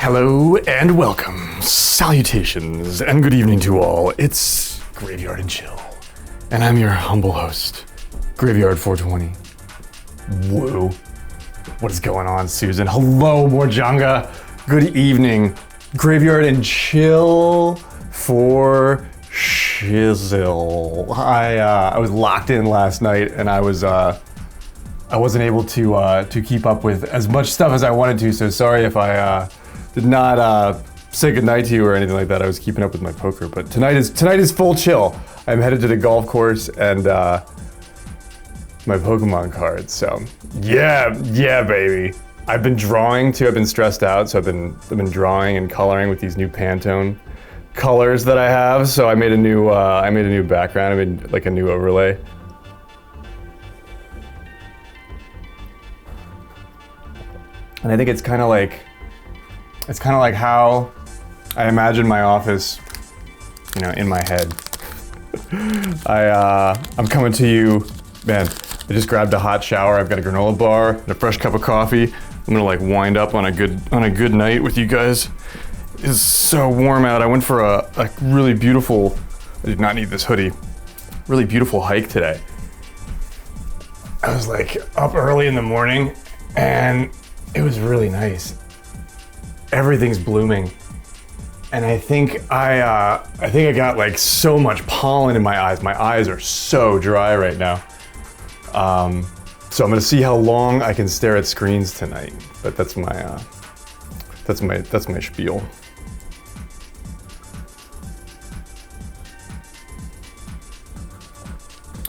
Hello and welcome, salutations, and good evening to all. It's Graveyard and Chill, and I'm your humble host, Graveyard 420. Whoa, what is going on, Susan? Hello, Morjanga. Good evening, Graveyard and Chill for Shizzle. I was locked in last night, and I wasn't able to keep up with as much stuff as I wanted to. So sorry if I did not say goodnight to you or anything like that. I was keeping up with my poker, but tonight is full chill. I'm headed to the golf course and my Pokemon cards. So yeah, baby. I've been drawing too. I've been stressed out, so I've been drawing and coloring with these new Pantone colors that I have. So I made a new background. I made like a new overlay. And I think it's kind of like how I imagine my office, you know, in my head. I'm coming to you, man. I just grabbed a hot shower. I've got a granola bar and a fresh cup of coffee. I'm gonna like wind up on a good night with you guys. It's so warm out. I went for a really beautiful, I did not need this hoodie, really beautiful hike today. I was like up early in the morning and it was really nice. Everything's blooming. And I think I got like so much pollen in my eyes. My eyes are so dry right now. So I'm gonna see how long I can stare at screens tonight. But that's my spiel.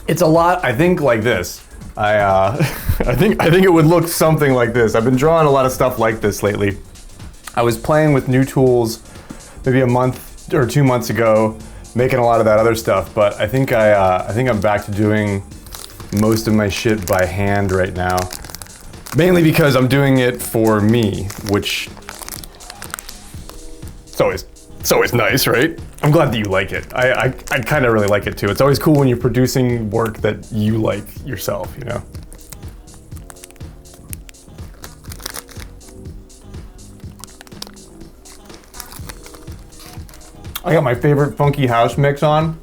It's a lot, I think, like this. I think it would look something like this. I've been drawing a lot of stuff like this lately. I was playing with new tools maybe a month or 2 months ago, making a lot of that other stuff, but I think I'm back to doing most of my shit by hand right now. Mainly because I'm doing it for me, which it's always nice, right? I'm glad that you like it. I kind of really like it too. It's always cool when you're producing work that you like yourself, you know? I got my favorite funky house mix on.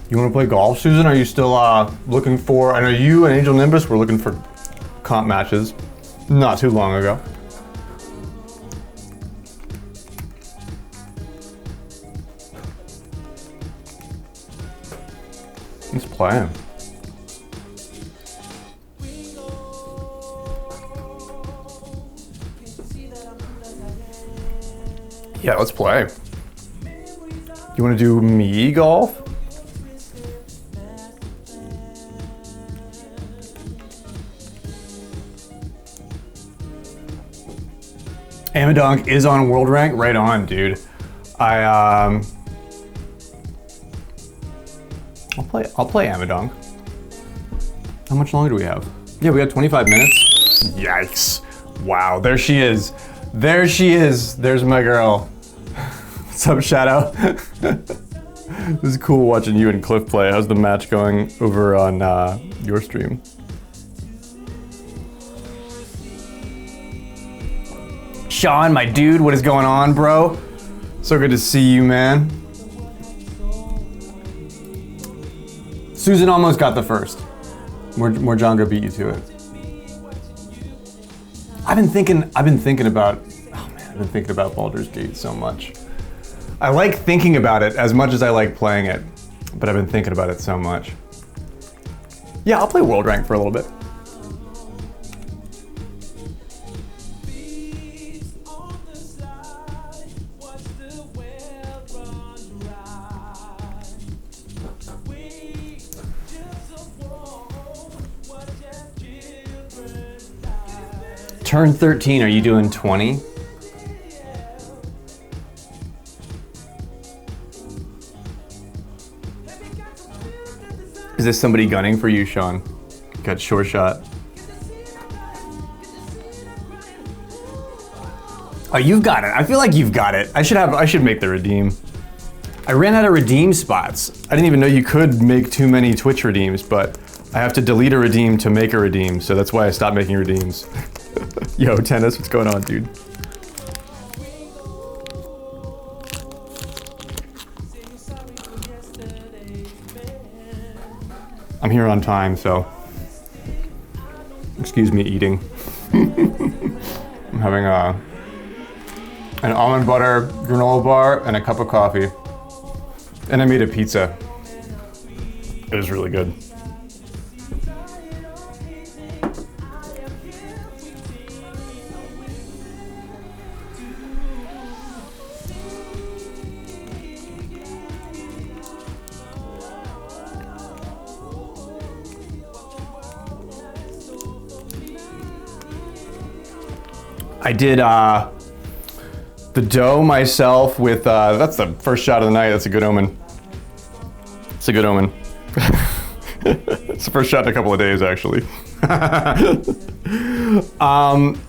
You want to play golf, Susan? Are you still looking for, I know you and Angel Nimbus were looking for comp matches not too long ago. Let's play him. Yeah, let's play. You want to do Mii Golf? Amadonk is on world rank? Right on, dude. I'll play Amadonk. How much longer do we have? Yeah, we got 25 minutes. Yikes. Wow, there she is. There she is. There's my girl. What's up, Shadow? This is cool watching you and Cliff play. How's the match going over on your stream? Sean, my dude, what is going on, bro? So good to see you, man. Susan almost got the first. Morjanga beat you to it. I've been thinking about Baldur's Gate so much. I like thinking about it as much as I like playing it, but I've been thinking about it so much. Yeah, I'll play World Rank for a little bit. Turn 13, are you doing 20? Is this somebody gunning for you, Sean? Got short shot. Oh, you've got it. I feel like you've got it. I should make the redeem. I ran out of redeem spots. I didn't even know you could make too many Twitch redeems, but I have to delete a redeem to make a redeem, so that's why I stopped making redeems. Yo, Tennis, what's going on, dude? I'm here on time, so excuse me eating. I'm having an almond butter granola bar and a cup of coffee. And I made a pizza. It was really good. I did the dough myself with, that's the first shot of the night. That's a good omen. It's a good omen. It's the first shot in a couple of days, actually. I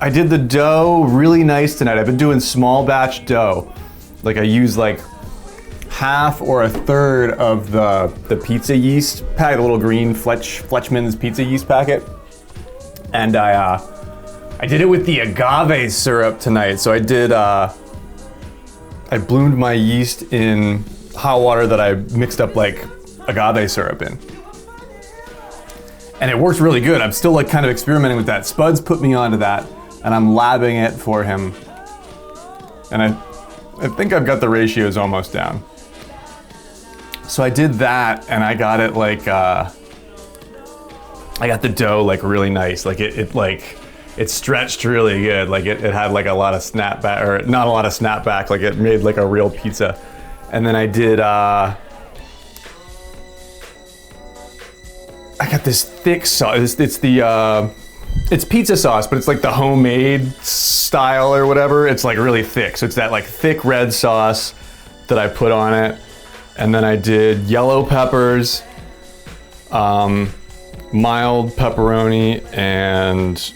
did the dough really nice tonight. I've been doing small batch dough. Like I use like half or a third of the pizza yeast packet, the little green Fletchman's pizza yeast packet. And I did it with the agave syrup tonight. So I did, I bloomed my yeast in hot water that I mixed up like agave syrup in. And it works really good. I'm still like kind of experimenting with that. Spuds put me onto that and I'm labbing it for him. And I think I've got the ratios almost down. So I did that and I got it like, I got the dough like really nice. Like it stretched really good. Like it had like a lot of snapback, or not a lot of snapback, like it made like a real pizza. And then I did, I got this thick sauce. It's pizza sauce, but it's like the homemade style or whatever. It's like really thick. So it's that like thick red sauce that I put on it. And then I did yellow peppers, mild pepperoni, and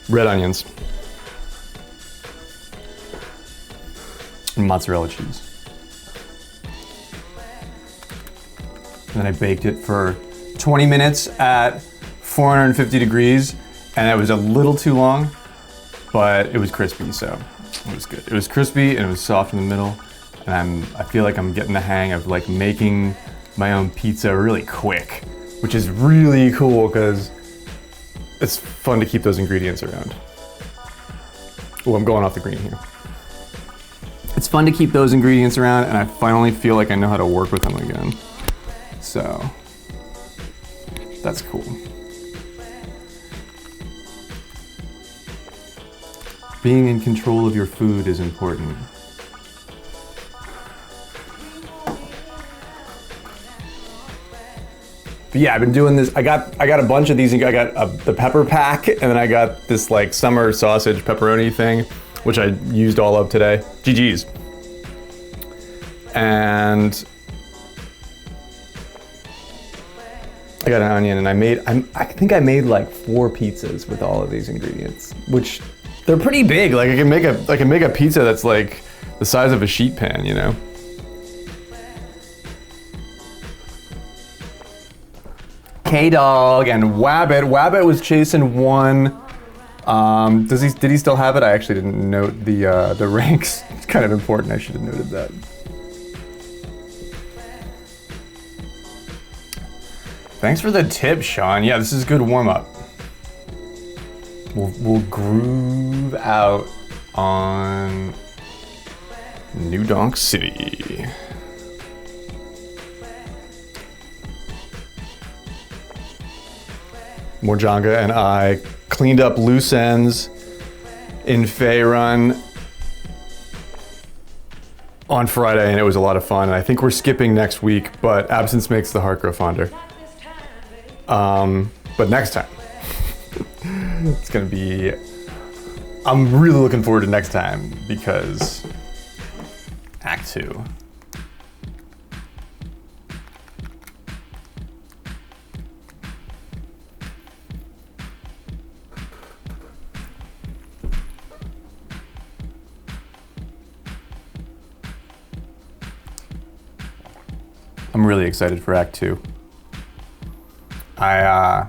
red onions. And mozzarella cheese. And then I baked it for 20 minutes at 450 degrees, and it was a little too long, but it was crispy, so it was good. It was crispy and it was soft in the middle, and I feel like I'm getting the hang of like making my own pizza really quick, which is really cool because it's fun to keep those ingredients around. Oh, I'm going off the green here. It's fun to keep those ingredients around, and I finally feel like I know how to work with them again. So, that's cool. Being in control of your food is important. But yeah, I've been doing this. I got a bunch of these. I got the pepper pack, and then I got this like summer sausage pepperoni thing, which I used all of today. GG's. And I got an onion, and I think I made like 4 pizzas with all of these ingredients, which they're pretty big. Like I can make a pizza that's like the size of a sheet pan, you know? K-Dog and Wabbit. Wabbit was chasing 1. Did he still have it? I actually didn't note the ranks. It's kind of important. I should have noted that. Thanks for the tip, Sean. Yeah, this is a good warm-up. We'll groove out on New Donk City. Morjanga and I cleaned up loose ends in Fay Run on Friday, and it was a lot of fun. And I think we're skipping next week, but absence makes the heart grow fonder. But next time, it's gonna be, I'm really looking forward to next time because Act 2. I'm really excited for Act 2. I'm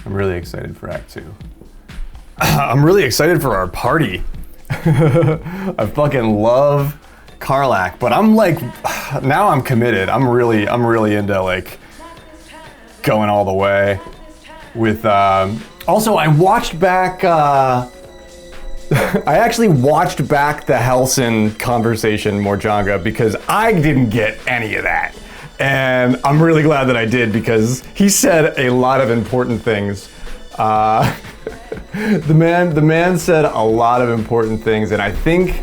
really excited for Act 2. I'm really excited for our party. I fucking love Karlach, but I'm like, now I'm committed. I'm really into like going all the way with, also I watched back, I actually watched back the Helson conversation, Morjanga, because I didn't get any of that. And I'm really glad that I did, because he said a lot of important things. The man said a lot of important things, and I think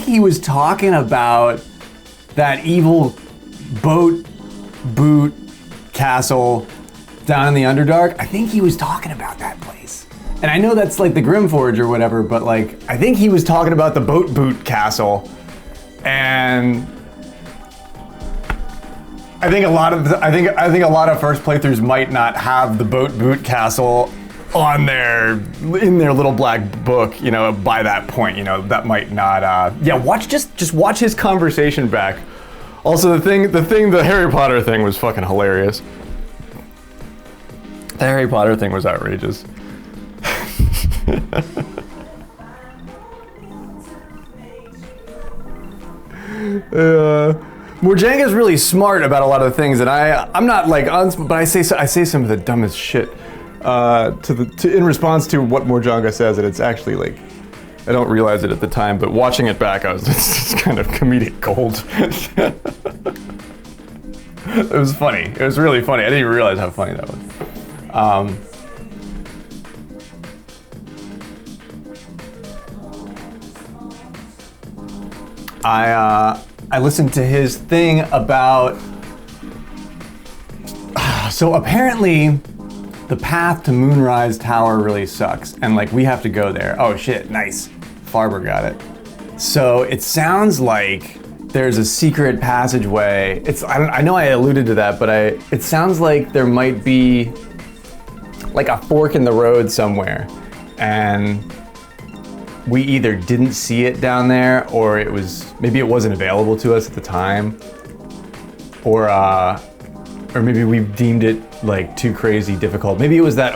he was talking about that evil boat castle down in the Underdark. I think he was talking about that place. And I know that's like the Grimforge or whatever, but like, I think he was talking about the boot castle. And I think a lot of first playthroughs might not have the boot castle on in their little black book, you know, by that point, you know, that might not, yeah, just watch his conversation back. Also, the Harry Potter thing was fucking hilarious. The Harry Potter thing was outrageous. Morjanga's really smart about a lot of things, and I'm not like, but I say some of the dumbest shit in response to what Morjanga says, and it's actually like, I don't realize it at the time, but watching it back, it's just kind of comedic gold. It was funny. It was really funny. I didn't even realize how funny that was. I listened to his thing about, so apparently the path to Moonrise Tower really sucks, and like we have to go there. Oh shit, nice. Farber got it. So it sounds like there's a secret passageway. I know I alluded to that, but it sounds like there might be like a fork in the road somewhere, and we either didn't see it down there, or maybe it wasn't available to us at the time, or maybe we deemed it like too crazy difficult. Maybe it was that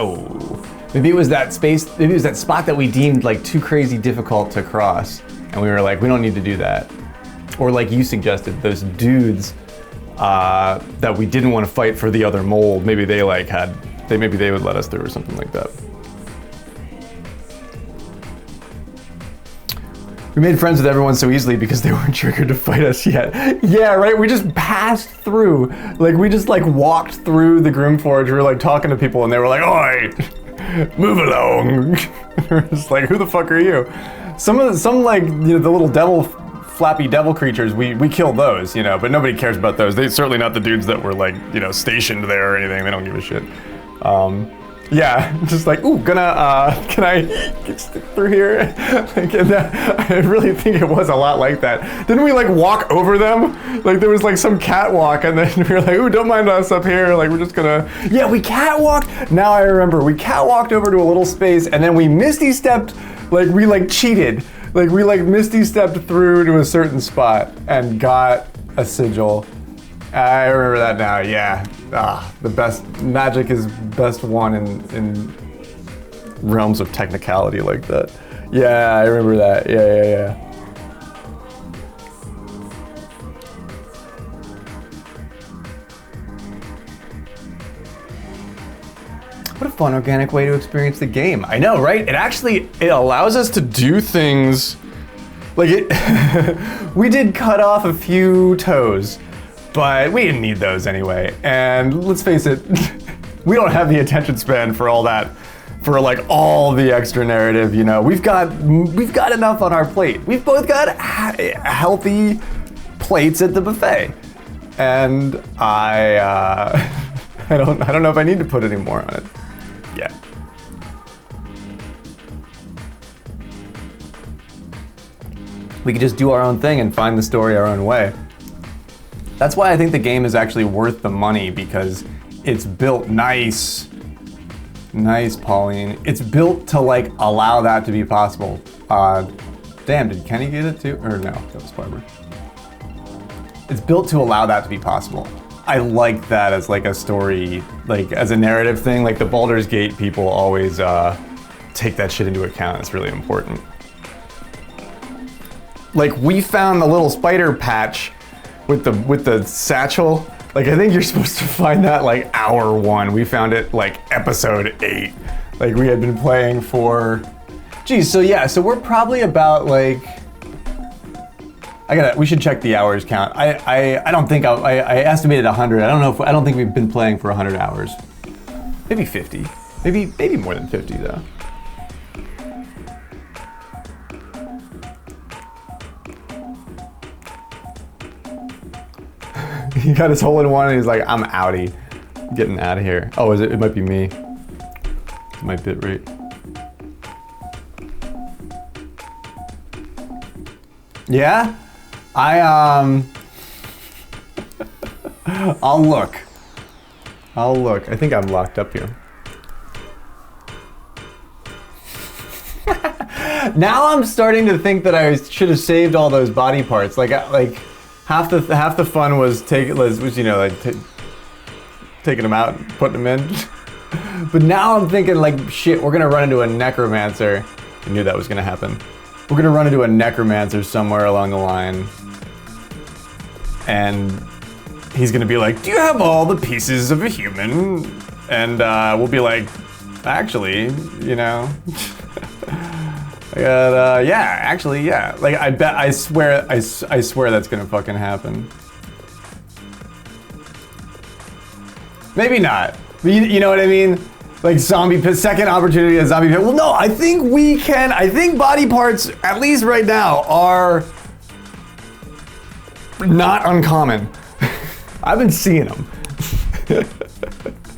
spot that we deemed like too crazy difficult to cross, and we were like, we don't need to do that. Or like you suggested, those dudes that we didn't want to fight for the other mold, maybe they would let us through or something like that. We made friends with everyone so easily because they weren't triggered to fight us yet. Yeah, right, we just passed through. Like, we just like walked through the Grimforge. We were like talking to people and they were like, "Oi, move along." We're just like, who the fuck are you? Some like, you know, the little flappy devil creatures, we killed those, you know, but nobody cares about those. They're certainly not the dudes that were like, you know, stationed there or anything. They don't give a shit. Yeah, just like, ooh, can I stick through here? Like, I really think it was a lot like that. Didn't we like walk over them? Like there was like some catwalk, and then we were like, ooh, don't mind us up here. Like we're just gonna, yeah, we catwalked. Now I remember, we catwalked over to a little space, and then we misty stepped, like we like cheated. Like we like misty stepped through to a certain spot and got a sigil. I remember that now, yeah. The best, magic is best won in realms of technicality like that. Yeah, I remember that, yeah. What a fun organic way to experience the game. I know, right? It allows us to do things, like we did cut off a few toes, but we didn't need those anyway. And let's face it, we don't have the attention span for all that, for like all the extra narrative, you know. We've got enough on our plate. We've both got healthy plates at the buffet. And I don't know if I need to put any more on it. Yeah. We could just do our own thing and find the story our own way. That's why I think the game is actually worth the money, because it's built nice, Pauline. It's built to like allow that to be possible. Damn, did Kenny get it too? Or no, that was Barber. It's built to allow that to be possible. I like that as like a story, like as a narrative thing. Like the Baldur's Gate people always take that shit into account. It's really important. Like we found the little spider patch with the satchel. Like I think you're supposed to find that like hour 1. We found it like episode 8. Like we had been playing for, geez, so yeah, so we're probably about like, we should check the hours count. I don't think, I estimated 100. I don't think we've been playing for 100 hours. Maybe 50. Maybe more than 50 though. He got his hole in one and he's like, I'm outie. Getting out of here. Oh, it might be me. It's my bit rate. Yeah? I'll look. I think I'm locked up here. Now I'm starting to think that I should have saved all those body parts. Like half the fun was taking them out and putting them in. But now I'm thinking like, shit, we're gonna run into a necromancer. I knew that was gonna happen. We're gonna run into a necromancer somewhere along the line. And he's gonna be like, do you have all the pieces of a human? And we'll be like, actually, you know. Yeah, actually, yeah. Like, I swear that's gonna fucking happen. Maybe not. You know what I mean? Like zombie pit, second opportunity at zombie pit. Well, no, I think we can. I think body parts, at least right now, are not uncommon. I've been seeing them.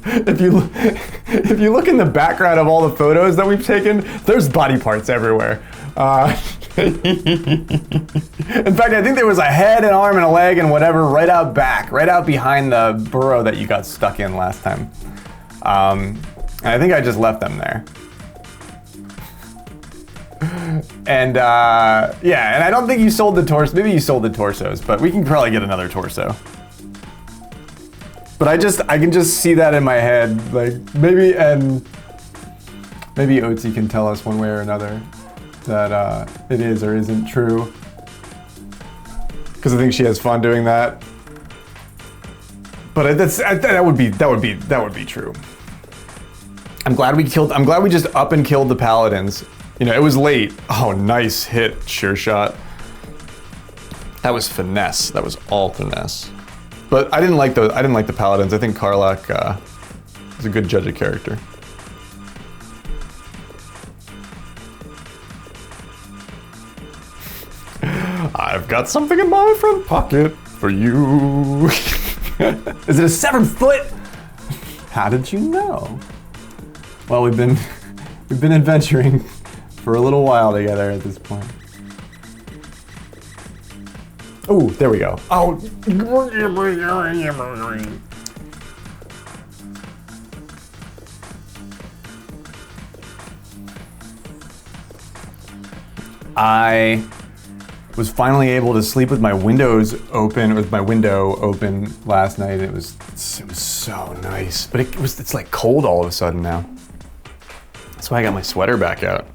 If you look in the background of all the photos that we've taken, there's body parts everywhere. In fact, I think there was a head, an arm, and a leg, and whatever right out back, right out behind the burrow that you got stuck in last time. And I think I just left them there. And yeah, and I don't think you sold the torso. Maybe you sold the torsos, but we can probably get another torso. But I can just see that in my head, like maybe Otzi can tell us one way or another that it is or isn't true. Because I think she has fun doing that. But that would be true. I'm glad we just up and killed the paladins. You know, it was late. Oh, nice hit, sure shot. That was finesse. That was all finesse. But I didn't like the paladins. I think Karlach is a good judge of character. I've got something in my front pocket for you. Is it a severed foot? How did you know? Well, we've been adventuring for a little while together at this point. Oh, there we go. Oh. I was finally able to sleep with my window open last night. It was so nice, but it's like cold all of a sudden now. That's why I got my sweater back out.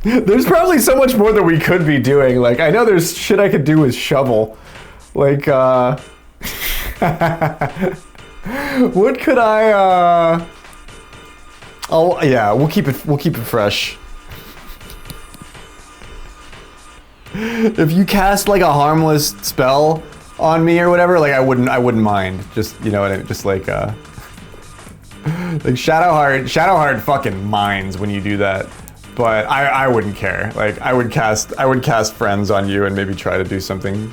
There's probably so much more that we could be doing. Like, I know there's shit I could do with shovel. Like, what could I, oh, yeah, we'll keep it fresh. If you cast, like, a harmless spell on me or whatever, like, I wouldn't mind. Just, you know what I mean? Just like Shadowheart fucking minds when you do that. But I wouldn't care. Like, I would cast friends on you and maybe try to do something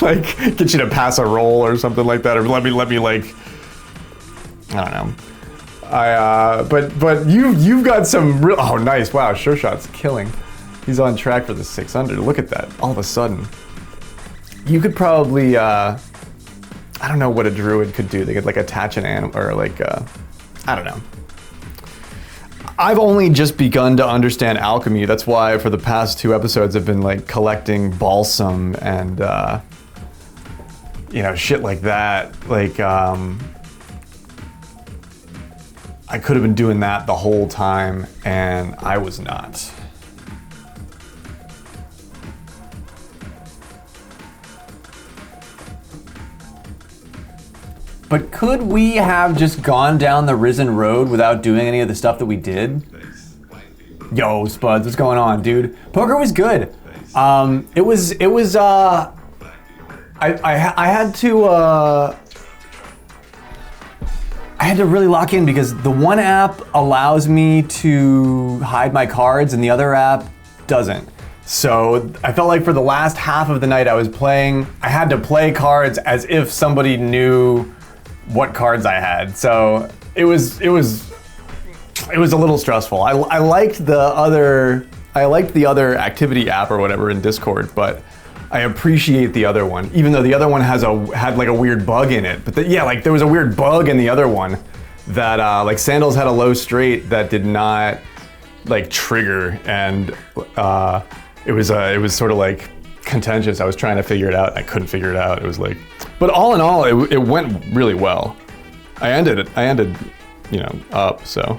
like get you to pass a roll or something like that, or let me like, I don't know. But you've got some real, oh nice, wow, sure shot's killing. He's on track for the 600. Look at that. All of a sudden, you could probably I don't know what a druid could do. They could like attach an animal or like I don't know. I've only just begun to understand alchemy. That's why for the past 2 episodes I've been like collecting balsam and you know, shit like that. Like I could have been doing that the whole time and I was not. But could we have just gone down the Risen Road without doing any of the stuff that we did? Yo, Spuds, what's going on, dude? Poker was good. I had to really lock in because the one app allows me to hide my cards and the other app doesn't. So I felt like for the last half of the night I was playing, I had to play cards as if somebody knew what cards I had. So it was a little stressful. I liked the other activity app or whatever in Discord, but I appreciate the other one, even though the other one had like a weird bug in it. But like there was a weird bug in the other one that like Sandals had a low straight that did not like trigger, and it was sort of like contentious. I was trying to figure it out. I couldn't figure it out. It was like, but all in all, it went really well. I ended, you know, up. So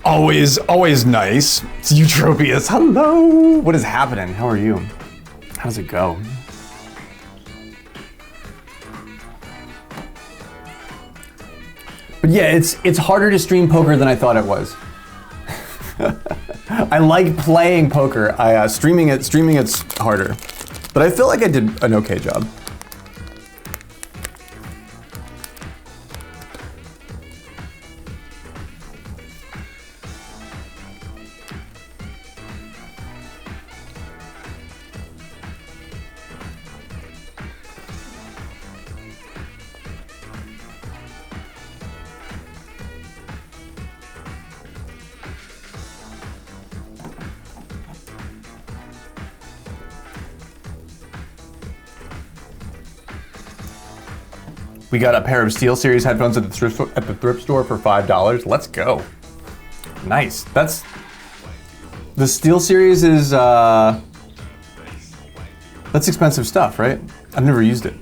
always nice. It's Eutropius. Hello. What is happening? How are you? How does it go? But yeah, it's harder to stream poker than I thought it was. I like playing poker. Streaming it's harder. But I feel like I did an okay job. We got a pair of SteelSeries headphones at the thrift store for $5. Let's go. Nice. The SteelSeries is that's expensive stuff, right? I've never used it.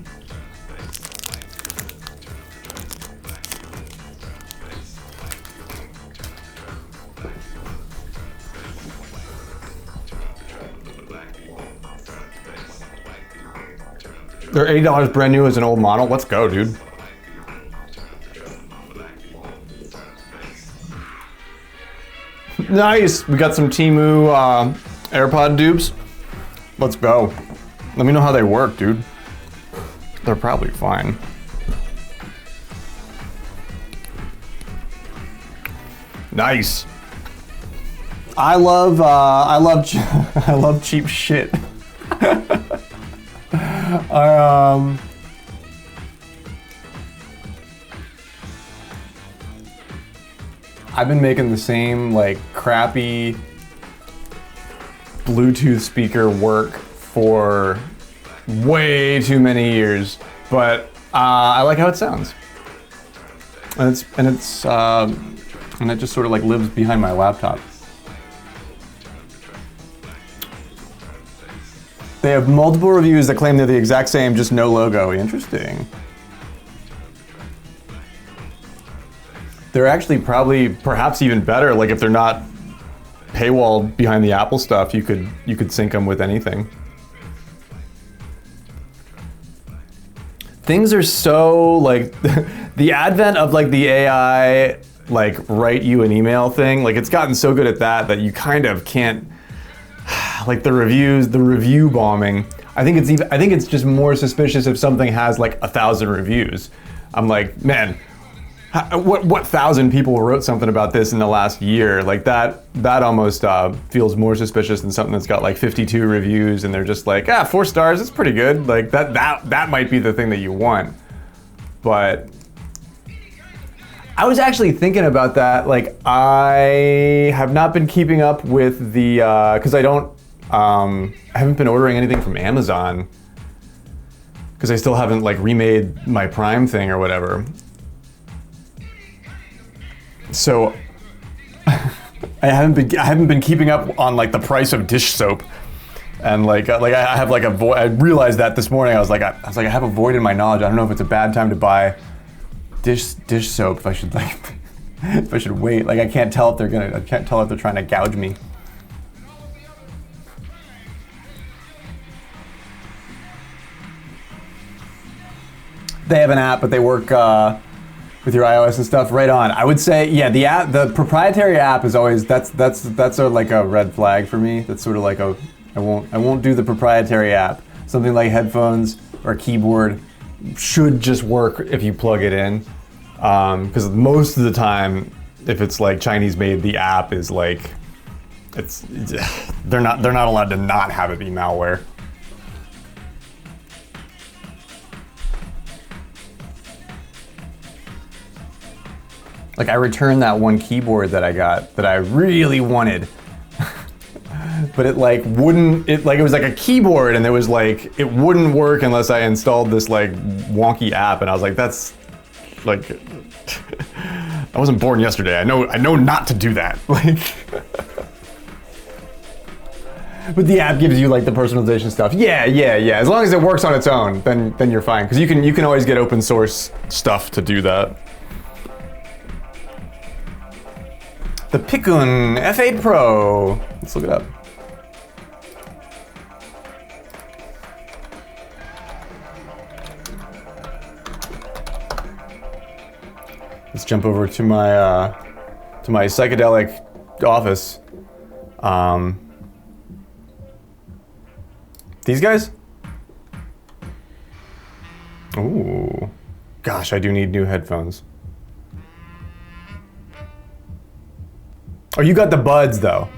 They're $80 brand new as an old model. Let's go, dude. Nice. We got some Temu AirPod dupes. Let's go. Let me know how they work, dude. They're probably fine. Nice. I love cheap shit. I've been making the same like crappy Bluetooth speaker work for way too many years, but I like how it sounds, and it just sort of like lives behind my laptop. They have multiple reviews that claim they're the exact same, just no logo. Interesting. They're actually perhaps even better. Like if they're not paywalled behind the Apple stuff, you could sync them with anything. Things are so like the advent of like the AI like write you an email thing. Like it's gotten so good at that you kind of can't. Like the review bombing. I think it's just more suspicious if something has like 1,000 reviews. I'm like, man, what 1,000 people wrote something about this in the last year? Like that almost feels more suspicious than something that's got like 52 reviews and they're just like, 4 stars, it's pretty good. Like that might be the thing that you want. But I was actually thinking about that. Like I have not been keeping up with the because I haven't been ordering anything from Amazon because I still haven't like remade my Prime thing or whatever. So I haven't been keeping up on like the price of dish soap, and like I have like a void. I realized that this morning. I was like I have a void in my knowledge. I don't know if it's a bad time to buy dish soap. If I should like if I should wait. Like I can't tell if they're trying to gouge me. They have an app, but they work with your iOS and stuff. Right on. I would say, yeah, the proprietary app is always that's like a red flag for me. That's sort of like I won't do the proprietary app. Something like headphones or keyboard should just work if you plug it in, because most of the time, if it's like Chinese made, the app is like they're not allowed to not have it be malware. Like I returned that one keyboard that I got that I really wanted, but it like wouldn't. It was like a keyboard, and it was like it wouldn't work unless I installed this like wonky app, and I was like, that's like I wasn't born yesterday. I know not to do that. Like, but the app gives you like the personalization stuff. Yeah. As long as it works on its own, then you're fine, because you can always get open source stuff to do that. The Pikun F8 Pro. Let's look it up. Let's jump over to my psychedelic office. These guys? Ooh. Gosh, I do need new headphones. Oh, you got the buds though.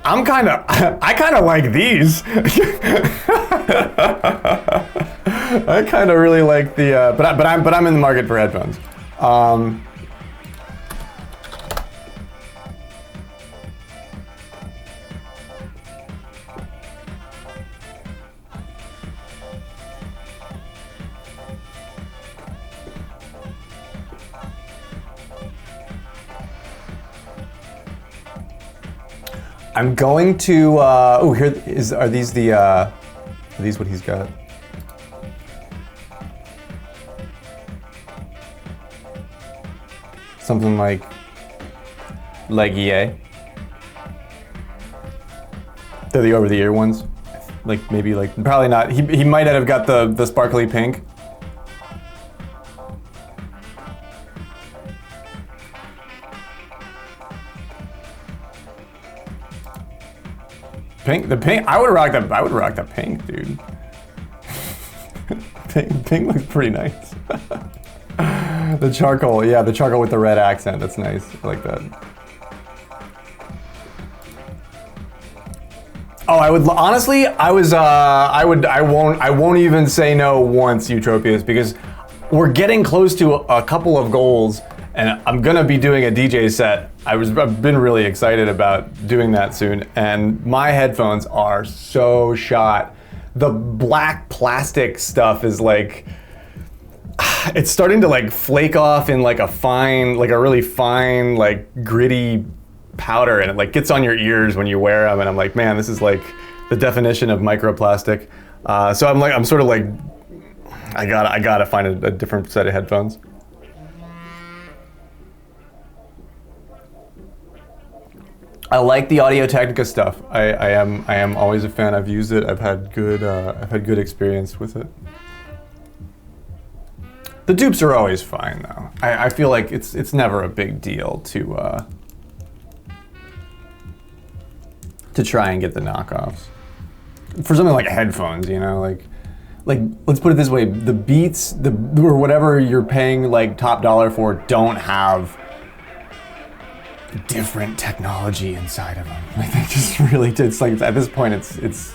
I kind of like these. I kind of really like the, but I'm in the market for headphones. I'm going to, are these what he's got? Something like EA. They're the over-the-ear ones. Like maybe like, probably not. He might have got the sparkly pink. The pink. I would rock the pink, dude. pink looks pretty nice. The charcoal, yeah, the charcoal with the red accent. That's nice. I like that. Oh, I would honestly. I won't even say no once, Eutropius, because we're getting close to a couple of goals, and I'm gonna be doing a DJ set. I've been really excited about doing that soon, and my headphones are so shot. The black plastic stuff is like, it's starting to like flake off in like a really fine, like gritty powder, and it like gets on your ears when you wear them, and I'm like, man, this is like the definition of microplastic. So I'm sort of like, I gotta find a different set of headphones. I like the Audio-Technica stuff. I am always a fan. I've used it. I've had good experience with it. The dupes are always fine though. I feel like it's never a big deal to try and get the knockoffs. For something like headphones, you know, like let's put it this way: the Beats, or whatever you're paying like top dollar for, don't have different technology inside of them. Like they just really did. It's like at this point, it's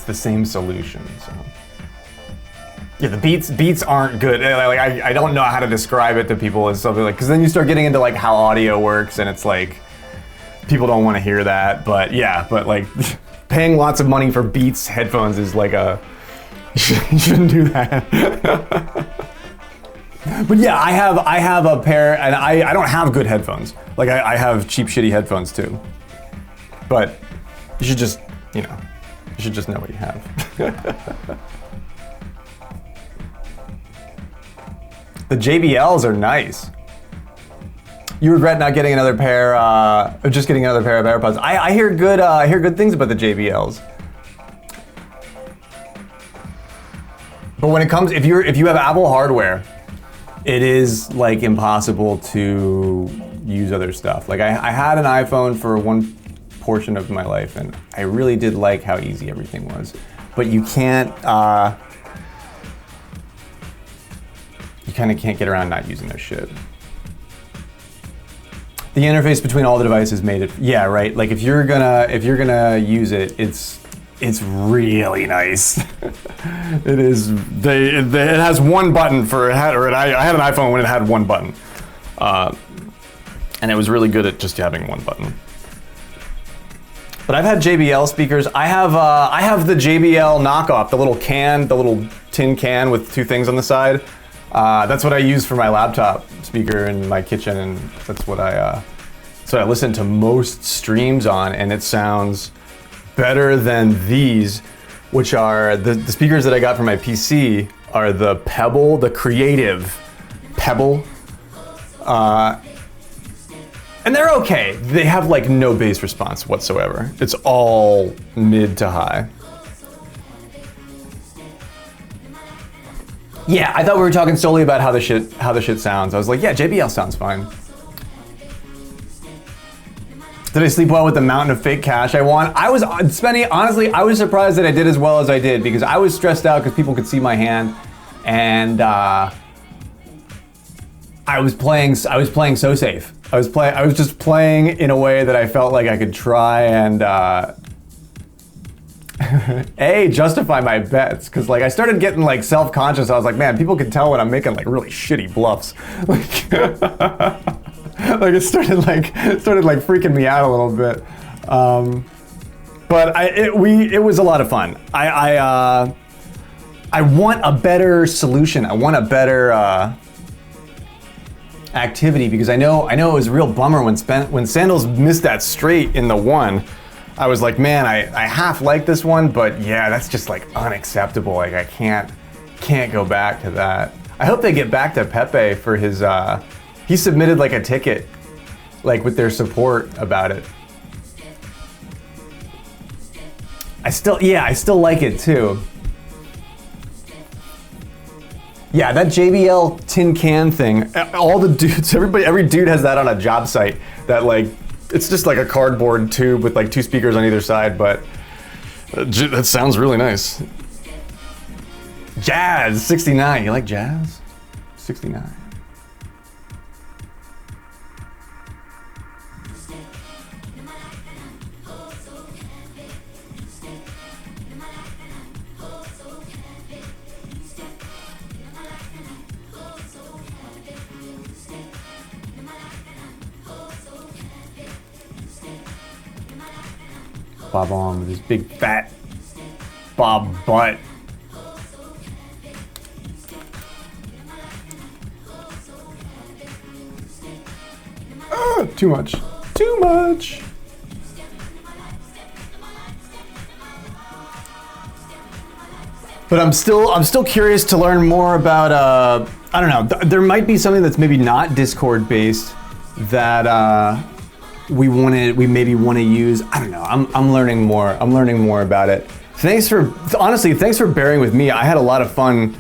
the same solution. So yeah, the Beats aren't good. Like I don't know how to describe it to people as something like, because then you start getting into like how audio works, and it's like people don't want to hear that. But yeah, but like paying lots of money for Beats headphones is like a, you shouldn't do that. But yeah, I have a pair, and I don't have good headphones. Like I have cheap, shitty headphones too. But you should just, you should just know what you have. The JBLs are nice. You regret not getting another pair, or just getting another pair of AirPods. I hear good things about the JBLs. But when it comes, if you have Apple hardware, it is like impossible to use other stuff. Like I had an iPhone for one portion of my life, and I really did like how easy everything was. But you can't, you kind of can't get around not using their shit. The interface between all the devices made it, yeah, right. Like if you're gonna use it, it's really nice. It is. It has one button for it had, or I had an iPhone when it had one button, and it was really good at just having one button. But I've had JBL speakers. I have the JBL knockoff, the little tin can with two things on the side. That's what I use for my laptop speaker in my kitchen, and that's what I listen to most streams on, and it sounds better than these, which are the speakers that I got for my PC are the Pebble, the Creative Pebble. And they're okay. They have like no bass response whatsoever. It's all mid to high. Yeah, I thought we were talking solely about how the shit sounds. I was like, yeah, JBL sounds fine. Did I sleep well with the mountain of fake cash I won? I was spending, honestly, I was surprised that I did as well as I did because I was stressed out because people could see my hand, and I was playing so safe. I was just playing in a way that I felt like I could try and justify my bets, because like I started getting like self-conscious. I was like, man, people can tell when I'm making like really shitty bluffs. Like it started freaking me out a little bit. But it was a lot of fun. I want a better solution. I want a better activity, because I know it was a real bummer when Sandals missed that straight in the one. I was like, man, I half like this one, but yeah, that's just like unacceptable. Like I can't go back to that. I hope they get back to Pepe for his, he submitted like a ticket, like with their support about it. I still like it too. Yeah, that JBL tin can thing, all the dudes, every dude has that on a job site, that like, it's just like a cardboard tube with like two speakers on either side, but that sounds really nice. Jazz 69, you like jazz? 69. Bob on with his big fat Bob butt. Too much. Too much. But I'm still curious to learn more about I don't know. There might be something that's maybe not Discord based that we maybe want to use. I don't know. I'm learning more. I'm learning more about it. Thanks for bearing with me. I had a lot of fun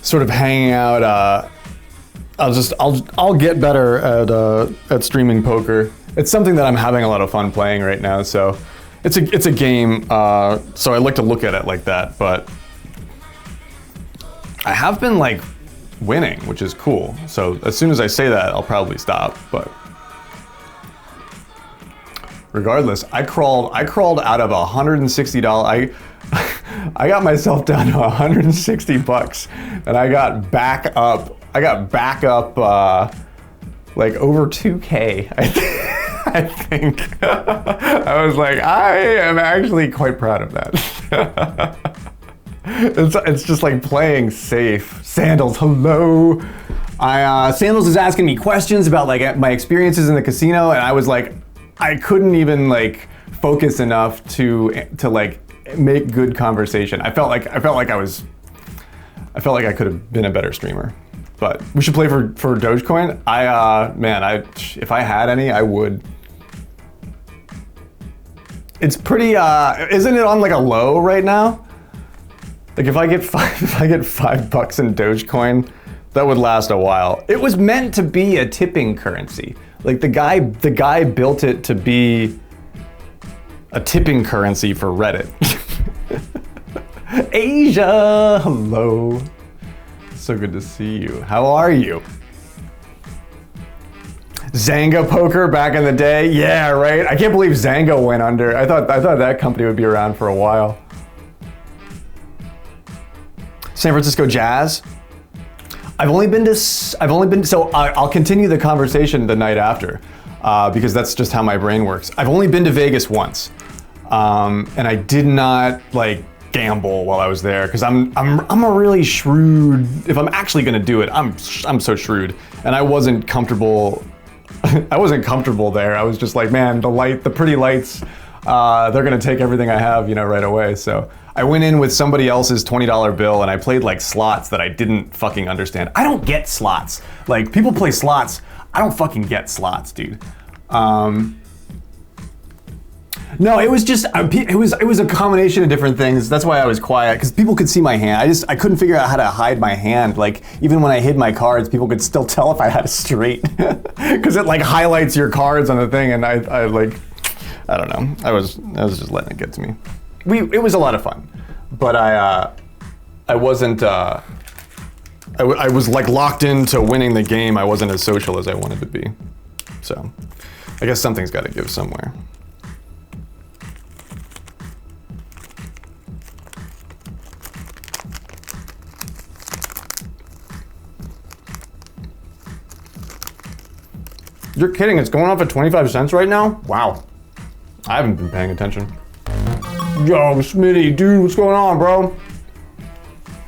sort of hanging out. I'll get better at streaming poker. It's something that I'm having a lot of fun playing right now. So it's a game. So I like to look at it like that. But I have been like winning, which is cool. So as soon as I say that, I'll probably stop. But regardless, I crawled out of $160. I got myself down to $160, and I got back up like over 2K. I think. I was like, I am actually quite proud of that. It's just like playing safe. Sandals, hello. Sandals is asking me questions about like my experiences in the casino, and I was like, I couldn't even like focus enough to like make good conversation. I felt like I could have been a better streamer. But we should play for Dogecoin. If I had any, I would. It's pretty. Isn't it on like a low right now? Like if I get $5 in Dogecoin, that would last a while. It was meant to be a tipping currency. Like the guy built it to be a tipping currency for Reddit. Asia, hello. So good to see you. How are you? Zanga Poker back in the day? Yeah, right? I can't believe Zanga went under. I thought that company would be around for a while. San Francisco Jazz? I'll continue the conversation the night after because that's just how my brain works. I've only been to Vegas once and I did not like gamble while I was there because I'm a really shrewd. If I'm actually gonna do it, I'm so shrewd, and I wasn't comfortable. I wasn't comfortable there. I was just like, man, the pretty lights, they're gonna take everything I have, right away. So I went in with somebody else's $20 bill and I played like slots that I didn't fucking understand. I don't get slots. Like people play slots. I don't fucking get slots, dude. No, it was just, it was a combination of different things. That's why I was quiet, because people could see my hand. I couldn't figure out how to hide my hand. Like, even when I hid my cards, people could still tell if I had a straight. Because it like highlights your cards on the thing, and I don't know. I was just letting it get to me. It was a lot of fun, but I wasn't, I was like locked into winning the game. I wasn't as social as I wanted to be. So, I guess something's got to give somewhere. You're kidding, it's going off at 25 cents right now? Wow. I haven't been paying attention. Yo, Smitty, dude, what's going on, bro?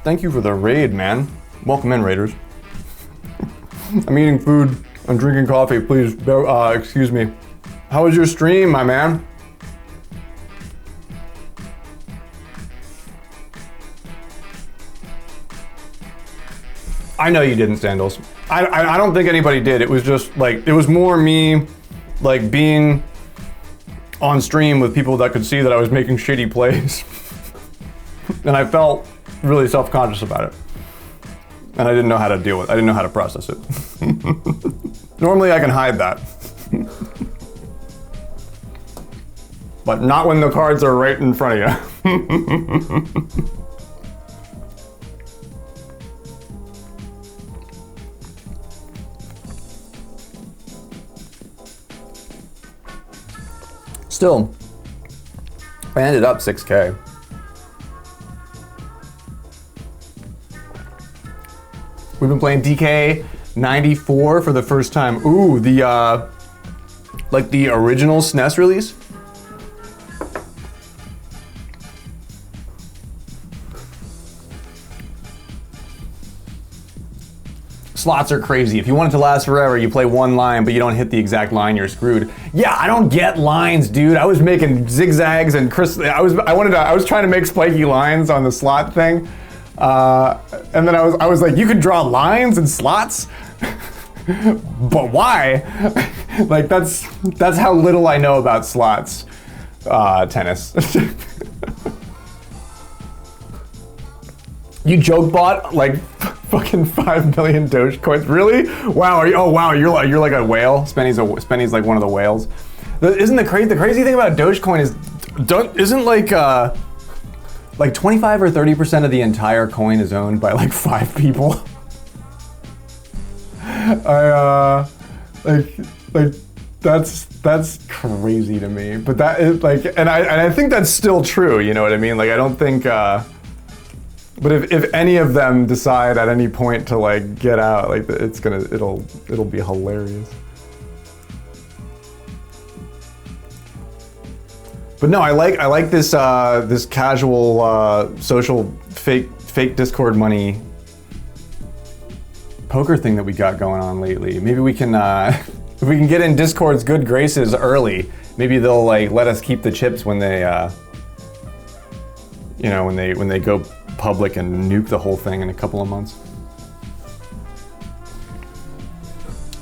Thank you for the raid, man. Welcome in, raiders. I'm eating food, I'm drinking coffee, please, excuse me. How was your stream, my man? I know you didn't, Sandals. I don't think anybody did. It was just like, it was more me like being on stream with people that could see that I was making shitty plays. And I felt really self-conscious about it. And I didn't know how to deal with it. I didn't know how to process it. Normally I can hide that. But not when the cards are right in front of you. Still, I ended up 6K. We've been playing DK 94 for the first time. Ooh, the like the original SNES release. Slots are crazy. If you want it to last forever, you play one line, but you don't hit the exact line, you're screwed. Yeah, I don't get lines, dude. I was making zigzags and I was trying to make spiky lines on the slot thing. And then I was like, you could draw lines and slots? But why? Like that's how little I know about slots tennis. You joke bot like fucking 5 million Dogecoins. Really? Wow. You're like a whale. Spenny's like one of the whales. Isn't the crazy thing about Dogecoin isn't like 25 or 30% of the entire coin is owned by like 5 people. That's crazy to me. But that is like, and I think that's still true. You know what I mean? Like I don't think. But if any of them decide at any point to like get out, like it'll be hilarious. But no, I like this this casual social fake Discord money poker thing that we got going on lately. Maybe we can if we can get in Discord's good graces early, maybe they'll like let us keep the chips when they you know, when they go public and nuke the whole thing in a couple of months.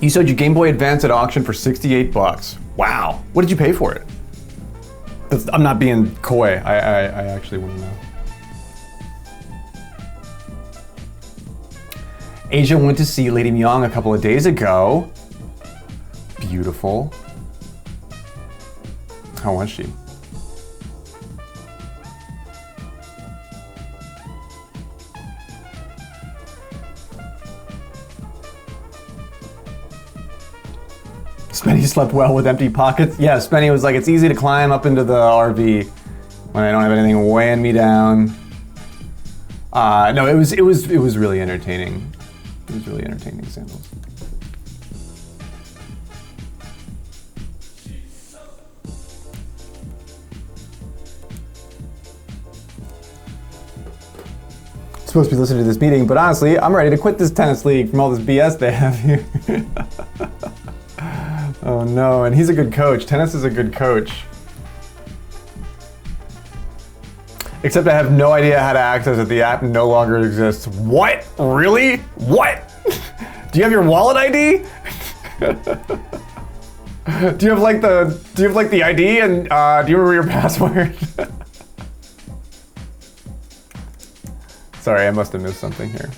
You sold your Game Boy Advance at auction for $68. Wow. What did you pay for it? I'm not being coy. I actually want to know. Asia went to see Lady Myung a couple of days ago. Beautiful. How was she? Spenny slept well with empty pockets. Yeah, Spenny was like, it's easy to climb up into the RV when I don't have anything weighing me down. No, it was really entertaining. It was really entertaining samples. Supposed to be listening to this meeting, but honestly, I'm ready to quit this tennis league from all this BS they have here. Oh no, and he's a good coach. Tennis is a good coach. Except I have no idea how to access it. The app no longer exists. What? Really? What? Do you have your wallet ID? Do you have like the ID and do you remember your password? Sorry, I must have missed something here.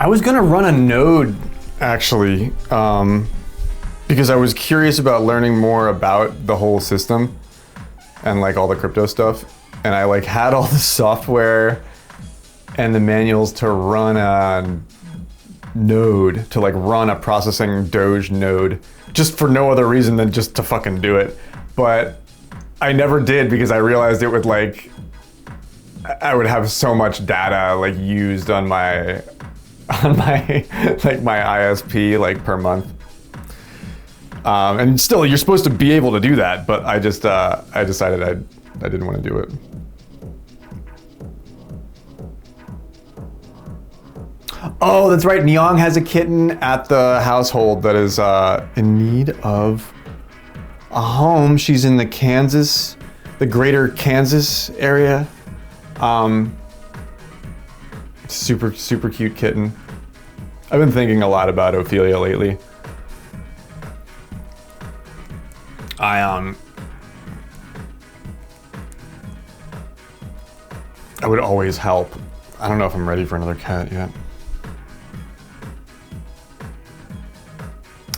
I was gonna run a node actually, because I was curious about learning more about the whole system and like all the crypto stuff. And I like had all the software and the manuals to run a node, to like run a processing Doge node, just for no other reason than just to fucking do it. But I never did because I realized it would like, I would have so much data like used on my like my ISP like per month. And still, you're supposed to be able to do that, but I just I decided I didn't want to do it. Oh, that's right. Nyong has a kitten at the household that is in need of a home. She's in the greater Kansas area. Super cute kitten. I've been thinking a lot about Ophelia lately. I would always help. I don't know if I'm ready for another cat yet.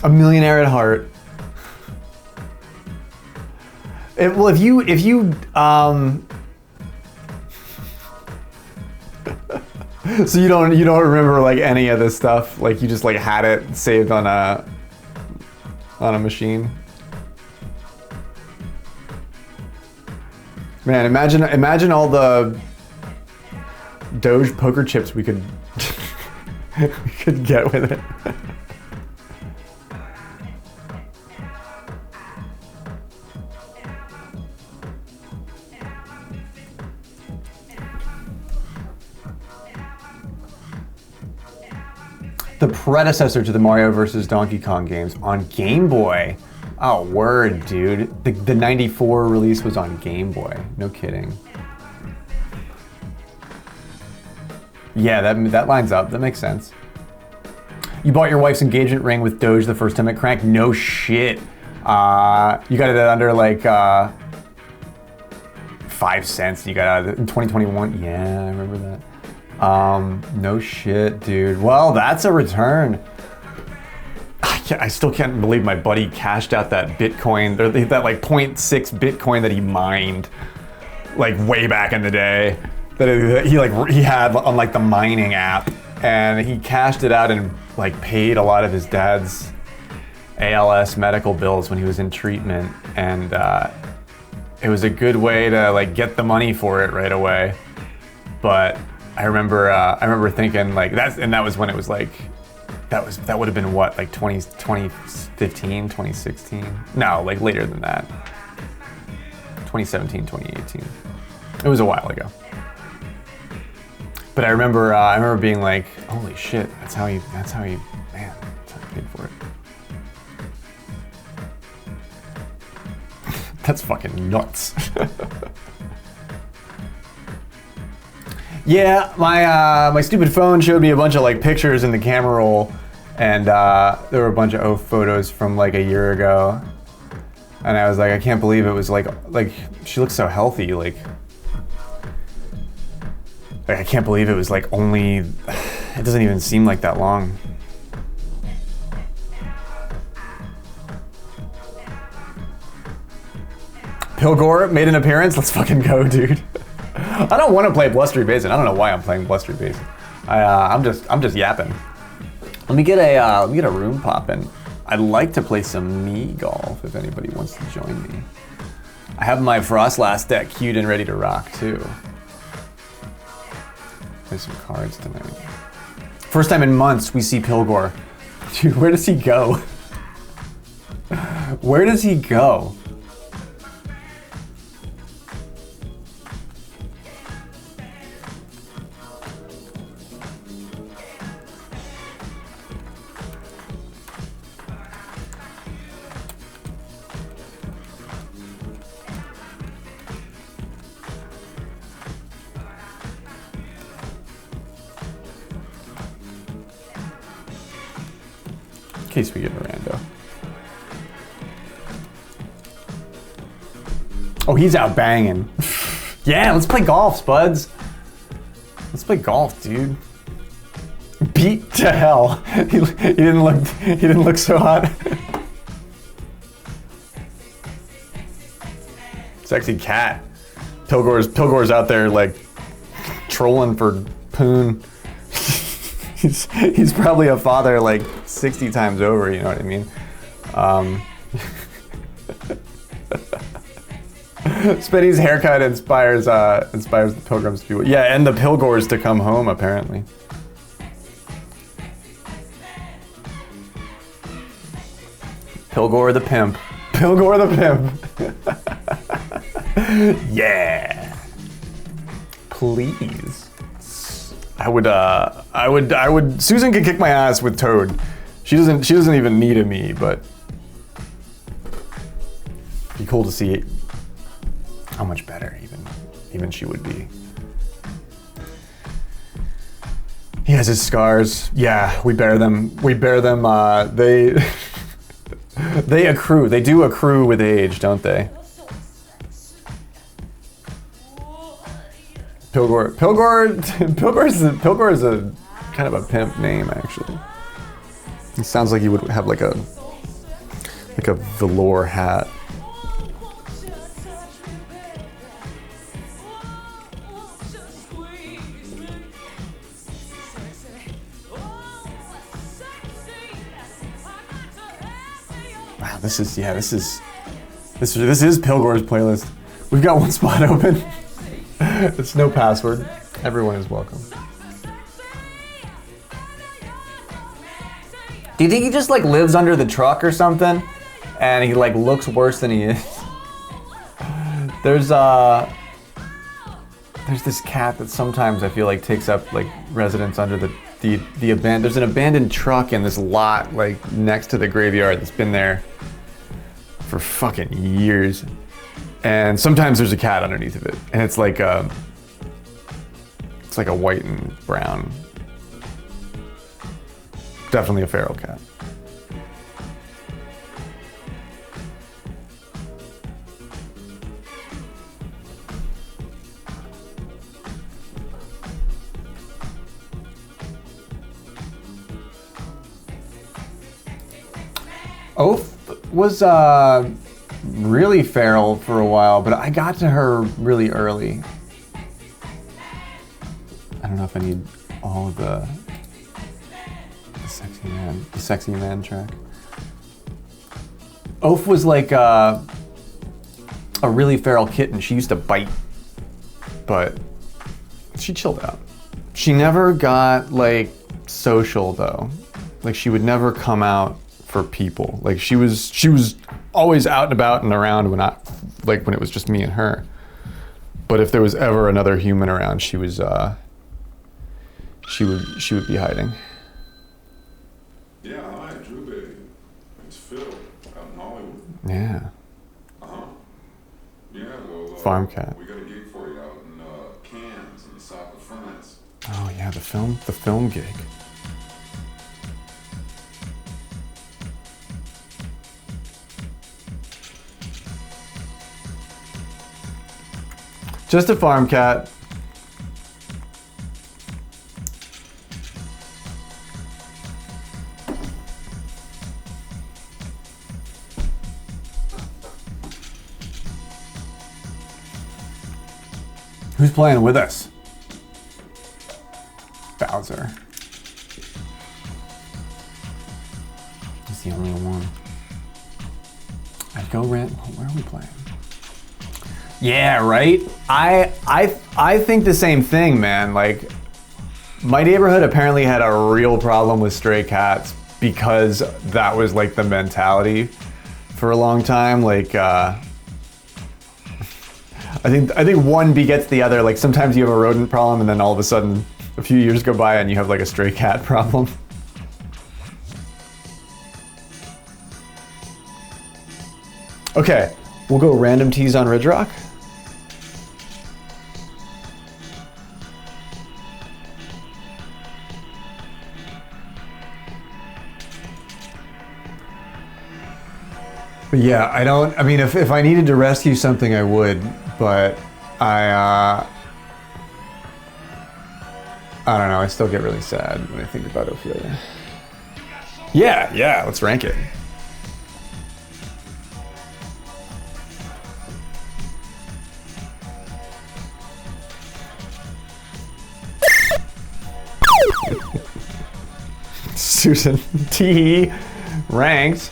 A millionaire at heart. Well, if you so you don't remember like any of this stuff? Like you just like had it saved on a machine? Man, imagine all the Doge poker chips we could we could get with it. The predecessor to the Mario vs. Donkey Kong games on Game Boy. Oh, word, dude. The 94 release was on Game Boy. No kidding. Yeah, that lines up. That makes sense. You bought your wife's engagement ring with Doge the first time it cranked? No shit. You got it at under like 5 cents. You got it in 2021. Yeah, I remember that. No shit, dude. Well, that's a return. I still can't believe my buddy cashed out that Bitcoin, that like 0.6 Bitcoin that he mined, like way back in the day. That he had on like the mining app, and he cashed it out and like paid a lot of his dad's ALS medical bills when he was in treatment, and it was a good way to like get the money for it right away. But I remember thinking like that was when it was like that would have been what, like 2015, 2016? No, like later than that. 2017, 2018. It was a while ago. But I remember being like, holy shit, that's how he paid for it. That's fucking nuts. Yeah, my stupid phone showed me a bunch of like pictures in the camera roll, and there were a bunch of photos from like a year ago, and I was like, I can't believe it was like she looks so healthy, like I can't believe it was like only, it doesn't even seem like that long. Pilgor made an appearance? Let's fucking go, dude. I don't want to play Blustery Basin. I don't know why I'm playing Blustery Basin. I'm just yapping. Let me get a room poppin'. I'd like to play some Mii Golf if anybody wants to join me. I have my Frostlast deck queued and ready to rock too. Play some cards tonight. First time in months we see Pilgor. Dude, where does he go? Where does he go? In case we get a rando. Oh, he's out banging. Yeah, let's play golf, Spuds. Let's play golf, dude. Beat to hell. He didn't look so hot. Sexy cat. Pilgor's out there like trolling for poon. He's probably a father like 60 times over, you know what I mean? Spinny's haircut inspires the pilgrims to be, yeah, and the Pilgors to come home, apparently. Pilgor the pimp. Pilgor the pimp. Yeah. Please. I would. Susan could kick my ass with Toad. She doesn't even need a me, but it'd be cool to see how much better even she would be. He has his scars. Yeah, we bear them. They they accrue. They do accrue with age, don't they? Pilgor is a kind of a pimp name, actually. He sounds like he would have like a velour hat. Wow, this is Pilgor's playlist. We've got one spot open. It's no password. Everyone is welcome. Do you think he just like lives under the truck or something? And he like looks worse than he is? There's this cat that sometimes I feel like takes up like residence under the abandoned. There's an abandoned truck in this lot like next to the graveyard that's been there for fucking years. And sometimes there's a cat underneath of it, and it's like a white and brown. Definitely a feral cat. Oaf was really feral for a while, but I got to her really early. I don't know if I need all of the sexy man track. Oaf was like a really feral kitten. She used to bite, but she chilled out. She never got like social though. Like she would never come out for people. Like she was always out and about and around when it was just me and her. But if there was ever another human around, she would be hiding. Yeah, hi, Drew baby. It's Phil out in Hollywood. Yeah. Yeah, well, Farm cat. we got a gig for you out in Cannes in the south of France. Oh yeah, the film gig. Just a farm cat. Who's playing with us? Bowser. He's the only one. I'd go rent. Where are we playing? Yeah, right. I think the same thing, man. Like, my neighborhood apparently had a real problem with stray cats because that was like the mentality for a long time. Like, I think one begets the other. Like sometimes you have a rodent problem, and then all of a sudden, a few years go by, and you have like a stray cat problem. Okay, we'll go random teas on Ridge Rock. But yeah, I mean, if I needed to rescue something, I would, but I don't know, I still get really sad when I think about Ophelia. Yeah, let's rank it. Susan T ranked.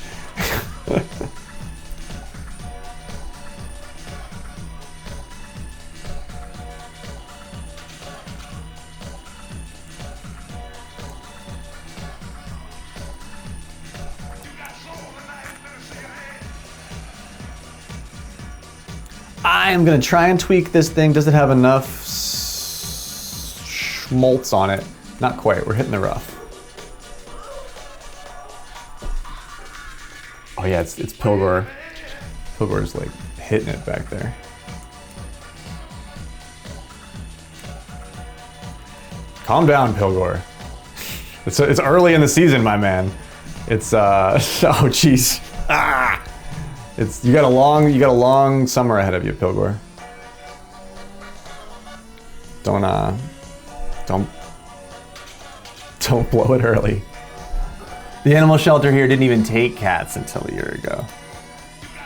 I am gonna try and tweak this thing. Does it have enough schmaltz on it? Not quite, we're hitting the rough. Oh yeah, it's Pilgor. Pilgor's like hitting it back there. Calm down, Pilgor. It's early in the season, my man. It's oh jeez. Ah! You got a long summer ahead of you, Pilgor. Don't blow it early. The animal shelter here didn't even take cats until a year ago.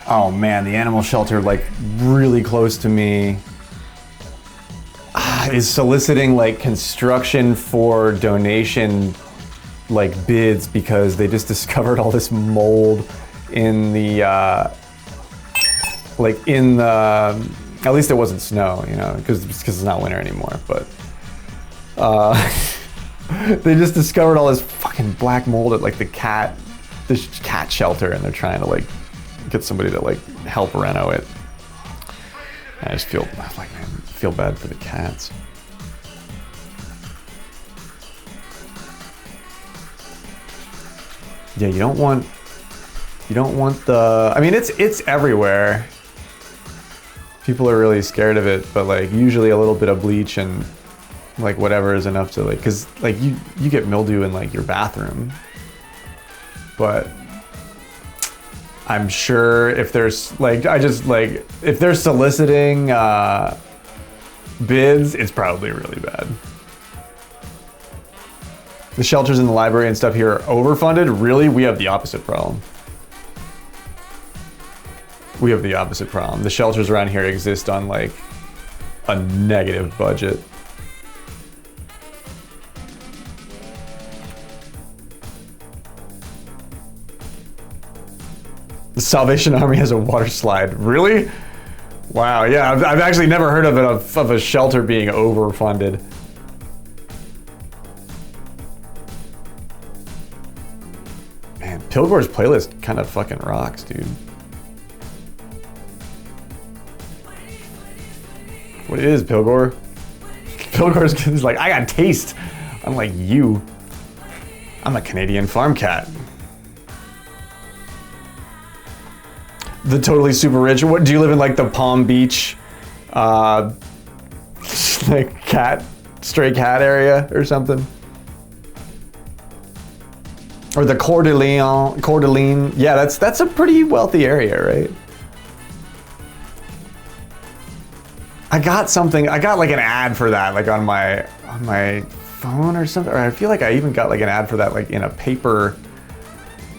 Oh man, the animal shelter like really close to me is soliciting like construction for donation like bids because they just discovered all this mold in the at least it wasn't snow, you know, because it's not winter anymore, but they just discovered all this fucking black mold at like this cat shelter, and they're trying to like get somebody to like help reno it. I just feel bad for the cats. Yeah, you don't want the, I mean, it's everywhere. People are really scared of it, but like usually a little bit of bleach and like whatever is enough to like, cause like you get mildew in like your bathroom, but I'm sure if there's like, if they're soliciting bids, it's probably really bad. The shelters in the library and stuff here are overfunded. Really, we have the opposite problem. We have the opposite problem. The shelters around here exist on like a negative budget. The Salvation Army has a water slide. Really? Wow, yeah, I've actually never heard of a shelter being overfunded. Man, Pilgor's playlist kind of fucking rocks, dude. What is Pilgor? Pilgor's like, I got taste. I'm like you. I'm a Canadian farm cat. The totally super rich. What do you live in, like the Palm Beach, like stray cat area or something? Or the Coeur d'Alene. Yeah, that's a pretty wealthy area, right? I got like an ad for that, like on my phone or something. Or I feel like I even got like an ad for that, like in a paper.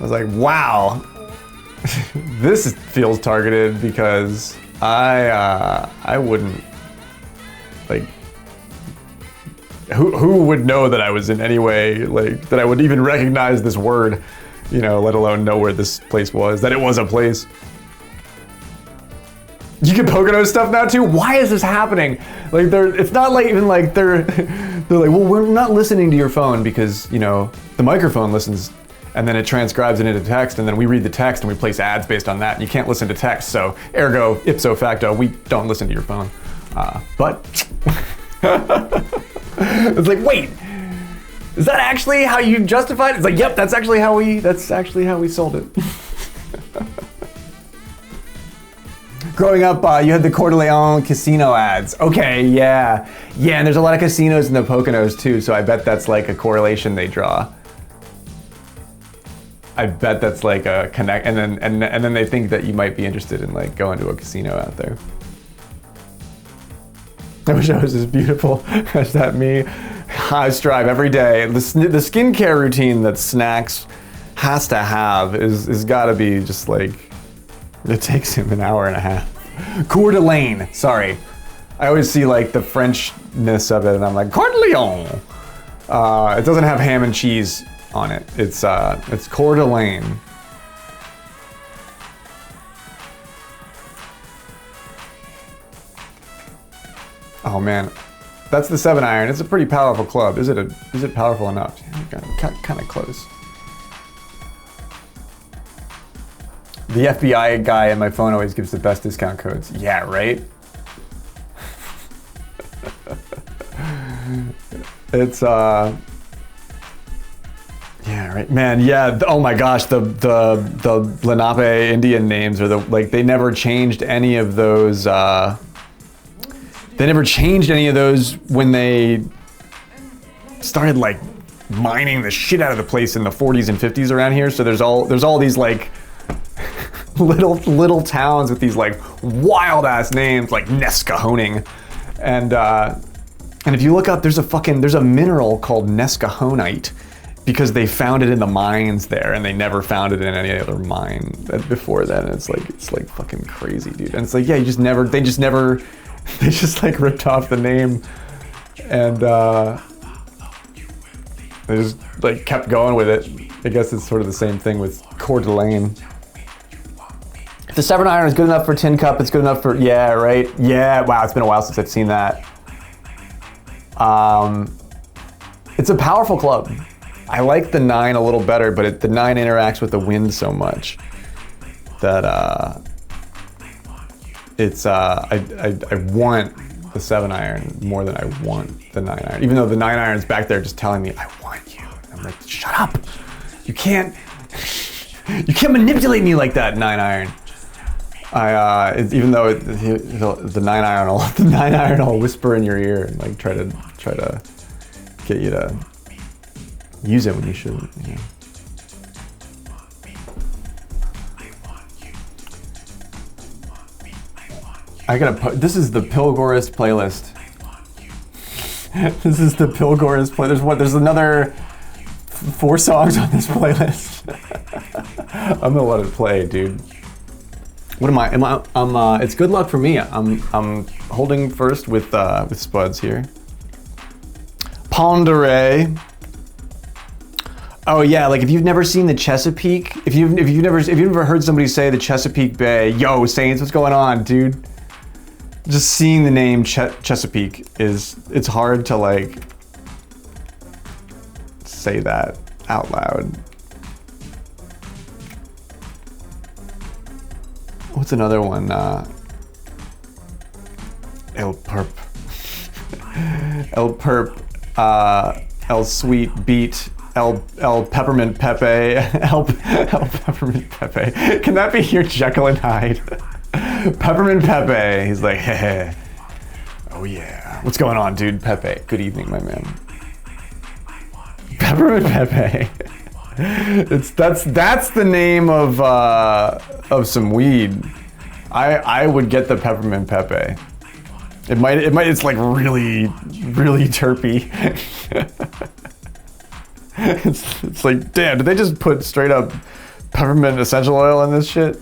I was like, wow. This feels targeted because I wouldn't, like, who would know that I was in any way, like, that I would even recognize this word, you know, let alone know where this place was, that it was a place. You get Pocono stuff now too? Why is this happening? Like, it's not like even like they're like, well, we're not listening to your phone because, you know, the microphone listens and then it transcribes it into text, and then we read the text and we place ads based on that. And you can't listen to text, so ergo, ipso facto, we don't listen to your phone. But it's like, wait, is that actually how you justified it? It's like, yep, that's actually how we sold it. Growing up, you had the Coeur d'Alene casino ads. Okay, yeah, and there's a lot of casinos in the Poconos too, so I bet that's like a correlation they draw. I bet that's like a connect, and then they think that you might be interested in like going to a casino out there. I wish I was as beautiful as that me. I strive every day. The skincare routine that Snacks has to have is got to be just like, it takes him an hour and a half. Coeur d'Alene, sorry. I always see like the Frenchness of it, and I'm like, Coeur d'Alene. It doesn't have ham and cheese on it. It's Coeur d'Alene. Oh man, that's the 7-iron. It's a pretty powerful club. Is it powerful enough? Kind of close. The FBI guy in my phone always gives the best discount codes. Yeah, right? It's yeah, right, man. Yeah. Oh my gosh, the Lenape Indian names are they never changed any of those. They never changed any of those when they started like mining the shit out of the place in the 40s and 50s around here. So there's all these like little towns with these like wild ass names like Nescahoning, and if you look up, there's a mineral called Nescahonite, because they found it in the mines there, and they never found it in any other mine before that. And it's like fucking crazy, dude. And it's like, yeah, they just like ripped off the name, and they just like kept going with it. I guess it's sort of the same thing with Coeur d'Alene. If the 7-iron is good enough for Tin Cup, it's good enough for, yeah, right? Yeah, wow, it's been a while since I've seen that. It's a powerful club. I like the 9 a little better, but the 9 interacts with the wind so much that I want the 7-iron more than I want the 9-iron. Even though the 9-iron's back there just telling me, I want you. I'm like, shut up. You can't manipulate me like that, 9-iron. Even though the 9-iron will whisper in your ear and like try to get you to use it when you shouldn't. You know? This is the Pilgorist playlist. This is the Pilgorist playlist. There's another 4 songs on this playlist. I'm gonna let it play, dude. What am I? It's good luck for me. I'm holding first with spuds here. Ponderay. Oh yeah, like if you've never seen the Chesapeake, if you've never heard somebody say the Chesapeake Bay, yo Saints, what's going on, dude? Just seeing the name Chesapeake it's hard to like say that out loud. What's another one? El Perp. El Perp. El Sweet Beat. El Peppermint Pepe. El Peppermint Pepe. Can that be your Jekyll and Hyde? Peppermint Pepe. He's like, hey. Oh yeah. What's going on, dude? Pepe. Good evening, my man. Peppermint Pepe. That's the name of some weed. I would get the Peppermint Pepe. It's like really terpy. it's like, damn, did they just put straight up peppermint essential oil in this shit?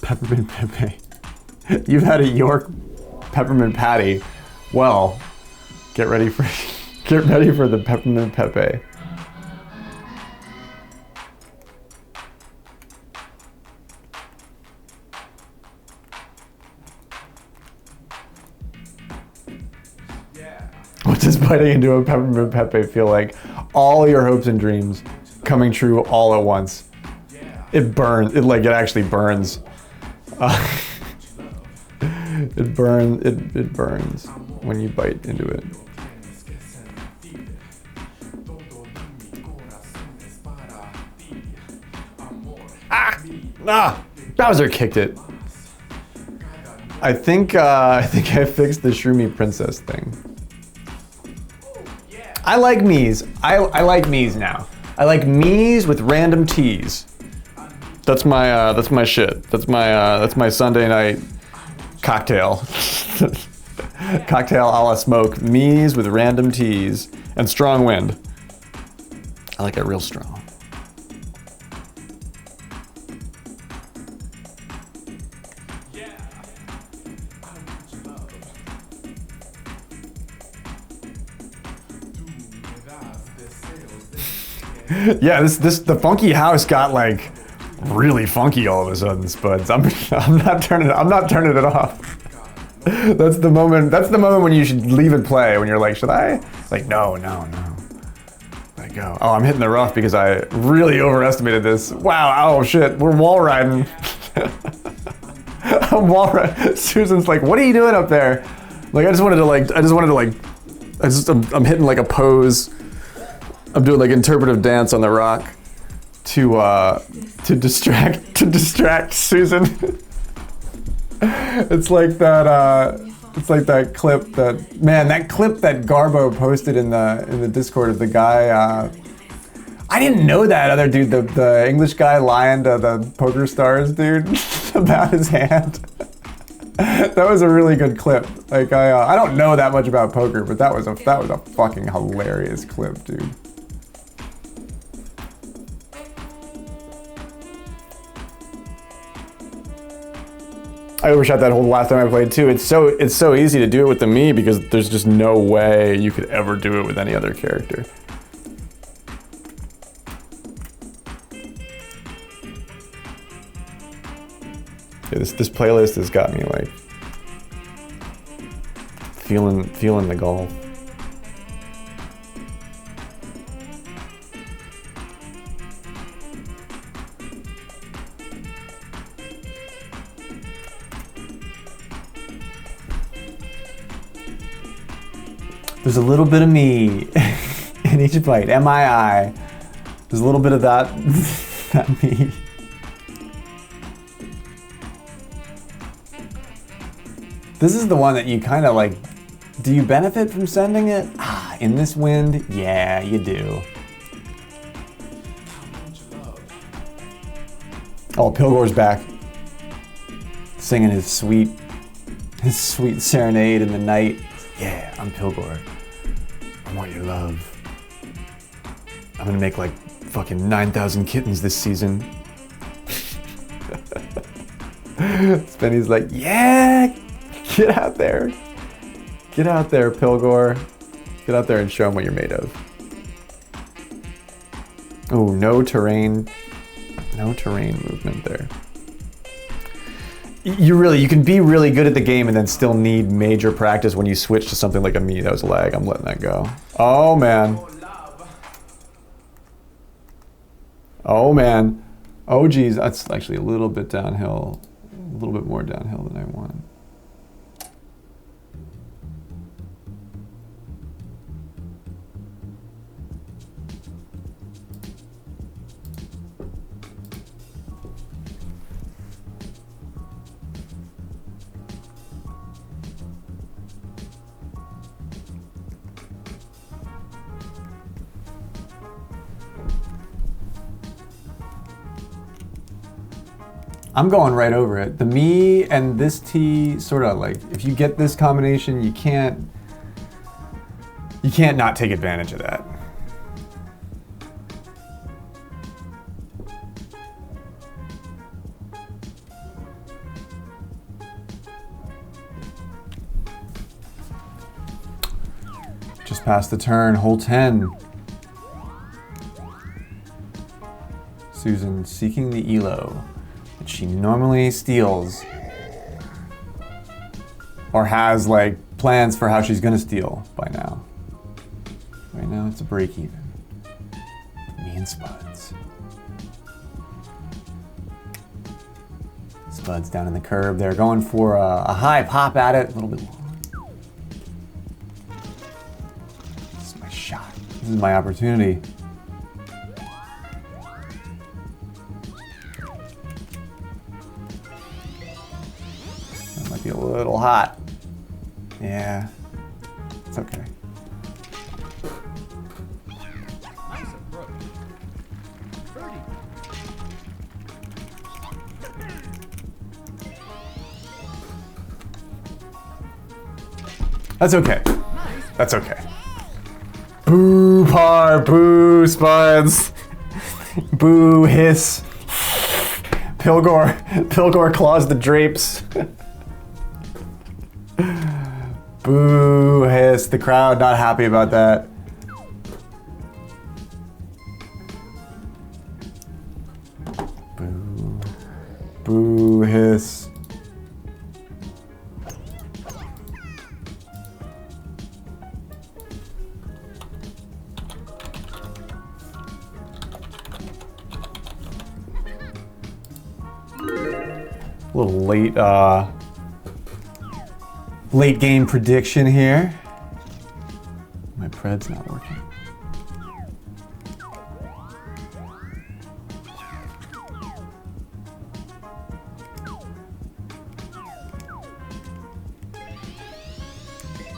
Peppermint Pepe. You've had a York peppermint patty. Well, get ready for the Peppermint Pepe. What does biting into a Peppermint Pepe feel like? All your hopes and dreams coming true all at once. It burns. It actually burns. It burns when you bite into it. Bowser kicked it. I think I fixed the Shroomy Princess thing. I like Mii's. I like Mii's now. I like Mii's with random teas. That's my shit. That's my Sunday night cocktail. Cocktail a la smoke. Mii's with random teas and strong wind. I like it real strong. Yeah, the funky house got like really funky all of a sudden, Spuds. I'm not turning it off. That's the moment when you should leave it play, when you're like, should I? Like, no. Let go. Oh, I'm hitting the rough because I really overestimated this. Wow, oh shit, we're wall riding. I'm wall riding. Susan's like, what are you doing up there? Like, I'm hitting like a pose. I'm doing like interpretive dance on the rock to distract Susan. It's like that clip that Garbo posted in the Discord of the guy. I didn't know that other dude, the English guy lying to the Poker Stars dude about his hand. That was a really good clip. Like I don't know that much about poker, but that was a fucking hilarious clip, dude. I overshot that hole the last time I played too. It's so easy to do it with the Mii because there's just no way you could ever do it with any other character. Yeah, this playlist has got me like feeling the golf. There's a little bit of me in each bite. MII. There's a little bit of that me. This is the one that you kind of like, do you benefit from sending it? In this wind? Yeah, you do. Oh, Pilgor's back. Singing his sweet serenade in the night. Yeah, I'm Pilgor. I want your love. I'm gonna make like fucking 9,000 kittens this season. Spenny's like, yeah, get out there. Get out there, Pilgor. Get out there and show them what you're made of. Oh, no terrain movement there. You can be really good at the game and then still need major practice when you switch to something like a Mii. That was lag, I'm letting that go. Oh man. Oh man. Oh geez, that's actually a little bit downhill. A little bit more downhill than I want. I'm going right over it. The Mii and this T sort of like, if you get this combination, you can't not take advantage of that. Just past the turn, hole 10. Susan seeking the Elo that she normally steals, or has like plans for how she's gonna steal by now. Right now it's a break even. Me and Spuds. Spuds down in the curb. They're going for a high pop at it, a little bit long. This is my shot. This is my opportunity. A little hot. Yeah, it's okay. Nice approach. Birdie. That's okay. That's okay. Boo par, boo Spuds. Boo hiss. Pilgor claws the drapes. Boo hiss, the crowd not happy about that. Boo, boo hiss. A little late game prediction here. My pred's not working.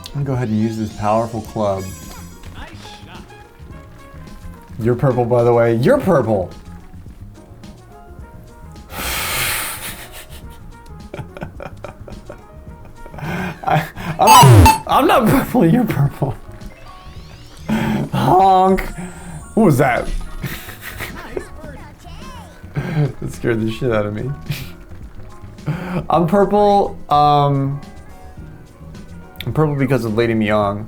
I'm gonna go ahead and use this powerful club. Nice shot. You're purple, by the way. You're purple! I'm not purple, you're purple. Honk. What was that? Nice birdie. That scared the shit out of me. I'm purple, I'm purple because of Lady Myung.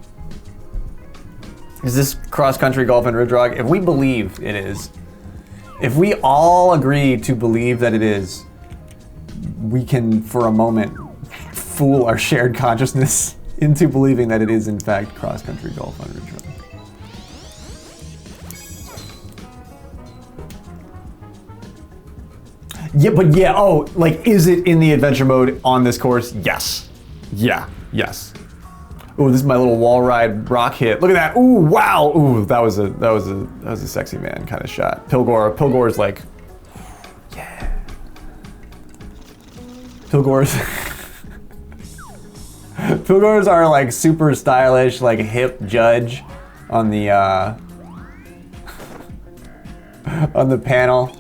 Is this cross-country golf and Ridge Rock? If we believe it is, if we all agree to believe that it is, we can, for a moment, fool our shared consciousness into believing that it is in fact cross-country golf on Ridge Rock. Yeah, but yeah, oh, like, is it in the adventure mode on this course? Yes. Yeah, yes. Ooh, this is my little wall ride rock hit. Look at that. Ooh, wow. Ooh, that was a sexy man kind of shot. Pilgor's like, yeah. Pilgors are like super stylish, like hip judge on the on the panel.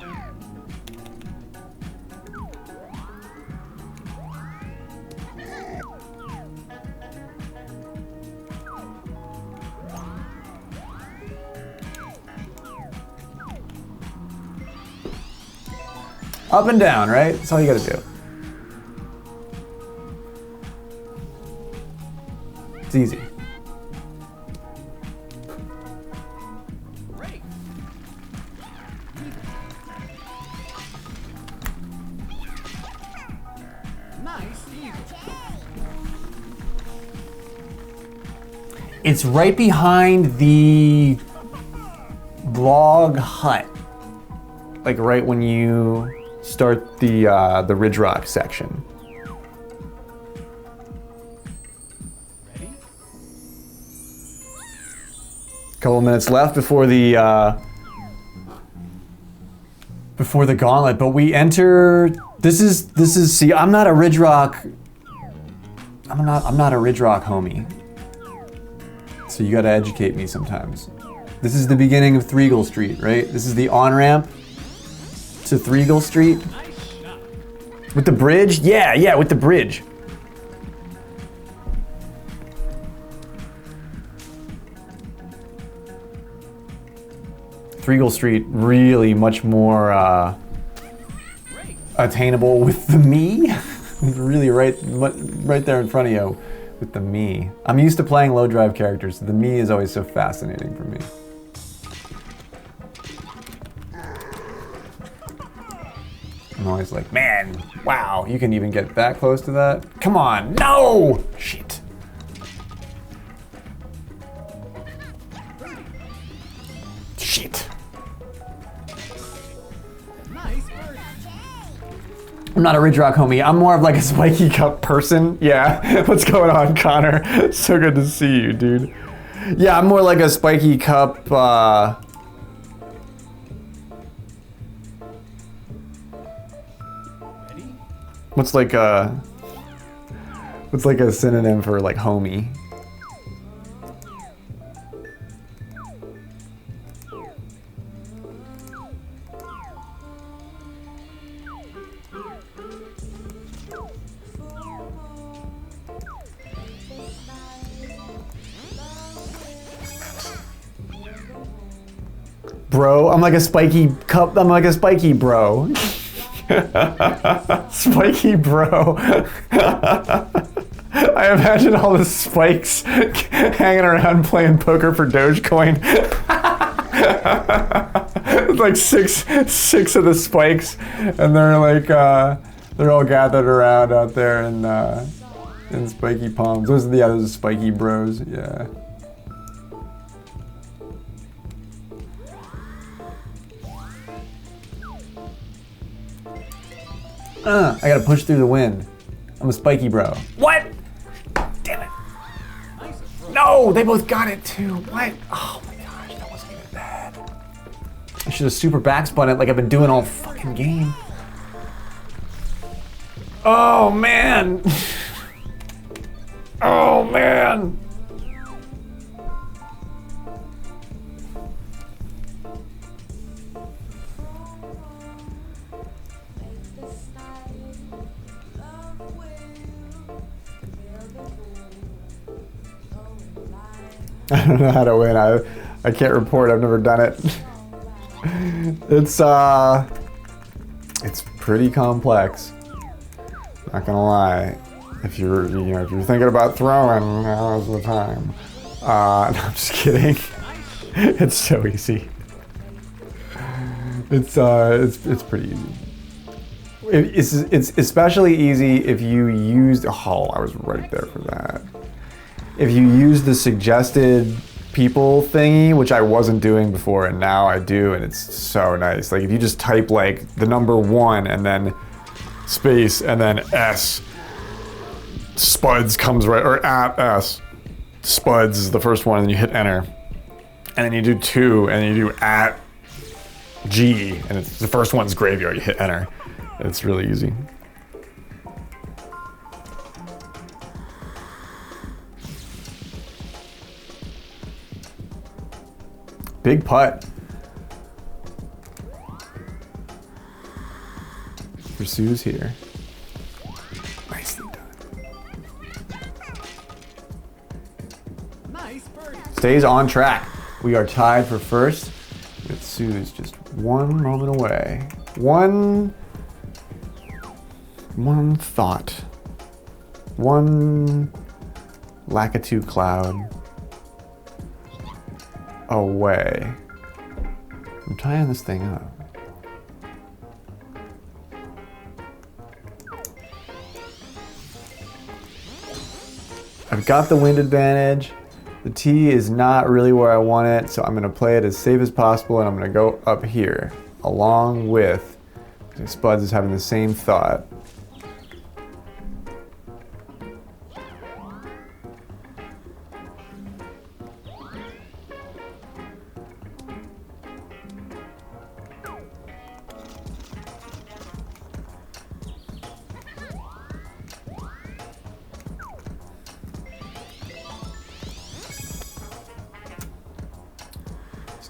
Up and down, right? That's all you gotta do. It's easy. Great. Nice eagle. It's right behind the log hut. Like right when you start the Ridge Rock section. Ready? Couple of minutes left before the gauntlet, but we enter. This is. See, I'm not a Ridge Rock. I'm not a Ridge Rock homie. So you got to educate me sometimes. This is the beginning of Threegle Street, right? This is the on-ramp to Threegle Street. Nice shot. With the bridge? Yeah, with the bridge. Threegle Street really much more Great. attainable with the Mii. Really right there in front of you with the Mii. I'm used to playing low drive characters, so the Mii is always so fascinating for me. I'm always like, man, wow, you can even get that close to that? Come on, no! Shit. Shit. Nice birdie. I'm not a Ridge Rock homie. I'm more of like a Spiky Cup person. Yeah. What's going on, Connor? So good to see you, dude. Yeah, I'm more like a Spiky Cup. Ready? What's like a synonym for like homie? Bro, I'm like a Spiky Cup. I'm like a Spiky bro. Spiky bro. I imagine all the spikes hanging around playing poker for Dogecoin. It's like six of the spikes, and they're like they're all gathered around out there in spiky palms. Those are spiky bros. Yeah. I gotta push through the wind. I'm a spiky bro. What? Damn it. Nice approach. No, they both got it too. What? Oh my gosh, that wasn't even bad. I should have super backspun it like I've been doing all fucking game. Oh man. Oh man. I don't know how to win. I can't report. I've never done it. It's pretty complex. Not gonna lie. If you're thinking about throwing, now's the time. No, I'm just kidding. It's so easy. It's pretty easy. It's especially easy if you used. Oh, I was right there for that. If you use the suggested people thingy, which I wasn't doing before and now I do, and it's so nice. Like if you just type like the number 1 and then space and then S, Spuds comes right, or at S, Spuds is the first one, and then you hit enter. And then you do 2 and then you do at G, and it's the first one's graveyard, you hit enter. It's really easy. Big putt. Pursues here. Nicely done. Nice birdie. Stays on track. We are tied for first. With Sue's just one moment away. One one thought. One Lakitu cloud away from tying this thing up. I've got the wind advantage. The tee is not really where I want it, so I'm gonna play it as safe as possible, and I'm gonna go up here, along with, Spuds is having the same thought.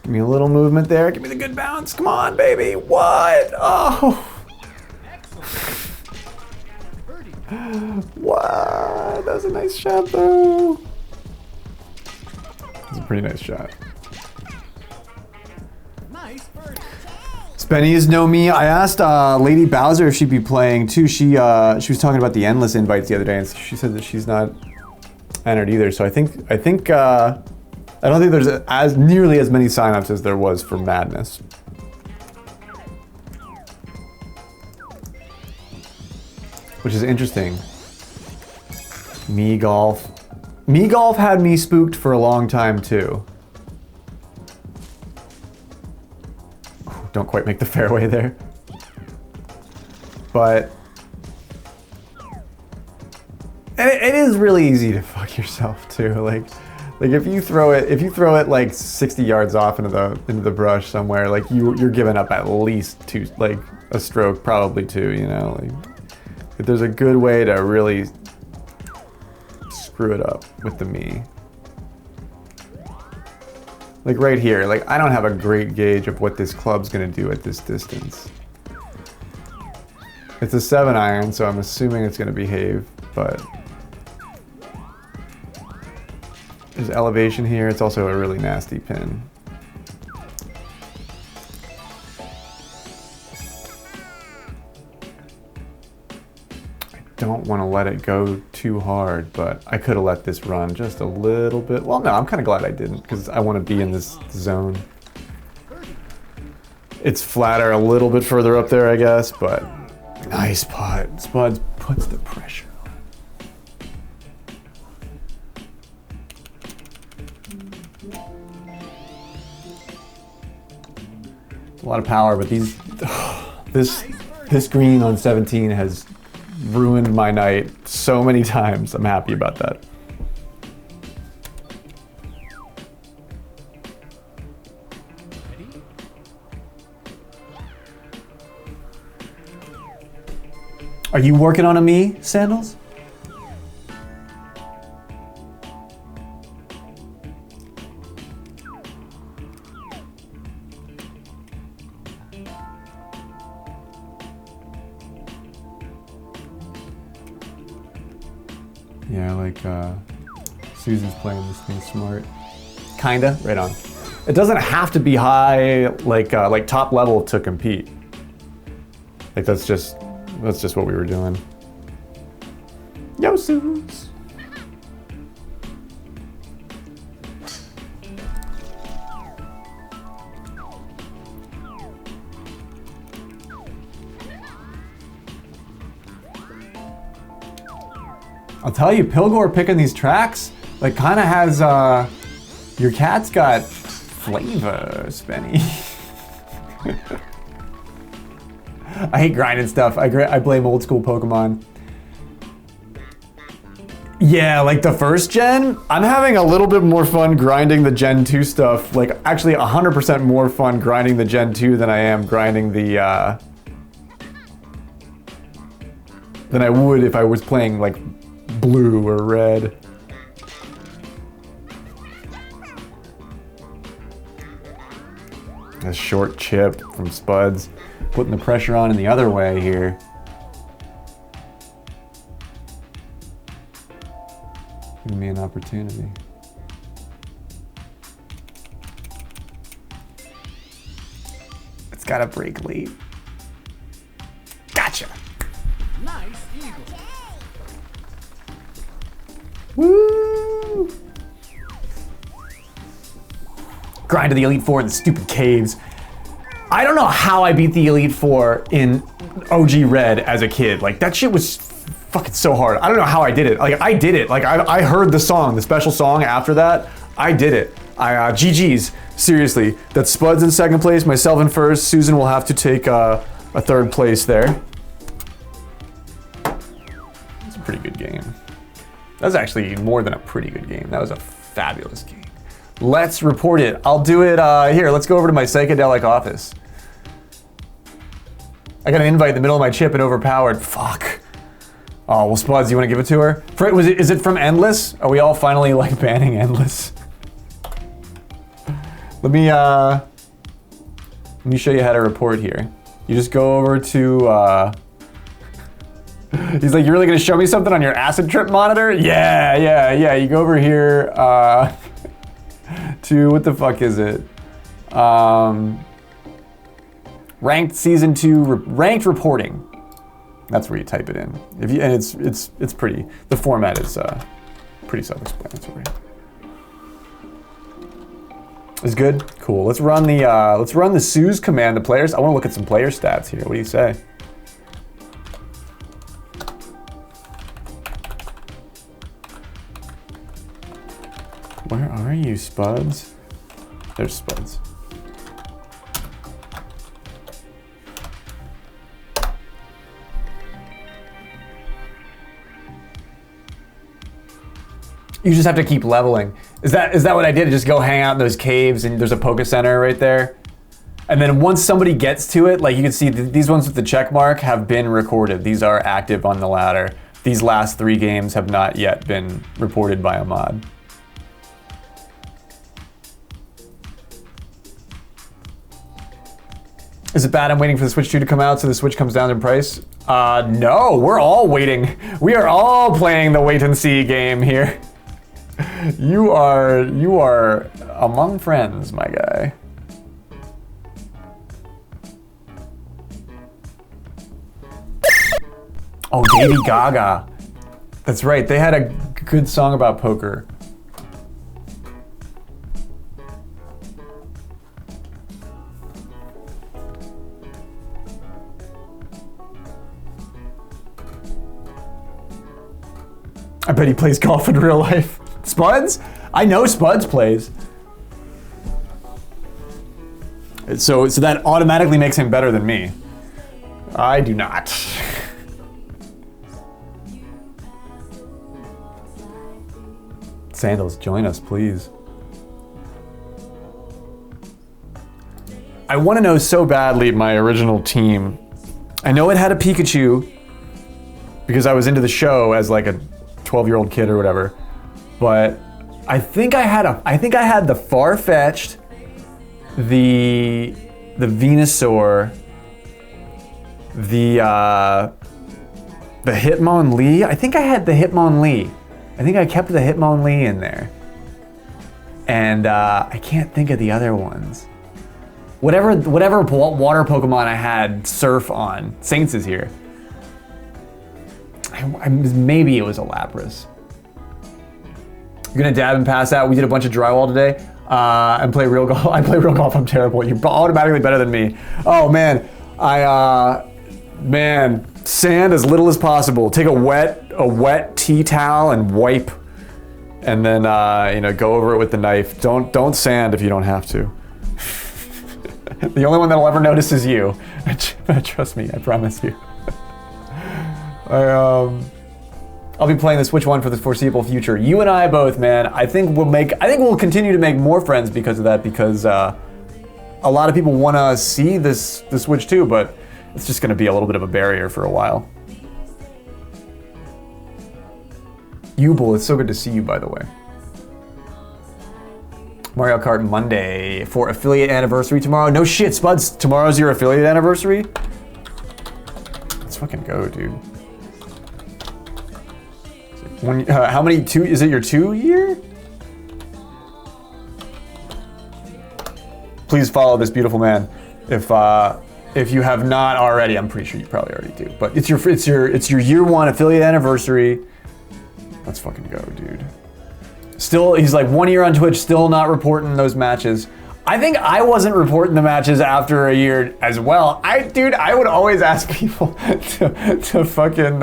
Give me a little movement there. Give me the good bounce. Come on, baby. What? Oh. Birdie. What? That was a nice shot, though. That's a pretty nice shot. Nice birdie. Spenny is no me. I asked Lady Bowser if she'd be playing too. She was talking about the endless invites the other day, and she said that she's not entered either. So I don't think there's as nearly as many signups as there was for Madness. Which is interesting. Mii Golf. Mii Golf had me spooked for a long time too. Ooh, don't quite make the fairway there. But it is really easy to fuck yourself too. Like if you throw it like 60 yards off into the brush somewhere, like you're giving up at least two, like a stroke, probably two, you know. Like if there's a good way to really screw it up with the Mii. Like right here, like I don't have a great gauge of what this club's gonna do at this distance. It's a 7-iron, so I'm assuming it's gonna behave, but there's elevation here. It's also a really nasty pin. I don't want to let it go too hard, but I could have let this run just a little bit. Well, no, I'm kind of glad I didn't, because I want to be in this zone. It's flatter a little bit further up there, I guess, but nice putt. Spuds puts the pressure. A lot of power, but this green on 17 has ruined my night so many times. I'm happy about that. Ready? Are you working on a Mii, Sandals? Yeah, like Susan's playing this thing smart. Kinda, right on. It doesn't have to be high, like top level to compete. Like that's just what we were doing. Yo, Suze. I'll tell you, Pilgor picking these tracks, like kind of has, your cat's got flavor, Spenny. I hate grinding stuff. I blame old school Pokemon. Yeah, like the first gen, I'm having a little bit more fun grinding the Gen 2 stuff. Like actually 100% more fun grinding the Gen 2 than I am grinding the, than I would if I was playing like blue or red. A short chip from Spuds, putting the pressure on in the other way here. Giving me an opportunity. It's gotta break late. Gotcha. Nice Woo! Grind to the Elite Four in the stupid caves. I don't know how I beat the Elite Four in OG Red as a kid. Like, that shit was fucking so hard. I don't know how I did it. Like, I did it. Like, I heard the song, the special song after that. I did it. GG's. Seriously. That's Spuds in second place, myself in first. Susan will have to take a third place there. It's a pretty good game. That was actually more than a pretty good game. That was a fabulous game. Let's report it. I'll do it here. Let's go over to my psychedelic office. I got an invite in the middle of my chip and overpowered. Fuck. Oh, well, Spuds, you want to give it to her? Is it from Endless? Are we all finally like banning Endless? Let me show you how to report here. You just go over to, he's like, you're really gonna show me something on your acid trip monitor? Yeah. You go over here, to, what the fuck is it? Ranked Season 2, ranked reporting. That's where you type it in. And it's pretty, the format is pretty self-explanatory. Is good? Cool. Let's run the Suze command to players. I want to look at some player stats here. What do you say? Where are you, Spuds? There's Spuds. You just have to keep leveling. Is that what I did? Just go hang out in those caves and there's a Poke Center right there? And then once somebody gets to it, like you can see these ones with the check mark have been recorded. These are active on the ladder. These last 3 games have not yet been reported by a mod. Is it bad I'm waiting for the Switch 2 to come out so the Switch comes down in price? No, we're all waiting. We are all playing the wait and see game here. You are among friends, my guy. Oh, Lady Gaga. That's right, they had a good song about poker. I bet he plays golf in real life. Spuds? I know Spuds plays. So that automatically makes him better than me. I do not. Sandals, join us, please. I want to know so badly my original team. I know it had a Pikachu because I was into the show as like a 12-year-old kid or whatever, but I think I had the Farfetch'd, the Venusaur, the Hitmonlee. I think I had the Hitmonlee. I think I kept the Hitmonlee in there, and I can't think of the other ones. Whatever water Pokemon I had Surf on. Saints is here. Maybe it was a Lapras. You're gonna dab and pass out. We did a bunch of drywall today and play real golf. I play real golf. I'm terrible. You're automatically better than me. Oh man, man, sand as little as possible. Take a wet tea towel and wipe, and then go over it with the knife. Don't sand if you don't have to. The only one that'll ever notice is you. Trust me, I promise you. I'll be playing the Switch 1 for the foreseeable future. You and I both, man. I think we'll continue to make more friends because of that, because a lot of people want to see the Switch 2, but it's just going to be a little bit of a barrier for a while. Ubel, it's so good to see you, by the way. Mario Kart Monday for affiliate anniversary tomorrow. No shit, Spuds. Tomorrow's your affiliate anniversary? Let's fucking go, dude. How many is it your 2 year? Please follow this beautiful man. If you have not already, I'm pretty sure you probably already do. But it's your year 1 affiliate anniversary. Let's fucking go, dude. Still, he's like 1 year on Twitch, still not reporting those matches. I think I wasn't reporting the matches after a year as well. Dude, I would always ask people to fucking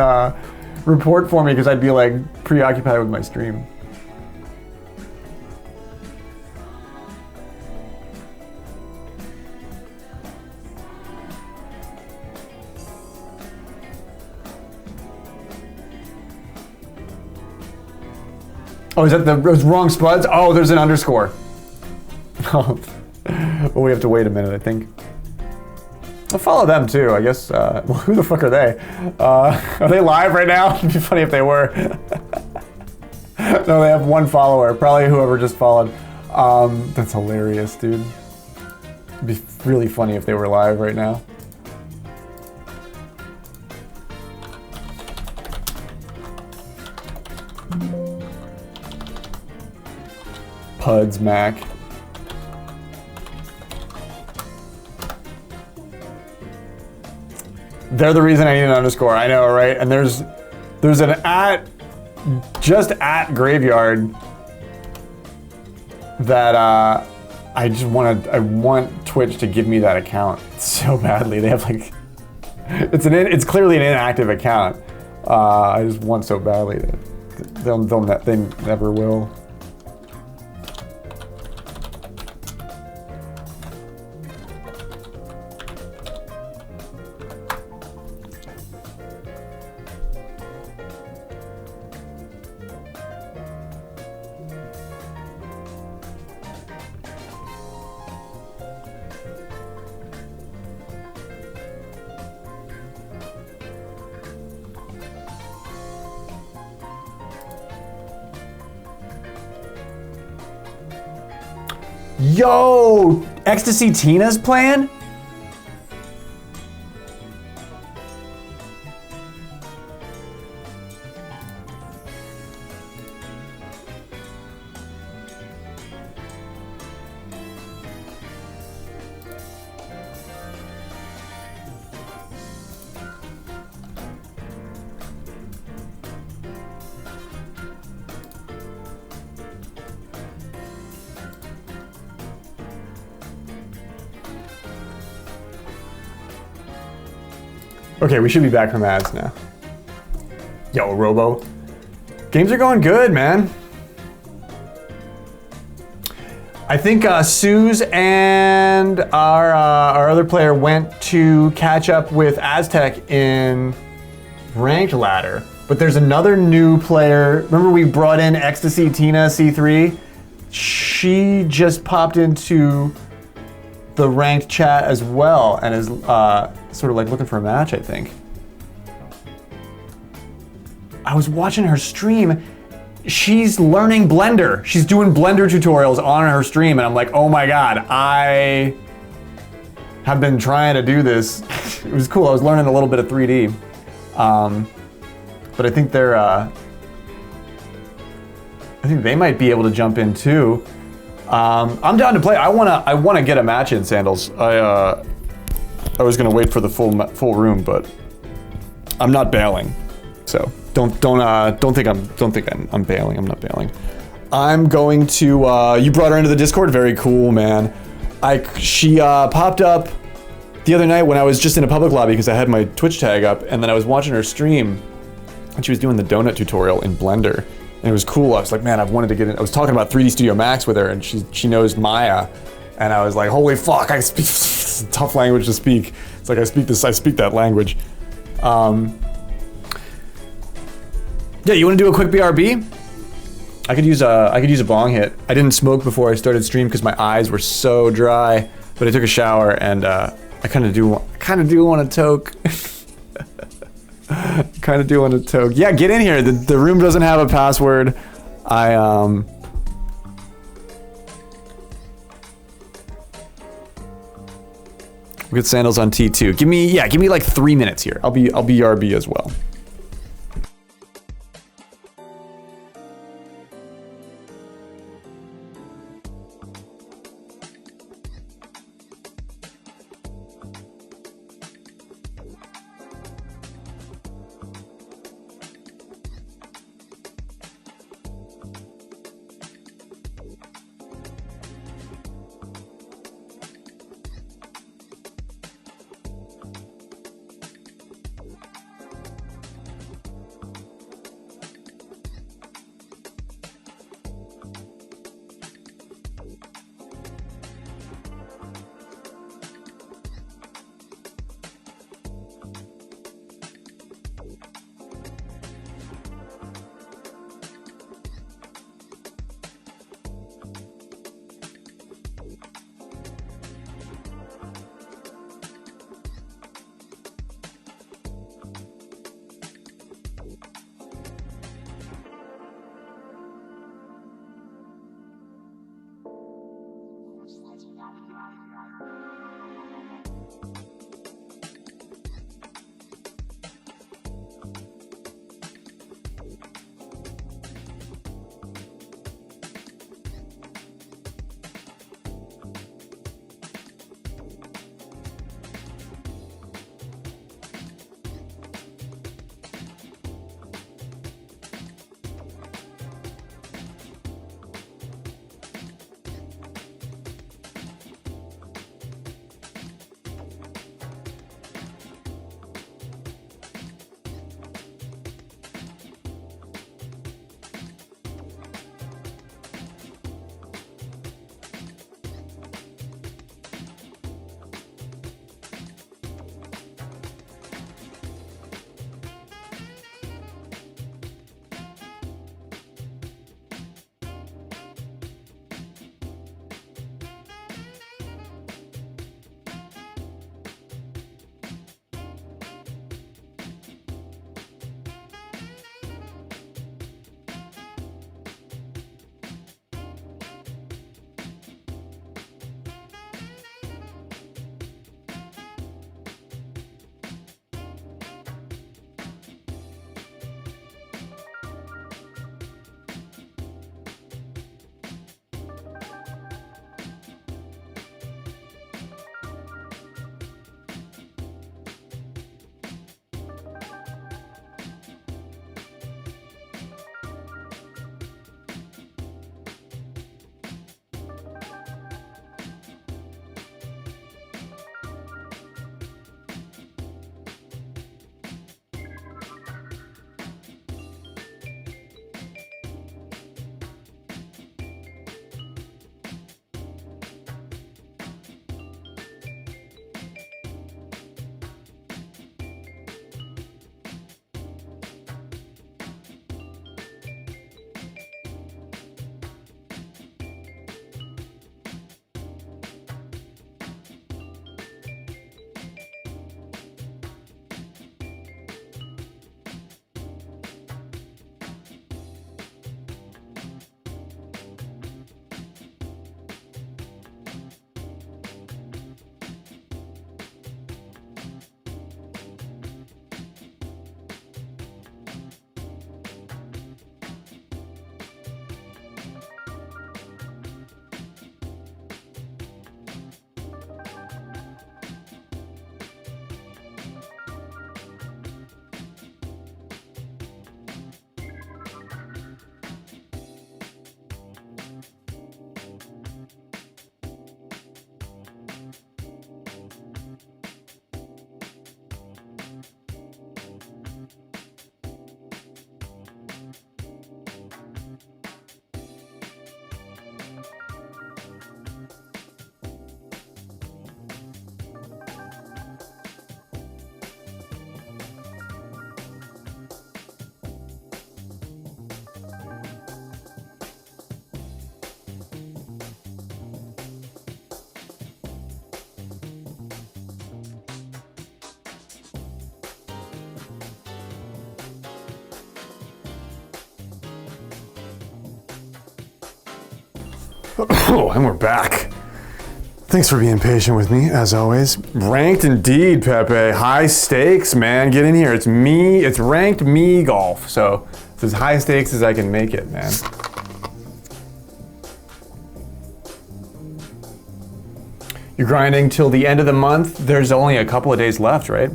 report for me because I'd be like preoccupied with my stream. Oh, is that those wrong spuds? Oh, there's an underscore. Oh, well, we have to wait a minute, I think. I'll follow them too, I guess. Well, who the fuck are they? Are they live right now? It'd be funny if they were. No, they have one follower. Probably whoever just followed. That's hilarious, dude. It'd be really funny if they were live right now. Puds Mac. They're the reason I need an underscore. I know, right? And there's an just at graveyard that I want Twitch to give me that account so badly. They have like it's clearly an inactive account. I just want so badly that they never will. Yo, Ecstasy Tina's playing? Okay, we should be back from ads now. Yo, Robo. Games are going good, man. I think Suze and our other player went to catch up with Aztec in ranked ladder, but there's another new player. Remember we brought in Ecstasy Tina C3? She just popped into the ranked chat as well and is sort of like looking for a match, I think. I was watching her stream. She's learning Blender. She's doing Blender tutorials on her stream, and I'm like, oh my god, I have been trying to do this. It was cool. I was learning a little bit of 3D, but I think I think they might be able to jump in too. I'm down to play. I wanna get a match in, Sandals. I was gonna wait for the full room, but I'm not bailing. So don't think I'm bailing. I'm not bailing. I'm going to. You brought her into the Discord. Very cool, man. She popped up the other night when I was just in a public lobby because I had my Twitch tag up, and then I was watching her stream, and she was doing the donut tutorial in Blender. And it was cool. I was like, man, I've wanted to get in. I was talking about 3D Studio Max with her, and she knows Maya, and I was like, holy fuck, I speak. It's a tough language to speak. It's like I speak that language. Yeah, you want to do a quick BRB? I could use a bong hit. I didn't smoke before I started stream because my eyes were so dry, but I took a shower and I kind of do want a toke. Kind of do want a toke. Yeah, get in here. The room doesn't have a password. We'll get Sandals on T2. Give me like 3 minutes here. I'll be RB as well. Oh, and we're back. Thanks for being patient with me, as always. Ranked indeed, Pepe. High stakes, man. Get in here. It's ranked Mii Golf. So it's as high stakes as I can make it, man. You're grinding till the end of the month. There's only a couple of days left, right?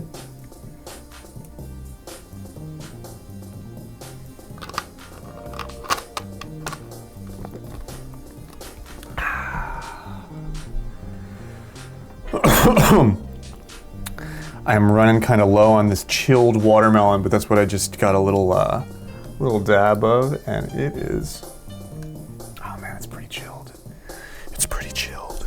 I am running kind of low on this chilled watermelon, but that's what I just got a little dab of, and it is. Oh man, it's pretty chilled. It's pretty chilled.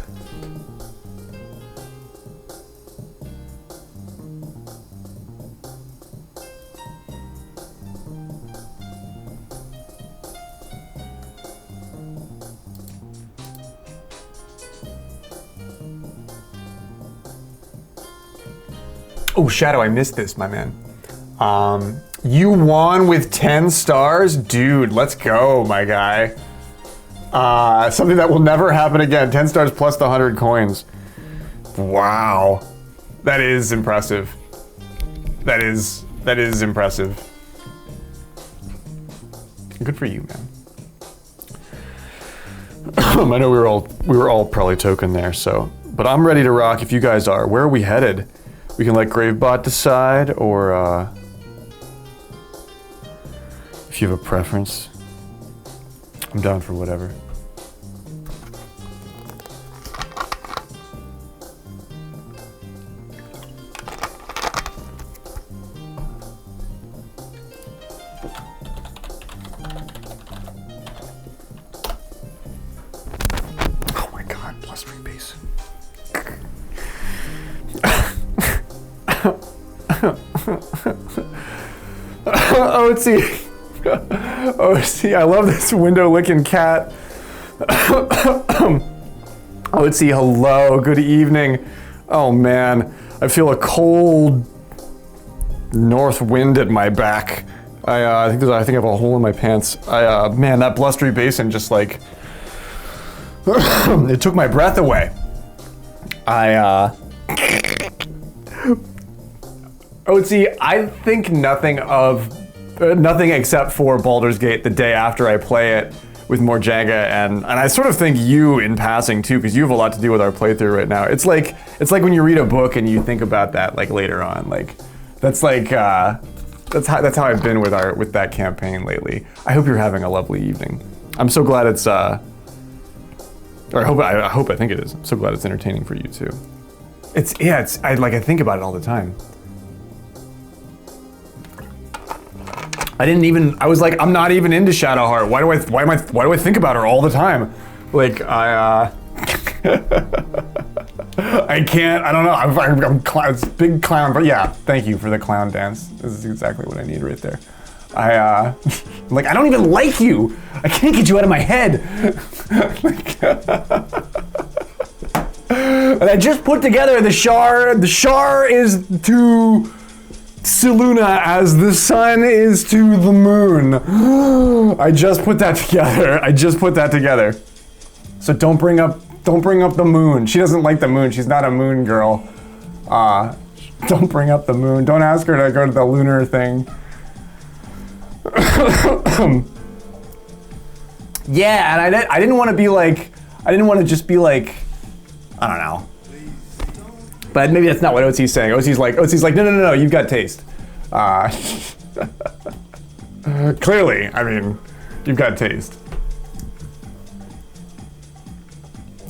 Oh, Shadow, I missed this, my man. You won with 10 stars? Dude, let's go, my guy. Something that will never happen again. 10 stars plus the 100 coins. Wow. That is impressive. That is impressive. Good for you, man. I know we were all probably token there, so, but I'm ready to rock if you guys are. Where are we headed? We can let Gravebot decide, or if you have a preference, I'm down for whatever. Oh my God, plus 3 base. OT. OT, I love this window licking cat. OT, hello, good evening. Oh man, I feel a cold north wind at my back. I think I have a hole in my pants. Man, that blustery basin just like it took my breath away. OT, I think nothing except for Baldur's Gate the day after I play it with more Jenga, and I sort of think you in passing too, because you have a lot to do with our playthrough right now. It's like when you read a book and you think about that like later on. Like that's how I've been with that campaign lately. I hope you're having a lovely evening. I'm so glad it's or I think it is. I'm so glad it's entertaining for you too. I think about it all the time. I was like, I'm not even into Shadowheart. Why do I think about her all the time? Like, I can't, I don't know, I'm it's big clown, but yeah, thank you for the clown dance. This is exactly what I need right there. I'm like, I don't even like you. I can't get you out of my head. And I just put together the Shar is to Seluna as the sun is to the moon. I just put that together. So don't bring up the moon. She doesn't like the moon. She's not a moon girl. Don't bring up the moon. Don't ask her to go to the lunar thing. Yeah, and I didn't want to just be like, I don't know. But maybe that's not what OC's saying. OC's like, no, you've got taste. Clearly, I mean, you've got taste.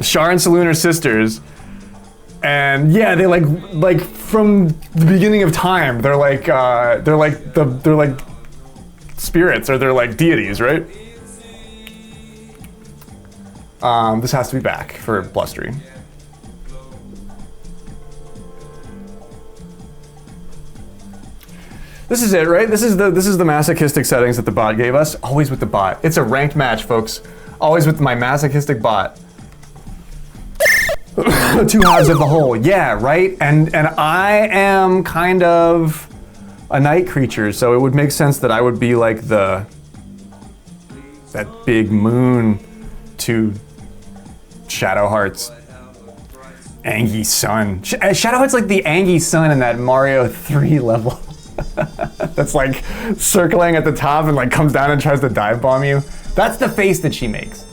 Shar and Saloon are sisters, and yeah, they like from the beginning of time, they're like spirits, or they're like deities, right? This has to be back for Blustery. This is it, right? This is the masochistic settings that the bot gave us. Always with the bot. It's a ranked match, folks. Always with my masochistic bot. 2 halves of the whole. Yeah, right? And I am kind of a night creature, so it would make sense that I would be like that big moon to Shadowheart's Angie sun. Shadowheart's like the Angie sun in that Mario 3 level. That's like circling at the top and like comes down and tries to dive bomb you. That's the face that she makes.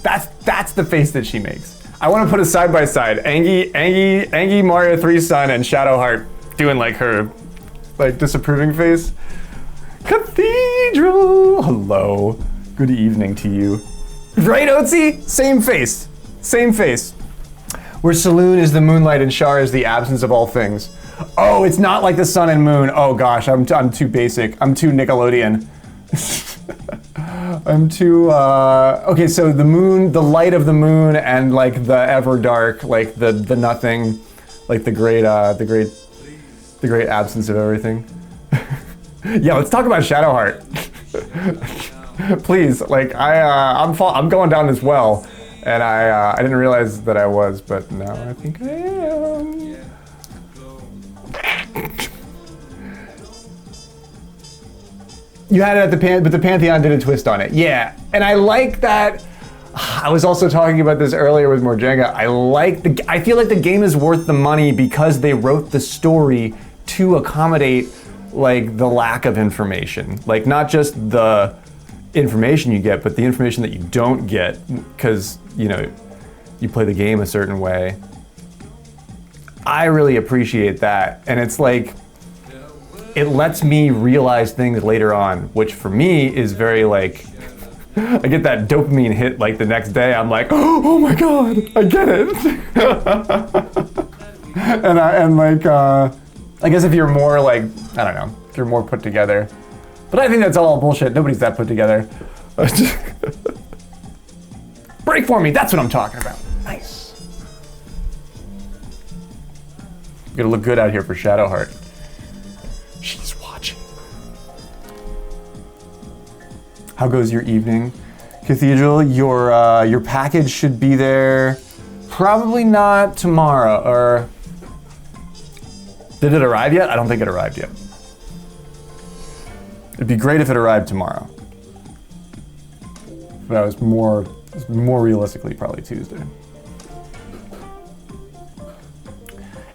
That's the face that she makes. I want to put a side by side. Angie Mario 3 sun and Shadowheart doing like her like disapproving face. Cathedral. Hello. Good evening to you. Right, Otzi? Same face. Same face. Where saloon is the moonlight and Shar is the absence of all things. Oh, it's not like the sun and moon. Oh gosh, I'm too basic. I'm too Nickelodeon. I'm too, okay, so the moon, the light of the moon and like the ever dark, like the nothing, like the great absence of everything. Yeah, let's talk about Shadowheart. Please, like I'm going down this well, and I didn't realize that I was, but now I think I am. You had it at the but the Pantheon did a twist on it. Yeah, and I like that. I was also talking about this earlier with Morjenga. I feel like the game is worth the money because they wrote the story to accommodate like the lack of information. Like not just the information you get, but the information that you don't get because, you know, you play the game a certain way. I really appreciate that. And it's like, it lets me realize things later on, which for me is very like, I get that dopamine hit like the next day. I'm like, oh my God, I get it. I guess if you're more like, I don't know, if you're more put together. But I think that's all bullshit. Nobody's that put together. Break for me, that's what I'm talking about. Nice. Gonna look good out here for Shadowheart. She's watching. How goes your evening, Cathedral? Your package should be there. Probably not tomorrow, or did it arrive yet? I don't think it arrived yet. It'd be great if it arrived tomorrow. But I was more realistically probably Tuesday.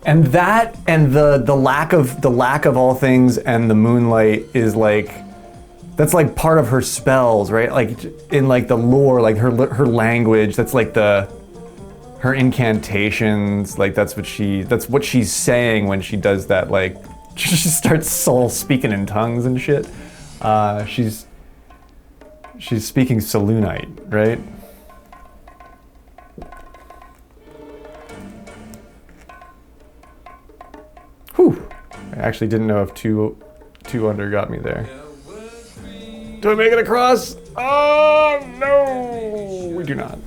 And that and the lack of all things and the moonlight is like, that's like part of her spells, right? Like in like the lore, like her language, that's like her incantations, like that's what she's saying when she does that, like she starts soul speaking in tongues and shit. She's speaking Saloonite, right? Whew. I actually didn't know if two under got me there. Do I make it across? Oh no, we do not.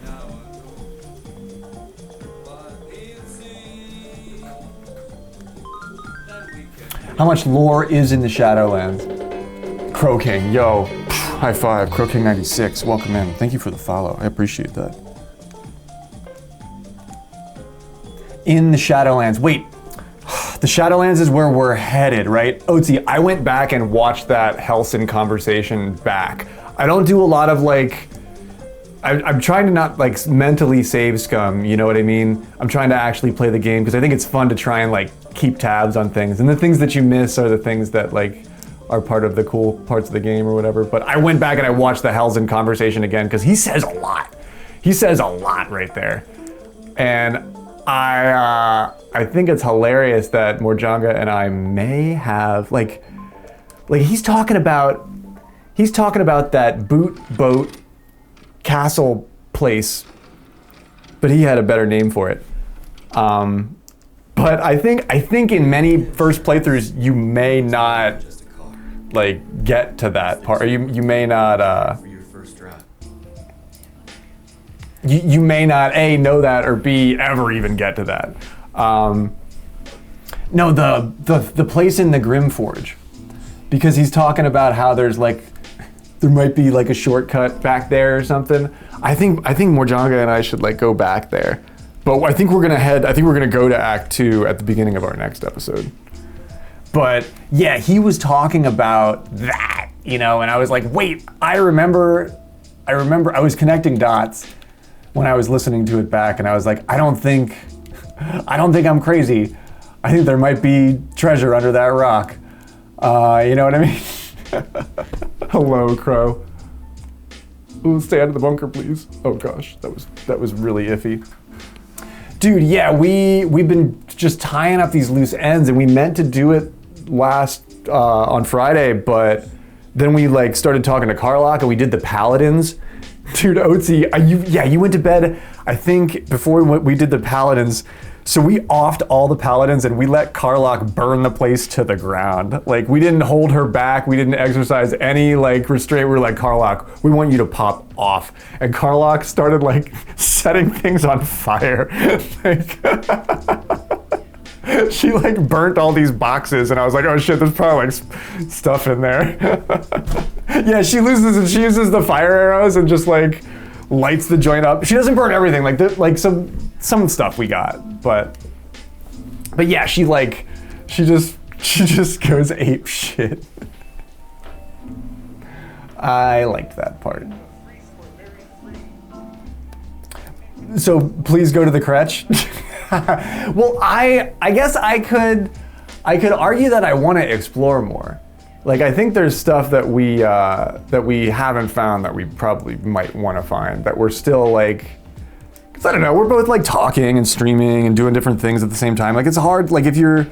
How much lore is in the Shadowlands? Crow King, yo, high five, Crow King 96, welcome in. Thank you for the follow, I appreciate that. In the Shadowlands, wait, the Shadowlands is where we're headed, right? Otzi, I went back and watched that Helson conversation back. I don't do a lot of like, I'm trying to not like mentally save scum, you know what I mean? I'm trying to actually play the game because I think it's fun to try and like keep tabs on things. And the things that you miss are the things that like are part of the cool parts of the game or whatever. But I went back and I watched the Helson conversation again because he says a lot. He says a lot right there. And I think it's hilarious that Morjenga and I may have like he's talking about that boat castle place, but he had a better name for it. But I think in many first playthroughs you may not like get to that part. Or you may not you may not A, know that, or B, ever even get to that. No, the place in the Grimforge, because he's talking about how there might be like a shortcut back there or something. I think Morjenga and I should like go back there. But I think we're gonna go to Act 2 at the beginning of our next episode. But yeah, he was talking about that, you know, and I was like, wait, I remember I was connecting dots when I was listening to it back, and I was like, I don't think I'm crazy. I think there might be treasure under that rock. You know what I mean? Hello, Crow. Ooh, stay out of the bunker, please. Oh gosh, that was really iffy. Dude, yeah, we've been just tying up these loose ends, and we meant to do it last on Friday, but then we like started talking to Carlock, and we did the Paladins. Dude, Oatsy, you went to bed, I think, before we did the Paladins. So we offed all the Paladins and we let Carlock burn the place to the ground. Like, we didn't hold her back. We didn't exercise any like restraint. We were like, Carlock, we want you to pop off. And Carlock started like setting things on fire. Like, she like burnt all these boxes, and I was like, oh shit, there's probably like stuff in there. Yeah, she uses the fire arrows and just like lights the joint up. She doesn't burn everything, like some stuff we got, but yeah, she just goes ape shit. I liked that part. So please go to the Kretch. Well, I guess I could argue that I want to explore more. Like, I think there's stuff that we haven't found that we probably might want to find, that we're still like, cause I don't know, we're both like talking and streaming and doing different things at the same time. Like, it's hard, like if you're,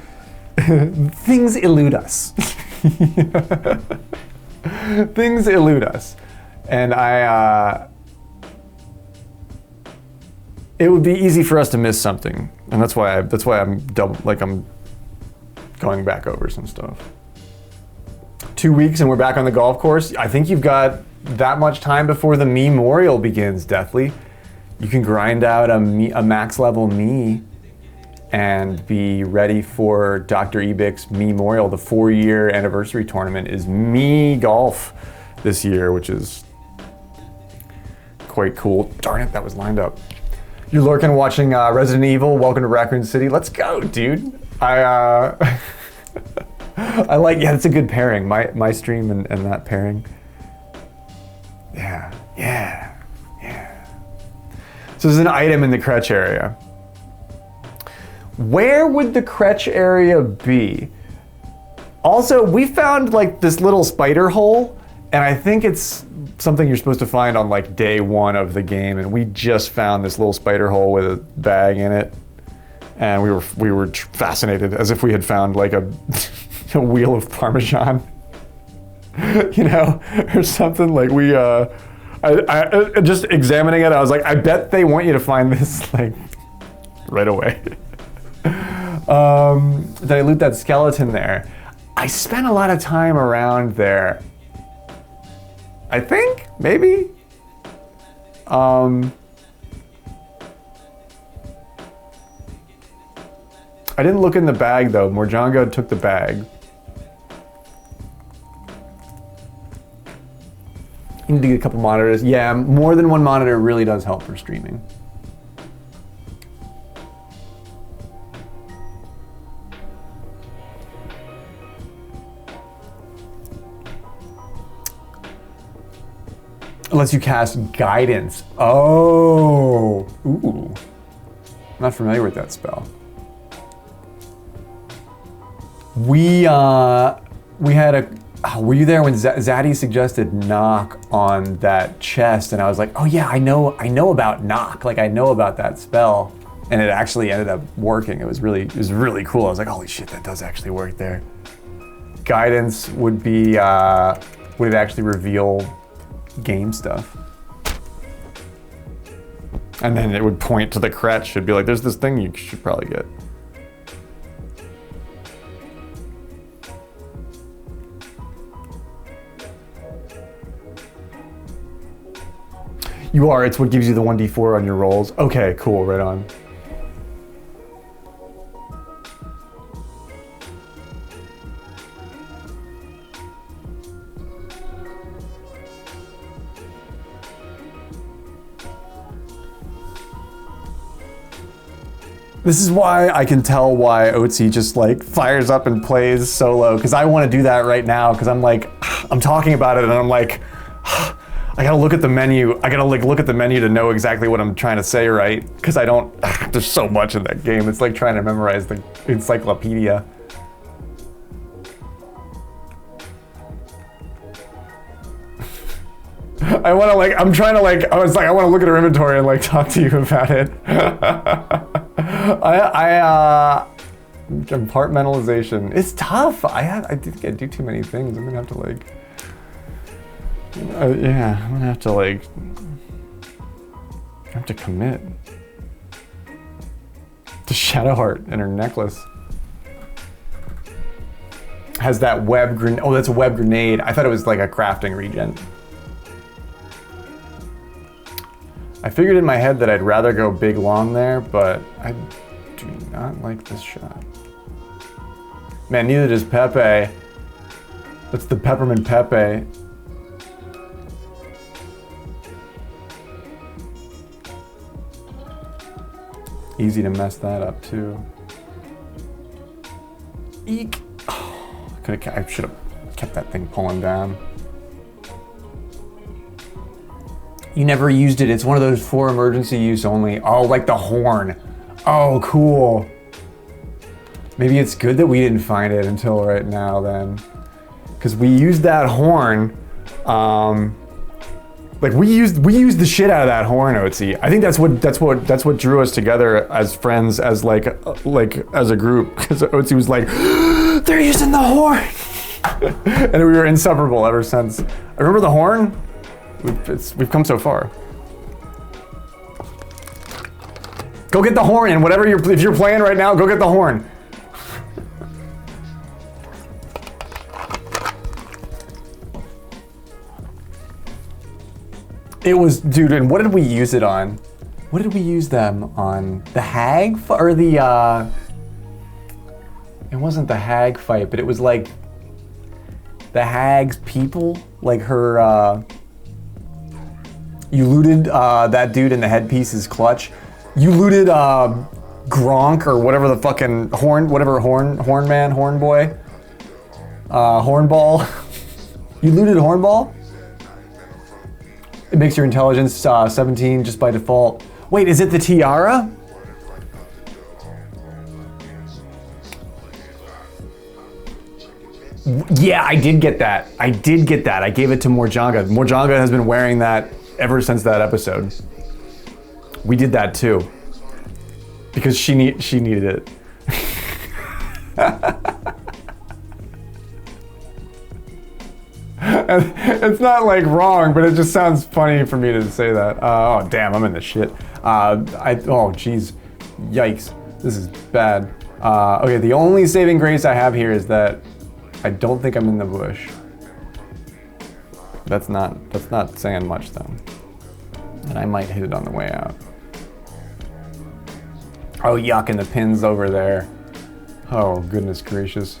things elude us. Things elude us. And it would be easy for us to miss something. And that's why I'm going back over some stuff. 2 weeks and we're back on the golf course. I think you've got that much time before the Mii Memorial begins, Deathly. You can grind out a max level Mii and be ready for Dr. Ebik's Mii Memorial. The 4-year anniversary tournament is Mii Golf this year, which is quite cool. Darn it, that was lined up. You're lurking watching Resident Evil. Welcome to Raccoon City. Let's go, dude. I like, yeah, it's a good pairing. My stream and that pairing. Yeah. So there's an item in the Kretch area. Where would the Kretch area be? Also, we found like this little spider hole, and I think it's something you're supposed to find on like day 1 of the game, and we just found this little spider hole with a bag in it, and we were fascinated, as if we had found like a wheel of Parmesan, you know, or something. Like I just examining it, I was like, I bet they want you to find this like right away. Did I loot that skeleton there? I spent a lot of time around there. I think, maybe. I didn't look in the bag though. Morjanga took the bag. You need to get a couple monitors. Yeah, more than one monitor really does help for streaming. Unless you cast Guidance. Oh, ooh. I'm not familiar with that spell. We had a, were you there when Zaddy suggested knock on that chest? And I was like, oh yeah, I know about knock. Like, I know about that spell. And it actually ended up working. It was really cool. I was like, holy shit, that does actually work there. Guidance would be, would it actually reveal game stuff? And then it would point to the Kretch. It'd be like, there's this thing you should probably get. You are, it's what gives you the 1d4 on your rolls. Okay, cool, right on. This is why I can tell why Oatsy just like fires up and plays solo, because I want to do that right now, because I'm like, I'm talking about it and I'm like, I I gotta look at the menu. I gotta like look at the menu to know exactly what I'm trying to say, right? Because I don't. There's so much in that game. It's like trying to memorize the encyclopedia. I want to like. I'm trying to like. I was like. I want to look at her inventory and like talk to you about it. Compartmentalization. It's tough. I think I do too many things. I'm gonna have to like. Yeah, I'm gonna have to like. I have to commit. The shadow heart in her necklace has that web grenade. Oh, that's a web grenade. I thought it was like a crafting regen. I figured in my head that I'd rather go big long there, but I do not like this shot. Man, neither does Pepe. That's the peppermint Pepe. Easy to mess that up too. Eek. Oh, I should have kept that thing pulling down. You never used it. It's one of those for emergency use only. Oh, like the horn. Oh, cool. Maybe it's good that we didn't find it until right now then. Because we used that horn. Like we used the shit out of that horn, Otzi. I think that's what drew us together as friends, as like as a group. Because Otzi was like, they're using the horn. And we were inseparable ever since. I remember the horn. We've come so far. Go get the horn, and if you're playing right now, go get the horn. It was, dude, and what did we use it on? What did we use them on? The hag or the it wasn't the hag fight, but it was like the hag's people, like her you looted that dude in the headpiece's clutch. You looted Gronk or whatever the fucking horn boy, Hornball. You looted Hornball? It makes your intelligence 17 just by default. Wait, is it the tiara? Yeah, I did get that. I gave it to Morjanga. Morjanga has been wearing that ever since that episode. We did that too. Because she needed it. It's not like wrong, but it just sounds funny for me to say that. Oh damn, I'm in the shit. Oh geez, yikes, this is bad. Okay, the only saving grace I have here is that I don't think I'm in the bush. That's not saying much though. And I might hit it on the way out. Oh yuck, and the pin's over there. Oh goodness gracious.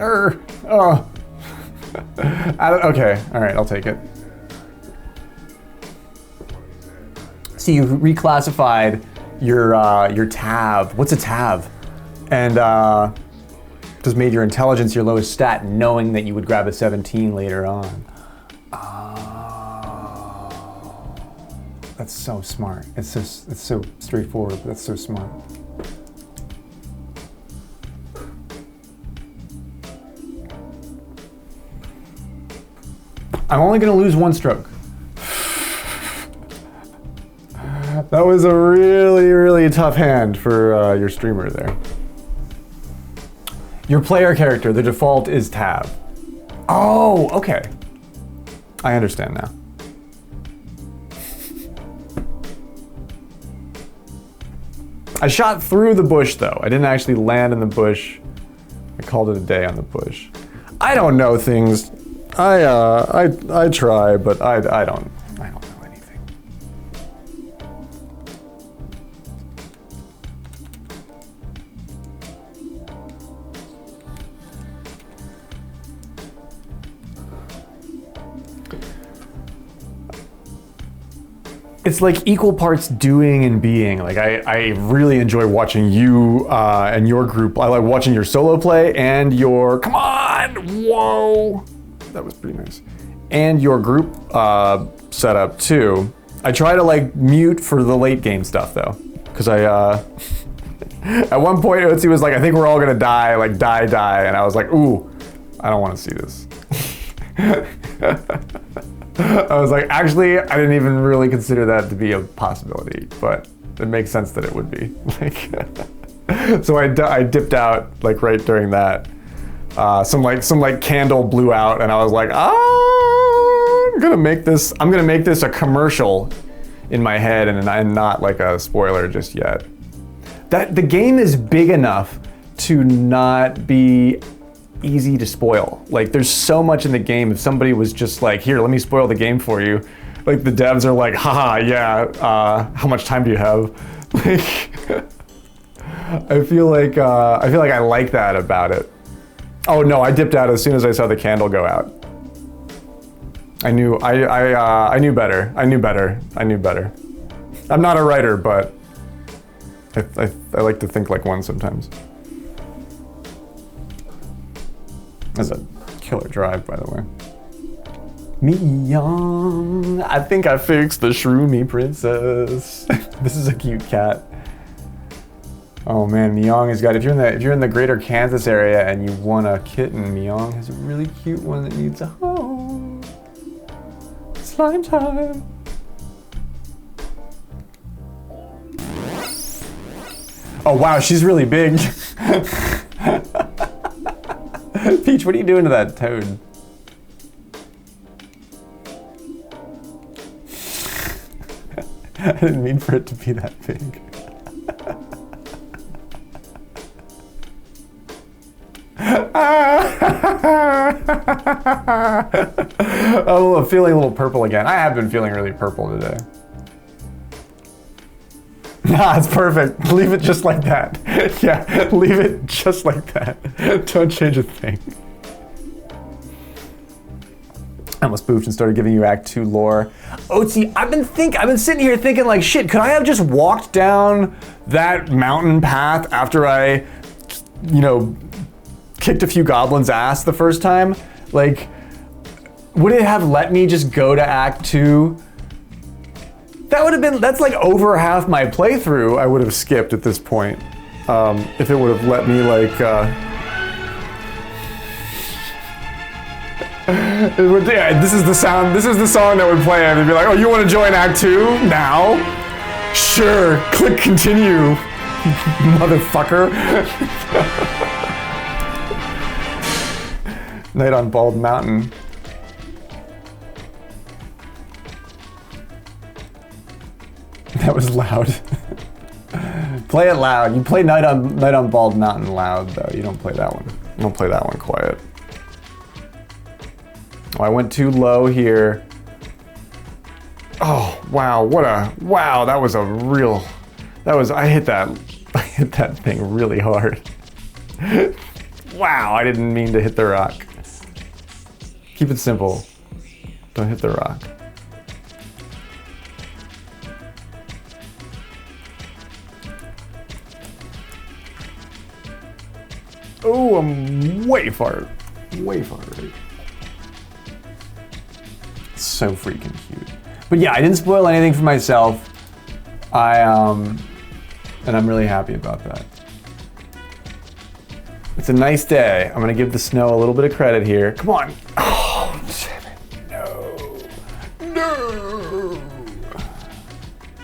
Oh. Okay, all right, I'll take it. So you reclassified your TAV. What's a TAV? And just made your intelligence your lowest stat, knowing that you would grab a 17 later on. Oh, that's so smart. It's so straightforward, but that's so smart. I'm only gonna lose one stroke. That was a really, really tough hand for your streamer there. Your player character, the default is Tav. Oh, okay. I understand now. I shot through the bush though. I didn't actually land in the bush. I called it a day on the bush. I don't know things. I try, but I don't know anything. It's like equal parts doing and being. Like I really enjoy watching you and your group. I like watching your solo play and your, come on! What? Whoa. That was pretty nice. And your group setup too. I try to like mute for the late game stuff though. Because I, at one point Otzi was like, I think we're all gonna die, like die. And I was like, ooh, I don't wanna see this. I was like, actually, I didn't even really consider that to be a possibility, but it makes sense that it would be. Like, so I dipped out like right during that. Some candle blew out, and I was like, I'm gonna make this a commercial in my head, and not like a spoiler just yet. That the game is big enough to not be easy to spoil. Like, there's so much in the game. If somebody was just like, here, let me spoil the game for you, like the devs are like, haha, yeah, how much time do you have? Like, I feel like I like that about it. Oh no, I dipped out as soon as I saw the candle go out. I knew better. I knew better. I'm not a writer, but I like to think like one sometimes. That's a killer drive, by the way. Mii, I think I fixed the Shroomy Princess. This is a cute cat. Oh man, Mii has got. If you're in the greater Kansas area and you want a kitten, Mii has a really cute one that needs a home. Slime time. Oh wow, she's really big. Peach, what are you doing to that toad? I didn't mean for it to be that big. Oh, I'm feeling a little purple again. I have been feeling really purple today. Nah, it's perfect. Leave it just like that. Yeah, leave it just like that. Don't change a thing. I almost spoofed and started giving you Act 2 lore. Otzi, I've been sitting here thinking like, shit, could I have just walked down that mountain path after I, kicked a few goblins' ass the first time? Like, would it have let me just go to Act 2? That's like over half my playthrough I would have skipped at this point. If it would have let me like, this is the song that would play and they'd be like, oh, you want to join Act 2 now? Sure, click continue, motherfucker. Night on Bald Mountain. That was loud. Play it loud. You play Night on Bald Mountain loud though. You don't play that one. You don't play that one quiet. Oh, I went too low here. Oh wow! Wow! That was I hit that thing really hard. Wow! I didn't mean to hit the rock. Keep it simple. Don't hit the rock. Oh, I'm way far right. So freaking cute. But yeah, I didn't spoil anything for myself. And I'm really happy about that. It's a nice day. I'm gonna give the snow a little bit of credit here. Come on. Oh, no.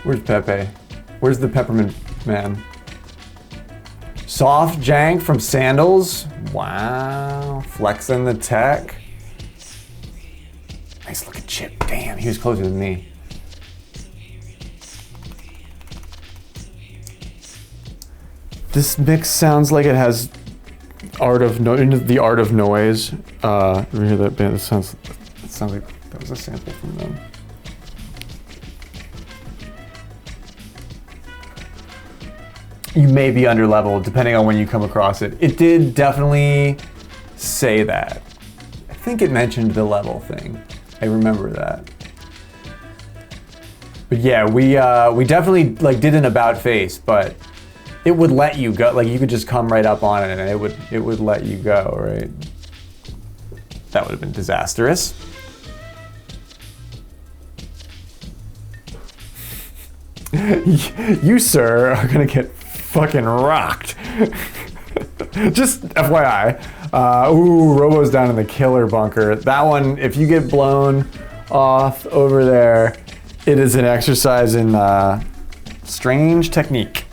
Where's Pepe? Where's the peppermint man? Soft jank from Sandals. Wow, flexing the tech. Nice looking chip. Damn, he was closer than me. This mix sounds like it has the art of noise. You hear that band? It sounds like that was a sample from them. You may be underleveled depending on when you come across it. It did definitely say that. I think it mentioned the level thing. I remember that. But yeah, we definitely like did an about face, but it would let you go. Like you could just come right up on it and it would let you go, right? That would have been disastrous. You, sir, are gonna get fucking rocked. Just FYI. Ooh, Robo's down in the killer bunker. That one, if you get blown off over there, it is an exercise in strange technique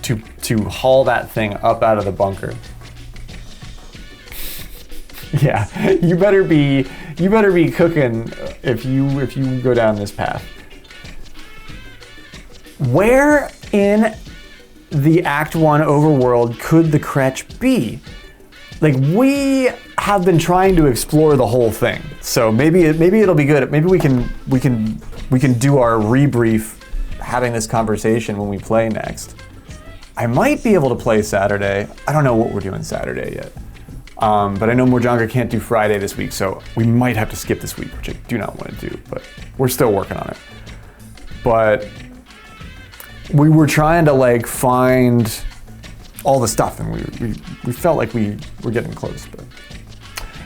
to haul that thing up out of the bunker. Yeah, you better be cooking if you go down this path. Where in the Act 1 overworld could the Kretch be? Like, we have been trying to explore the whole thing, so maybe it'll be good. Maybe we can do our rebrief, having this conversation when we play next. I might be able to play Saturday. I don't know what we're doing Saturday yet, but I know Mojanga can't do Friday this week, so we might have to skip this week, which I do not want to do. But we're still working on it. But we were trying to like find all the stuff, and we felt like we were getting close, but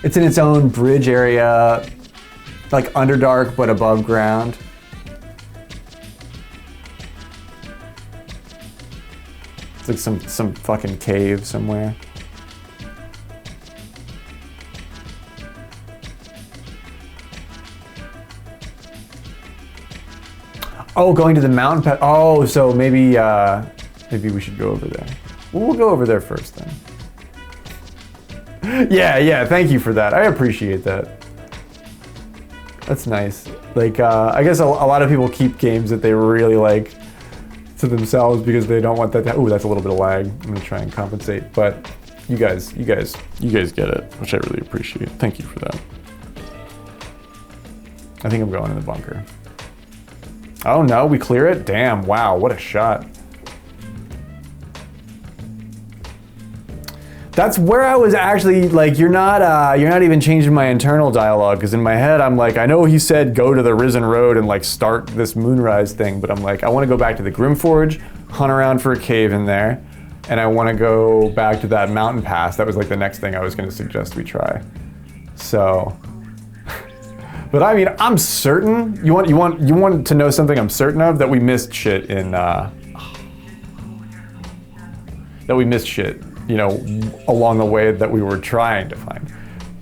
it's in its own bridge area, like Underdark but above ground. It's like some fucking cave somewhere. Oh, going to the mountain path. Oh, so maybe we should go over there. We'll go over there first then. Yeah, thank you for that. I appreciate that. That's nice. Like, I guess a lot of people keep games that they really like to themselves because they don't want that to, ooh, that's a little bit of lag. I'm gonna try and compensate, but you guys get it, which I really appreciate. Thank you for that. I think I'm going in the bunker. Oh no, we clear it? Damn, wow, what a shot. That's where I was actually like, you're not even changing my internal dialogue, because in my head I'm like, I know he said go to the Risen Road and like start this Moonrise thing, but I'm like, I want to go back to the Grimforge, hunt around for a cave in there, and I want to go back to that mountain pass. That was like the next thing I was going to suggest we try. So, but I mean, I'm certain. You want to know something I'm certain of? That we missed shit in. You know, along the way that we were trying to find.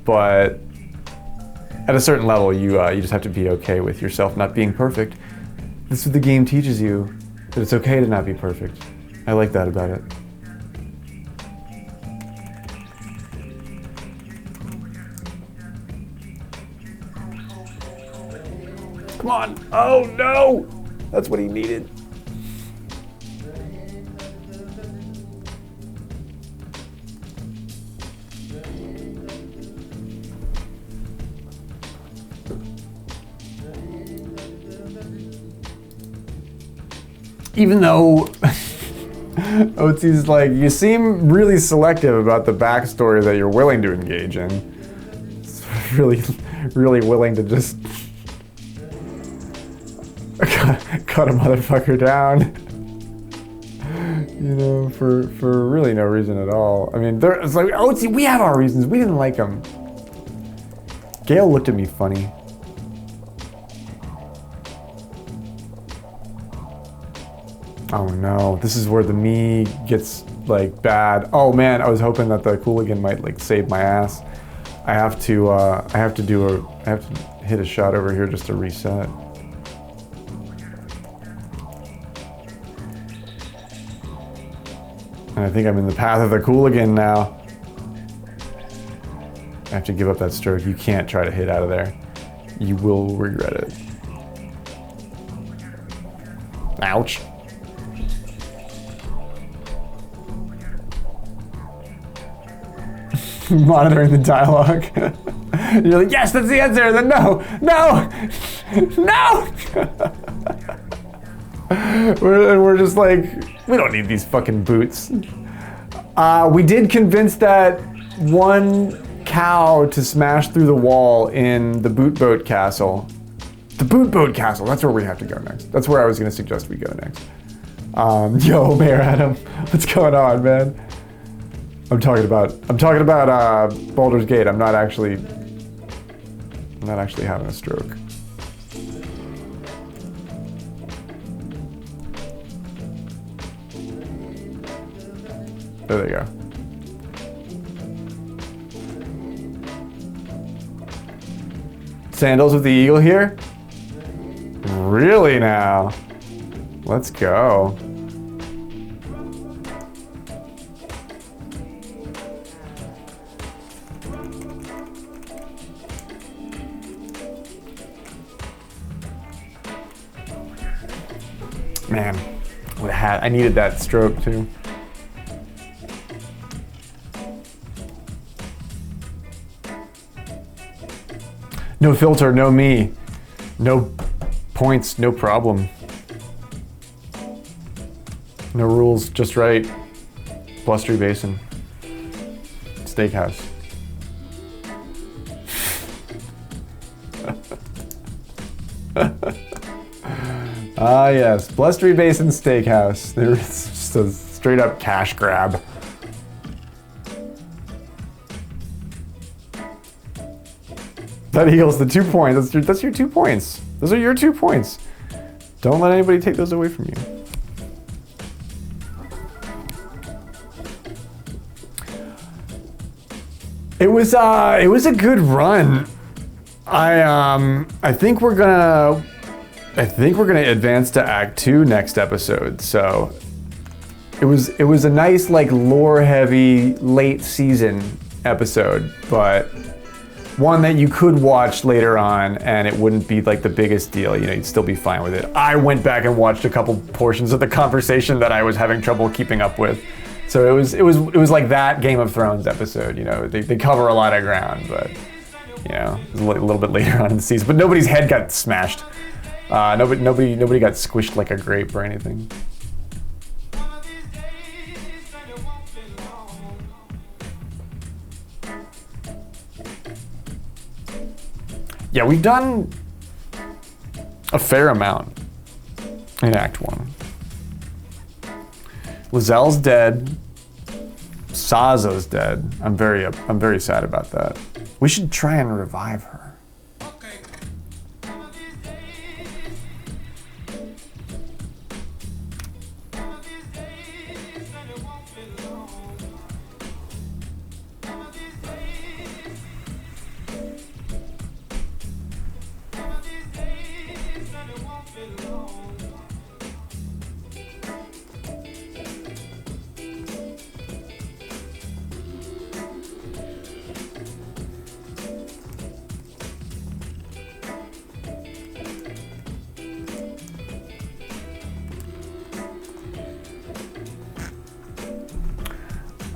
But at a certain level, you just have to be okay with yourself not being perfect. This is what the game teaches you, that it's okay to not be perfect. I like that about it. Come on. Oh no! That's what he needed. Even though Otzi's like, you seem really selective about the backstory that you're willing to engage in. It's really willing to just cut a motherfucker down. You know, for really no reason at all. I mean, it's like, Otzi, we have our reasons. We didn't like him. Gale looked at me funny. Oh no, this is where the Mii gets like bad. Oh man, I was hoping that the Cooligan might like save my ass. I have to hit a shot over here just to reset. And I think I'm in the path of the Cooligan now. I have to give up that stroke. You can't try to hit out of there. You will regret it. Ouch. Monitoring the dialogue. You're like, yes, that's the answer. Then no. We're just like, we don't need these fucking boots. We did convince that one cow to smash through the wall in the Boot Boat Castle. The Boot Boat Castle, that's where we have to go next. That's where I was gonna suggest we go next. Yo, Mayor Adam, what's going on, man? I'm talking about Baldur's Gate. I'm not actually I'm not actually having a stroke. There they go. Sandals with the eagle here? Really now? Let's go. Man, what a hat. I needed that stroke too. No filter, no me. No points, no problem. No rules, just right. Blustery Basin. Steakhouse. Ah yes, Blustery Basin Steakhouse. There's just a straight up cash grab. That equals the 2 points. That's your 2 points. Those are your 2 points. Don't let anybody take those away from you. It was a good run. I think we're gonna advance to Act 2 next episode. So it was a nice like lore heavy late season episode, but one that you could watch later on and it wouldn't be like the biggest deal, you know, you'd still be fine with it. I went back and watched a couple portions of the conversation that I was having trouble keeping up with. So it was like that Game of Thrones episode, you know, they cover a lot of ground, but you know, it was a little bit later on in the season, but nobody's head got smashed. Nobody got squished like a grape or anything. Yeah, we've done a fair amount in Act 1. Lazelle's dead. Sazo's dead. I'm very sad about that. We should try and revive her.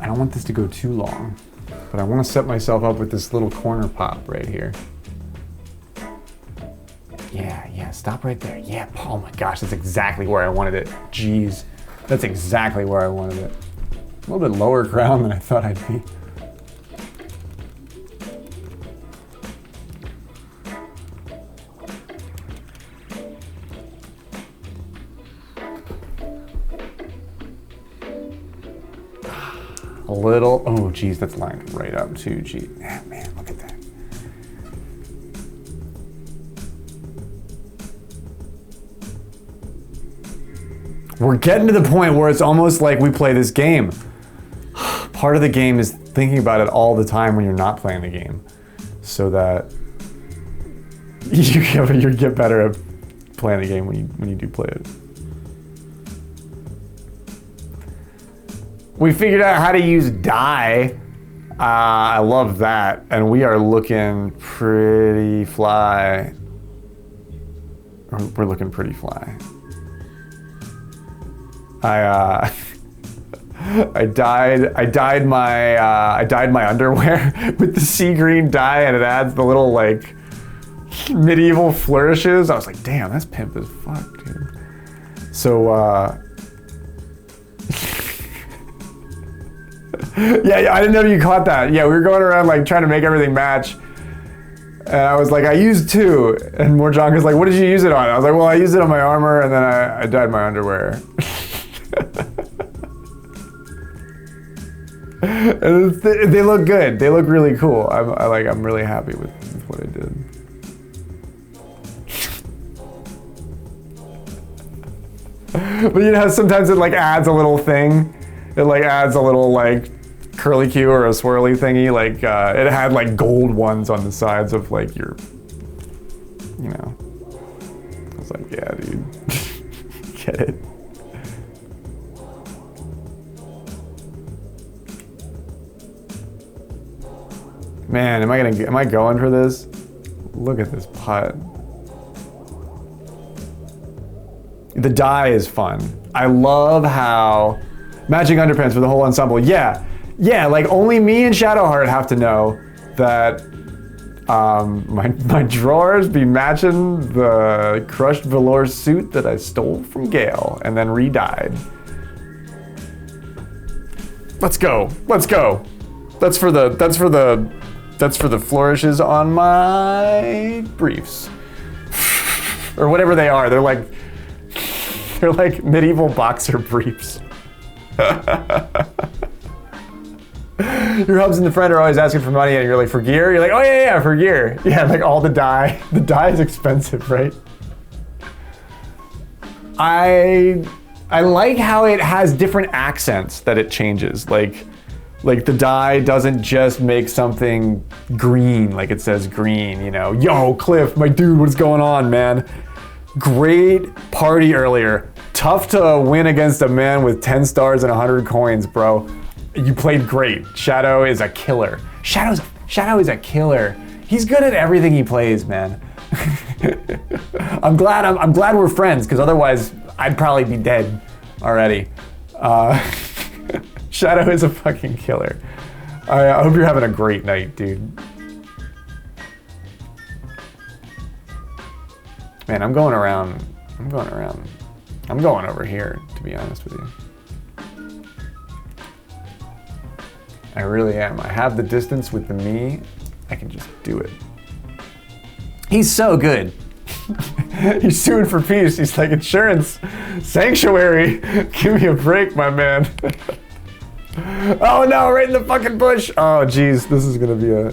I don't want this to go too long, but I want to set myself up with this little corner pop right here. Yeah, stop right there. Yeah, oh my gosh, that's exactly where I wanted it. Jeez, that's exactly where I wanted it. A little bit lower crown than I thought I'd be. A little, oh geez, that's lined right up too, gee. Ah, man, look at that. We're getting to the point where it's almost like we play this game. Part of the game is thinking about it all the time when you're not playing the game, so that you get better at playing the game when you do play it. We figured out how to use die. I love that, and we are looking pretty fly. We're looking pretty fly. I dyed my underwear with the sea green dye, and it adds the little like medieval flourishes. I was like, damn, that's pimp as fuck, dude. So yeah, I didn't know you caught that. Yeah, we were going around like trying to make everything match. And I was like, I used 2. And Morjanka's like, what did you use it on? I was like, well, I used it on my armor, and then I dyed my underwear. And they look good. They look really cool. I'm really happy with what I did. But you know, sometimes it like adds a little thing. It like adds a little like curly Q or a swirly thingy. Like it had like gold ones on the sides of like your, you know. I was like, yeah, dude, get it. Man, am I going for this? Look at this putt. The die is fun. I love how matching underpants for the whole ensemble. Yeah, like only me and Shadowheart have to know that my drawers be matching the crushed velour suit that I stole from Gale and then re-dyed. Let's go. That's for the flourishes on my briefs. Or whatever they are. They're like medieval boxer briefs. Your hubs and the friend are always asking for money and you're like, for gear? You're like, oh yeah, for gear. Yeah, like all the dye. The dye is expensive, right? I like how it has different accents that it changes. Like the dye doesn't just make something green, like it says green, you know. Yo, Cliff, my dude, what's going on, man? Great party earlier. Tough to win against a man with 10 stars and 100 coins, bro. You played great. Shadow is a killer. Shadow is a killer. He's good at everything he plays, man. I'm glad we're friends, because otherwise I'd probably be dead already. Shadow is a fucking killer. I hope you're having a great night, dude. Man, I'm going over here, to be honest with you. I really am. I have the distance with the Mii. I can just do it. He's so good. He's suing for peace. He's like, insurance, sanctuary. Give me a break, my man. Oh no, right in the fucking bush. Oh geez, this is gonna be a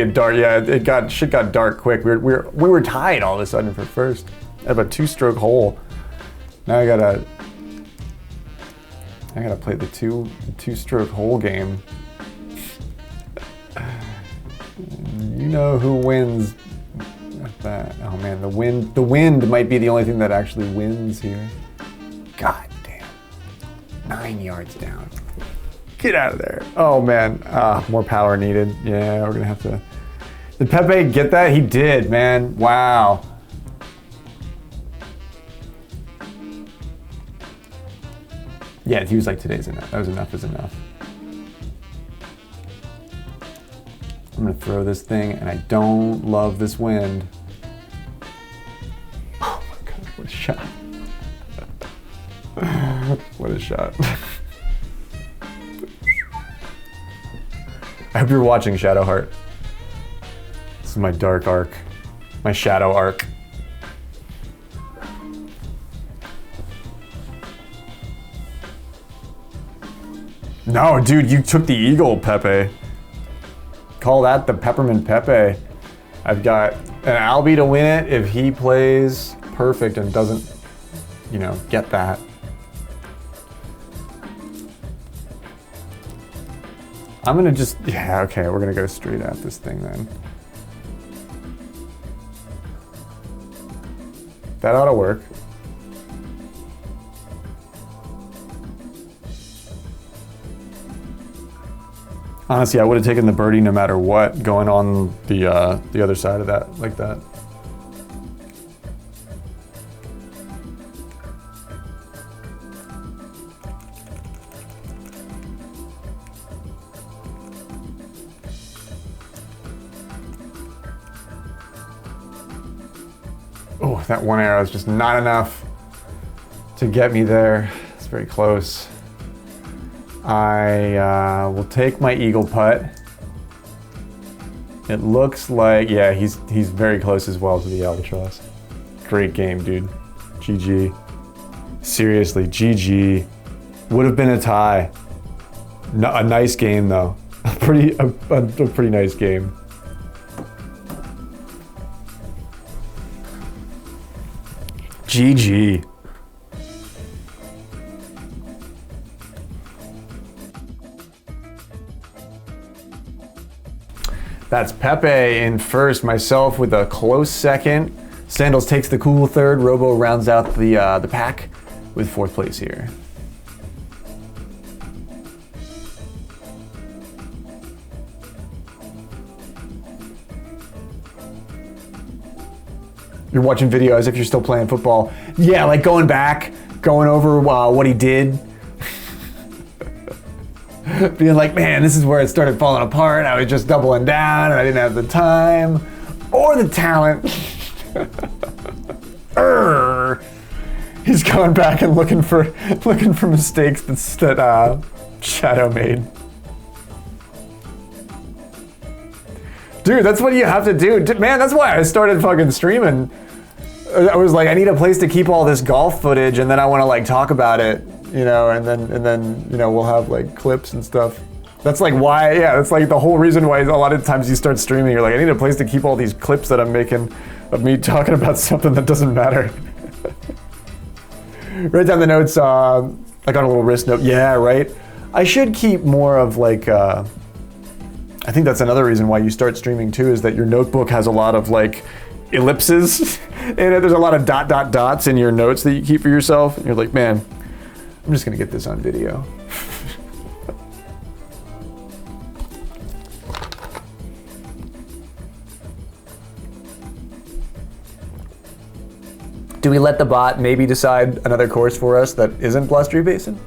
dark. Yeah, shit got dark quick. We were tied all of a sudden for first. I have a 2-stroke hole. Now I gotta play the two-stroke hole game. You know who wins at that. Oh man, the wind might be the only thing that actually wins here. God damn. 9 yards down. Get out of there. Oh man, more power needed. Yeah, we're gonna have to. Did Pepe get that? He did, man. Wow. Yeah, he was like, today's enough. That was enough is enough. I'm gonna throw this thing, and I don't love this wind. Oh my God, what a shot. What a shot. I hope you're watching Shadowheart. This is my dark arc, my shadow arc. No, dude, you took the eagle, Pepe. Call that the Peppermint Pepe. I've got an Albie to win it if he plays perfect and doesn't, you know, get that. I'm gonna just, yeah, okay, we're gonna go straight at this thing then. That ought to work. Honestly, I would have taken the birdie no matter what, going on the other side of that, like that. Oh, that one arrow is just not enough to get me there. It's very close. I will take my eagle putt. It looks like, yeah, he's very close as well to the albatross. Great game, dude. GG. Seriously, GG. Would have been a tie. No, a nice game though. A pretty nice game. GG. That's Pepe in first, myself with a close second. Sandals takes the cool third. Robo rounds out the pack with fourth place here. You're watching video as if you're still playing football. Yeah, like going back, going over what he did. Being like, man, this is where it started falling apart. I was just doubling down and I didn't have the time or the talent. He's going back and looking for mistakes that Shadow made. Dude, that's what you have to do. Man, that's why I started fucking streaming. I was like, I need a place to keep all this golf footage, and then I want to like talk about it, you know, and then you know, we'll have like clips and stuff. That's like why, yeah, that's like the whole reason why a lot of times you start streaming, you're like, I need a place to keep all these clips that I'm making of me talking about something that doesn't matter. Write down the notes, like on a little wrist note. Yeah, right. I should keep more of like, I think that's another reason why you start streaming too, is that your notebook has a lot of like ellipses in it. There's a lot of dots in your notes that you keep for yourself. And you're like, man, I'm just gonna get this on video. Do we let the bot maybe decide another course for us that isn't Blustery Basin?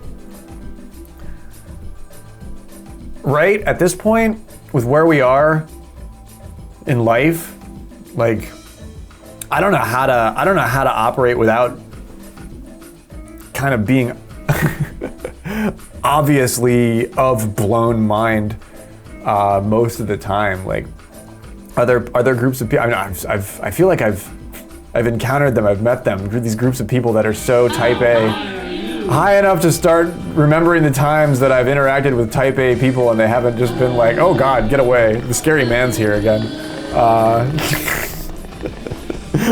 Right, at this point, with where we are in life, like, I don't know how to operate without kind of being obviously of blown mind most of the time. Like, are there groups of people? I mean, I feel like I've encountered them, I've met them, these groups of people that are so type A, high enough to start remembering the times that I've interacted with type A people and they haven't just been like, oh God, get away, the scary man's here again.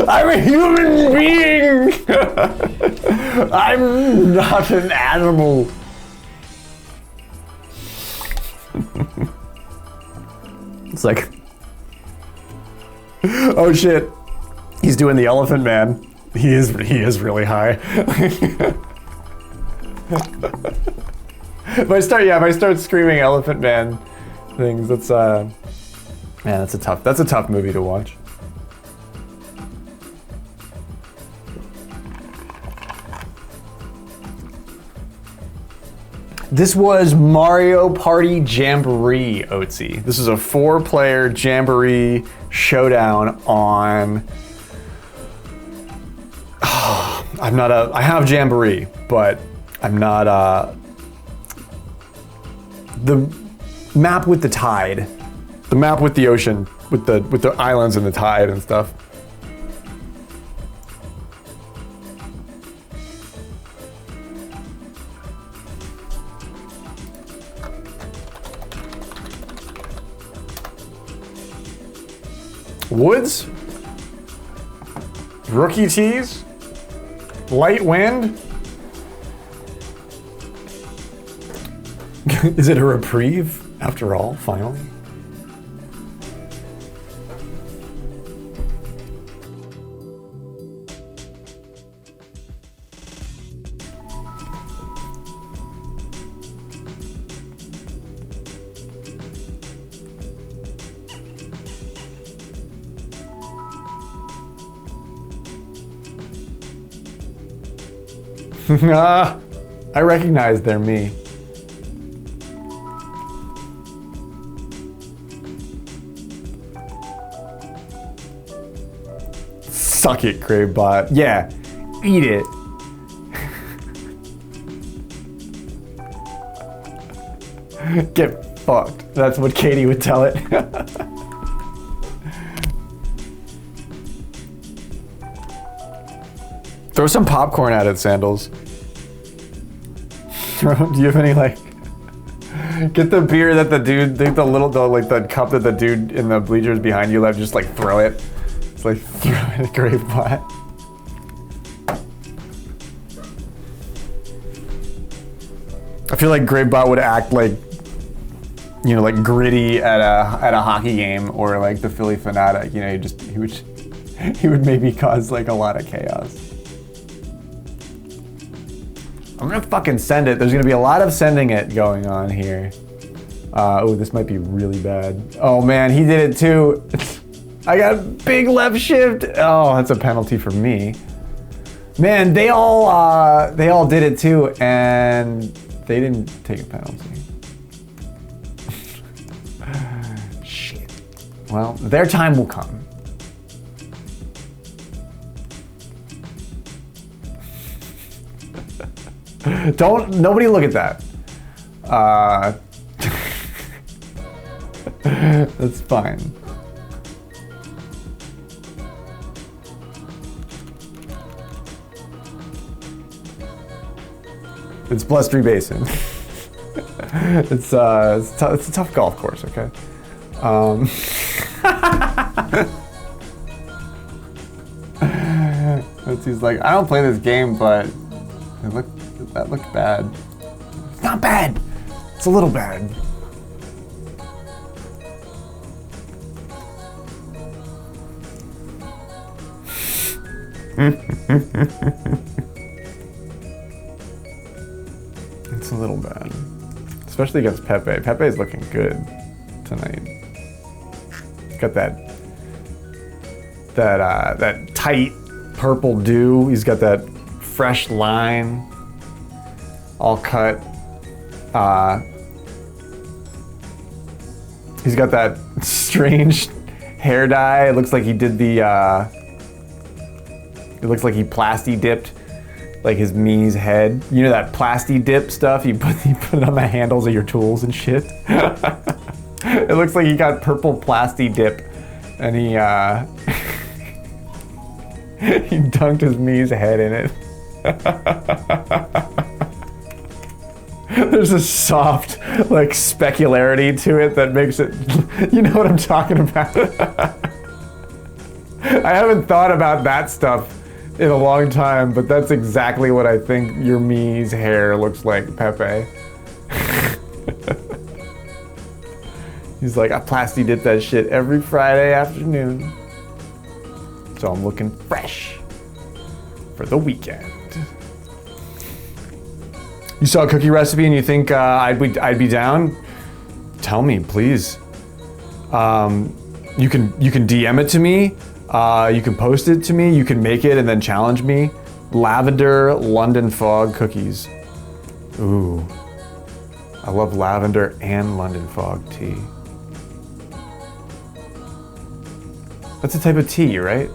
I'm a human being! I'm not an animal. It's like, oh shit, he's doing the elephant man. He is really high. If I start screaming elephant man things, that's man, that's a tough movie to watch. This was Mario Party Jamboree, Oatsy. This is a 4-player Jamboree showdown on... I have Jamboree, but I'm not the map with the tide. The map with the ocean, with the islands and the tide and stuff. Woods, rookie tees, light wind. Is it a reprieve after all, finally? I recognize they're me. Suck it, Gravebot. Yeah, eat it. Get fucked. That's what Katie would tell it. Throw some popcorn at it, Sandals. Do you have any, like... Get the beer that the dude, the cup that the dude in the bleachers behind you left, just like throw it. It's like throw it at Gravebot. I feel like Gravebot would act like you know, like Gritty at a hockey game, or like the Philly Fanatic. You know, he would maybe cause like a lot of chaos. I'm gonna fucking send it. There's gonna be a lot of sending it going on here. Oh, this might be really bad. Oh man, he did it too. I got big left shift. Oh, that's a penalty for me. Man, they all did it too, and they didn't take a penalty. Shit. Well, their time will come. Nobody look at that. That's fine. It's +3 basin. It's a tough golf course, okay? He's like, I don't play this game, but that looked bad. It's not bad. It's a little bad. It's a little bad, especially against Pepe. Pepe is looking good tonight. He's got that tight purple dew. He's got that fresh line, all cut. He's got that strange hair dye. It looks like he did the. It looks like he plasti dipped like his Mii's head. You know that plasti dip stuff? You put it on the handles of your tools and shit. It looks like he got purple plasti dip, and he he dunked his Mii's head in it. There's a soft, like, specularity to it that makes it. You know what I'm talking about? I haven't thought about that stuff in a long time, but that's exactly what I think your Mii's hair looks like, Pepe. He's like, I plasti dip that shit every Friday afternoon. So I'm looking fresh for the weekend. You saw a cookie recipe and you think I'd be down? Tell me, please. You can DM it to me. You can post it to me. You can make it and then challenge me. Lavender London Fog cookies. Ooh, I love lavender and London Fog tea. That's a type of tea, right?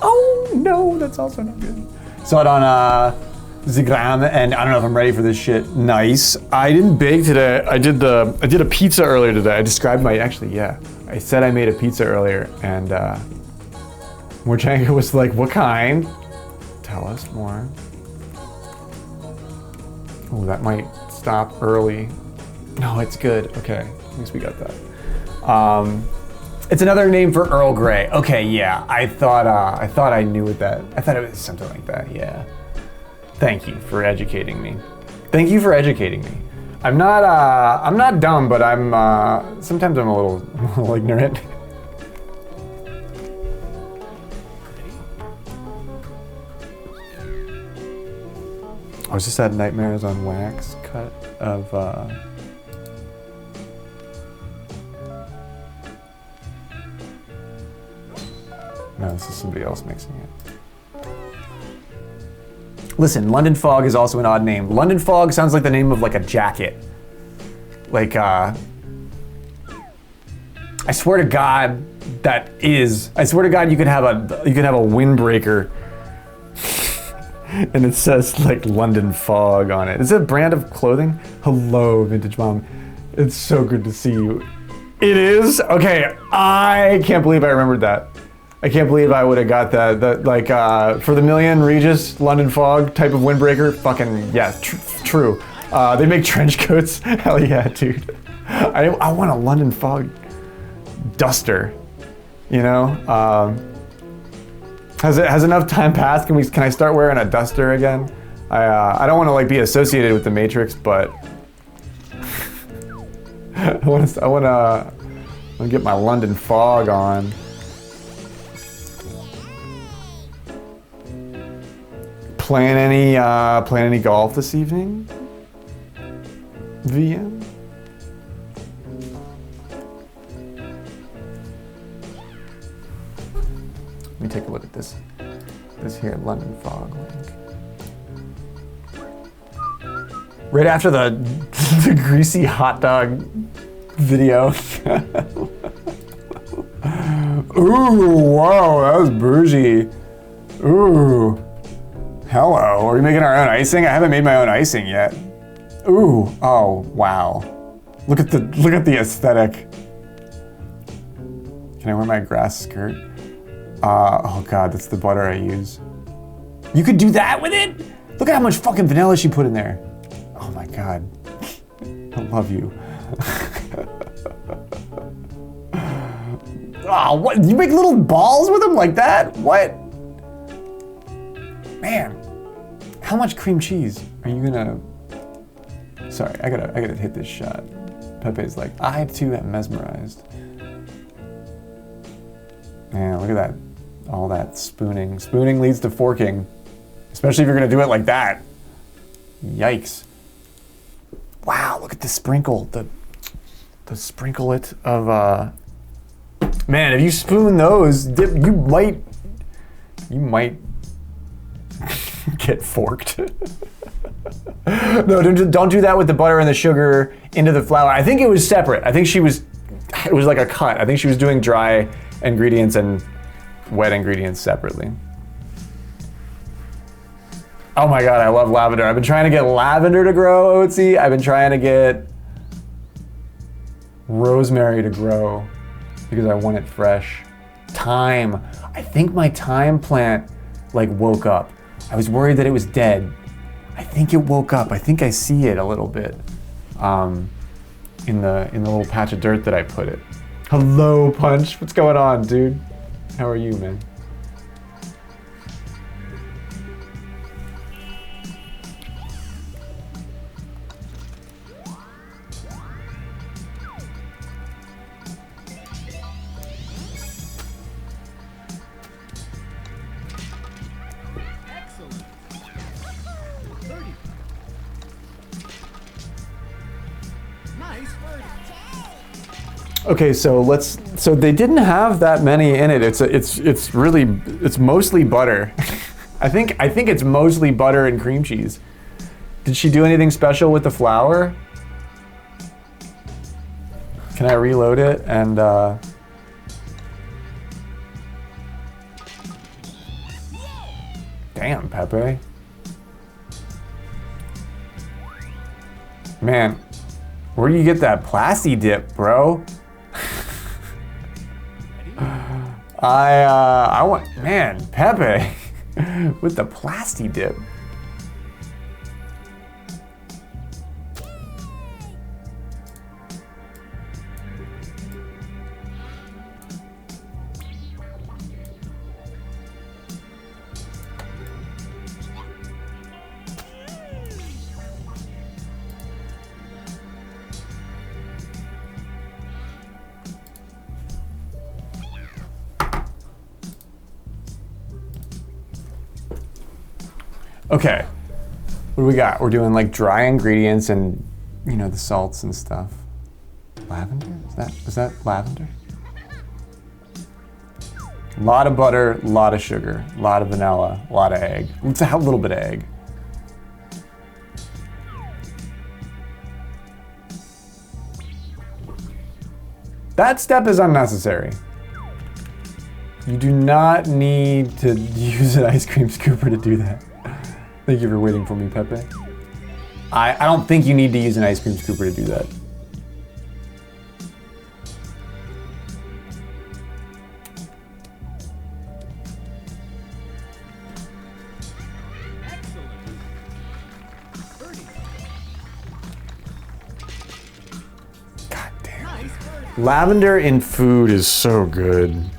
Oh no, that's also not good. Saw it on Zigram, and I don't know if I'm ready for this shit. Nice. I didn't bake today. I did a pizza earlier today. I described I said I made a pizza earlier, and Morchanka was like, what kind? Tell us more. Oh, that might stop early. No, it's good. Okay, at least we got that. It's another name for Earl Grey. Okay, yeah. I thought I knew what that. I thought it was something like that. Yeah. Thank you for educating me. Thank you for educating me. I'm not dumb, but sometimes I'm a little ignorant. I was just at Nightmares on Wax cut of. No, this is somebody else mixing it. Listen, London Fog is also an odd name. London Fog sounds like the name of like a jacket. Like, I swear to God, I swear to God, you could have a windbreaker, and it says like London Fog on it. Is it a brand of clothing? Hello, Vintage Mom. It's so good to see you. It is? Okay, I can't believe I remembered that. I can't believe I would have got that. For the million, Regis, London Fog type of windbreaker. Fucking, yeah, true. They make trench coats. Hell yeah, dude. I want a London Fog duster, you know? Has enough time passed? Can I start wearing a duster again? I don't want to like be associated with the Matrix, but I want to get my London fog on. Playing any golf this evening? VM? Let me take a look at this here London fog link. Right after the greasy hot dog video. Ooh, wow, that was bougie. Ooh. Hello, are we making our own icing? I haven't made my own icing yet. Ooh, oh, wow. Look at the aesthetic. Can I wear my grass skirt? Oh God, that's the butter I use. You could do that with it? Look at how much fucking vanilla she put in there. Oh my God. I love you. Oh, what? You make little balls with them like that? What? Man, how much cream cheese are you gonna... Sorry, I gotta hit this shot. Pepe's like, I too am mesmerized. Man, look at that. All that spooning. Spooning leads to forking. Especially if you're gonna do it like that. Yikes. Wow, look at the sprinkle. The sprinklet of man, if you spoon those, you might get forked. No, don't do that with the butter and the sugar into the flour. I think it was separate. I think it was like a cut. I think she was doing dry ingredients and wet ingredients separately. Oh my God, I love lavender. I've been trying to get lavender to grow, Oatsy. I've been trying to get rosemary to grow because I want it fresh. Thyme. I think my thyme plant like woke up. I was worried that it was dead. I think it woke up. I think I see it a little bit in the little patch of dirt that I put it. Hello, Punch. What's going on, dude? How are you, man? Excellent. Birdie. Nice birdie. Okay, so they didn't have that many in it. It's mostly butter. I think it's mostly butter and cream cheese. Did she do anything special with the flour? Can I reload it and damn, Pepe. Man, where do you get that plasti dip, bro? I want, man, Pepe with the plasti dip. Okay, what do we got? We're doing like dry ingredients and, you know, the salts and stuff. Lavender? Is that lavender? A lot of butter, a lot of sugar, a lot of vanilla, a lot of egg. Let's have a little bit of egg. That step is unnecessary. You do not need to use an ice cream scooper to do that. Thank you for waiting for me, Pepe. I don't think you need to use an ice cream scooper to do that. Excellent. Birdie. God damn. Nice birdie. Lavender in food is so good.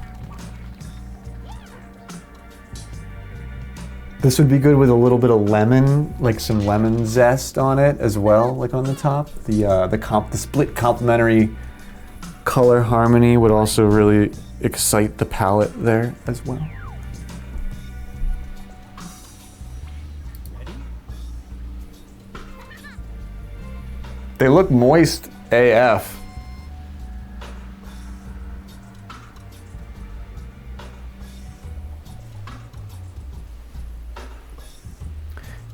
This would be good with a little bit of lemon, like some lemon zest on it as well, like on the top. The split complementary color harmony would also really excite the palate there as well. They look moist AF.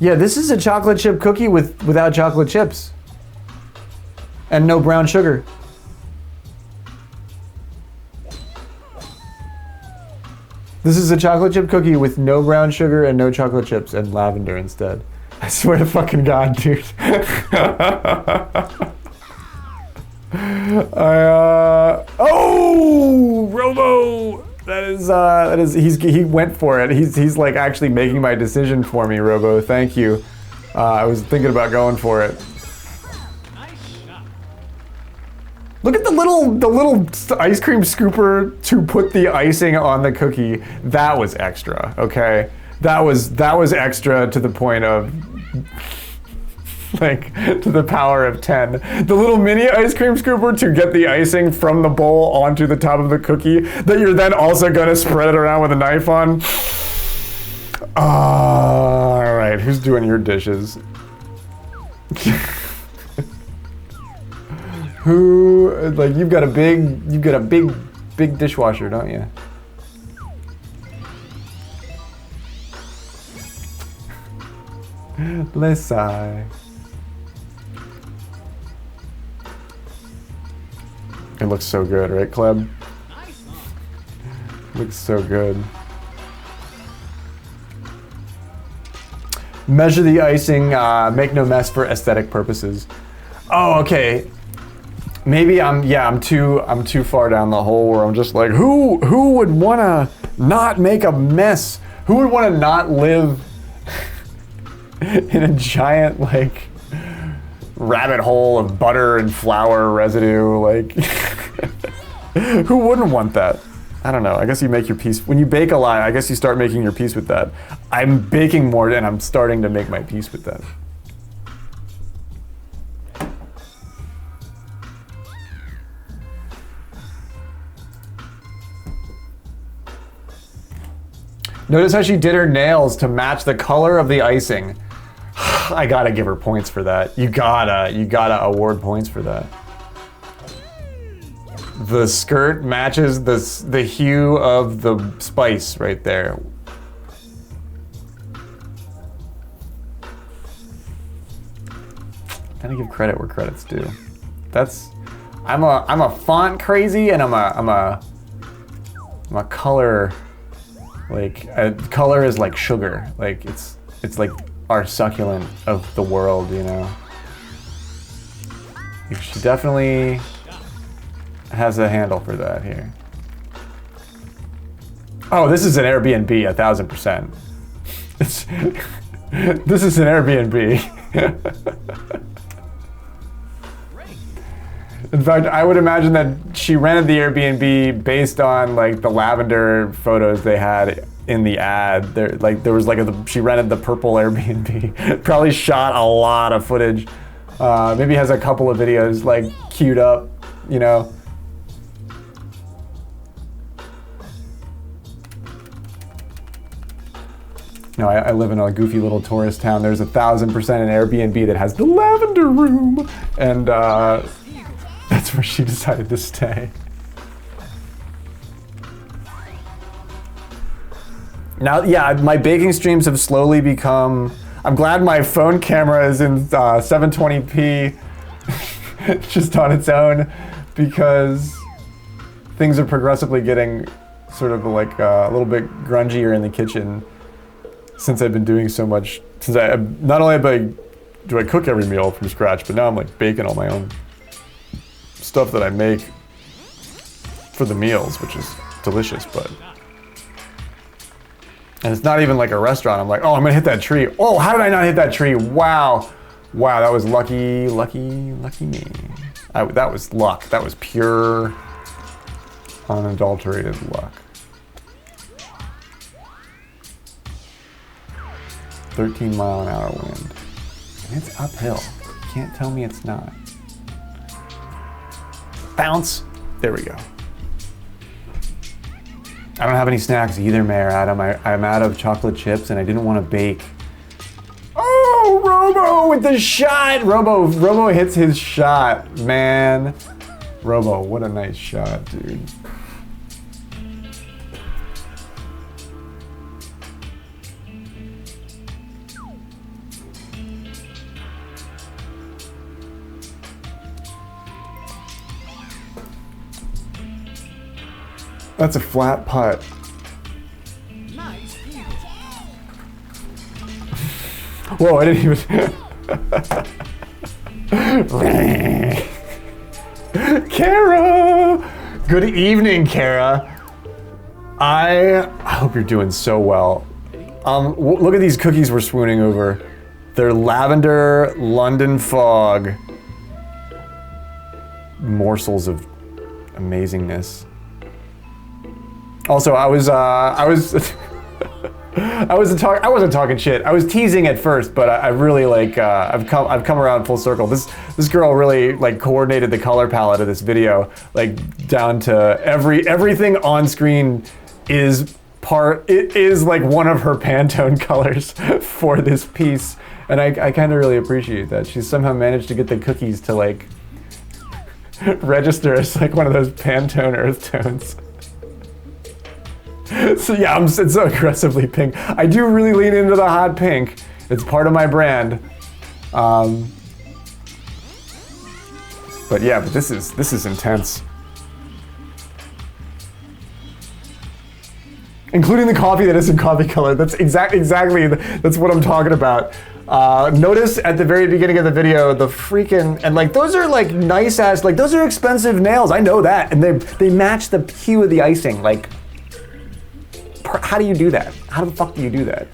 Yeah, this is a chocolate chip cookie without chocolate chips. And no brown sugar. This is a chocolate chip cookie with no brown sugar and no chocolate chips and lavender instead. I swear to fucking God, dude. Oh, Robo! That is, he went for it. He's like actually making my decision for me, Robo. Thank you. I was thinking about going for it. Look at the little ice cream scooper to put the icing on the cookie. That was extra, okay? That was extra to the point of like to the power of 10. The little mini ice cream scooper to get the icing from the bowl onto the top of the cookie that you're then also gonna spread it around with a knife on. All right, who's doing your dishes? Who, like, you've got a big dishwasher, don't you? Let's sigh. It looks so good, right, Kleb? Looks so good. Measure the icing, make no mess for aesthetic purposes. Oh, okay. Maybe I'm too far down the hole where I'm just like, who would wanna not make a mess? Who would wanna not live in a giant like rabbit hole of butter and flour residue? Like, who wouldn't want that? I don't know. I guess you make your peace when you bake a lot. I guess you start making your peace with that. I'm baking more and I'm starting to make my peace with that. Notice how she did her nails to match the color of the icing. I gotta give her points for that. You gotta award points for that. The skirt matches the hue of the spice right there. Gotta give credit where credit's due. I'm a font crazy, and I'm a color. Like, color is like sugar. Like, it's like our succulent of the world, you know? She definitely has a handle for that here. Oh, this is an Airbnb, 1000%. This is an Airbnb. In fact, I would imagine that she rented the Airbnb based on like the lavender photos they had in the ad. She rented the purple Airbnb. Probably shot a lot of footage. Maybe has a couple of videos like queued up, you know. No, I live in a goofy little tourist town. There's 1000% an Airbnb that has the lavender room, and that's where she decided to stay. Now, yeah, my baking streams have slowly become. I'm glad my phone camera is in 720p just on its own, because things are progressively getting sort of like a little bit grungier in the kitchen since I've been doing so much. Since not only do I cook every meal from scratch, but now I'm like baking all my own stuff that I make for the meals, which is delicious, and it's not even like a restaurant. I'm like, oh, I'm gonna hit that tree. Oh, how did I not hit that tree? Wow, that was lucky me. That was luck. That was pure, unadulterated luck. 13-mile-an-hour wind. And it's uphill. Can't tell me it's not. Bounce. There we go. I don't have any snacks either, Mayor Adam. I'm out of chocolate chips and I didn't want to bake. Oh, Robo with the shot. Robo hits his shot, man. Robo, what a nice shot, dude. That's a flat putt. Nice eagle. Whoa, I didn't even. Kara! Good evening, Kara. I hope you're doing so well. Look at these cookies we're swooning over. They're lavender London fog morsels of amazingness. Also, I wasn't talking shit. I was teasing at first, but I really like I've come around full circle. This girl really like coordinated the color palette of this video, like down to everything on screen is like one of her Pantone colors for this piece, and I kind of really appreciate that. She's somehow managed to get the cookies to like register as like one of those Pantone earth tones. So yeah, it's so aggressively pink. I do really lean into the hot pink. It's part of my brand. But yeah, but this is intense. Including the coffee that isn't coffee color. That's exactly that's what I'm talking about. Notice at the very beginning of the video, the freaking, and like those are like nice ass, like those are expensive nails. I know that, and they match the hue of the icing. Like, how do you do that? How the fuck do you do that?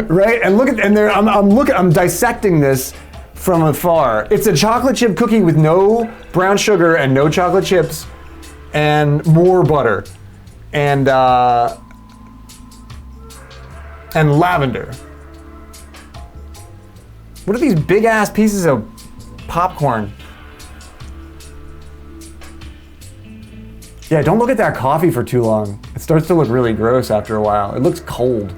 Right? And look at, and there, I'm dissecting this from afar. It's a chocolate chip cookie with no brown sugar and no chocolate chips and more butter and lavender. What are these big ass pieces of popcorn? Yeah, don't look at that coffee for too long. It starts to look really gross after a while. It looks cold.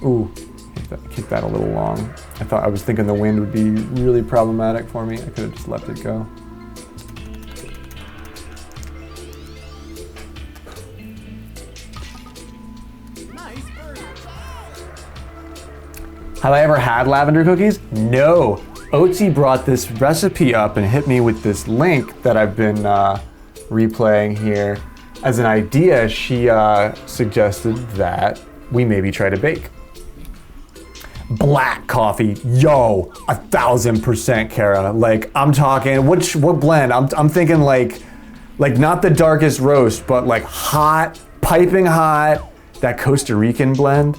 Ooh, kick that a little long. I was thinking the wind would be really problematic for me. I could have just let it go. Nice birdie. Have I ever had lavender cookies? No. Oatsy brought this recipe up and hit me with this link that I've been replaying here. As an idea, she suggested that we maybe try to bake. Black coffee, yo, 1000%, Kara. Like, I'm talking, what blend? I'm thinking like not the darkest roast, but like hot, piping hot, that Costa Rican blend.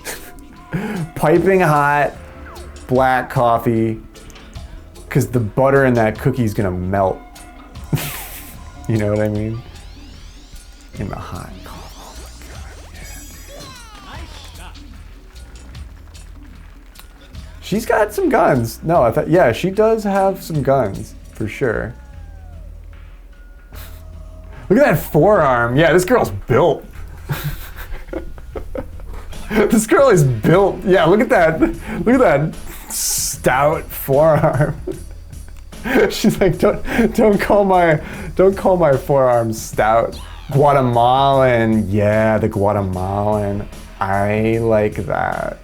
Piping hot, black coffee, because the butter in that cookie is gonna melt. You know what I mean? In the hot coffee. She's got some guns. No, I thought, yeah, she does have some guns, for sure. Look at that forearm. Yeah, this girl's built. This girl is built. Yeah, look at that. Look at that stout forearm. She's like, don't call my forearm stout. Guatemalan. Yeah, the Guatemalan. I like that.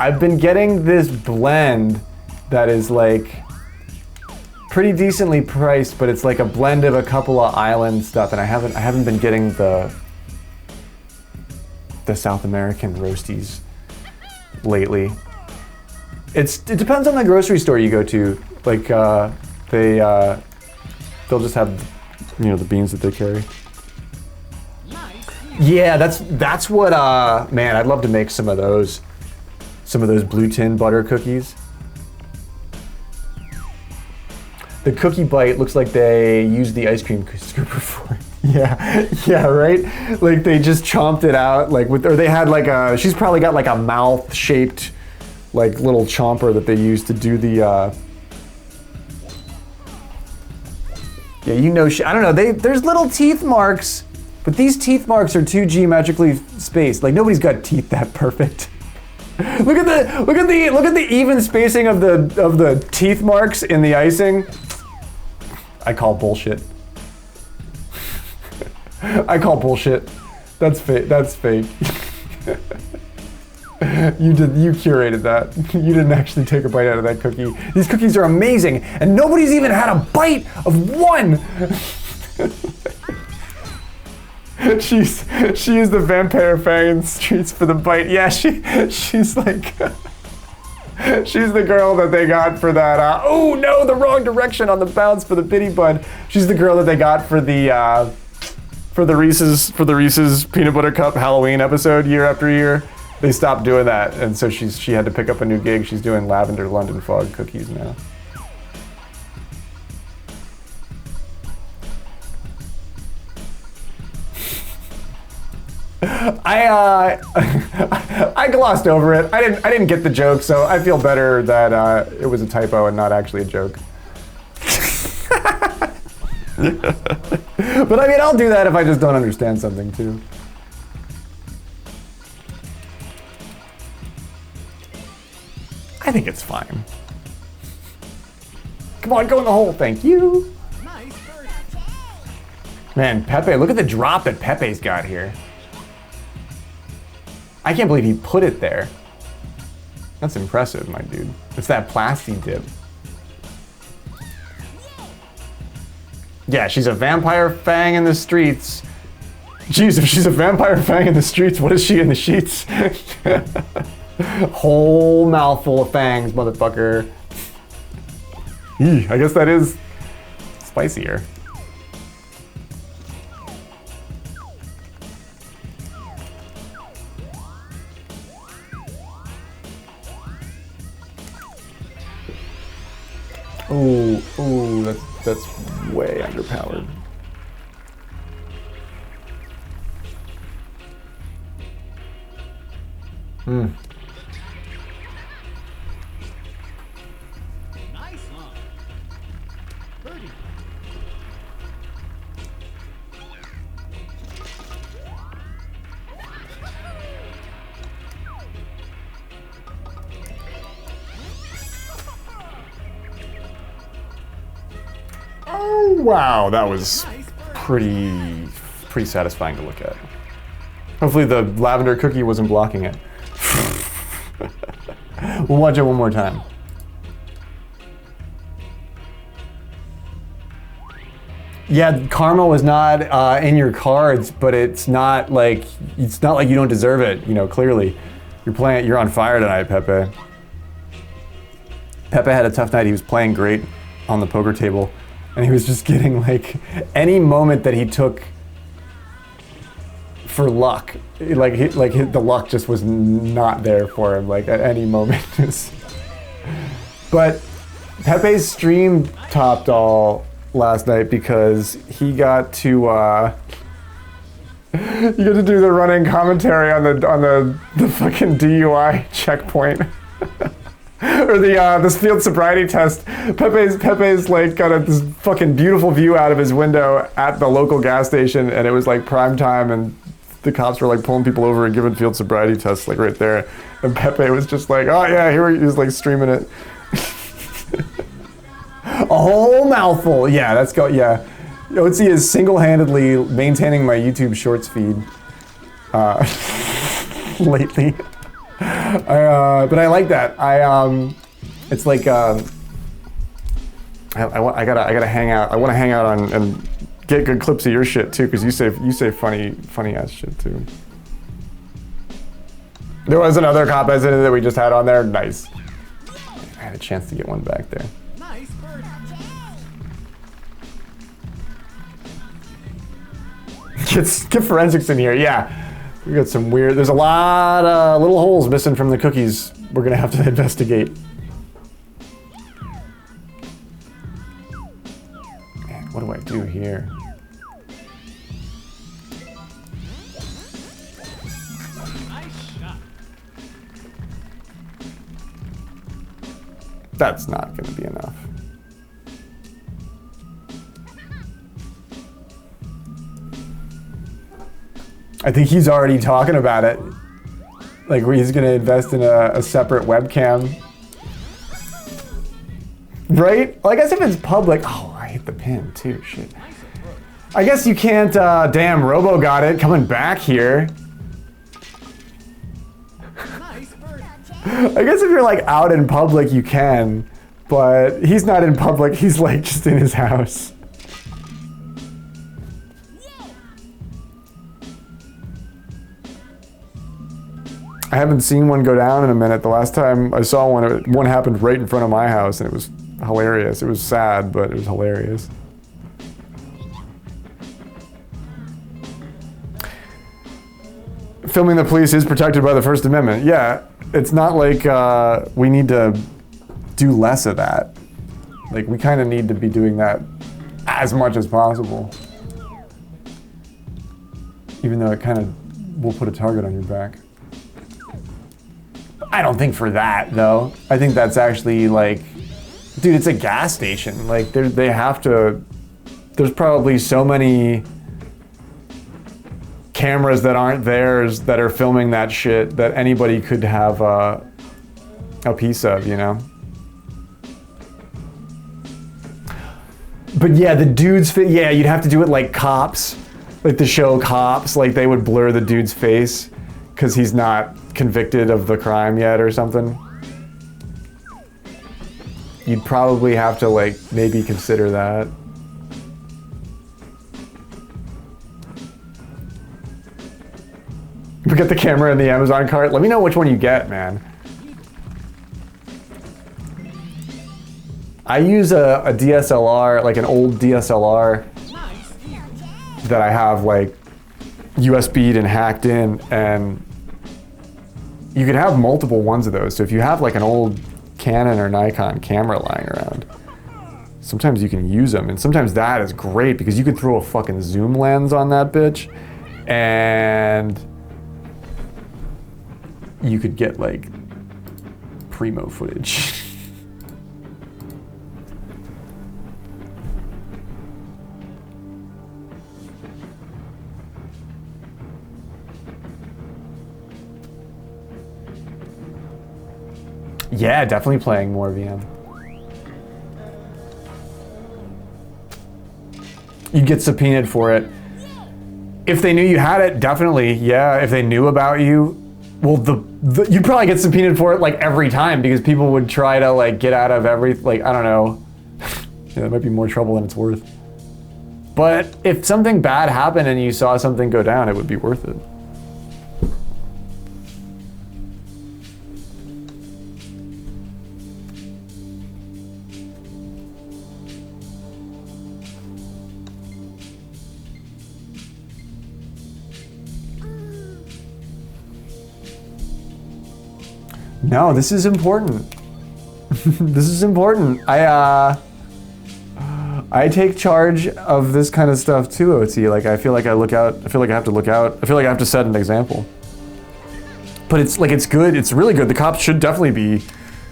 I've been getting this blend that is like pretty decently priced, but it's like a blend of a couple of island stuff, and I haven't been getting the South American roasties lately. It depends on the grocery store you go to. Like they'll just have, you know, the beans that they carry. Yeah, that's what man, I'd love to make some of those blue tin butter cookies. the cookie bite looks like they used the ice cream scooper for it. Yeah, right? Like they just chomped it out, like with, or they had like a, she's probably got like a mouth shaped, like little chomper that they use to do the, yeah, you know, I don't know, there's little teeth marks, but these teeth marks are too geometrically spaced. Like nobody's got teeth that perfect. Look at the even spacing of the teeth marks in the icing. I call bullshit. I call bullshit. That's fake. That's fake. You curated that. You didn't actually take a bite out of that cookie. These cookies are amazing, and nobody's even had a bite of one. She used the vampire fang in the streets for the bite. Yeah, she's like, she's the girl that they got for that. Oh no, the wrong direction on the bounce for the bitty bud. She's the girl that they got for the Reese's peanut butter cup Halloween episode year after year. They stopped doing that, and so she had to pick up a new gig. She's doing lavender London fog cookies now. I glossed over it. I didn't get the joke, so I feel better that it was a typo and not actually a joke. But I mean, I'll do that if I just don't understand something too. I think it's fine. Come on, go in the hole. Thank you. Nice birdie. Man, Pepe, look at the drop that Pepe's got here. I can't believe he put it there. That's impressive, my dude. It's that plasti dip. Yeah, she's a vampire fang in the streets. Jeez, if she's a vampire fang in the streets, what is she in the sheets? Whole mouthful of fangs, motherfucker. I guess that is spicier. Ooh, that's way underpowered. Nice line. Birdie. Oh, wow, that was pretty satisfying to look at. Hopefully the lavender cookie wasn't blocking it. We'll watch it one more time. Yeah, karma was not in your cards, but it's not like you don't deserve it. You know, clearly, you're on fire tonight, Pepe. Pepe had a tough night. He was playing great on the poker table, and he was just getting like any moment that he took for luck, the luck just was not there for him, like at any moment. But Pepe's stream topped all last night because he got to do the running commentary on the fucking DUI checkpoint. Or this field sobriety test. Pepe's like got this fucking beautiful view out of his window at the local gas station, and it was like prime time, and the cops were like pulling people over and giving field sobriety tests like right there. And Pepe was just like, oh yeah, here he was like streaming it. A whole mouthful. Yeah, let's go. Yeah. Otzi is single-handedly maintaining my YouTube Shorts feed lately. But I like that. It's like I gotta hang out. I want to hang out on and get good clips of your shit too, because you say funny ass shit too. There was another cop incident that we just had on there. Nice. I had a chance to get one back there. Nice birdie. Get forensics in here. Yeah, we got some weird. There's a lot of little holes missing from the cookies. We're gonna have to investigate. do I do here? Nice shot. That's not gonna be enough. I think he's already talking about it. Like where he's gonna invest in a separate webcam. Right? Well, I guess if it's public, oh, I hit the pin too, shit. I guess you can't, damn, Robo got it, coming back here. Nice birdie. I guess if you're like out in public, you can, but he's not in public, he's like just in his house. I haven't seen one go down in a minute. The last time I saw one happened right in front of my house and it was hilarious. It was sad, but it was hilarious. Filming the police is protected by the First Amendment. Yeah, it's not like we need to do less of that. Like we kind of need to be doing that as much as possible. Even though it kind of will put a target on your back. I don't think for that though. I think that's actually like, dude, it's a gas station. Like they have to, there's probably so many cameras that aren't theirs that are filming that shit that anybody could have a piece of, you know? But yeah, the dude's yeah, you'd have to do it like Cops, like the show Cops, like they would blur the dude's face because he's not convicted of the crime yet or something. You'd probably have to like maybe consider that. We get the camera in the Amazon cart. Let me know which one you get, man. I use a DSLR, like an old DSLR that I have like USB'd and hacked in, and you could have multiple ones of those. So if you have like an old Canon or Nikon camera lying around, sometimes you can use them, and sometimes that is great because you could throw a fucking zoom lens on that bitch and you could get like primo footage. Yeah, definitely playing more VM. You'd get subpoenaed for it. If they knew you had it, definitely, yeah. If they knew about you, well, you'd probably get subpoenaed for it like every time because people would try to like get out of like, I don't know. Yeah, that might be more trouble than it's worth. But if something bad happened and you saw something go down, it would be worth it. No, this is important. This is important. I take charge of this kind of stuff too, OT. Like I feel like I look out, I feel like I have to look out, I feel like I have to set an example. But it's like, it's good, it's really good. The cops should definitely be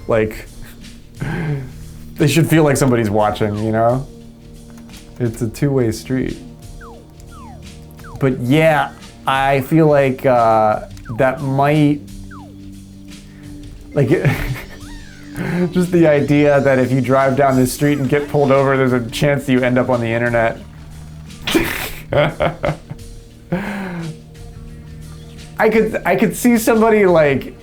like, they should feel like somebody's watching, you know? It's a two-way street. But yeah, I feel like that might, like, just the idea that if you drive down this street and get pulled over, there's a chance that you end up on the internet. I could see somebody like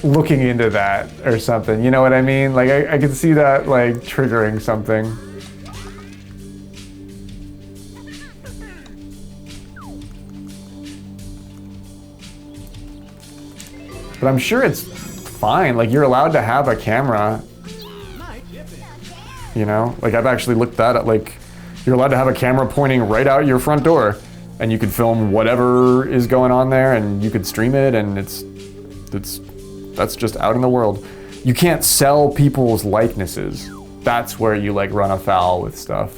looking into that or something, you know what I mean? Like I could see that like triggering something. But I'm sure it's fine. Like you're allowed to have a camera. You know, like I've actually looked that up. Like you're allowed to have a camera pointing right out your front door, and you could film whatever is going on there, and you could stream it, and that's just out in the world. You can't sell people's likenesses. That's where you like run afoul with stuff.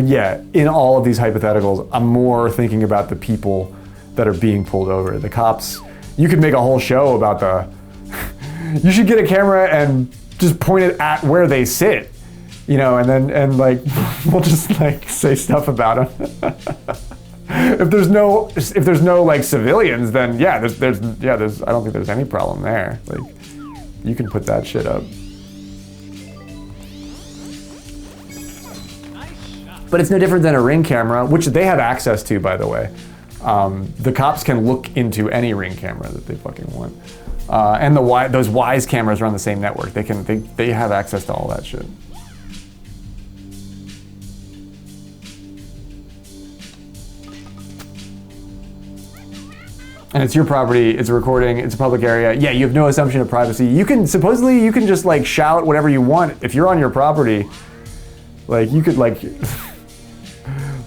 But yeah, in all of these hypotheticals, I'm more thinking about the people that are being pulled over. The cops, you could make a whole show about the, you should get a camera and just point it at where they sit, you know, and like, we'll just like say stuff about them. If there's no like civilians, then yeah, there's I don't think there's any problem there. Like, you can put that shit up. But it's no different than a Ring camera, which they have access to, by the way. The cops can look into any Ring camera that they fucking want. And those Wise cameras are on the same network. They have access to all that shit. And it's your property, it's a recording, it's a public area. Yeah, you have no assumption of privacy. You can just like shout whatever you want. If you're on your property, like you could like,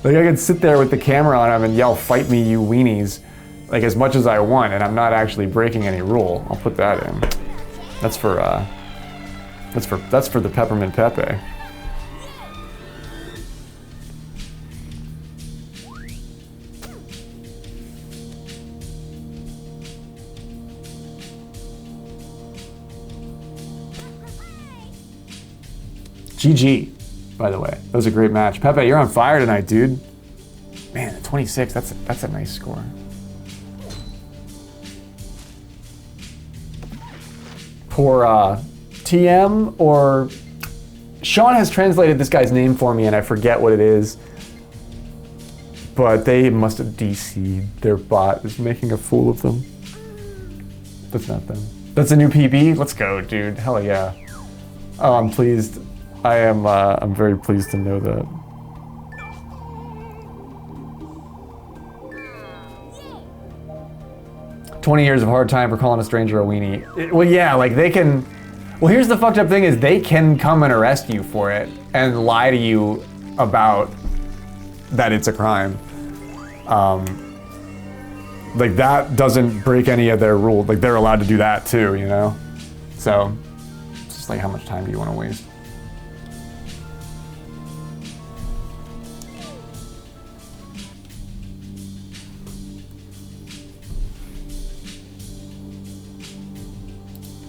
like I could sit there with the camera on them and yell, "Fight me, you weenies," like as much as I want, and I'm not actually breaking any rule. I'll put that in. That's for the Peppermint Pepe. GG, by the way. That was a great match. Pepe, you're on fire tonight, dude. Man, 26, that's a nice score. Poor TM or Sean has translated this guy's name for me and I forget what it is. But they must have DC'd. Their bot is making a fool of them. That's not them. That's a new PB? Let's go, dude. Hell yeah. Oh, I'm pleased. I'm very pleased to know that. "20 years of hard time for calling a stranger a weenie." Well, yeah, like they can. Well, here's the fucked up thing: is they can come and arrest you for it and lie to you about that it's a crime. Like that doesn't break any of their rules. Like they're allowed to do that too, you know. So it's just like, how much time do you want to waste?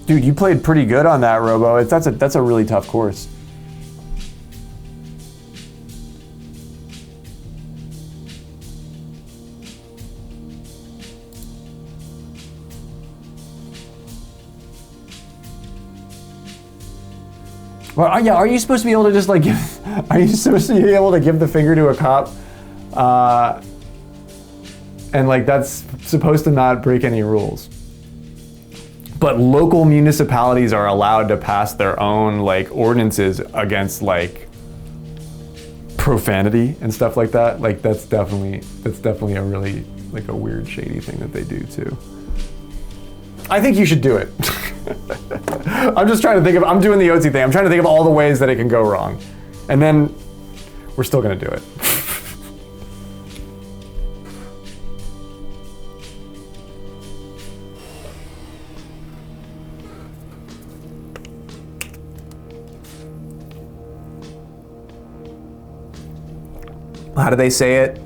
Dude, you played pretty good on that, Robo. That's a really tough course. Well, yeah, are you supposed to be able to just like give, are you supposed to be able to give the finger to a cop? And like that's supposed to not break any rules. But local municipalities are allowed to pass their own like ordinances against like profanity and stuff like that. Like that's definitely a really like a weird shady thing that they do too. I think you should do it. I'm just trying to think of, I'm doing the OT thing. I'm trying to think of all the ways that it can go wrong. And then we're still gonna do it. How do they say it?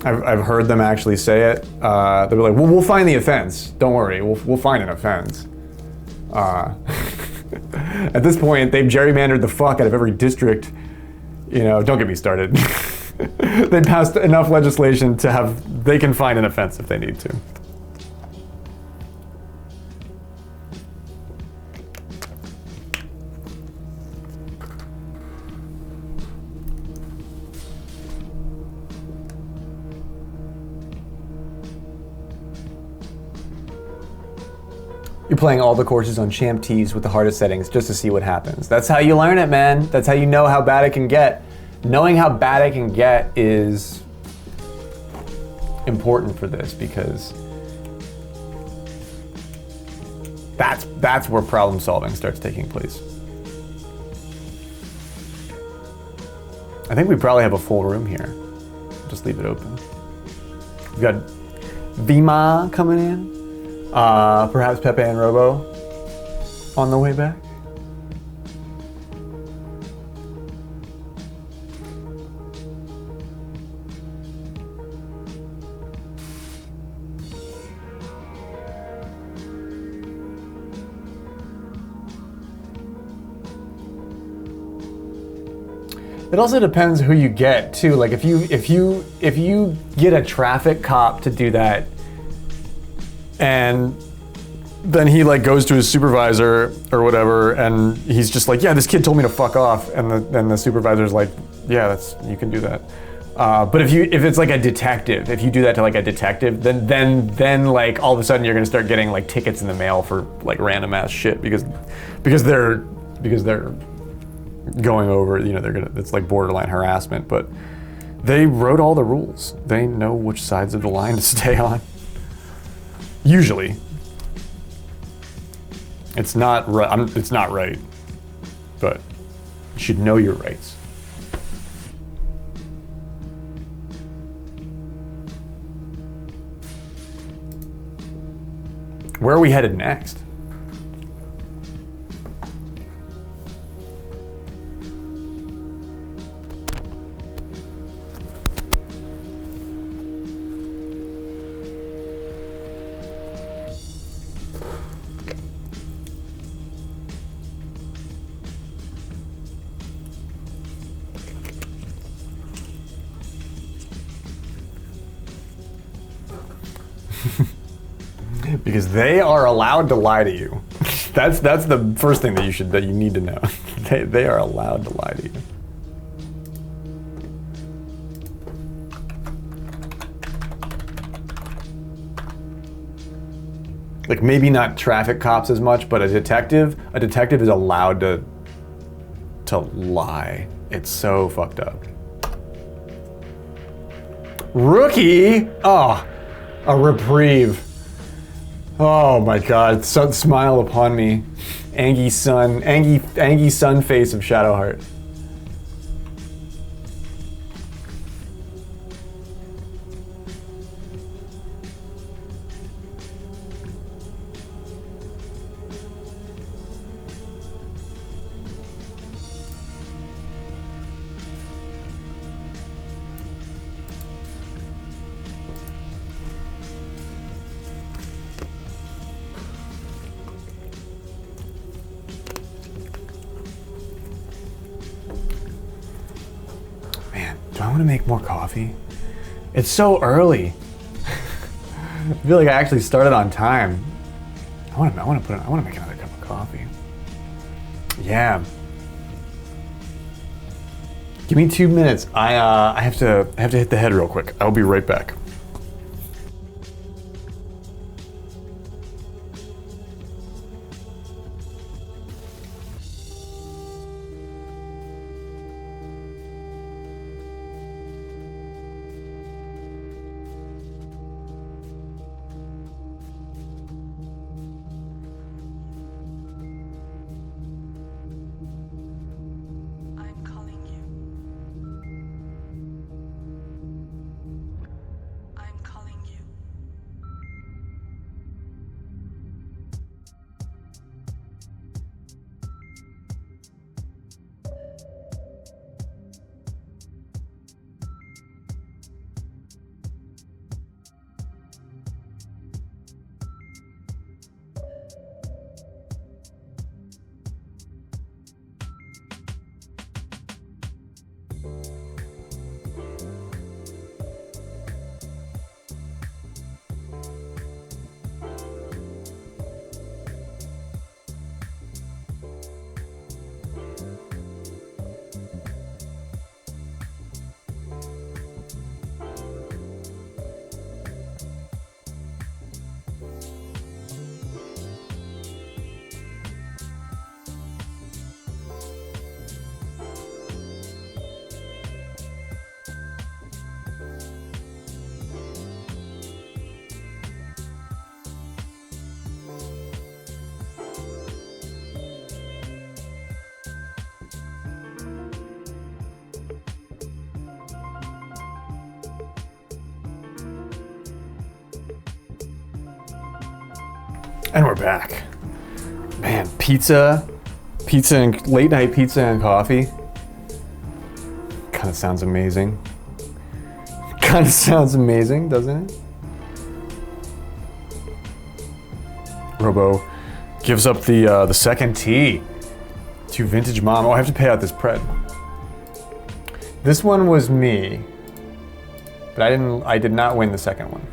I've heard them actually say it. They'll be like, "Well, we'll find the offense. Don't worry, we'll find an offense." At this point, they've gerrymandered the fuck out of every district. You know, don't get me started. They passed enough legislation to have, they can find an offense if they need to. You're playing all the courses on champ tees with the hardest settings just to see what happens. That's how you learn it, man. That's how you know how bad it can get. Knowing how bad it can get is important for this because that's where problem solving starts taking place. I think we probably have a full room here. Just leave it open. We've got Vima coming in. Perhaps Pepe and Robo on the way back. It also depends who you get too. Like if you get a traffic cop to do that, and then he like goes to his supervisor or whatever, and he's just like, yeah, this kid told me to fuck off, and the supervisor's like, yeah, you can do that. But if it's like a detective, if you do that to like a detective, then like all of a sudden you're gonna start getting like tickets in the mail for like random ass shit because they're going over, it's like borderline harassment. But they wrote all the rules. They know which sides of the line to stay on. Usually. It's not right. It's not right, but you should know your rights. Where are we headed next? Because they are allowed to lie to you. That's the first thing that you need to know. They are allowed to lie to you. Like maybe not traffic cops as much, but a detective is allowed to lie. It's so fucked up. Rookie? Oh, a reprieve. Oh my God, smile upon me. Angie sun face of Shadowheart. Do I want to make more coffee? It's so early. I feel like I actually started on time. I want to make another cup of coffee. Yeah. Give me 2 minutes. I have to hit the head real quick. I'll be right back. I'm calling you. I'm calling you. And we're back. Man, pizza and late night pizza and coffee. Kind of sounds amazing. Kind of sounds amazing, doesn't it? Robo gives up the second tee to Vintage Mom. Oh, I have to pay out this pred. This one was me, but I did not win the second one.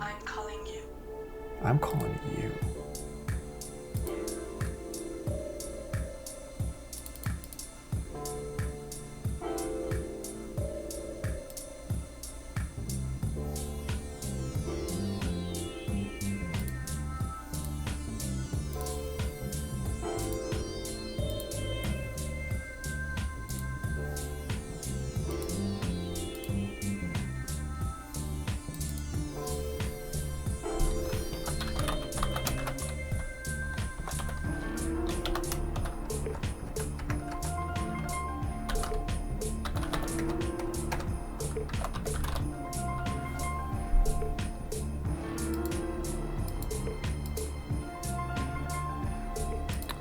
I'm calling you. I'm calling you.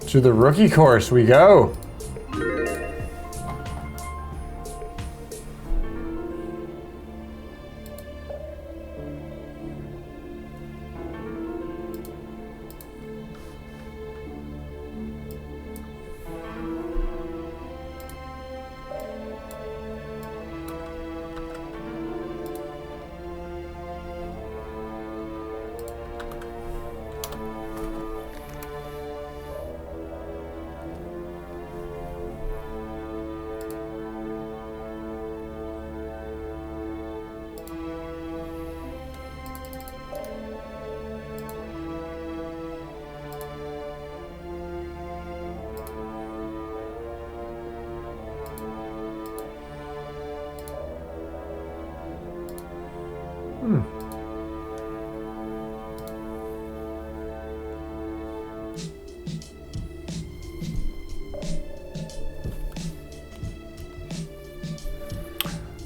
To the rookie course we go.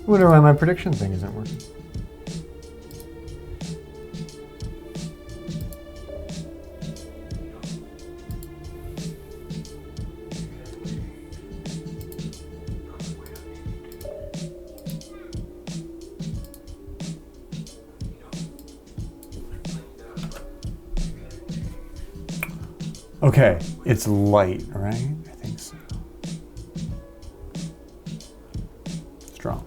I wonder why my prediction thing isn't working. Okay, it's light, right? I think so. Strong.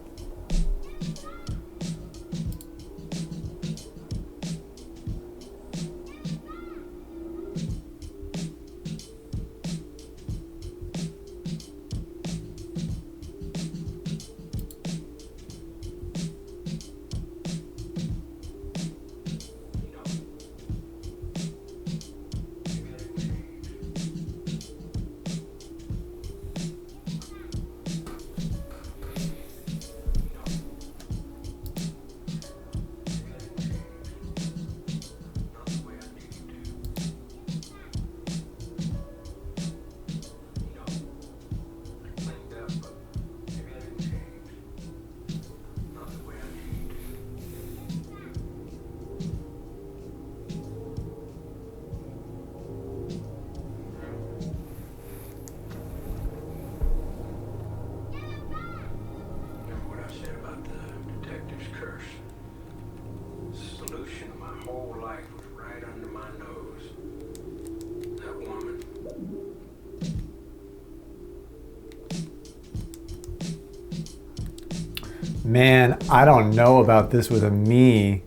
Man, I don't know about this with a Mii.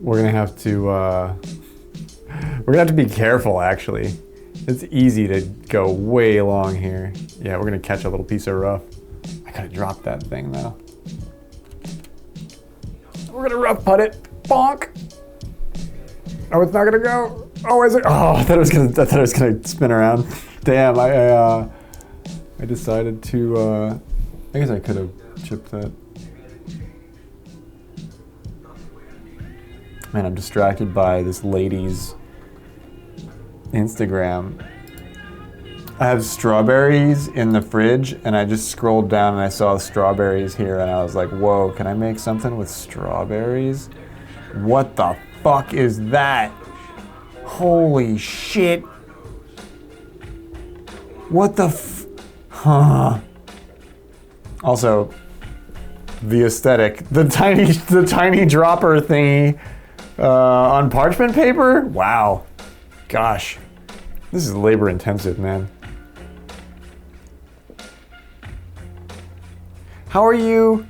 We're gonna have to be careful, actually. It's easy to go way long here. Yeah, we're gonna catch a little piece of rough. I gotta drop that thing though. We're gonna rough putt it. Bonk. Oh, it's not gonna go. Oh, is it? Oh, I thought it was gonna spin around. Damn, I decided to. I guess I could have chipped that. Man, I'm distracted by this lady's Instagram. I have strawberries in the fridge, and I just scrolled down and I saw strawberries here, and I was like, whoa, can I make something with strawberries? What the fuck is that? Holy shit. What the huh. Also, the aesthetic, the tiny dropper thingy on parchment paper. Wow, gosh, this is labor intensive, man. How are you?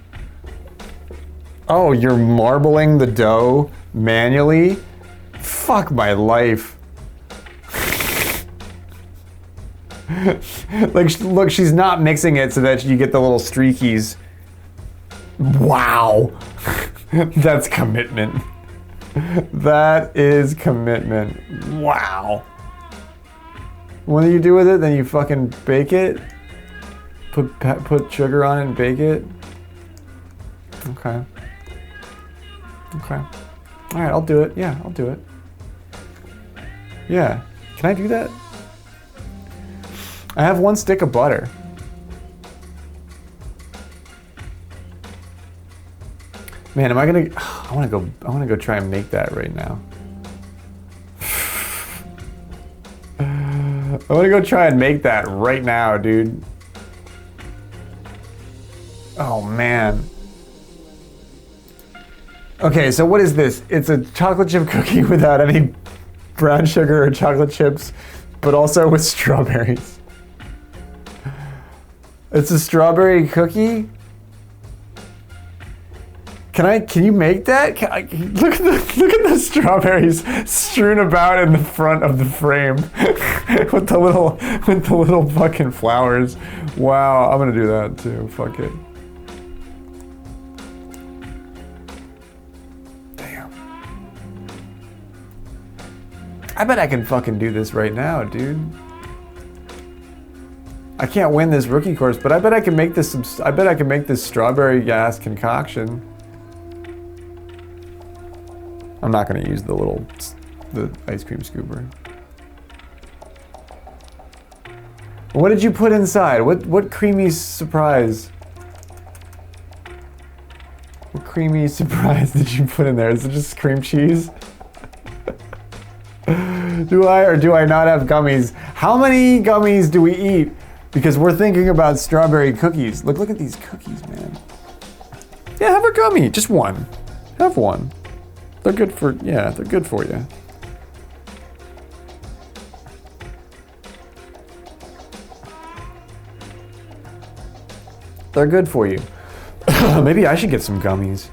Oh, you're marbling the dough manually? Fuck my life. Like, look, she's not mixing it so that you get the little streakies. Wow. That's commitment. That is commitment. Wow. What do you do with it? Then you fucking bake it? Put sugar on it and bake it? Okay. Okay. All right, I'll do it. Yeah, I'll do it. Yeah. Can I do that? I have 1 stick of butter. Man, am I gonna? I want to go try and make that right now. I want to go try and make that right now, dude. Oh man. Okay, so what is this? It's a chocolate chip cookie without any brown sugar or chocolate chips, but also with strawberries. It's a strawberry cookie? Can you make that? Look at the strawberries strewn about in the front of the frame with the little fucking flowers. Wow, I'm gonna do that too. Fuck it. Damn. I bet I can fucking do this right now, dude. I can't win this rookie course, but I bet I can make this. I bet I can make this strawberry gas concoction. I'm not going to use the ice cream scooper. What did you put inside? What creamy surprise? What creamy surprise did you put in there? Is it just cream cheese? Do I or do I not have gummies? How many gummies do we eat? Because we're thinking about strawberry cookies. Look at these cookies, man. Yeah, have a gummy. Just one. Have one. They're good for, yeah, they're good for you. They're good for you. Maybe I should get some gummies.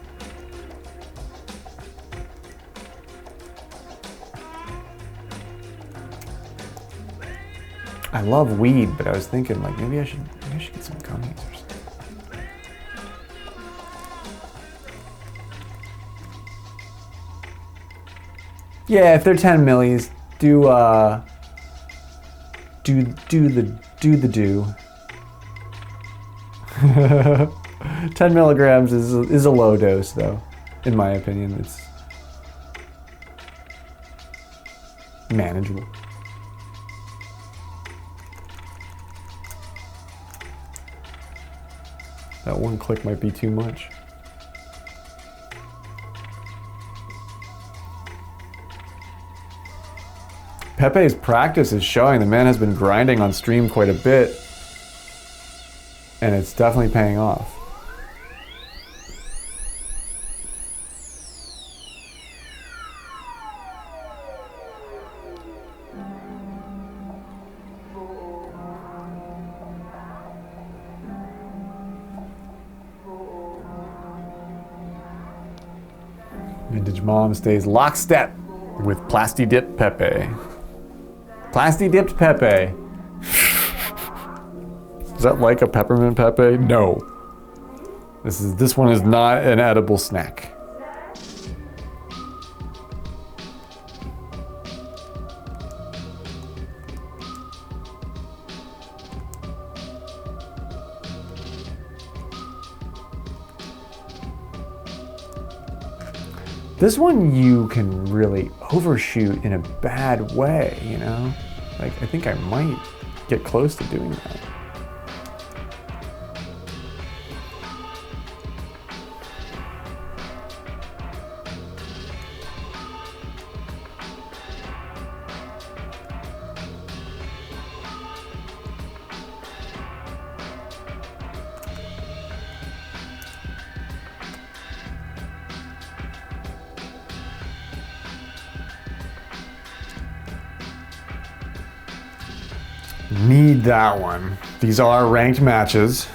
I love weed, but I was thinking like maybe I should get some gummies or something. Yeah, if they're 10 millis, do the do. 10 milligrams is a low dose though, in my opinion. It's manageable. That one click might be too much. Pepe's practice is showing. The man has been grinding on stream quite a bit, and it's definitely paying off. Vintage Mom stays lockstep with Plasti Dip Pepe. Plasti Dipped Pepe. Is that like a peppermint Pepe? No. This one is not an edible snack. This one you can really overshoot in a bad way, you know? Like, I think I might get close to doing that. Need that one. These are ranked matches.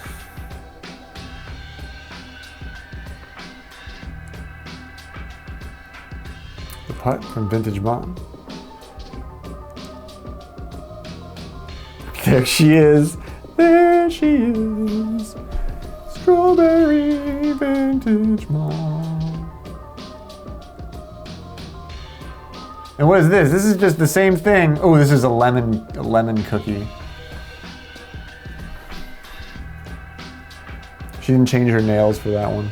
putt from Vintage Mom. There she is. There she is. Strawberry Vintage Mom. And what is this? This is just the same thing. Oh, this is a lemon cookie. She didn't change her nails for that one.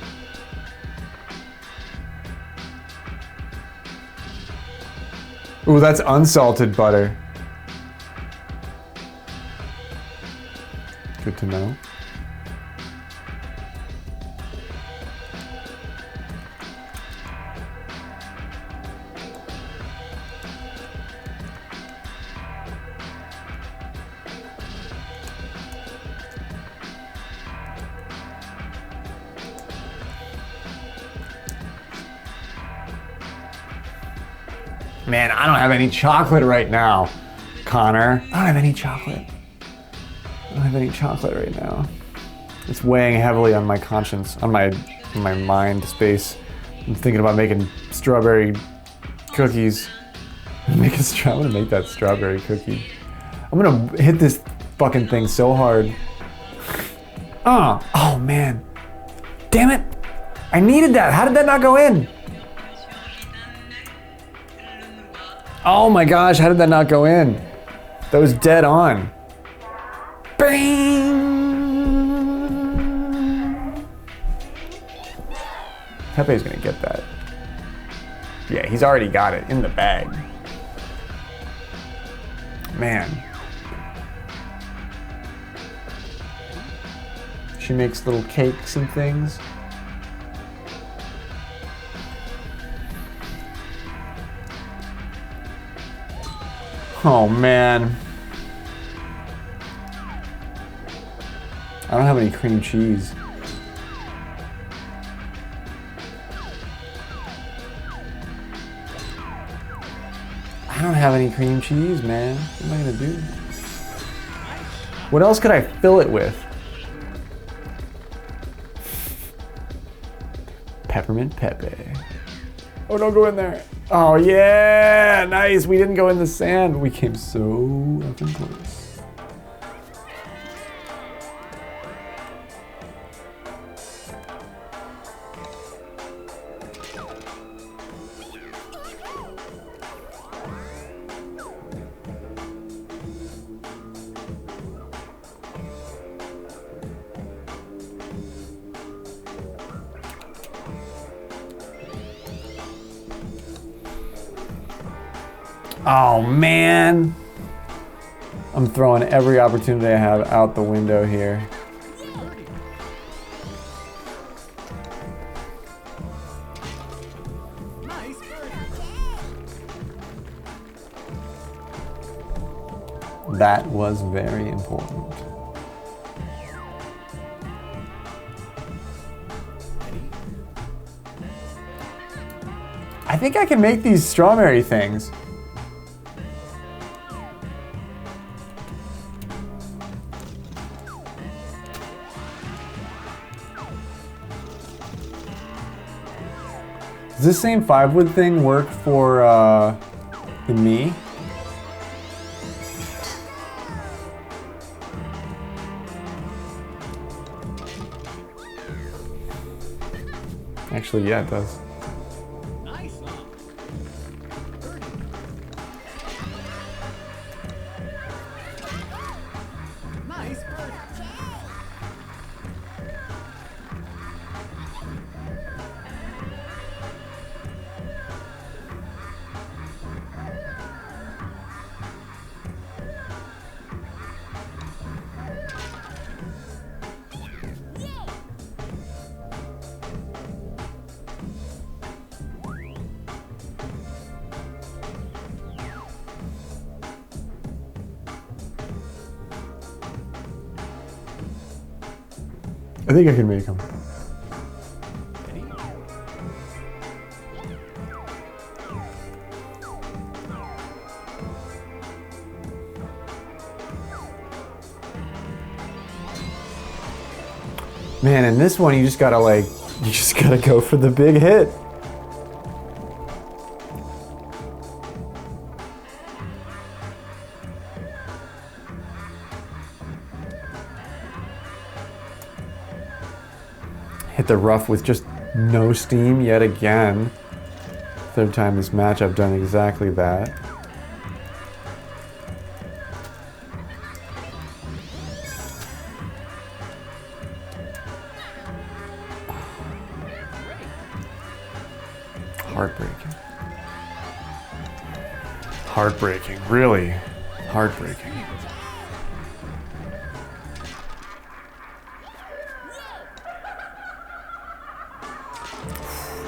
Ooh, that's unsalted butter. Good to know. Man, I don't have any chocolate right now, Connor. I don't have any chocolate. I don't have any chocolate right now. It's weighing heavily on my conscience, on my mind space. I'm thinking about making strawberry cookies. I'm gonna make that strawberry cookie. I'm gonna hit this fucking thing so hard. Oh man. Damn it. I needed that. How did that not go in? Oh my gosh, how did that not go in? That was dead on. Bang! Pepe's gonna get that. Yeah, he's already got it in the bag. Man. She makes little cakes and things. Oh man. I don't have any cream cheese. I don't have any cream cheese, man. What am I gonna do? What else could I fill it with? Peppermint Pepe. Oh, don't go in there. Oh yeah, nice. We didn't go in the sand. We came so effing close. Oh man, I'm throwing every opportunity I have out the window here. Nice birdie. That was very important. I think I can make these strawberry things. Does this same 5-wood thing work for the Mii? Actually, yeah, it does. Nice. Birdie. Nice birdie. I think I can make them. Man, in this one, you just gotta go for the big hit. Hit the rough with just no steam yet again. Third time this match I've done exactly that. Heartbreaking. Heartbreaking, really heartbreaking.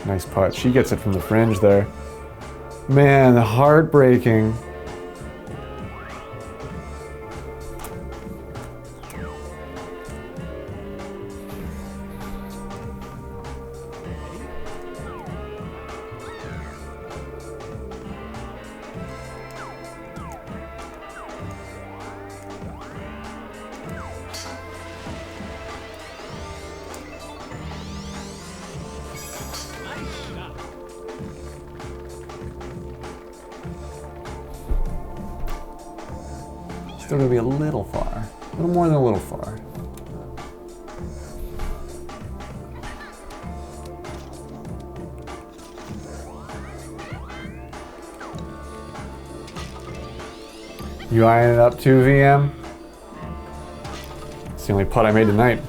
Nice putt. She gets it from the fringe there. Man, heartbreaking. Still gonna be a little far. A little more than a little far. You eyeing it up too, VM? It's the only putt I made tonight.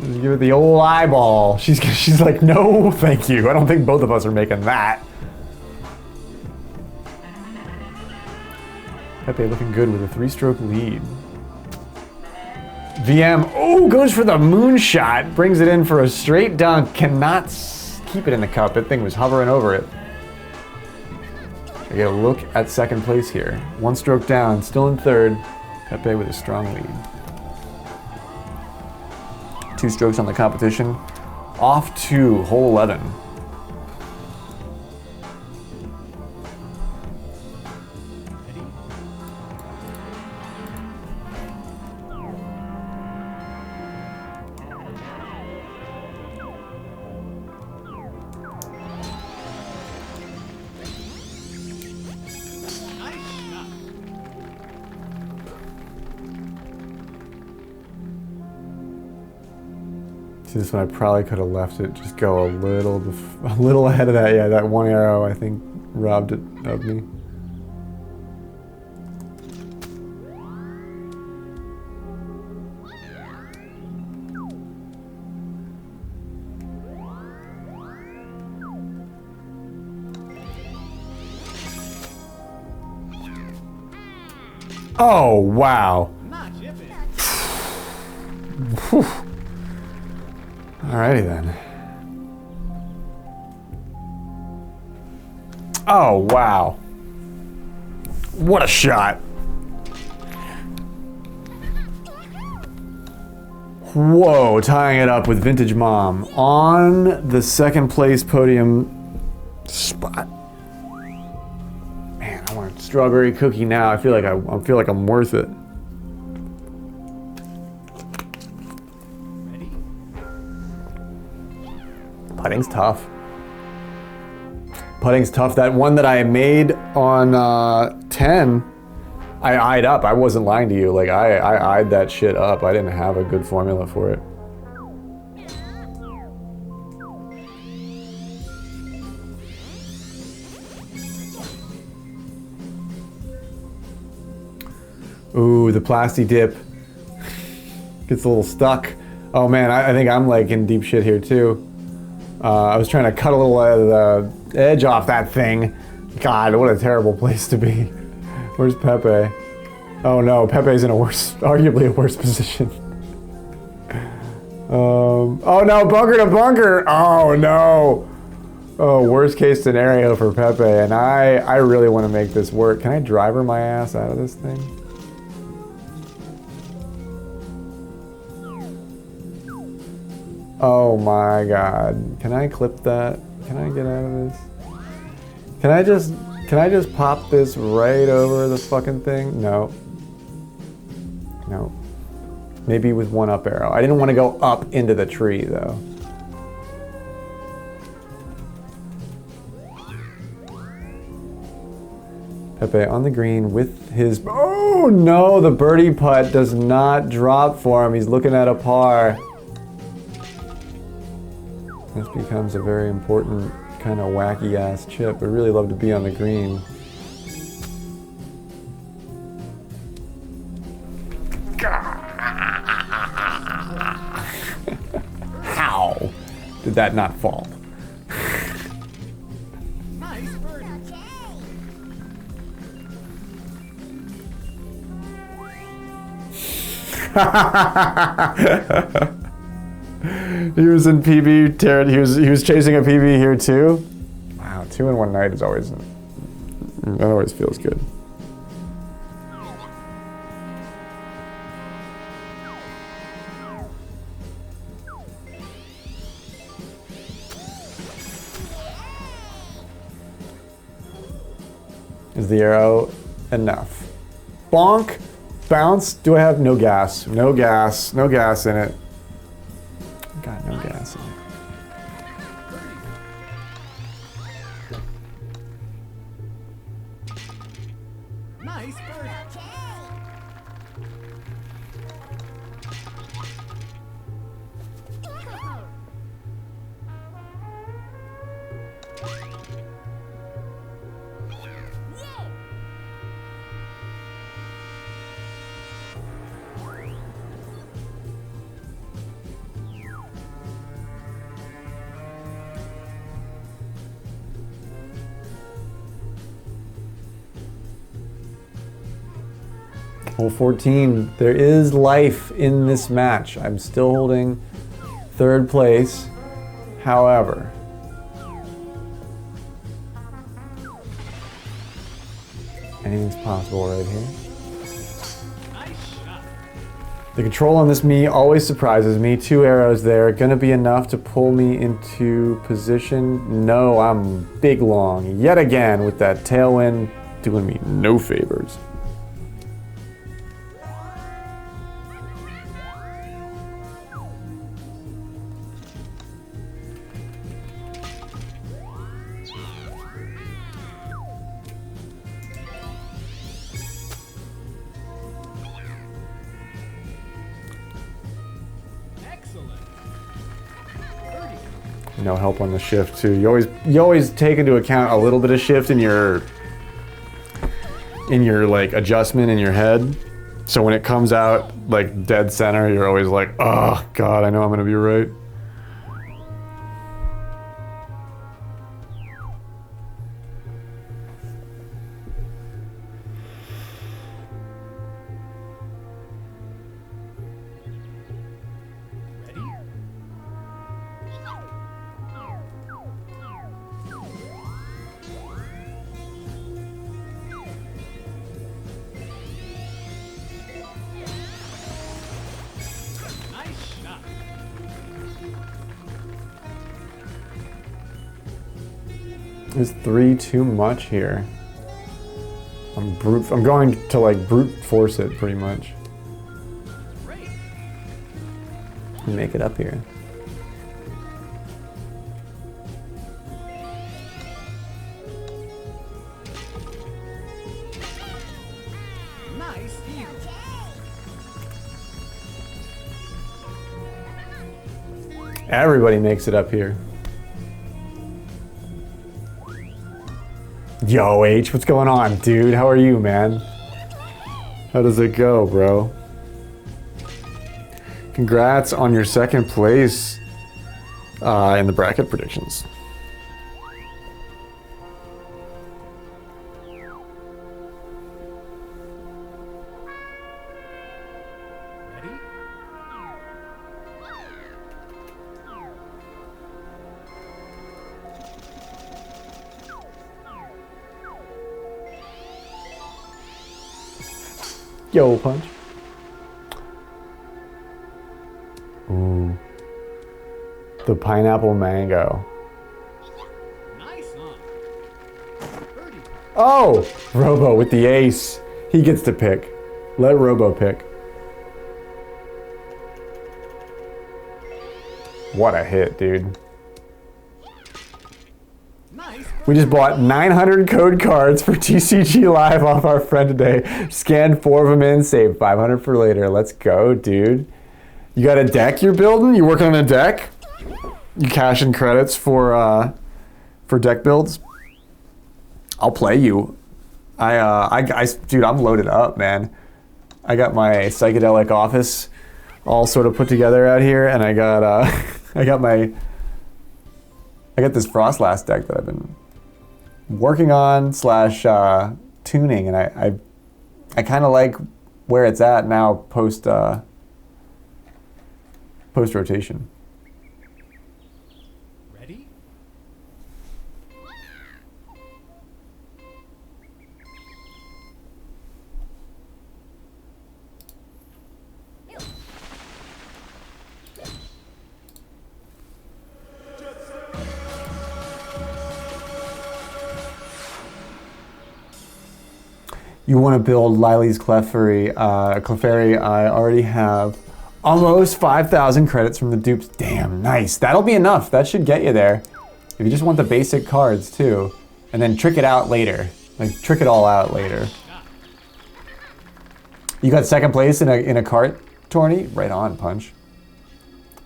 Just give it the old eyeball. She's like, no, thank you. I don't think both of us are making that. Pepe looking good with a 3-stroke lead. VM, oh, goes for the moonshot. Brings it in for a straight dunk. Cannot keep it in the cup. That thing was hovering over it. I get a look at second place here. 1 stroke down, still in third. Pepe with a strong lead. 2 strokes on the competition. Off to hole 11. See, this one I probably could have left it. Just go a little ahead of that. Yeah, that one arrow I think robbed it of me. Oh wow. Not jiffy. Whew. Alrighty then. Oh, wow. What a shot. Whoa, tying it up with Vintage Mom on the second place podium spot. Man, I want a strawberry cookie now. I feel like I'm worth it. Putting's tough. Putting's tough. That one that I made on 10, I eyed up. I wasn't lying to you. Like, I eyed that shit up. I didn't have a good formula for it. Ooh, the plasti dip gets a little stuck. Oh man, I think I'm like in deep shit here too. I was trying to cut a little of the edge off that thing. God, what a terrible place to be. Where's Pepe? Oh no, Pepe's in arguably a worse position. Oh no, bunker to bunker. Oh no. Oh, worst case scenario for Pepe, and I really want to make this work. Can I driver my ass out of this thing? Oh my god. Can I clip that? Can I get out of this? Can I just pop this right over the fucking thing? No. No. Maybe with one up arrow. I didn't want to go up into the tree though. Pepe on the green with his... Oh no, the birdie putt does not drop for him. He's looking at a par. This becomes a very important kind of wacky ass chip. I really love to be on the green. How did that not fall? Nice birdie. He was in PB, Taryn. He was chasing a PB here too. Wow, 2 in one night is always that always feels good. Is the arrow enough? Bonk, bounce. Do I have no gas? No gas. No gas in it. Got no gas in it. Nice birdie. Hole 14. There is life in this match. I'm still holding 3rd place. However, anything's possible right here. Nice shot. The control on this Mii always surprises me. 2 arrows there. Gonna be enough to pull me into position. No, I'm big long yet again with that tailwind doing me no favors. Excellent. Birdie. No help on the shift too. You always take into account a little bit of shift in your like adjustment in your head. So when it comes out like dead center, you're always like, oh God, I know I'm gonna be right. Ready? Nice shot. Is 3 too much here? I'm going to like brute force it pretty much. Great. And make it up here. Nice eagle. Everybody makes it up here. Yo, H, what's going on, dude? How are you, man? How does it go, bro? Congrats on your 2nd place in the bracket predictions. Ready? Yo, punch. Ooh. The pineapple mango. Nice on. Birdie. Oh! Robo with the ace. He gets to pick. Let Robo pick. What a hit, dude. Nice We just bought 900 code cards for TCG Live off our friend today. Scanned 4 of them in, saved 500 for later. Let's go, dude. You got a deck you're building? You working on a deck? You cashing credits for deck builds? I'll play you. Dude, I'm loaded up, man. I got my psychedelic office all sort of put together out here, and I got this Frostlast deck that I've been working on / tuning, and I kind of like where it's at now post rotation. Ready? You want to build Lily's Clefairy. Clefairy, I already have almost 5,000 credits from the dupes. Damn, nice. That'll be enough. That should get you there. If you just want the basic cards too, and then trick it out later. Like, trick it all out later. You got second place in a cart tourney? Right on, Punch.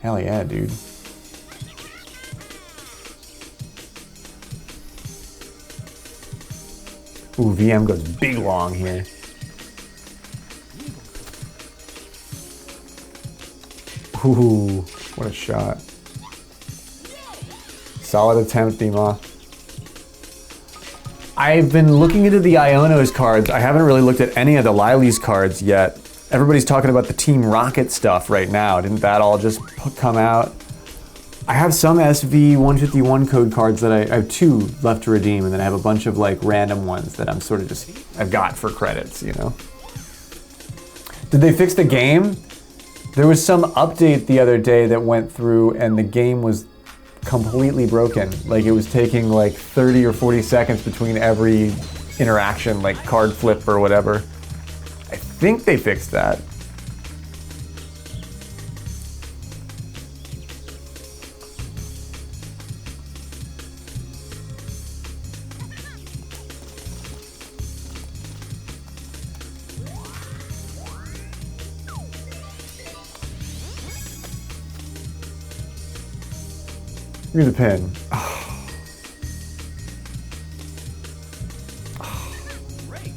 Hell yeah, dude. Ooh, VM goes big long here. Ooh, what a shot. Solid attempt, Dima. I've been looking into the Iono's cards. I haven't really looked at any of the Lily's cards yet. Everybody's talking about the Team Rocket stuff right now. Didn't that all just come out? I have some SV151 code cards that I have 2 left to redeem, and then I have a bunch of like random ones that I'm sort of just, I've got for credits, you know? Did they fix the game? There was some update the other day that went through and the game was completely broken. Like it was taking like 30 or 40 seconds between every interaction, like card flip or whatever. I think they fixed that. Give me the pin. Great.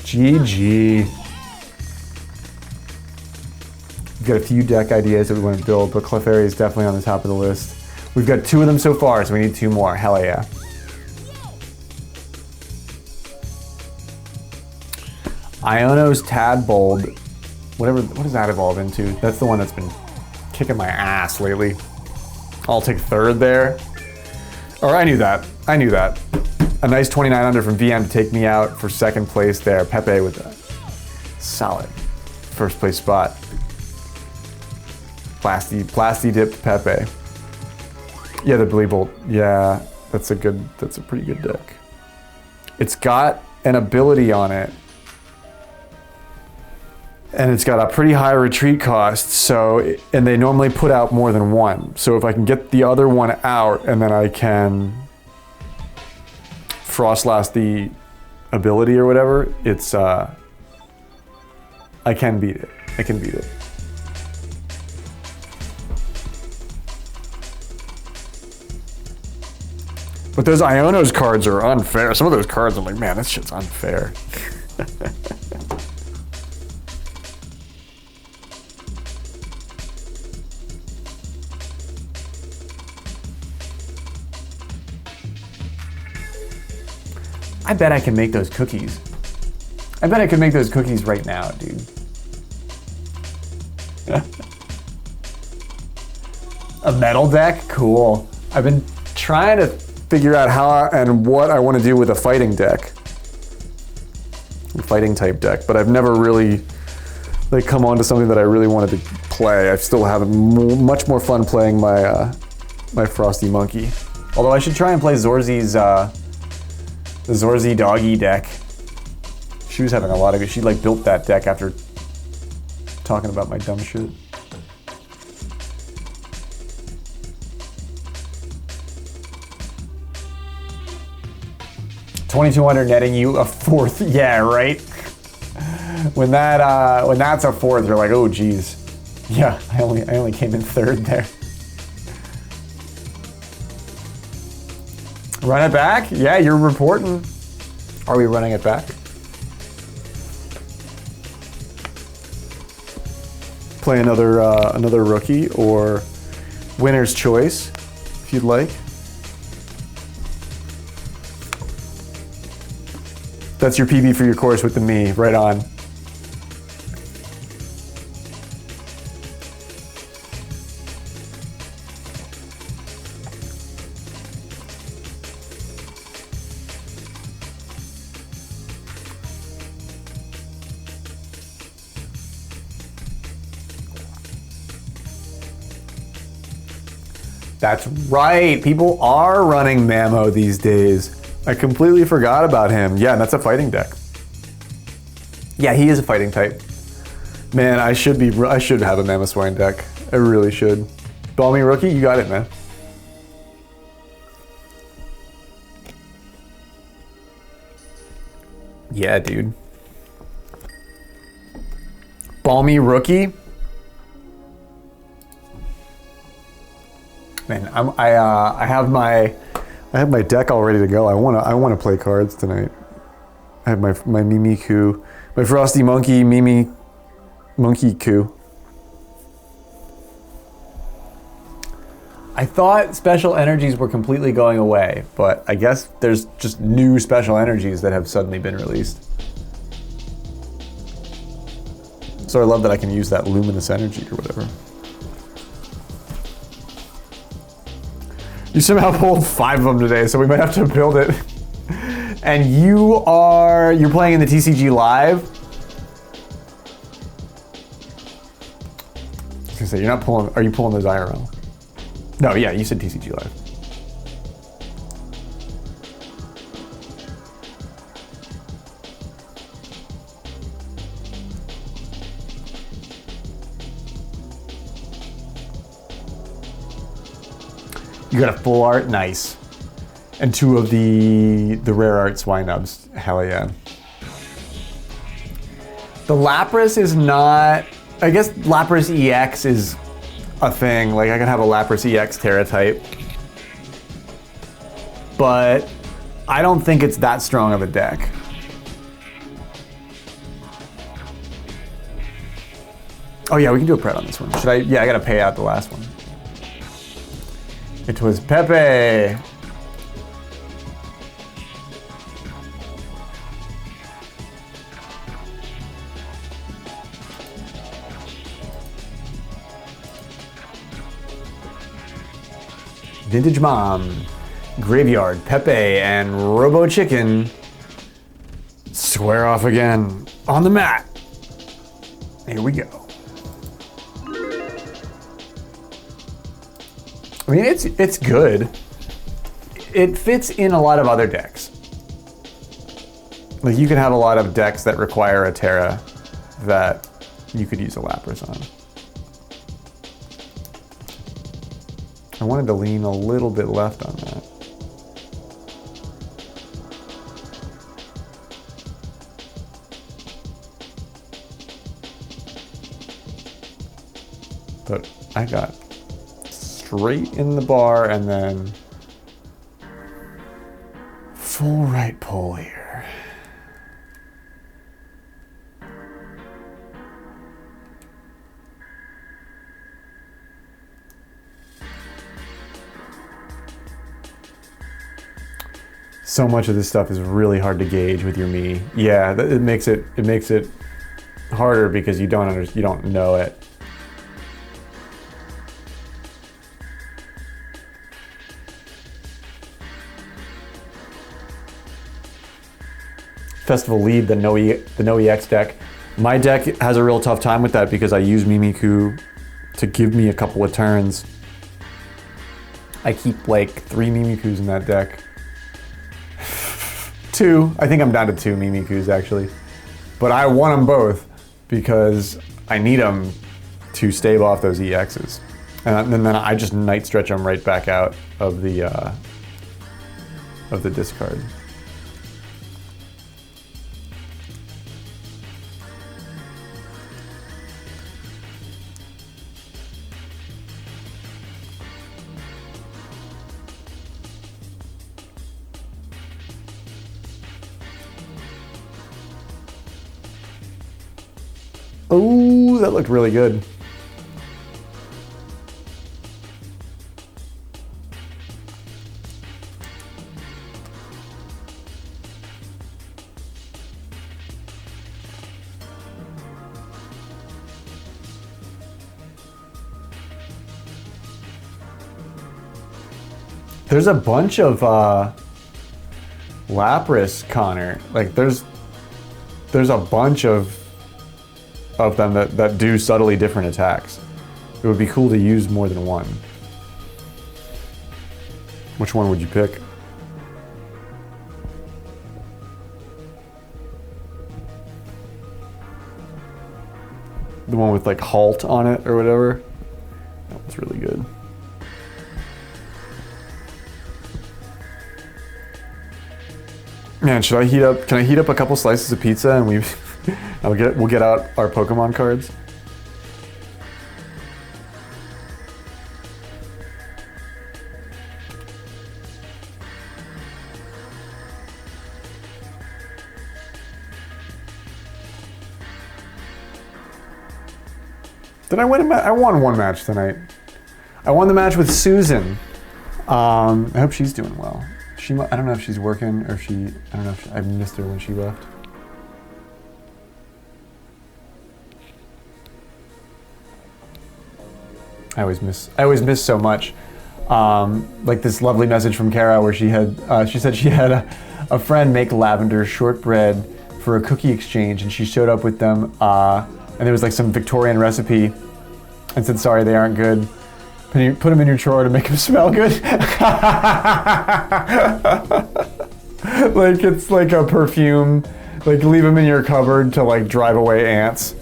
GG. We've got a few deck ideas that we want to build, but Clefairy is definitely on the top of the list. We've got 2 of them so far, so we need 2 more. Hell yeah. Iono's Tadbold. What does that evolve into? That's the one that's been kicking my ass lately. I'll take 3rd there. Or I knew that. I knew that. A nice 29 under from VM to take me out for 2nd place there. Pepe with a solid 1st place spot. Plasty dipped Pepe. Yeah, the Billy Bolt. Yeah, that's a pretty good deck. It's got an ability on it. And it's got a pretty high retreat cost, and they normally put out more than 1. So if I can get the other one out and then I can Frostlast the ability or whatever, it's I can beat it. I can beat it. But those Iono's cards are unfair. Some of those cards, I'm like, man, this shit's unfair. I bet I can make those cookies. I bet I could make those cookies right now, dude. A metal deck? Cool. I've been trying to figure out how and what I want to do with a fighting deck. A fighting type deck, but I've never really come on to something that I really wanted to play. I still have much more fun playing my my Frosty Monkey. Although I should try and play Zorzi's, the Zorzi doggy deck. She was having a lot of good. She like built that deck after talking about my dumb shit. $2,200 netting you a fourth. Yeah, right. When that's a fourth, you're like, oh geez. Yeah, I only came in third there. Run it back? Yeah, you're reporting. Are we running it back? Play another rookie or winner's choice, if you'd like. That's your PB for your course with the Mii. Right on. That's right. People are running Mamo these days. I completely forgot about him. Yeah, and that's a fighting deck. Yeah, he is a fighting type. Man, I should have a Mamoswine deck. I really should. Balmy rookie, you got it, man. Yeah, dude. Balmy rookie. Man, I have my deck all ready to go. I wanna play cards tonight. I have my Mimikyu, my Frosty Monkey Monkey Coup. I thought special energies were completely going away, but I guess there's just new special energies that have suddenly been released. So I love that I can use that luminous energy or whatever. You somehow pulled 5 of them today, so we might have to build it. And you're playing in the TCG Live? I was gonna say, are you pulling those IRL? No, yeah, you said TCG Live. You got a full art, nice. And 2 of the rare art Swinubs, hell yeah. The Lapras is not, I guess Lapras EX is a thing. Like I can have a Lapras EX Terra type. But I don't think it's that strong of a deck. Oh yeah, we can do a pred on this one. Should I? Yeah, I gotta pay out the last one. It was Pepe. Vintage Mom, Graveyard, Pepe, and Robo Chicken square off again on the mat. Here we go. I mean, it's good. It fits in a lot of other decks. Like you can have a lot of decks that require a Terra that you could use a Lapras on. I wanted to lean a little bit left on that. But I got straight in the bar and then full right pull here. So much of this stuff is really hard to gauge with your Mii. Yeah, it makes it harder because you don't know it. Festival lead, the No EX deck. My deck has a real tough time with that because I use Mimikyu to give me a couple of turns. I keep like 3 Mimikus in that deck. 2. I think I'm down to 2 Mimikus actually. But I want them both because I need them to stave off those EXs. And then I just night stretch them right back out of the discard. Oh, that looked really good. There's a bunch of Lapras, Connor. Like there's a bunch of them that do subtly different attacks. It would be cool to use more than one. Which one would you pick? The one with like halt on it or whatever? That was really good. Man, should I heat up? Can I heat up a couple slices of pizza and we'll get out our Pokemon cards? Did I win a match? I won one match tonight. I won the match with Susan. I hope she's doing well. I don't know if she's working or I don't know if I missed her when she left. I always miss so much. Like this lovely message from Kara where she said she had a friend make lavender shortbread for a cookie exchange, and she showed up with them, and there was like some Victorian recipe, and said, sorry, they aren't good. Put them in your drawer to make them smell good. Like it's like a perfume, like leave them in your cupboard to like drive away ants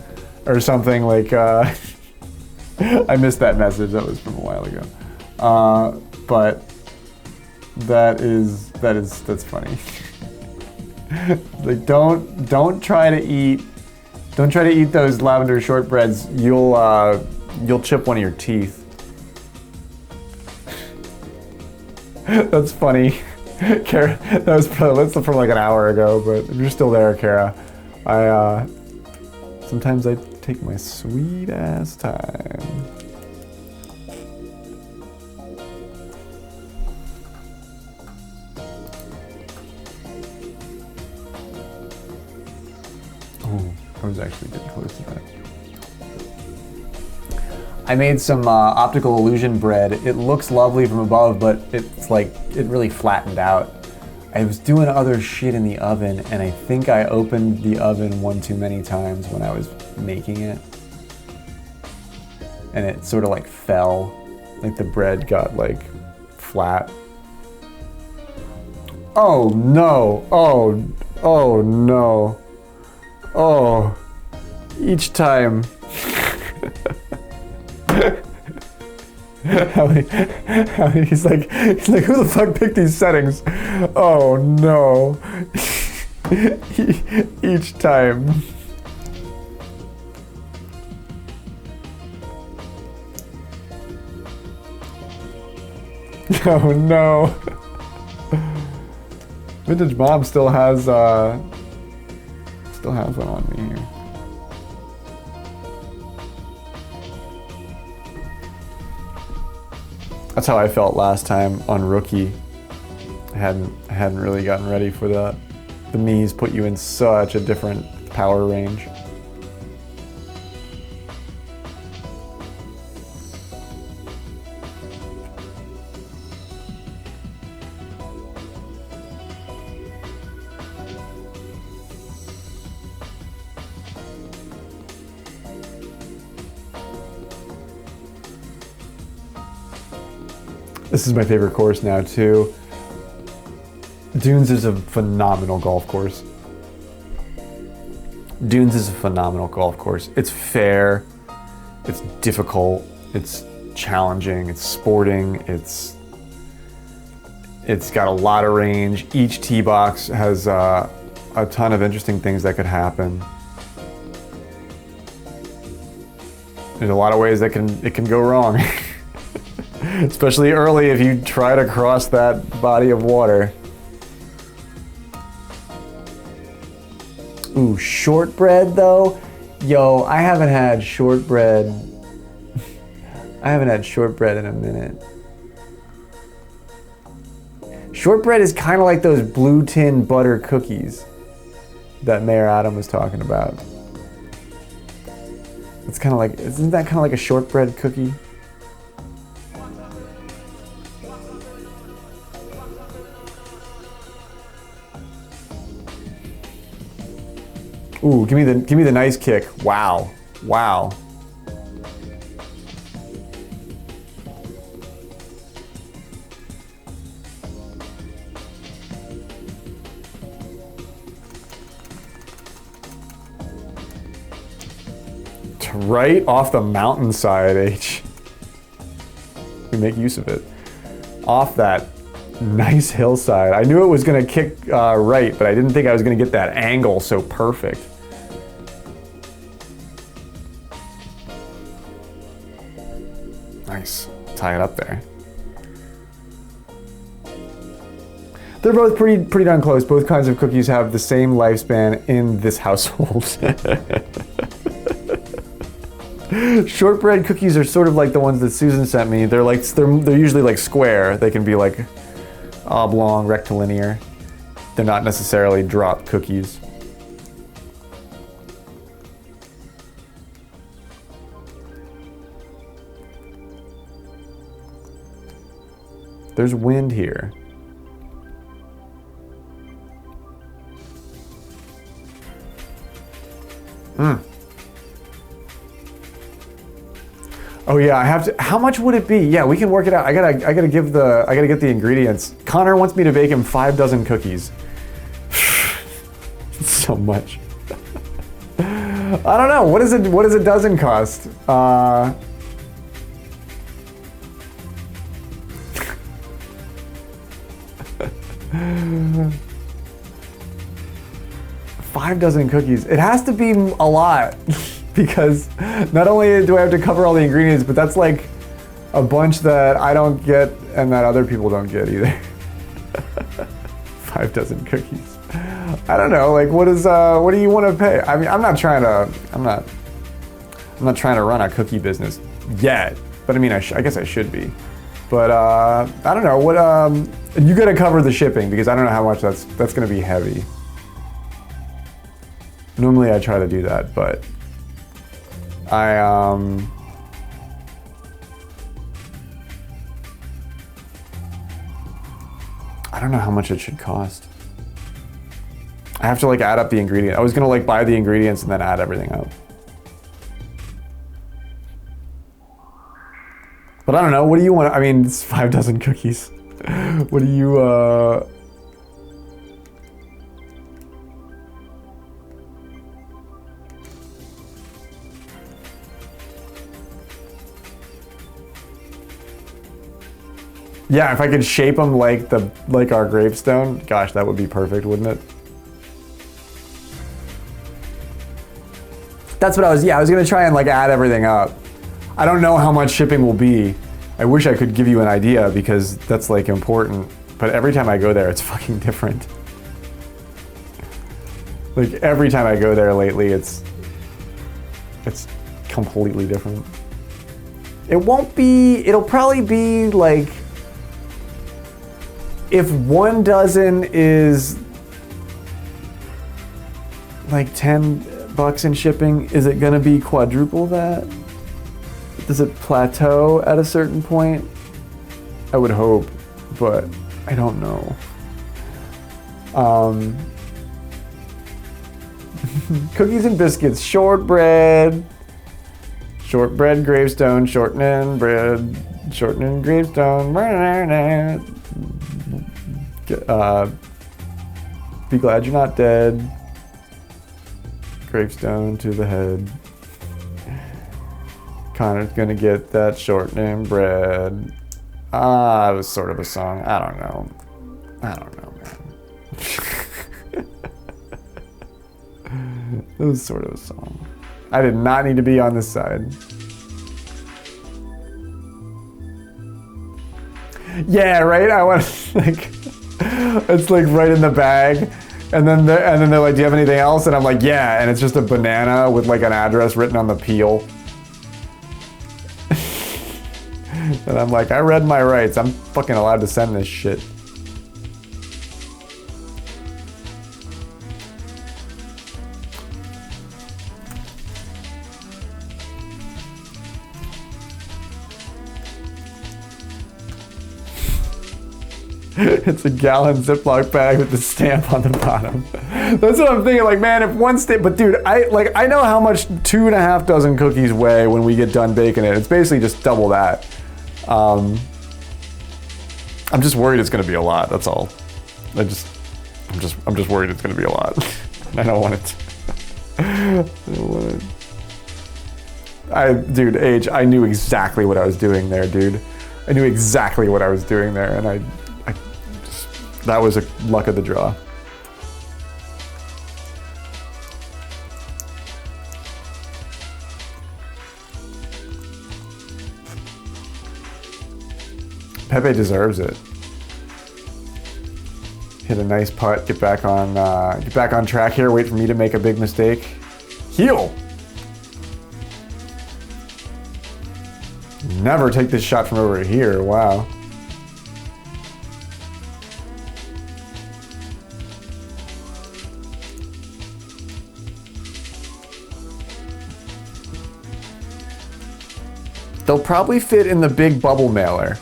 or something. Like I missed that message. That was from a while ago. But that's funny. Like don't try to eat those lavender shortbreads. You'll chip one of your teeth. That's funny. Kara, that's from like an hour ago, but if you're still there, Kara, sometimes I take my sweet ass time. Oh, I was actually getting close to that. I made some optical illusion bread. It looks lovely from above, but it's like, it really flattened out. I was doing other shit in the oven, and I think I opened the oven one too many times when I was making it. And it sort of like fell. Like the bread got like flat. Oh no, oh no. Oh, each time. He's like, who the fuck picked these settings? Oh no. Each time. Oh no. Vintage Mom still has one on me here. That's how I felt last time on Rookie. I hadn't really gotten ready for that. The Mii's put you in such a different power range. This is my favorite course now too. Dunes is a phenomenal golf course. Dunes is a phenomenal golf course. It's fair, it's difficult, it's challenging, it's sporting, it's got a lot of range. Each tee box has a ton of interesting things that could happen. There's a lot of ways that it can go wrong. Especially early if you try to cross that body of water. Ooh, shortbread though? Yo, I haven't had shortbread. I haven't had shortbread in a minute. Shortbread is kind of like those blue tin butter cookies that Mayor Adam was talking about. It's kind of like, isn't that kind of like a shortbread cookie? Ooh, give me the nice kick. Wow. Wow. Right off the mountainside, H. We make use of it. Off that nice hillside. I knew it was gonna kick right, but I didn't think I was gonna get that angle so perfect. Nice. Tie it up there. They're both pretty darn close. Both kinds of cookies have the same lifespan in this household. Shortbread cookies are sort of like the ones that Susan sent me. They're usually like square. They can be like oblong, rectilinear. They're not necessarily drop cookies. There's wind here. Oh yeah, I have to. How much would it be? Yeah, we can work it out. I gotta get the ingredients. Connor wants me to bake him 5 dozen cookies. So much. I don't know. What does a dozen cost? $5 dozen cookies. It has to be a lot. Because not only do I have to cover all the ingredients, but that's like a bunch that I don't get and that other people don't get either. 5 dozen cookies. I don't know, like what do you want to pay? I mean, I'm not trying to run a cookie business yet, but I mean, I guess I should be. But I don't know, what you got to cover the shipping because I don't know how much that's going to be heavy. Normally I try to do that, but I don't know how much it should cost. I have to like add up the ingredient. I was gonna like buy the ingredients and then add everything up. But I don't know, what do you want? I mean, it's 5 dozen cookies. What do you, Yeah, if I could shape them like our gravestone, gosh, that would be perfect, wouldn't it? That's what I was gonna try and like add everything up. I don't know how much shipping will be. I wish I could give you an idea because that's like important, but every time I go there, it's fucking different. Like every time I go there lately, it's completely different. It'll probably be like, if 1 dozen is like $10 in shipping, is it gonna be quadruple that? Does it plateau at a certain point? I would hope, but I don't know. Cookies and biscuits, shortbread, gravestone, shortening bread. Shortening gravestone. Be glad you're not dead. Gravestone to the head. Connor's gonna get that shortening bread. It was sort of a song. I don't know, man. It was sort of a song. I did not need to be on this side. Yeah, right? I want like, it's like right in the bag. And then they're like, do you have anything else? And I'm like, yeah. And it's just a banana with like an address written on the peel. And I'm like, I read my rights. I'm fucking allowed to send this shit. It's a gallon Ziploc bag with the stamp on the bottom. That's what I'm thinking. Like, man, if one stamp, but dude, I know how much 2.5 dozen cookies weigh when we get done baking it. It's basically just double that. I'm just worried it's gonna be a lot. That's all. I'm just worried it's gonna be a lot. I don't want it. I don't want it. Dude, Age, I knew exactly what I was doing there, dude. I knew exactly what I was doing there, and that was a luck of the draw. Pepe deserves it. Hit a nice putt. Get back on track here. Wait for me to make a big mistake. Heel. Never take this shot from over here. Wow. They'll probably fit in the big bubble mailer.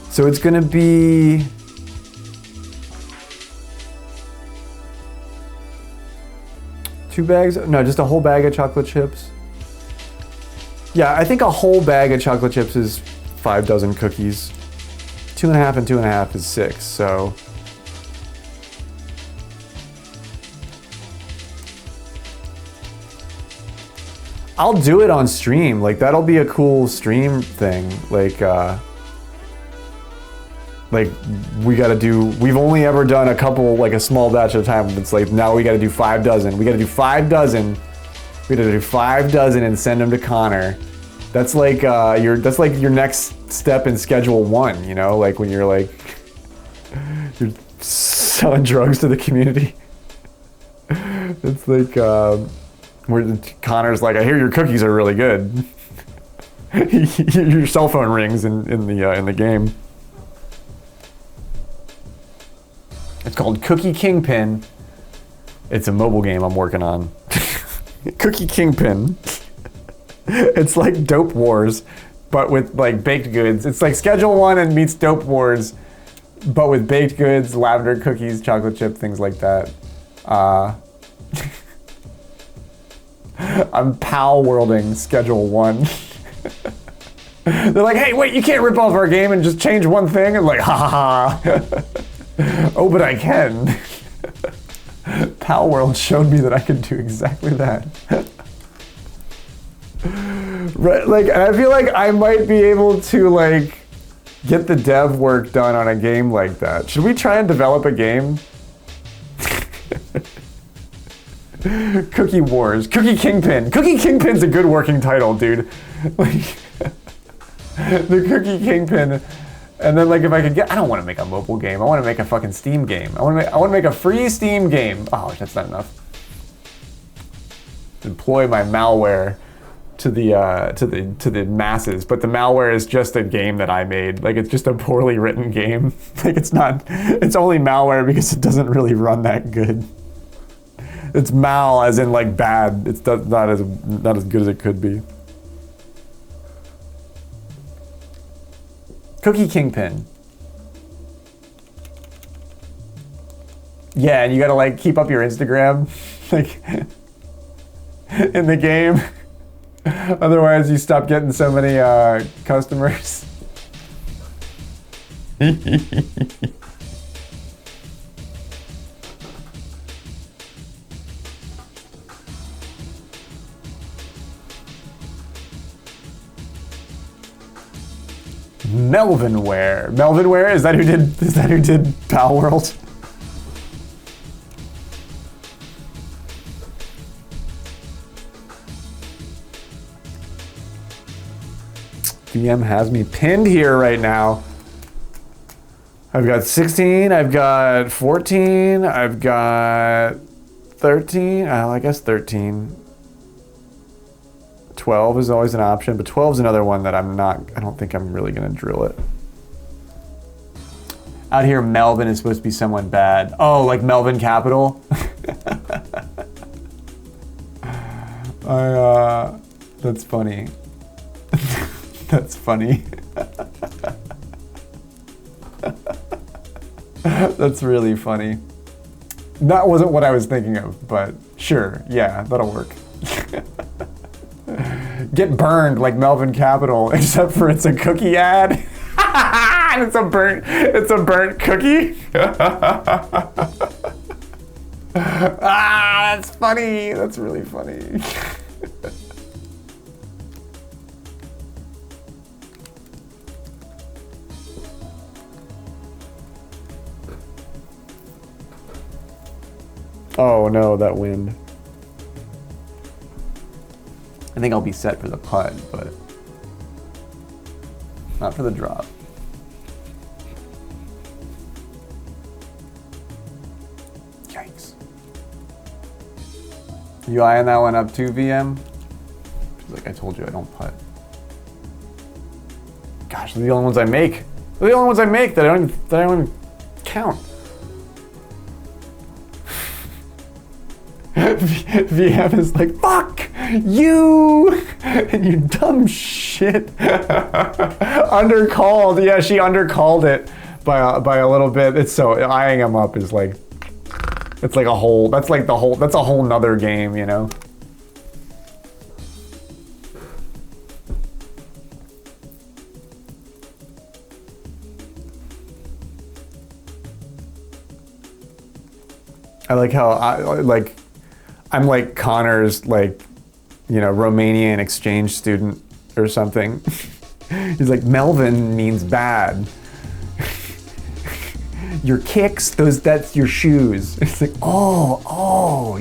So it's gonna be two bags? No, just a whole bag of chocolate chips. Yeah, I think a whole bag of chocolate chips is 5 dozen cookies. 2.5 and 2.5 is 6, so. I'll do it on stream. Like, that'll be a cool stream thing. Like we've only ever done a couple, like a small batch at a time. It's like, now we gotta do 5 dozen. We gotta do 5 dozen. We gotta do 5 dozen and send them to Connor. That's like your next step in schedule 1, you know? Like when you're like, you're selling drugs to the community. It's like, where Connor's like, I hear your cookies are really good. Your cell phone rings in the game. It's called Cookie Kingpin. It's a mobile game I'm working on. Cookie Kingpin. It's like Dope Wars, but with like baked goods. It's like Schedule 1 and meets Dope Wars, but with baked goods, lavender cookies, chocolate chip, things like that. I'm pal worlding Schedule 1. They're like, hey, wait, you can't rip off our game and just change one thing? I'm like, ha ha ha. Oh, but I can. Pal World showed me that I could do exactly that. Right, like, and I feel like I might be able to like get the dev work done on a game like that. Should we try and develop a game? Cookie Wars, Cookie Kingpin. Cookie Kingpin's a good working title, dude. Like, the Cookie Kingpin. And then, like, if I could get, I don't want to make a mobile game. I want to make a fucking Steam game. I want to make a free Steam game. Oh, that's not enough. Deploy my malware to the masses, but the malware is just a game that I made. Like, it's just a poorly written game. Like, it's only malware because it doesn't really run that good. It's mal as in like bad. It's not as good as it could be. Cookie Kingpin. Yeah, and you gotta like keep up your Instagram. Like, in the game. Otherwise, you stop getting so many customers. Melvinware. Melvinware? Is that who did Pal World? VM has me pinned here right now. I've got 16, I've got 14, I've got 13, I guess 13. 12 is always an option, but 12 is another one that I don't think I'm really gonna drill it. Out here, Melvin is supposed to be someone bad. Oh, like Melvin Capital? That's funny. That's funny. That's really funny. That wasn't what I was thinking of, but sure, yeah, that'll work. Get burned like Melvin Capital, except for it's a cookie ad. And it's a burnt cookie. That's funny. That's really funny. Oh no, that wind. I think I'll be set for the putt, but not for the drop. Yikes. You eyeing that one up too, VM? She's like, I told you I don't putt. Gosh, they're the only ones I make. They're the only ones I make that I don't even count. VM is like, fuck you and you dumb shit. Undercalled. Yeah, she undercalled it by a little bit. It's so eyeing him up is like, it's like a whole, that's a whole nother game, you know? I like how I'm like Connor's Romanian exchange student or something. He's like, Melvin means bad. Your kicks, that's your shoes. It's like, oh,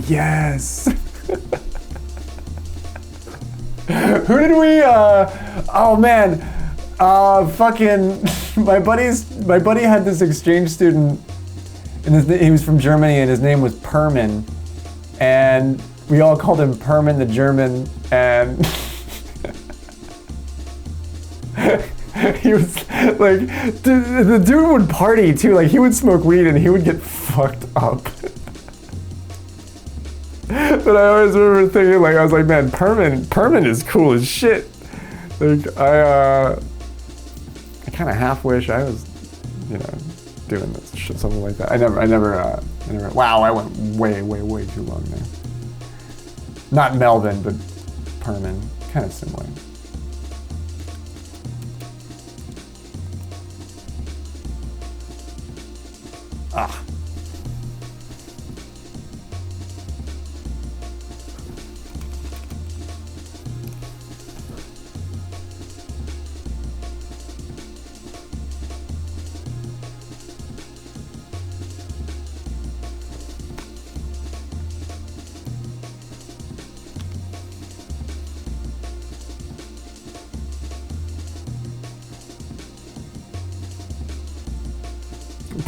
yes. Who did we, oh man, fucking, my buddy had this exchange student, and he was from Germany, and his name was Perman, and we all called him Perman the German, and he was like, the dude would party too, like he would smoke weed and he would get fucked up. But I always remember thinking, like, I was like, man, Perman is cool as shit. Like, I kind of half wish I was, doing this shit, something like that. I never, wow, I went way too long there. Not Melvin, but Perman, kind of similar. Ah.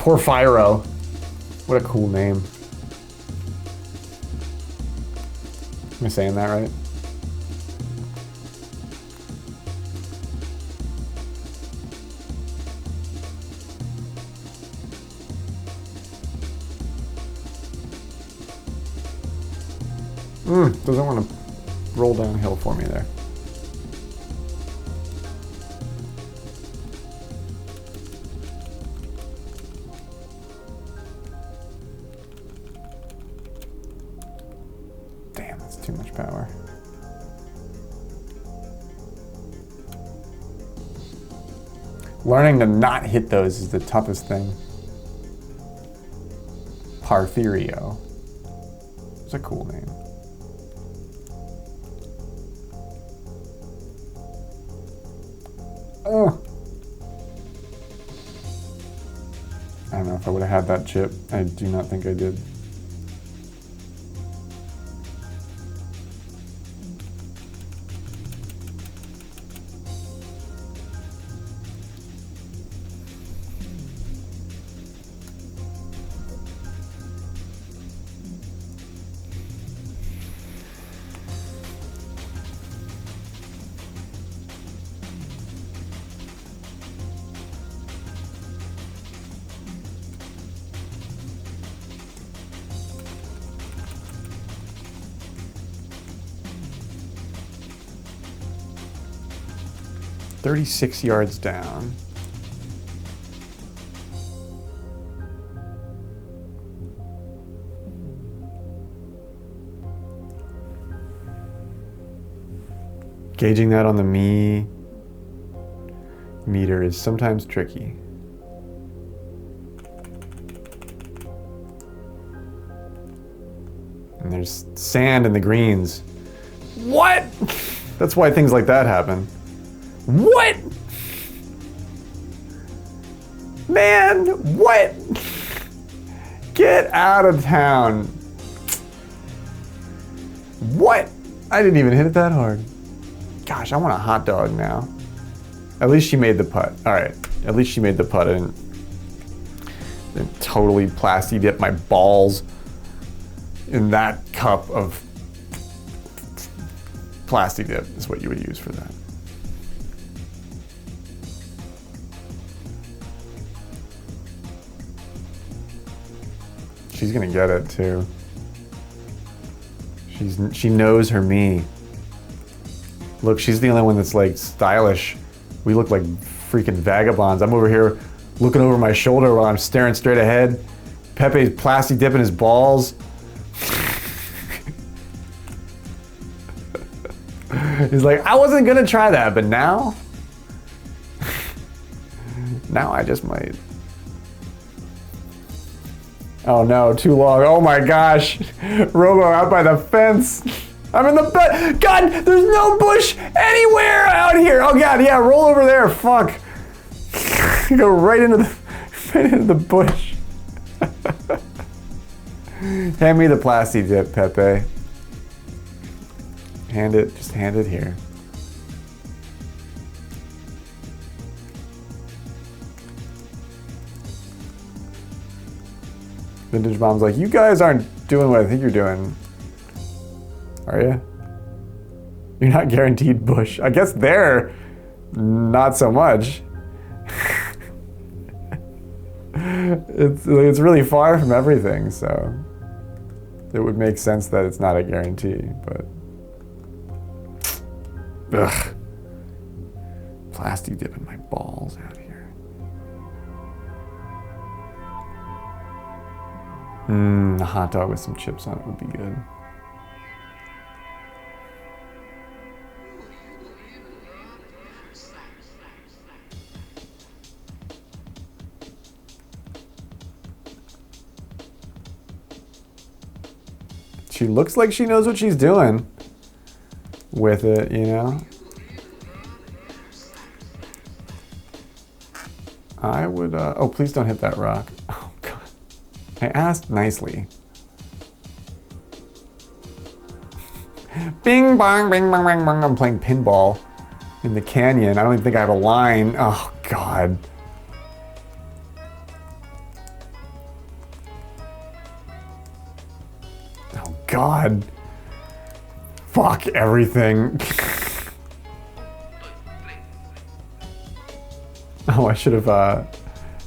Porfiro. What a cool name. Am I saying that right? Doesn't want to roll downhill for me there. Damn. Learning to not hit those is the toughest thing. Partherio. It's a cool name. Oh. I don't know if I would have had that chip. I do not think I did. "36 yards down." Gauging that on the Mii meter is sometimes tricky. And there's sand in the greens. What? That's why things like that happen. What? Man, what? Get out of town. What? I didn't even hit it that hard. Gosh, I want a hot dog now. At least she made the putt. All right, at least she made the putt. I didn't totally plasti dip my balls in that cup of plasti dip is what you would use for that. She's gonna get it too. She knows her me. Look, she's the only one that's like stylish. We look like freaking vagabonds. I'm over here looking over my shoulder while I'm staring straight ahead. Pepe's plasti dipping his balls. He's like, I wasn't gonna try that, but now, now I just might. Oh no, too long. Oh my gosh. Robo out by the fence. I'm in the God, there's no bush anywhere out here. Oh God, yeah, roll over there. Fuck. Go right into the bush. Hand me the plasti dip, Pepe. Just hand it here. Vintage Mom's like, you guys aren't doing what I think you're doing. Are you? You're not guaranteed bush. I guess they're not so much. It's really far from everything, so it would make sense that it's not a guarantee, but ugh. Plasti dipping my balls out here. A hot dog with some chips on it would be good. She looks like she knows what she's doing with it, you know? I would, oh, please don't hit that rock. Oh, God. I asked nicely. Bing, bong, bing, bong, bing, bong. I'm playing pinball in the canyon. I don't even think I have a line. Oh, God. Oh, God. Fuck everything. Oh, I should have,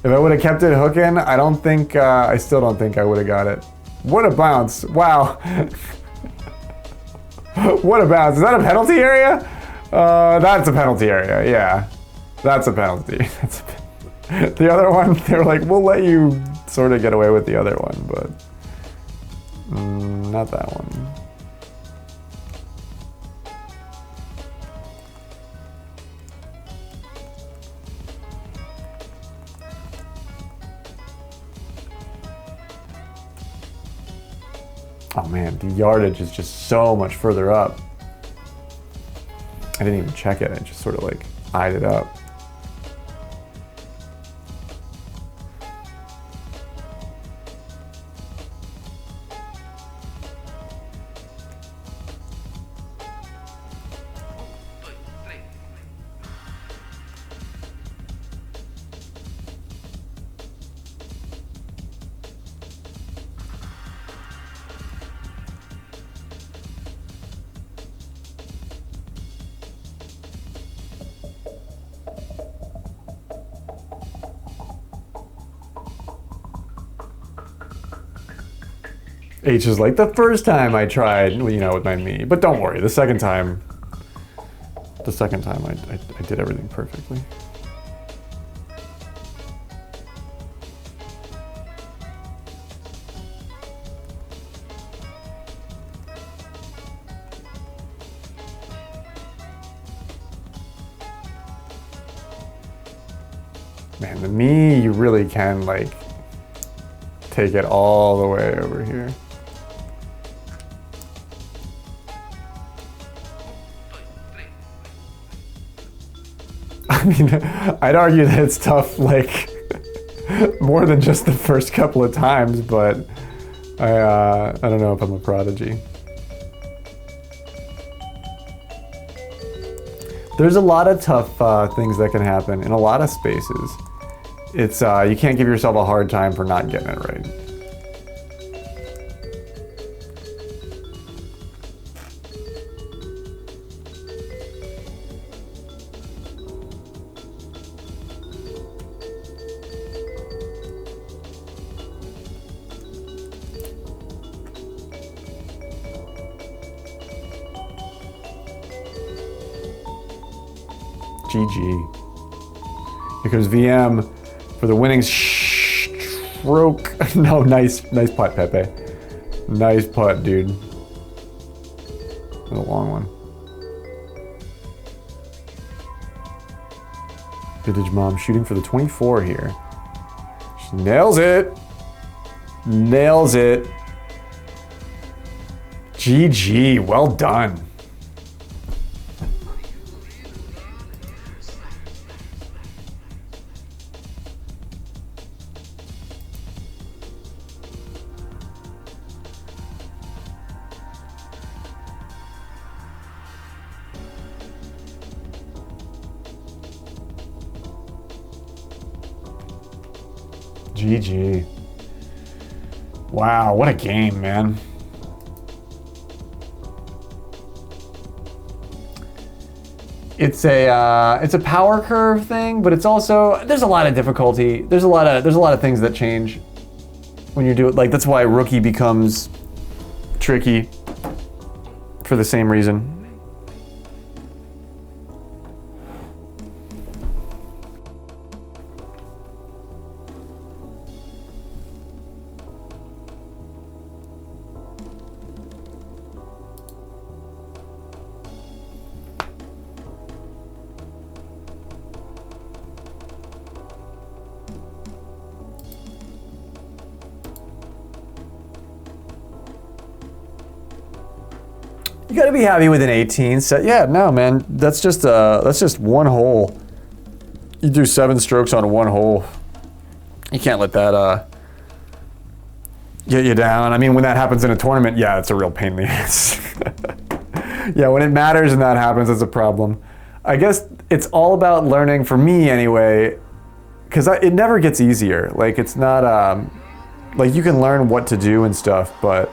if I would have kept it hooking, I don't think, I still don't think I would have got it. What a bounce. Wow. What a bounce. Is that a penalty area? That's a penalty area, yeah. That's a penalty. The other one, they were like, we'll let you sort of get away with the other one, but not that one. Oh man, the yardage is just so much further up. I didn't even check it. I just sort of like eyed it up. H is like the first time I tried, you know, with my Mii. But don't worry, the second time I did everything perfectly. Man, the Mii, you really can like take it all the way over here. I mean, I'd argue that it's tough, like, more than just the first couple of times, but I don't know if I'm a prodigy. There's a lot of tough things that can happen in a lot of spaces. It's, you can't give yourself a hard time for not getting it right. GG. Here comes VM for the winning stroke. No, nice putt, Pepe. Nice putt, dude. And a long one. Vintage Mom shooting for the 24 here. She nails it. Nails it. GG. Well done. GG. Wow, what a game, man. It's a power curve thing, but it's also, there's a lot of difficulty. There's a lot of things that change when you do it. Like, that's why rookie becomes tricky for the same reason. You gotta be happy with an 18 set. Yeah, no, man, that's just one hole. You do 7 strokes on one hole. You can't let that get you down. I mean, when that happens in a tournament, yeah, it's a real pain in the ass. Yeah, when it matters and that happens, it's a problem. I guess it's all about learning, for me anyway, because it never gets easier. Like, it's not, like, you can learn what to do and stuff, but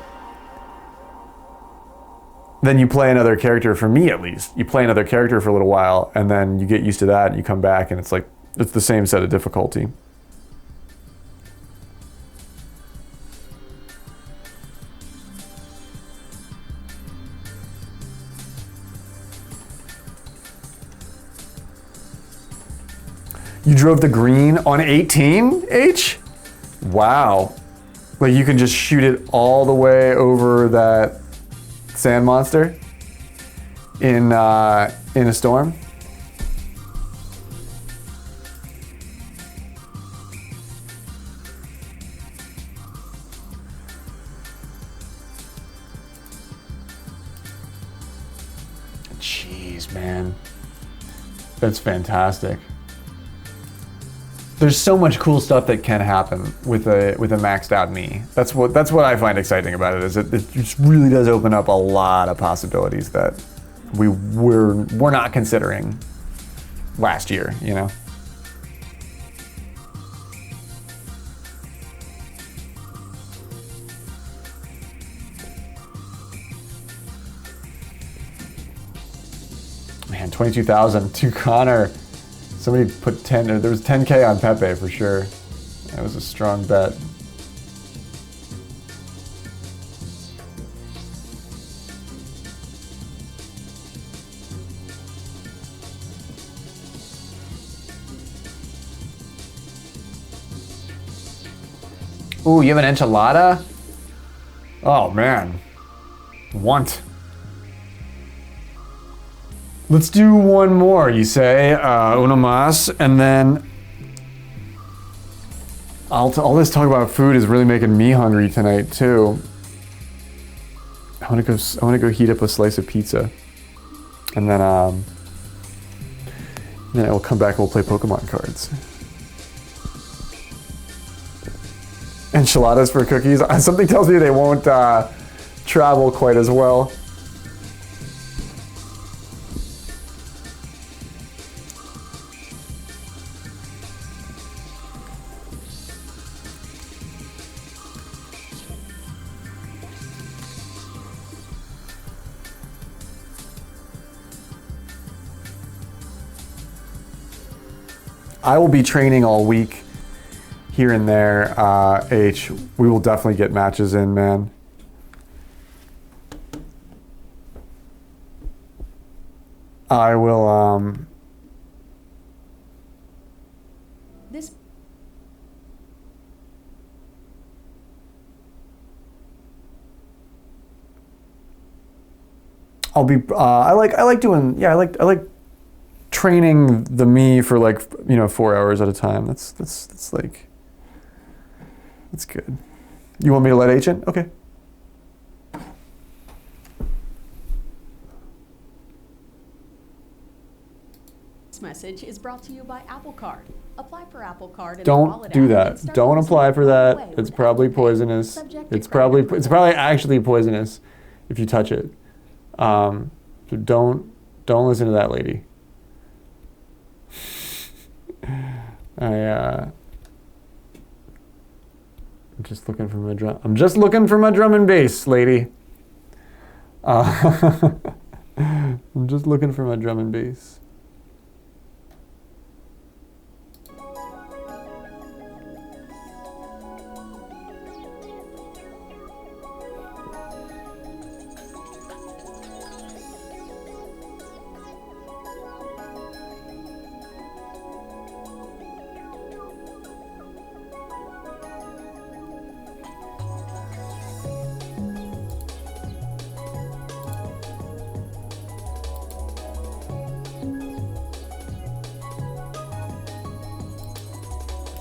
then you play another character, for me at least. You play another character for a little while, and then you get used to that, and you come back, and it's like, it's the same set of difficulty. You drove the green on 18, H? Wow. Like, you can just shoot it all the way over that sand monster in a storm. Jeez, man. That's fantastic. There's so much cool stuff that can happen with a maxed out Mii. That's what I find exciting about it, is it just really does open up a lot of possibilities that we're not considering last year, you know? Man, 22,000 to Connor. Somebody put 10, there was 10K on Pepe for sure. That was a strong bet. Ooh, you have an enchilada? Oh man, want. Let's do one more, you say, uno más, and then all this talk about food is really making me hungry tonight too. I want to go heat up a slice of pizza, and then I will come back and we'll play Pokemon cards. Enchiladas for cookies. Something tells me they won't travel quite as well. I will be training all week here and there, H. We will definitely get matches in, man. I will, This I'll be, I like doing, yeah, I like training the Mii for like, 4 hours at a time. That's like, that's good. You want me to let H in? Okay. message is brought to you by Apple Card. Apply for Apple Card in the Don't Wallet do app that. and start Don't using apply it for right that. away It's without probably paying. poisonous. Subject to It's probably credit actually poisonous if you touch it. So don't listen to that lady. I'm just looking for my drum. I'm just looking for my drum and bass, lady. I'm just looking for my drum and bass.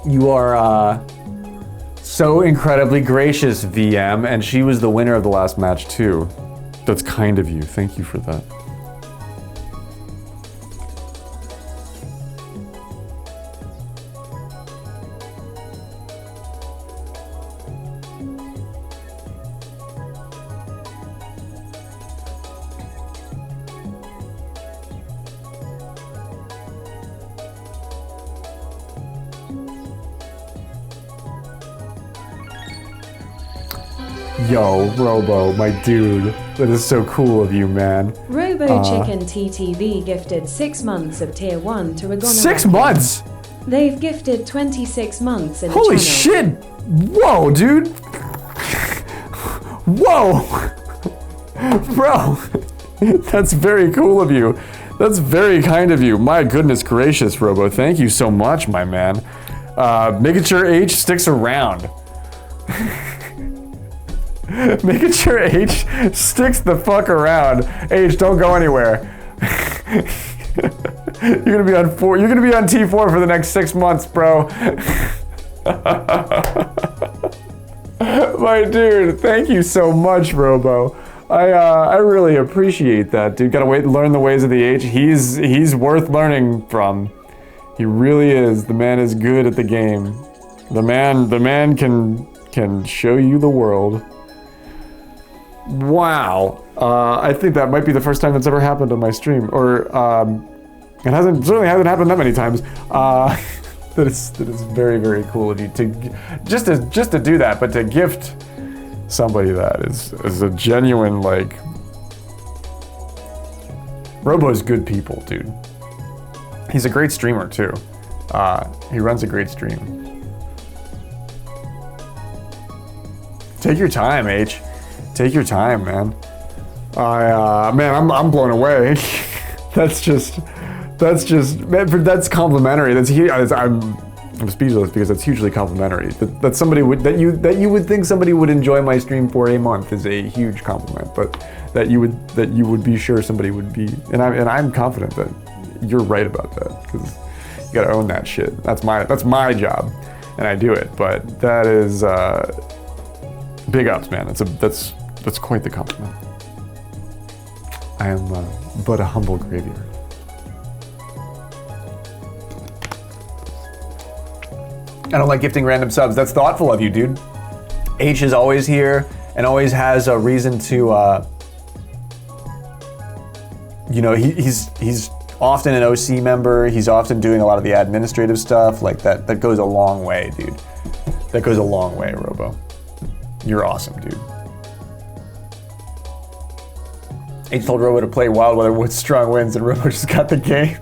You are so incredibly gracious, VM, and she was the winner of the last match too. That's kind of you. Thank you for that. Yo, Robo, my dude. That is so cool of you, man. Robo Chicken TTV gifted 6 months of Tier 1 to Agona. 6 months? They've gifted 26 months in Holy the channel. shit! Whoa, dude! Whoa! Bro! That's very cool of you. That's very kind of you. My goodness gracious, Robo. Thank you so much, my man. Making sure H sticks around. Making sure H sticks the fuck around. H, don't go anywhere. You're gonna be on You're gonna be on T4 for the next 6 months, bro. My dude, thank you so much, Robo. I really appreciate that, dude. Gotta learn the ways of the H. He's worth learning from. He really is. The man is good at the game. The man can show you the world. Wow. I think that might be the first time it's ever happened on my stream, or it certainly hasn't happened that many times. That is very, very cool of you to just to do that, but to gift somebody that is a genuine, like, Robo's good people, dude. He's a great streamer too. He runs a great stream. Take your time, H. Take your time, man. Man, I'm blown away. that's complimentary. I'm speechless because that's hugely complimentary. That somebody would you would think somebody would enjoy my stream for a month is a huge compliment. But that you would be sure somebody would be, and I'm confident that you're right about that, because you gotta own that shit. That's my job, and I do it. But that is big ups, man. That's quite the compliment. I am but a humble graveyard. I don't like gifting random subs. That's thoughtful of you, dude. H is always here and always has a reason to, you know, he's often an OC member. He's often doing a lot of the administrative stuff. Like that goes a long way, dude. That goes a long way, Robo. You're awesome, dude. H told Robo to play Wild Weather with strong winds, and Robo just got the game.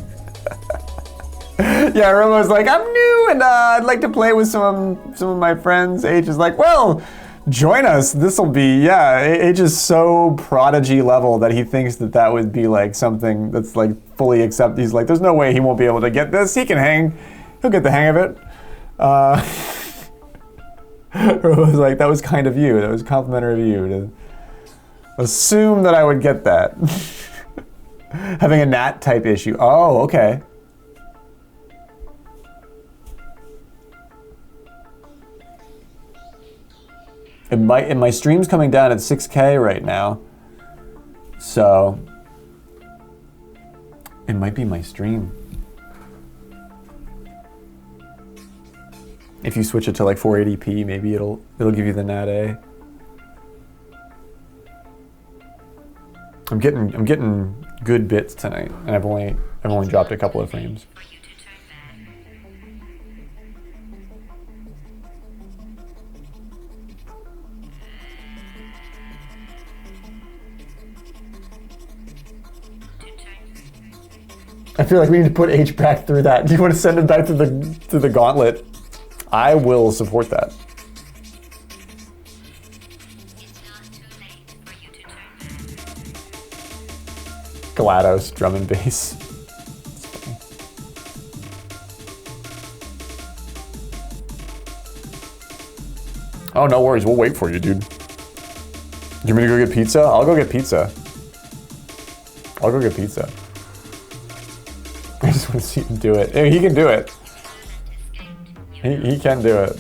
Yeah, Robo's like, I'm new and I'd like to play with some of my friends. H is like, well, join us. This'll be, yeah. H is so prodigy level that he thinks that would be like something that's like fully accepted. He's like, there's no way he won't be able to get this. He can hang. He'll get the hang of it. Robo's like, that was kind of you. That was complimentary of you to assume that I would get that. Having a Nat type issue. Oh, okay. And my stream's coming down at 6K right now, so it might be my stream. If you switch it to like 480p, maybe it'll give you the Nat A. I'm getting good bits tonight, and I've only dropped a couple of frames. I feel like we need to put H back through that. Do you want to send him back through the gauntlet? I will support that. GLaDOS, drum and bass. Oh, no worries. We'll wait for you, dude. You want me to go get pizza? I'll go get pizza. I'll go get pizza. I just want to see him do it. Yeah, he can do it. He can do it.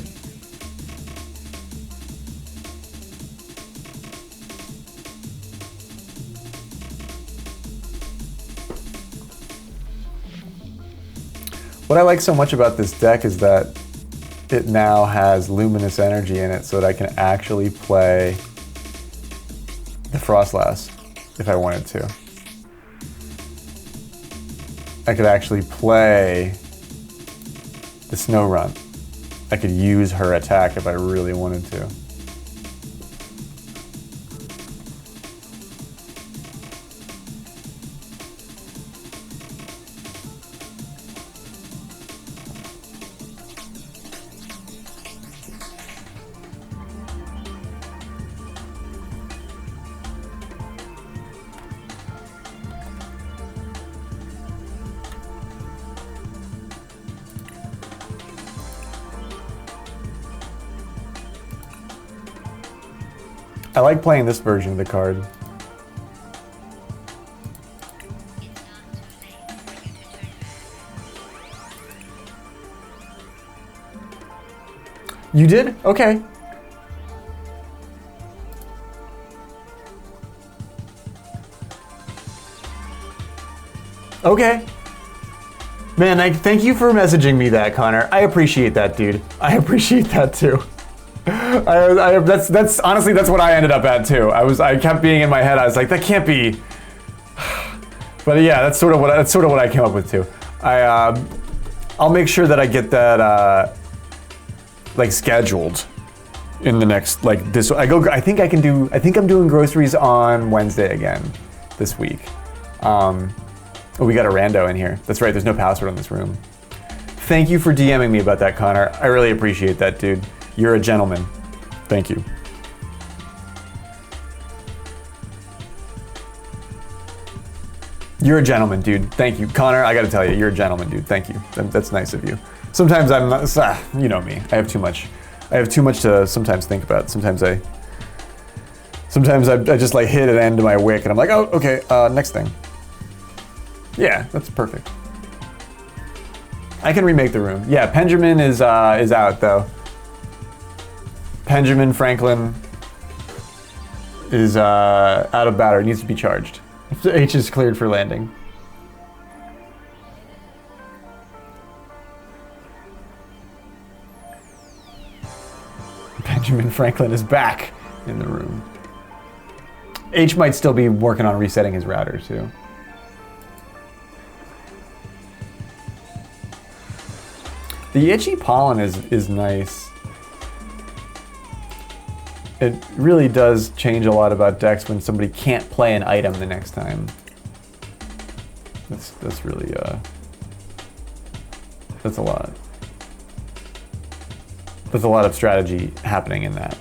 What I like so much about this deck is that it now has luminous energy in it, so that I can actually play the Frostlass if I wanted to. I could actually play the Snow Run. I could use her attack if I really wanted to. I like playing this version of the card. You did? Okay. Okay. Man, thank you for messaging me that, Connor. I appreciate that, dude. I appreciate that too. That's honestly that's what I ended up at too. I kept being in my head. I was like, that can't be. But yeah, that's sort of what I came up with too. I'll make sure that I get that like scheduled in the next like this. I think I'm doing groceries on Wednesday again this week. Oh, we got a rando in here. That's right, there's no password on this room. Thank you for DMing me about that, Connor. I really appreciate that, dude. You're a gentleman. Thank you. You're a gentleman, dude. Thank you. Connor, I gotta tell you, you're a gentleman, dude. Thank you. That's nice of you. Sometimes I'm not, you know me. I have too much to sometimes think about. Sometimes I just like hit an end to my wick and I'm like, oh, okay, next thing. Yeah, that's perfect. I can remake the room. Yeah, Benjamin is out though. Benjamin Franklin is out of battery, needs to be charged. H is cleared for landing. Benjamin Franklin is back in the room. H might still be working on resetting his router too. The itchy pollen is nice. It really does change a lot about decks when somebody can't play an item the next time. That's really that's a lot. There's a lot of strategy happening in that.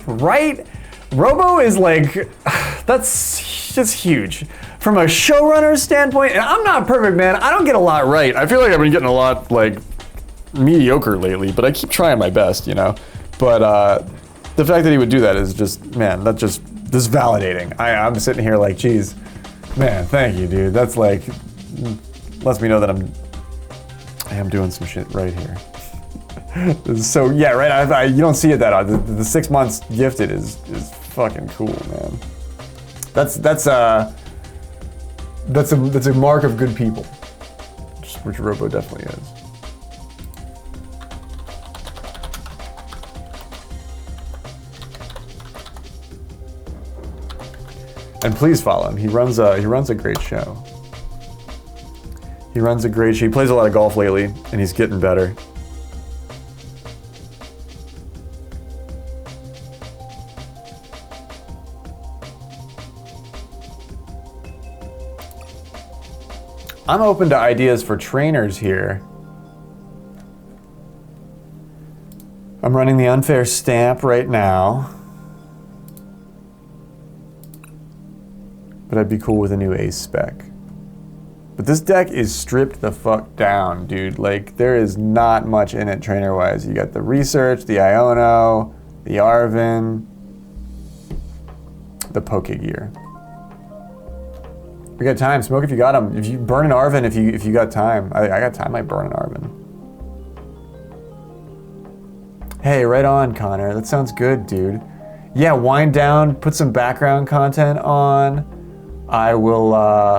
Right? Robo is like, that's just huge. From a showrunner's standpoint, and I'm not perfect, man. I don't get a lot right. I feel like I've been getting a lot like mediocre lately, but I keep trying my best, you know. But the fact that he would do that is just, man, this is validating. I'm sitting here like, geez, man, thank you, dude. That's like, lets me know that I am doing some shit right here. So yeah, right. You don't see it that often. The 6 months gifted is fucking cool, man. That's a mark of good people, which Robo definitely is. And please follow him. He runs a great show. He runs a great show. He plays a lot of golf lately, and he's getting better. I'm open to ideas for trainers here. I'm running the unfair stamp right now. But I'd be cool with a new ace spec. But this deck is stripped the fuck down, dude. Like, there is not much in it trainer-wise. You got the Research, the Iono, the Arvin, the Pokegear. We got time. Smoke if you got them. If you burn an Arvin, if you got time. I got time. I burn an Arvin. Hey, right on, Connor. That sounds good, dude. Yeah, wind down. Put some background content on. I will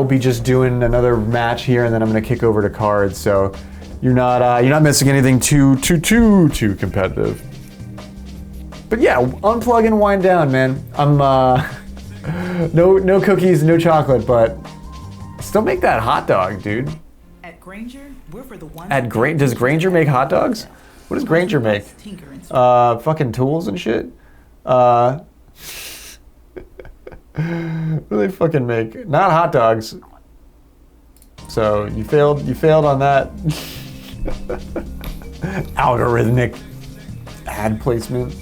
be just doing another match here, and then I'm gonna kick over to cards. So you're not missing anything too competitive. But yeah, unplug and wind down, man. I'm no cookies, no chocolate, but still make that hot dog, dude. At Granger, we're for the ones. Does Granger make hot dogs? What does Granger make? Fucking tools and shit. What do they fucking make? Not hot dogs. So you failed on that. Algorithmic ad placement.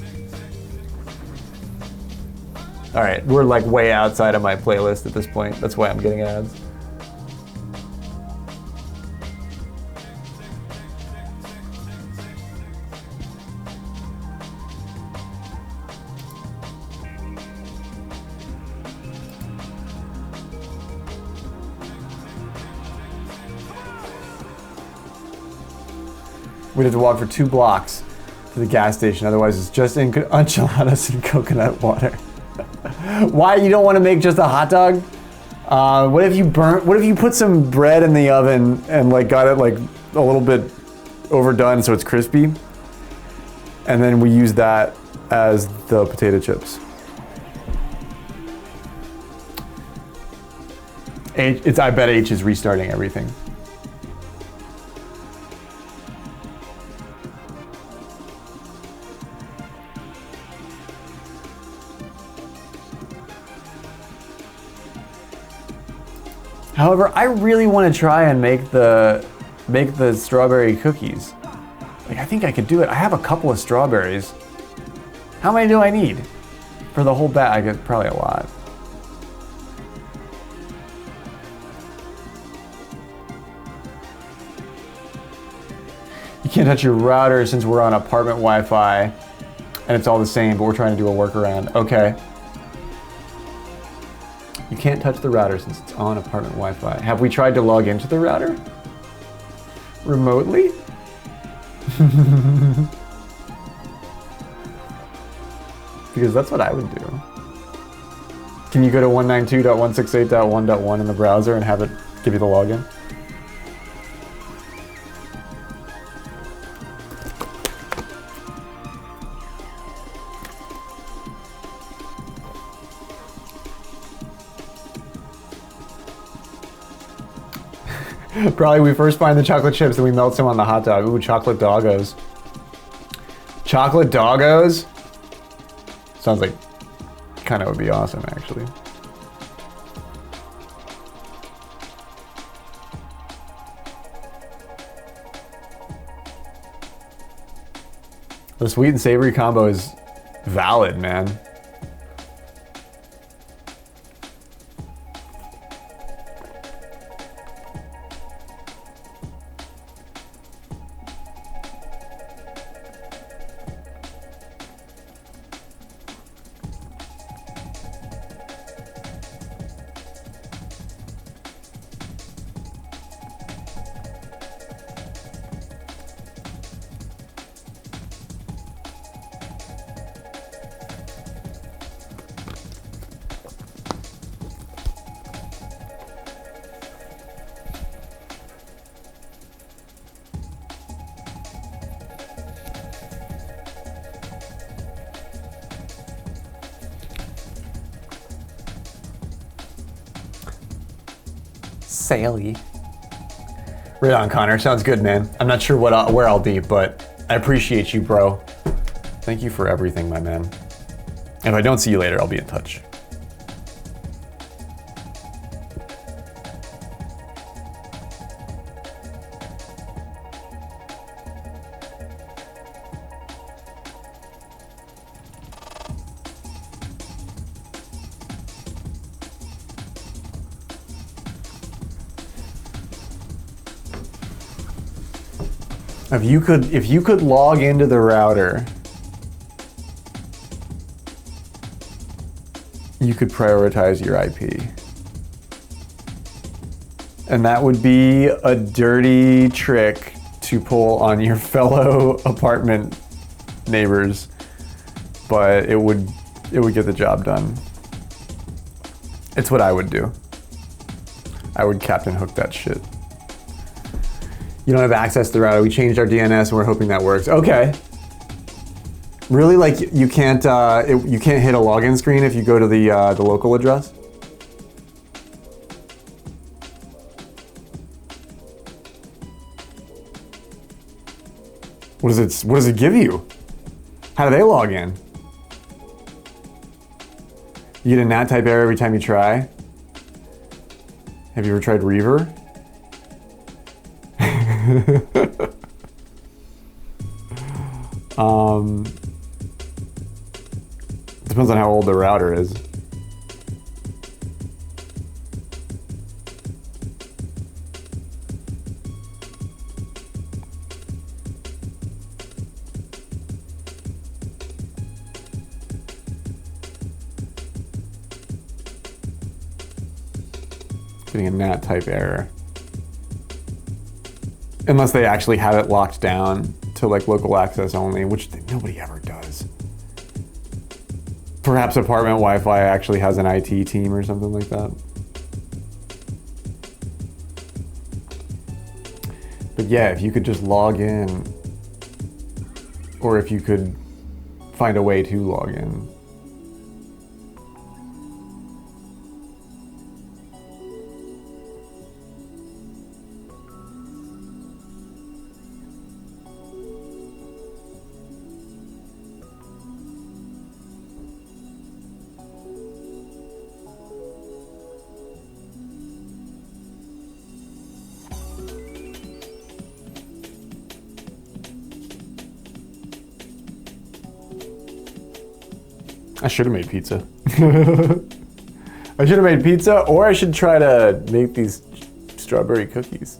All right, we're like way outside of my playlist at this point. That's why I'm getting ads. We'd have to walk for 2 blocks to the gas station. Otherwise, it's just enchiladas and coconut water. Why you don't want to make just a hot dog? What if you put some bread in the oven and like got it like a little bit overdone so it's crispy, and then we use that as the potato chips. I bet H is restarting everything. However, I really want to try and make the strawberry cookies. Like, I think I could do it. I have a couple of strawberries. How many do I need for the whole bag? It's probably a lot. You can't touch your router since we're on apartment Wi-Fi and it's all the same, but we're trying to do a workaround. Okay. You can't touch the router since it's on apartment Wi-Fi. Have we tried to log into the router? Remotely? Because that's what I would do. Can you go to 192.168.1.1 in the browser and have it give you the login? Probably we first find the chocolate chips, then we melt some on the hot dog. Ooh, chocolate doggos. Chocolate doggos? Sounds like kind of would be awesome, actually. The sweet and savory combo is valid, man. Sally. Right on, Connor. Sounds good, man. I'm not sure where I'll be, but I appreciate you, bro. Thank you for everything, my man. If I don't see you later, I'll be in touch. If you could log into the router, you could prioritize your IP. And that would be a dirty trick to pull on your fellow apartment neighbors, but it would get the job done. It's what I would do. I would Captain Hook that shit. You don't have access to the router. We changed our DNS and we're hoping that works. Okay. Really, like you can't hit a login screen if you go to the local address? What does it give you? How do they log in? You get a NAT type error every time you try? Have you ever tried Reaver? Depends on how old the router is. Getting a NAT type error. Unless they actually have it locked down to like local access only, which nobody ever does. Perhaps apartment Wi-Fi actually has an IT team or something like that. But yeah, if you could just log in, or if you could find a way to log in. I should have made pizza. I should have made pizza, or I should try to make these strawberry cookies.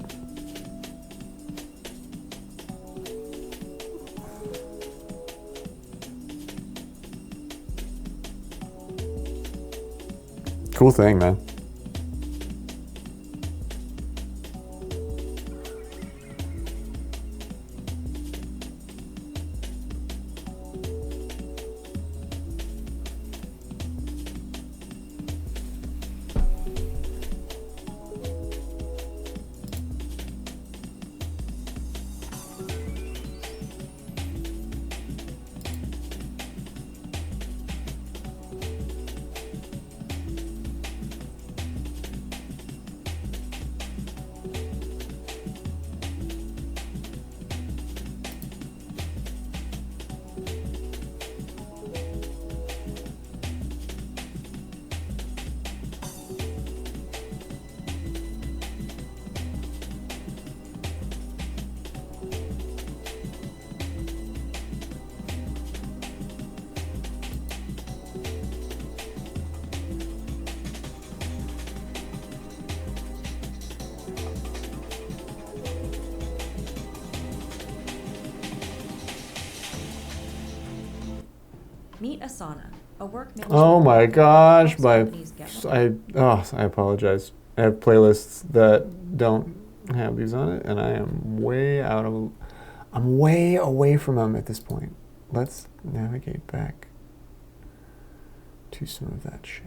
Cool thing, man. Meet Asana, a work management. Oh my gosh, my companies get. I apologize. I have playlists that don't have these on it, and I am I'm way away from them at this point. Let's navigate back to some of that shit.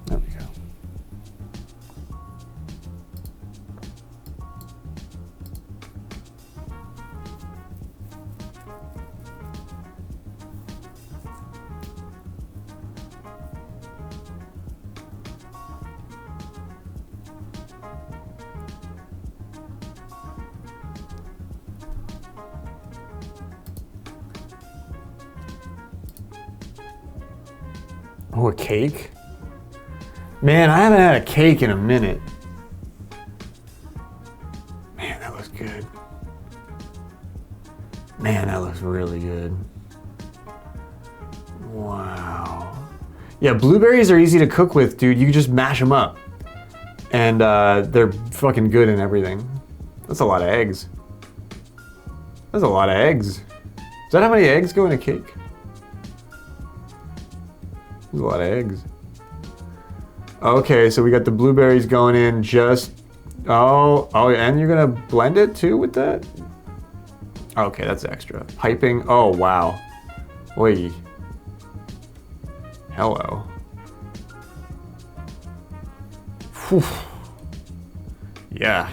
There we go. Oh, a cake? Man, I haven't had a cake in a minute. Man, that looks good. Man, that looks really good. Wow. Yeah, blueberries are easy to cook with, dude. You can just mash them up. And they're fucking good and everything. That's a lot of eggs. That's a lot of eggs. Is that how many eggs go in a cake? There's a lot of eggs. Okay, so we got the blueberries going in just... Oh, and you're gonna blend it too with that? Okay, that's extra. Piping, oh wow. Oi. Hello. Whew. Yeah.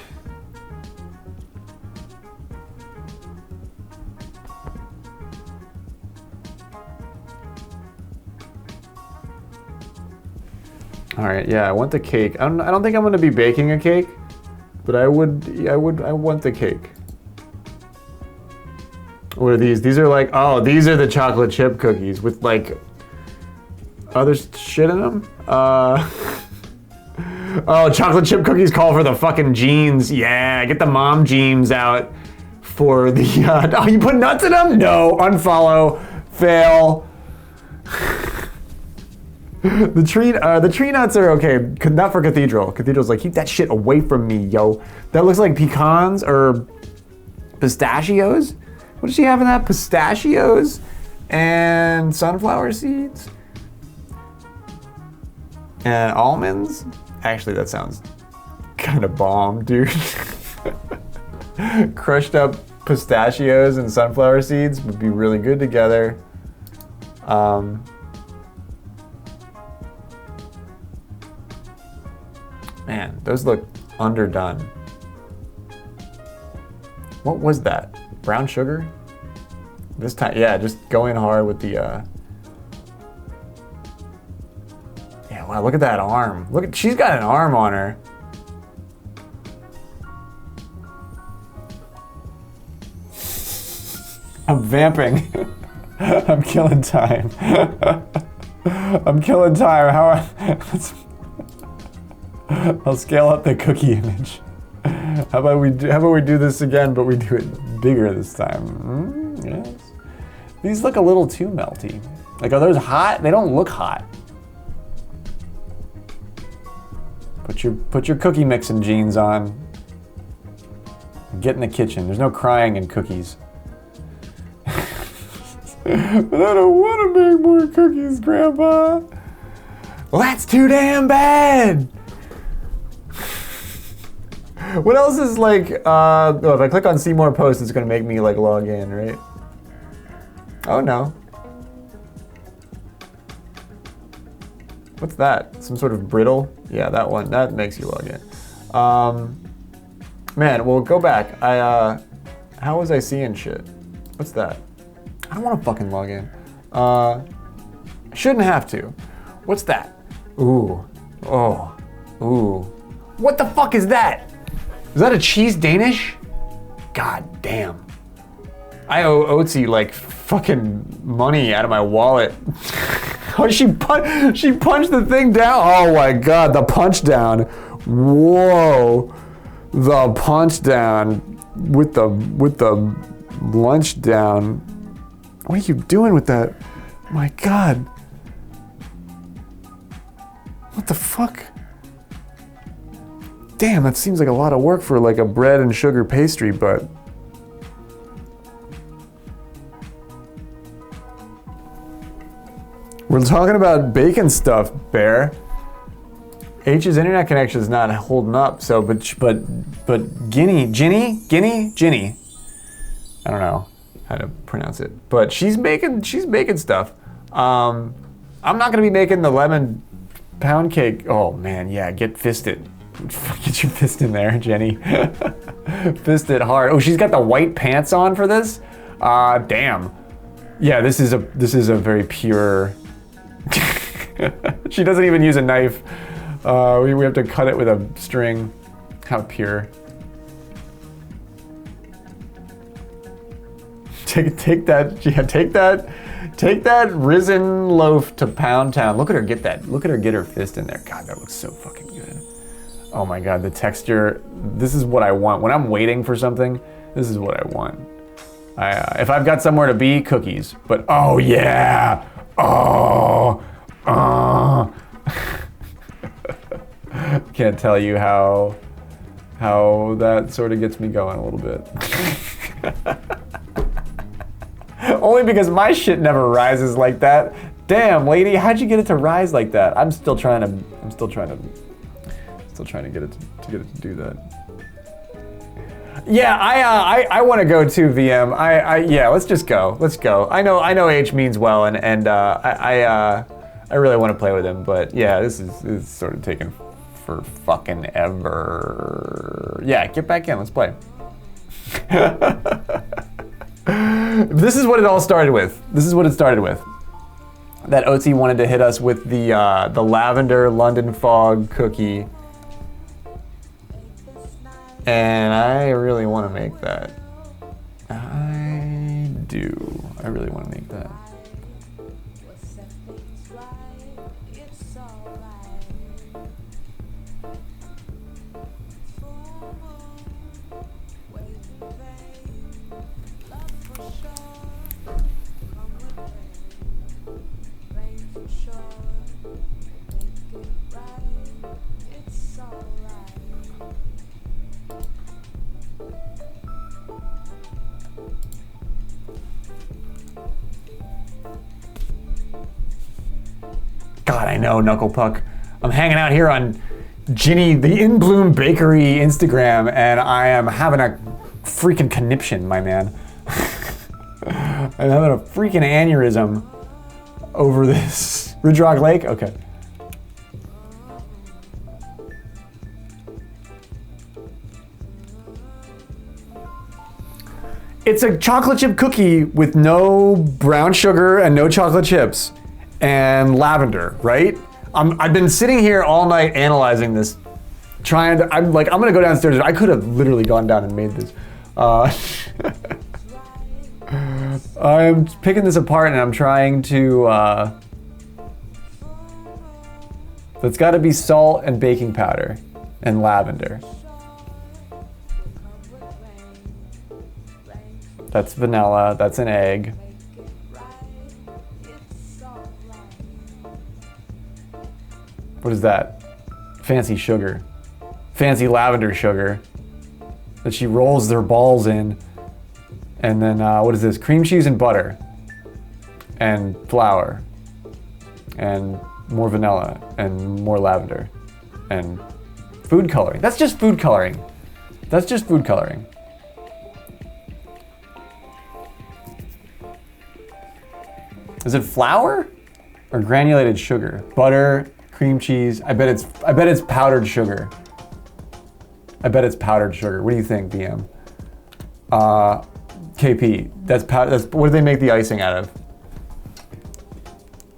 All right, yeah, I want the cake. I don't think I'm gonna be baking a cake, but I want the cake. What are these? These are like, oh, these are the chocolate chip cookies with like other shit in them. Oh, chocolate chip cookies call for the fucking jeans. Yeah, get the mom jeans out for the, oh, you put nuts in them? No, unfollow, fail. The tree nuts are okay, not for Cathedral. Cathedral's like, keep that shit away from me, yo. That looks like pecans or pistachios. What does she have in that? Pistachios and sunflower seeds and almonds. Actually, that sounds kind of bomb, dude. Crushed up pistachios and sunflower seeds would be really good together. Man, those look underdone. What was that? Brown sugar? This time, yeah, just going hard with the, yeah, wow, look at that arm. Look at, she's got an arm on her. I'm vamping. I'm killing time. I'm killing time. I'll scale up the cookie image. How about we do this again, but we do it bigger this time? Yes. These look a little too melty. Like, are those hot? They don't look hot. Put your cookie mixing jeans on. Get in the kitchen. There's no crying in cookies. But I don't want to make more cookies, Grandpa. Well, that's too damn bad. What else is like, oh, if I click on see more posts, it's gonna make me like log in, right? Oh no. What's that? Some sort of brittle? Yeah, that one, that makes you log in. Man, well, go back. How was I seeing shit? What's that? I don't want to fucking log in. Shouldn't have to. What's that? Ooh. Oh. Ooh. What the fuck is that? Is that a cheese Danish? God damn. I owe Otzi like fucking money out of my wallet. Oh, she punched the thing down. Oh my God, the punch down. Whoa. The punch down with the lunch down. What are you doing with that? My God. What the fuck? Damn, that seems like a lot of work for like a bread and sugar pastry, but we're talking about bacon stuff, Bear. H's internet connection is not holding up, so but Ginny. I don't know how to pronounce it, but she's making stuff. I'm not gonna be making the lemon pound cake. Oh man, yeah, get fisted. Get your fist in there, Jenny. Fist it hard. Oh, she's got the white pants on for this? Damn. Yeah, this is a very pure. She doesn't even use a knife. We have to cut it with a string. How pure. Take that. Yeah, take that risen loaf to Pound Town. Look at her get that. Look at her get her fist in there. God, that looks so fucking good. Oh my God, the texture. This is what I want. When I'm waiting for something, this is what I want. If I've got somewhere to be, cookies. But oh yeah. Oh. Can't tell you how that sort of gets me going a little bit. Only because my shit never rises like that. Damn, lady, how'd you get it to rise like that? I'm still trying to get it to do that. Yeah, I want to go too, VM. Yeah, let's just go. Let's go. I know H means well, and I really want to play with him, but yeah, this is sort of taking for fucking ever. Yeah, get back in. Let's play. This is what it all started with. This is what it started with. That Otzi wanted to hit us with the lavender London fog cookie. And I really want to make that. I do. I really want to make that. God, I know, Knuckle Puck. I'm hanging out here on Ginny, the In Bloom Bakery Instagram, and I am having a freaking conniption, my man. I'm having a freaking aneurysm over this. Ridge Rock Lake? Okay. It's a chocolate chip cookie with no brown sugar and no chocolate chips and lavender, right? I've been sitting here all night analyzing this, trying to, I'm gonna go downstairs. I could have literally gone down and made this. I'm picking this apart and I'm trying to, that's gotta be salt and baking powder and lavender. That's vanilla, that's an egg. What is that? Fancy sugar. Fancy lavender sugar that she rolls their balls in. And then, what is this? Cream cheese and butter. And flour. And more vanilla. And more lavender. And food coloring. That's just food coloring. That's just food coloring. Is it flour or granulated sugar? Butter, cream cheese. I bet it's powdered sugar. I bet it's powdered sugar. What do you think, BM? KP. That's what do they make the icing out of?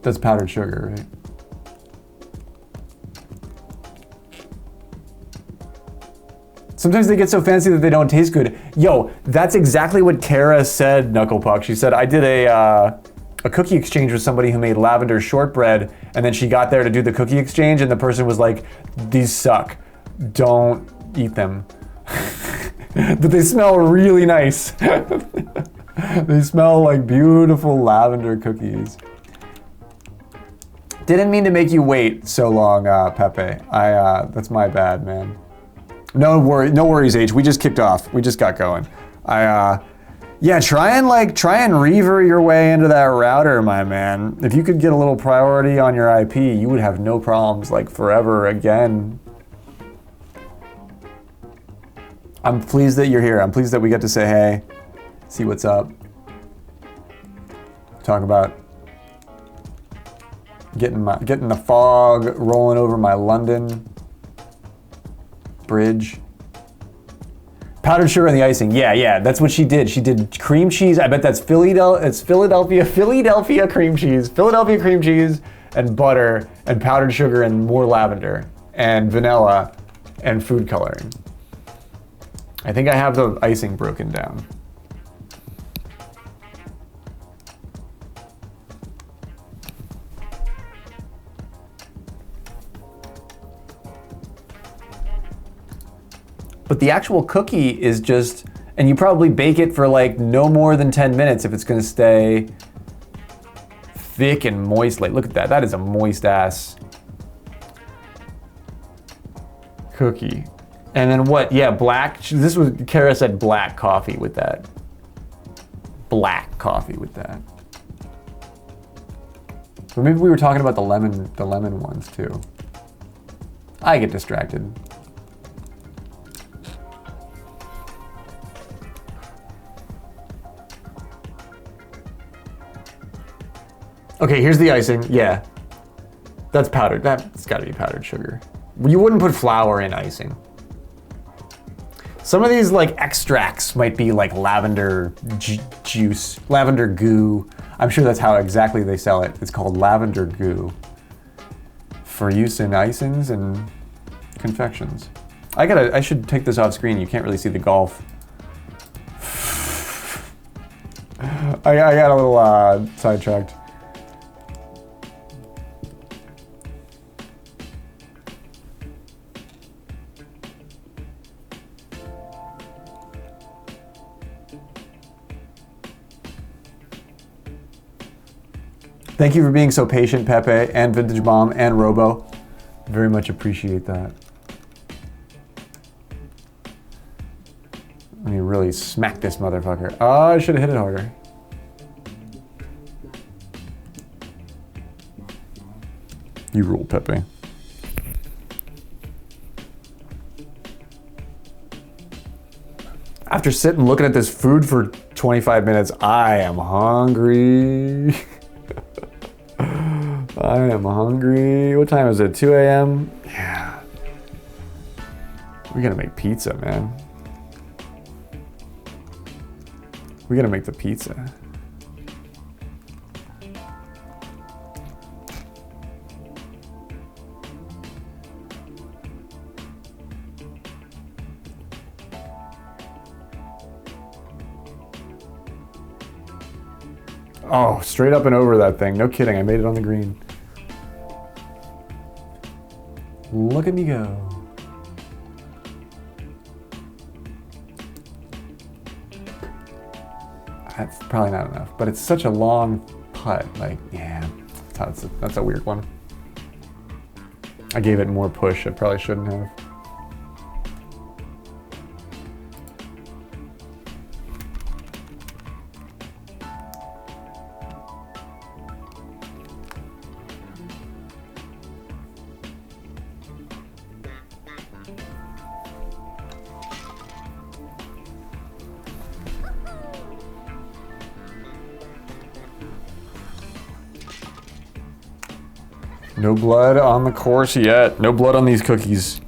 That's powdered sugar, right? Sometimes they get so fancy that they don't taste good. Yo, that's exactly what Kara said, Knucklepuck. She said, I did a cookie exchange with somebody who made lavender shortbread, and then she got there to do the cookie exchange, and the person was like, these suck. Don't eat them. But they smell really nice. They smell like beautiful lavender cookies. Didn't mean to make you wait so long, Pepe. That's my bad, man. No worries, H. We just kicked off. We just got going. Yeah, try and reaver your way into that router, my man. If you could get a little priority on your IP, you would have no problems like forever again. I'm pleased that you're here. I'm pleased that we get to say hey, see what's up. Talk about getting the fog rolling over my London bridge. Powdered sugar in the icing. Yeah, that's what she did. She did cream cheese. I bet that's Philadelphia cream cheese. Philadelphia cream cheese and butter and powdered sugar and more lavender and vanilla and food coloring. I think I have the icing broken down. But the actual cookie is just, and you probably bake it for like no more than 10 minutes if it's gonna stay thick and moist. Like, look at that, that is a moist ass cookie. And then what, yeah, black, this was, Kara said black coffee with that. Black coffee with that. Or maybe we were talking about the lemon ones too. I get distracted. Okay, here's the icing. Yeah, that's powdered. That's got to be powdered sugar. You wouldn't put flour in icing. Some of these like extracts might be like lavender juice, lavender goo. I'm sure that's how exactly they sell it. It's called lavender goo for use in icings and confections. I should take this off screen. You can't really see the golf. I got a little sidetracked. Thank you for being so patient, Pepe, and Vintage Bomb, and Robo. Very much appreciate that. Let me really smack this motherfucker. Oh, I should have hit it harder. You rule, Pepe. After sitting looking at this food for 25 minutes, I am hungry. I am hungry. What time is it? 2 a.m.? Yeah. We gotta make pizza, man. We gotta make the pizza. Oh, straight up and over that thing. No kidding, I made it on the green. Look at me go. That's probably not enough, but it's such a long putt. Like, yeah, that's a weird one. I gave it more push. I probably shouldn't have. No blood on the course yet. No blood on these cookies.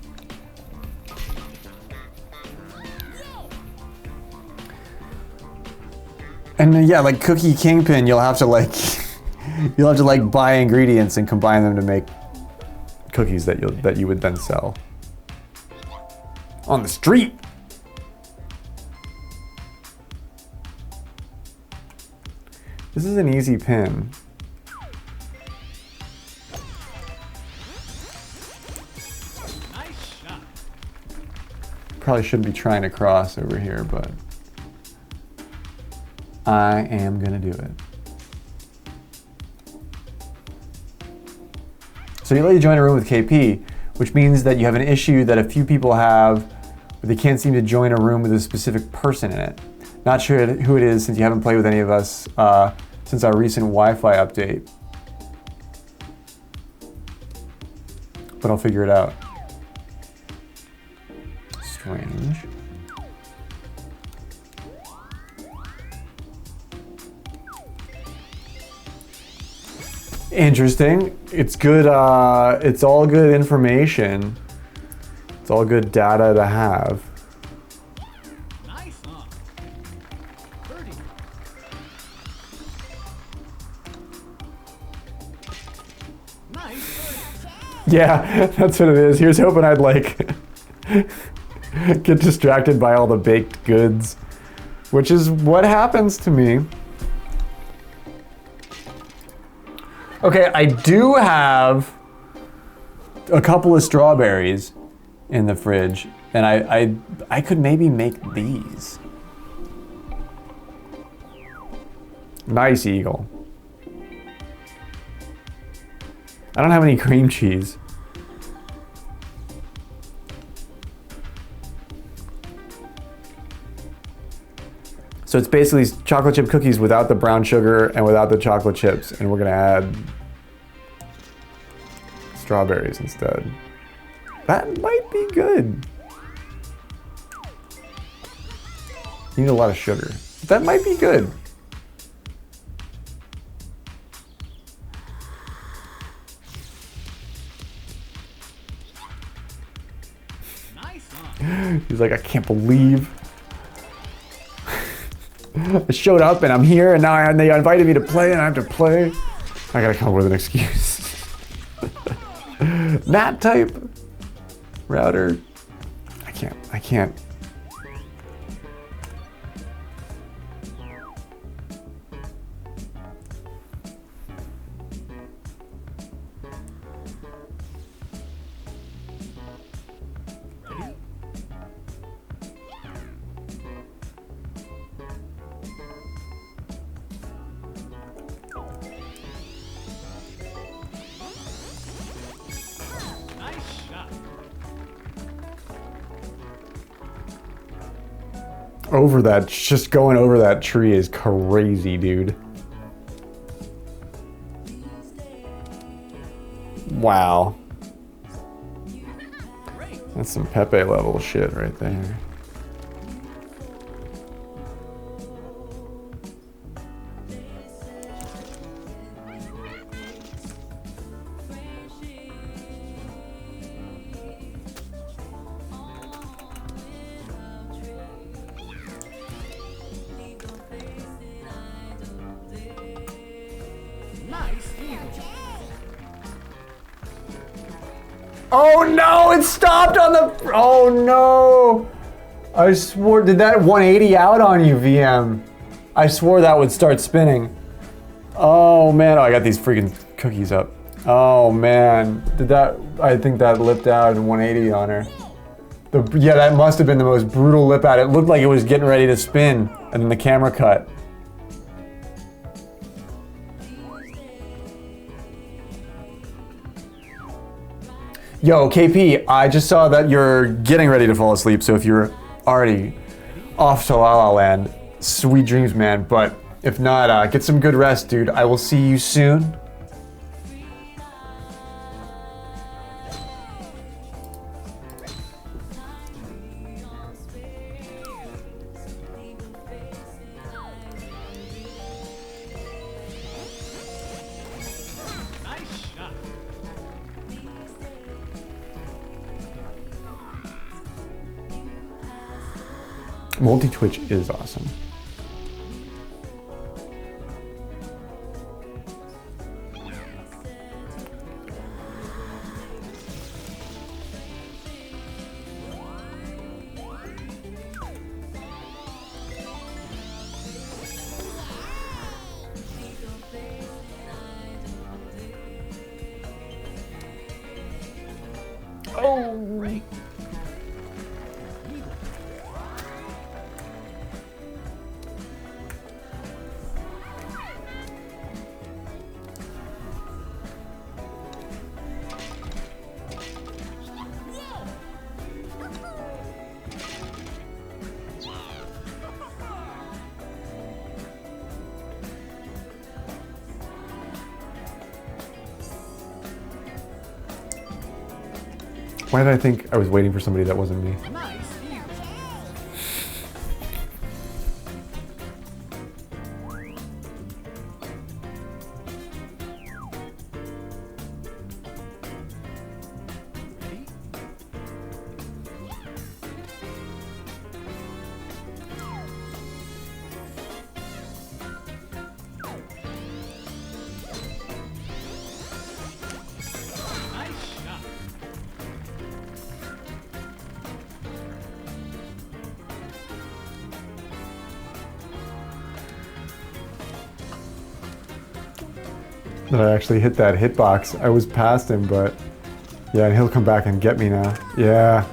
And yeah, like Cookie Kingpin, you'll have to buy ingredients and combine them to make cookies that you would then sell on the street. This is an easy pin. Probably shouldn't be trying to cross over here, but I am gonna do it. So you let you join a room with KP, which means that you have an issue that a few people have, where they can't seem to join a room with a specific person in it. Not sure who it is since you haven't played with any of us since our recent Wi-Fi update. But I'll figure it out. Strange. Interesting. It's good, it's all good information. It's all good data to have. Nice, huh? Birdie. Nice birdie. Yeah, that's what it is. Here's hoping I'd like get distracted by all the baked goods, which is what happens to me. Okay, I do have a couple of strawberries in the fridge, and I could maybe make these. Nice, Eagle. I don't have any cream cheese. So it's basically chocolate chip cookies without the brown sugar and without the chocolate chips, and we're gonna add strawberries instead. That might be good. You need a lot of sugar. That might be good. Nice, huh? He's like, I can't believe I showed up and I'm here and now they invited me to play and I have to play. I gotta come up with an excuse. That type router. I can't. Over that, just going over that tree is crazy, dude. Wow. That's some Pepe level shit right there. Nice eagle. Oh no, it stopped on the, oh no. I swore, did that 180 out on you, VM? I swore that would start spinning. Oh man, oh, I got these freaking cookies up. Oh man, did that, I think that lipped out in 180 on her. Yeah, that must have been the most brutal lip out. It looked like it was getting ready to spin, and then the camera cut. Yo, KP, I just saw that you're getting ready to fall asleep, so if you're already off to La La Land, sweet dreams, man. But if not, get some good rest, dude. I will see you soon. Nice shot. Multi-twitch is awesome. Oh. Why did I think I was waiting for somebody that wasn't me? Nice eagle. Nice shot. That I actually hit that hitbox. I was past him, but yeah, and he'll come back and get me now. Yeah.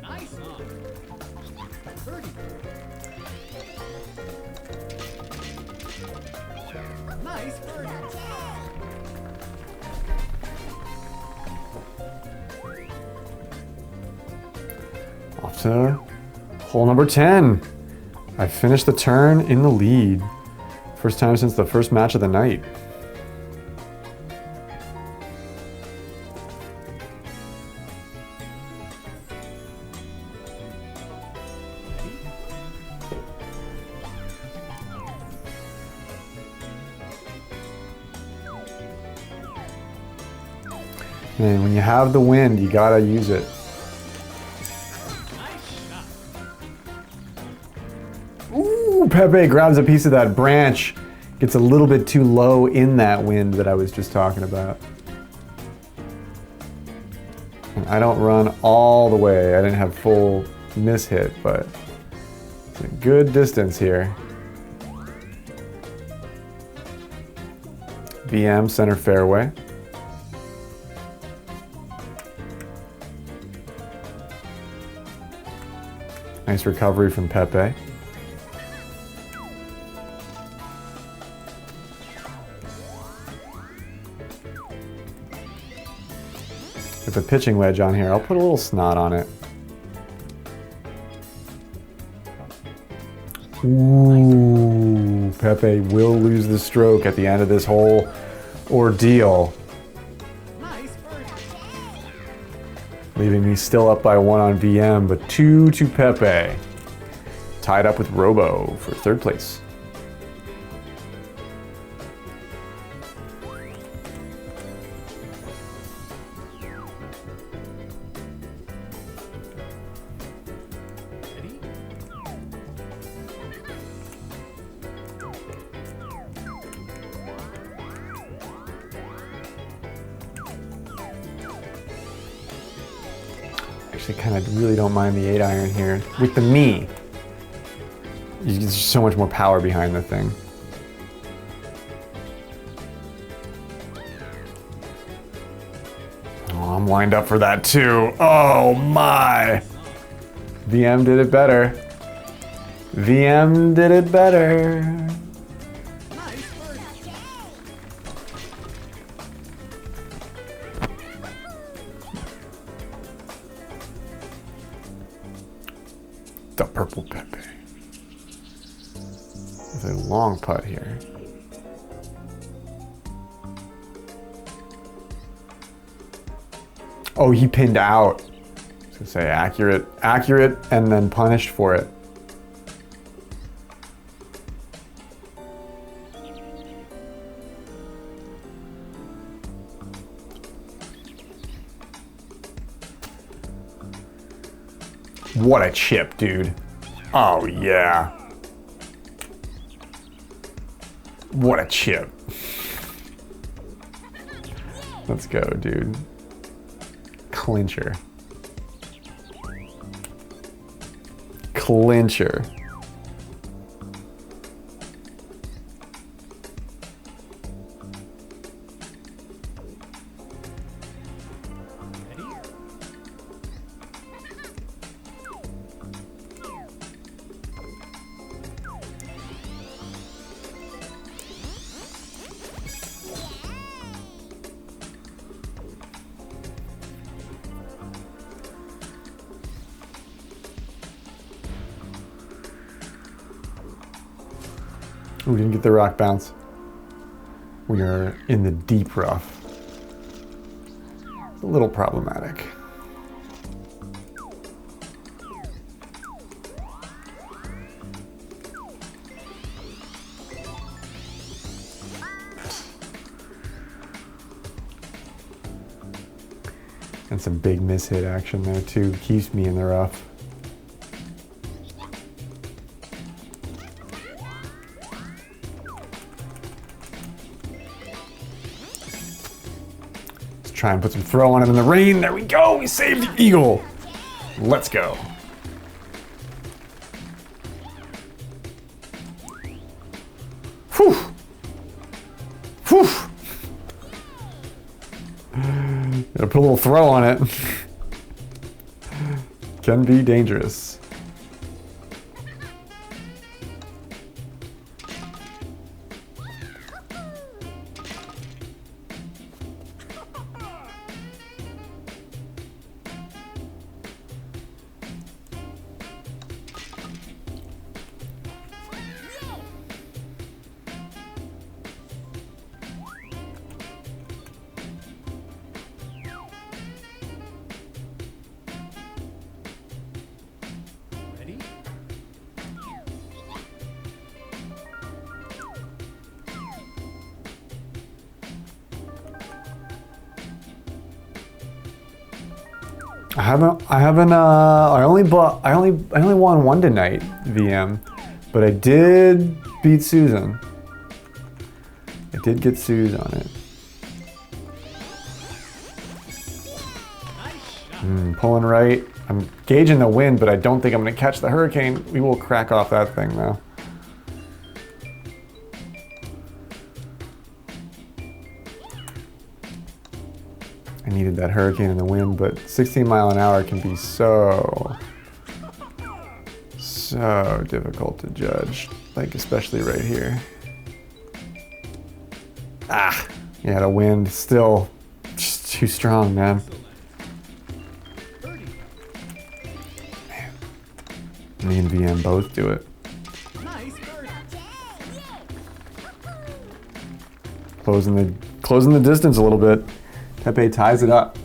Nice on. Birdie. Nice birdie. Off to hole number 10. I finished the turn in the lead. First time since the first match of the night. And when you have the wind, you gotta use it. Nice shot. Ooh, Pepe grabs a piece of that branch. Gets a little bit too low in that wind that I was just talking about. And I don't run all the way. I didn't have full miss hit, but it's a good distance here. VM center fairway. Nice recovery from Pepe. With a pitching wedge on here, I'll put a little snot on it. Ooh, Pepe will lose the stroke at the end of this whole ordeal, Nice birdie. leaving me still up by 1 on VM, but 2 to Pepe. Tied up with Robo for 3rd place. Ready? Actually, kind of really don't mind the 8-iron here. With the Mii, there's just so much more power behind the thing. Oh, I'm lined up for that too. Oh my! VM did it better. VM did it better. Nice birdie. The purple Pepe. It's a long putt here. Oh, he pinned out. I was gonna say accurate, and then punished for it. What a chip, dude. Oh, yeah. What a chip. Let's go, dude. Clincher. Clincher. Ready? Ooh, didn't get the rock bounce. We are in the deep rough. It's a little problematic. And some big miss-hit action there too. Keeps me in the rough. Let's try and put some throw on him in the rain. There we go. We saved the eagle. Let's go. Whew. Whew. Gotta put a little throw on it. Can be dangerous. Ready? I only won one tonight, VM, but I did beat Susan. I did get Suze on it. Pulling right. I'm gauging the wind, but I don't think I'm gonna catch the hurricane. We will crack off that thing though. I needed that hurricane in the wind, but 16 mile an hour can be so so difficult to judge, like especially right here. Ah, yeah, the wind still just too strong, man. Man. Me and VM both do it. Nice birdie. Closing the distance a little bit. Pepe ties it up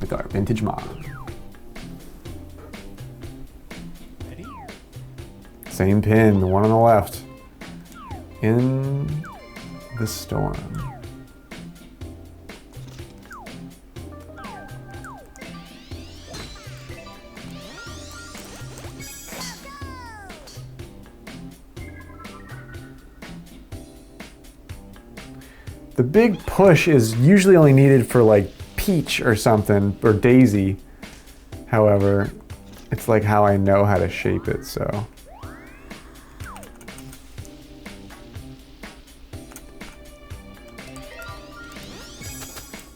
with our vintage mod. Ready? Same pin, the one on the left. In the storm. The big push is usually only needed for like Peach or something, or Daisy. However, it's like how I know how to shape it, so.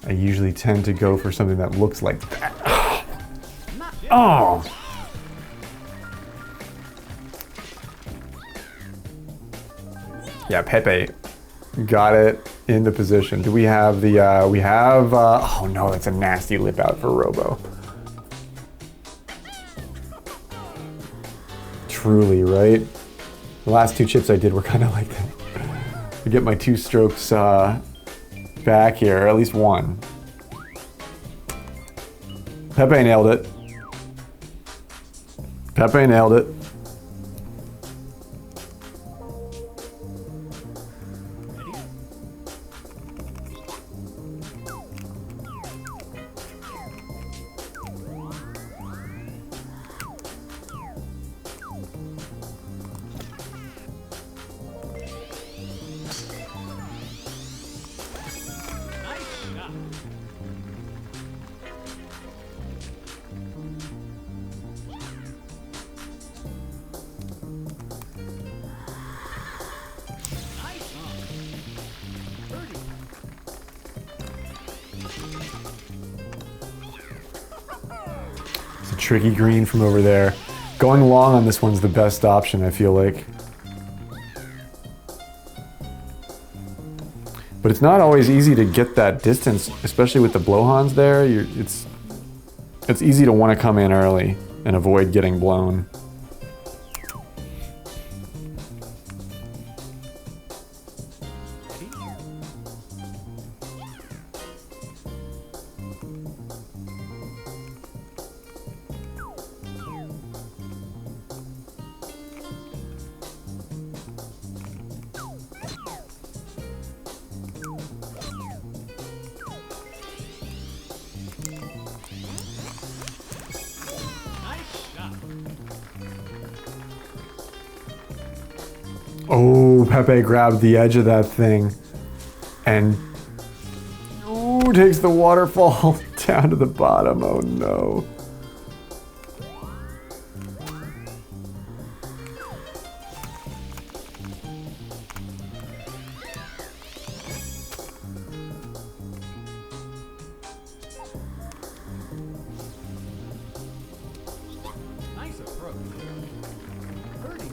I usually tend to go for something that looks like that. Oh! Yeah, Pepe got it into position. Do we have the, oh no, that's a nasty lip out for Robo. Truly, right? The last two chips I did were kind of like that. To get my 2 strokes back here, or at least one. Pepe nailed it. Pepe nailed it. It's a tricky green from over there. Going long on this one's the best option, I feel like. But it's not always easy to get that distance, especially with the blowhorns there. It's easy to want to come in early and avoid getting blown. Oh, Pepe grabbed the edge of that thing and takes the waterfall down to the bottom. Oh no. Nice approach. Birdie.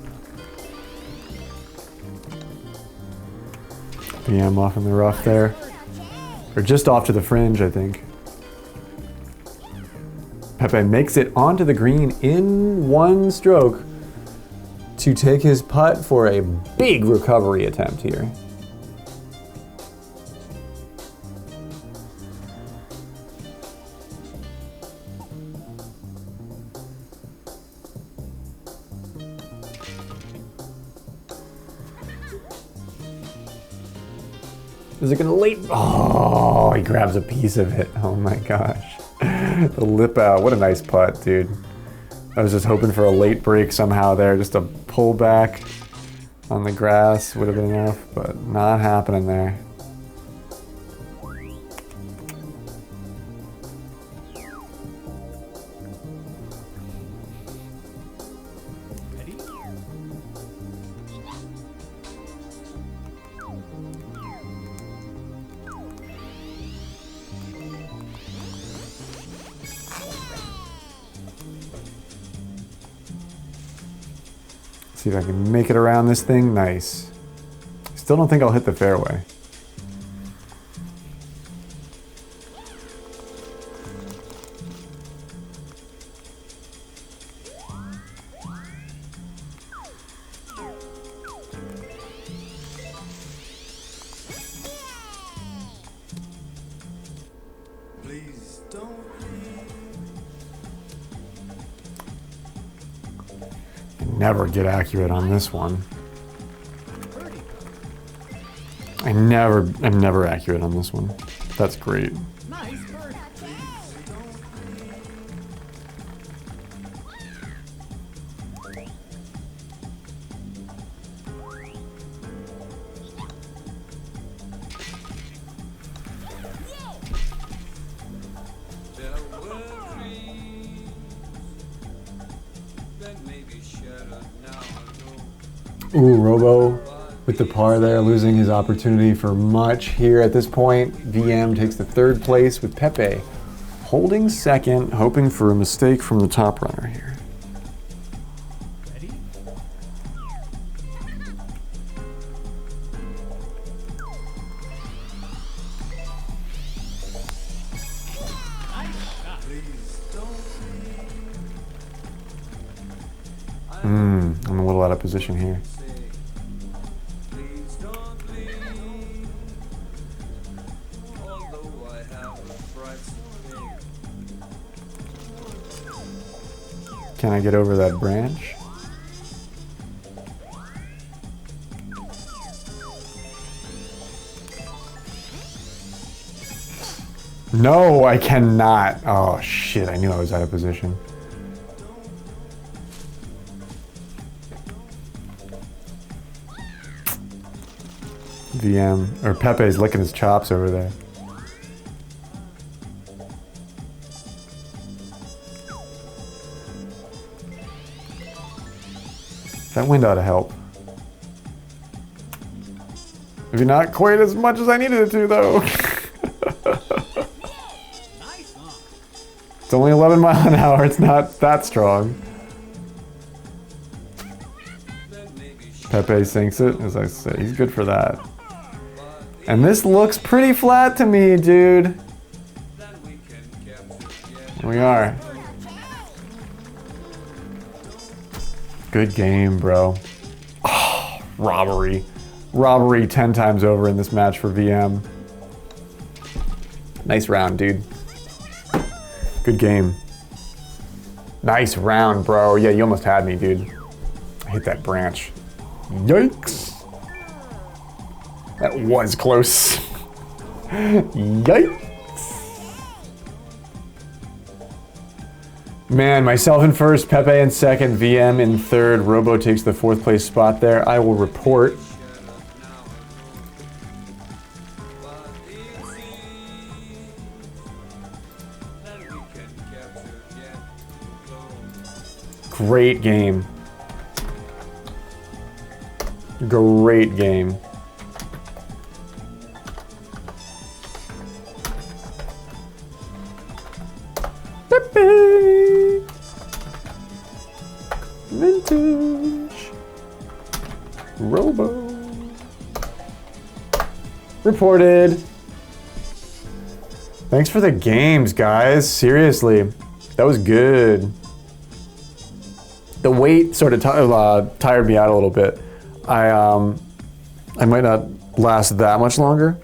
PM off in the rough there. Or just off to the fringe, I think. Pepe makes it onto the green in 1 stroke to take his putt for a big recovery attempt here. Is it gonna late? Oh, he grabs a piece of it. Oh my gosh. The lip out. What a nice putt, dude. I was just hoping for a late break somehow there. Just a pull back on the grass would have been enough, but not happening there. See if I can make it around this thing. Nice. Still don't think I'll hit the fairway. Please don't leave. Never get accurate on this one. I'm never accurate on this one. That's great. Nice birdie. There were dreams that may be shattered now I know. Ooh, Robo with the par there, losing his opportunity for much here at this point. VM takes the third place with Pepe holding second, hoping for a mistake from the top runner here. Ready? I'm a little out of position here. Please don't leave. Although I have a price to pay. Can I get over that branch? No, I cannot. Oh shit, I knew I was out of position. VM, or Pepe's licking his chops over there. That wind ought to help. Maybe not quite as much as I needed it to, though. Nice, huh? It's only 11 miles an hour. It's not that strong. Pepe sinks it, as I say. He's good for that. And this looks pretty flat to me, dude. Here we are. Good game, bro. Oh, robbery. Robbery 10 times over in this match for VM. Nice round, dude. Good game. Nice round, bro. Yeah, you almost had me, dude. I hit that branch. Yikes. That was close. Yikes. Man, myself in first, Pepe in second, VM in third. Robo takes the fourth place spot there. I will report. Great game. Great game. Pepe. Vintage. Robo. Reported. Thanks for the games, guys. Seriously. That was good. The weight sort of tired me out a little bit. I might not last that much longer,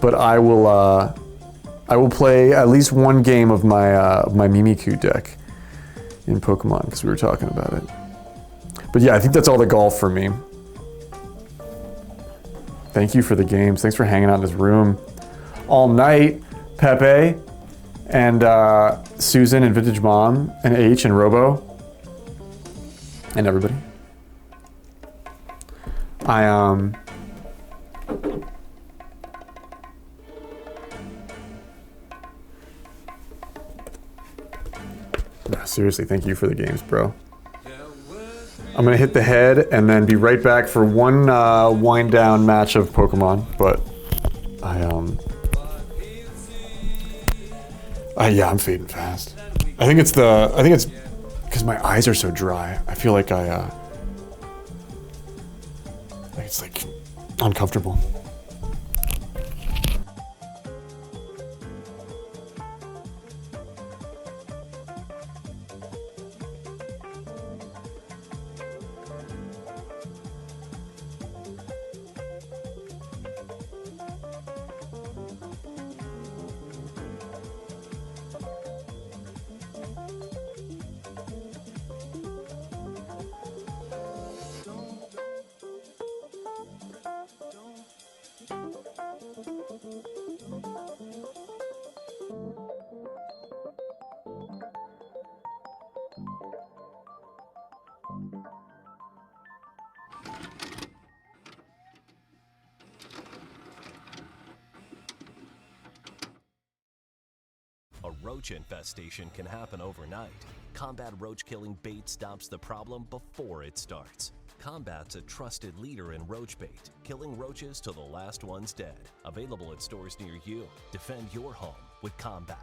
but I will play at least one game of my my Mimikyu deck in Pokemon because we were talking about it. But yeah, I think that's all the golf for me. Thank you for the games. Thanks for hanging out in this room all night, Pepe and Susan and Vintage Mom and H and Robo and everybody. Seriously, thank you for the games, bro. I'm gonna hit the head and then be right back for one wind down match of Pokemon, but yeah, I'm fading fast. I think it's because my eyes are so dry. I feel like it's like uncomfortable. A roach infestation can happen overnight. Combat Roach Killing Bait stops the problem before it starts. Combat's a trusted leader in roach bait, killing roaches till the last one's dead. Available at stores near you. Defend your home with Combat.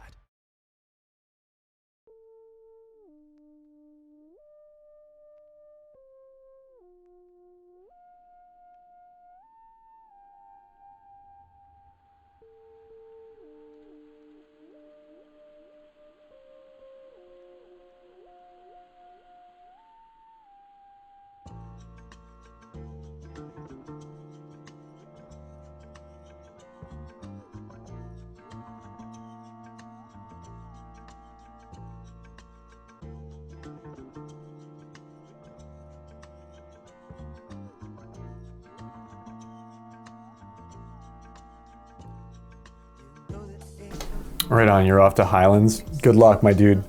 Right on, you're off to Highlands. Good luck, my dude.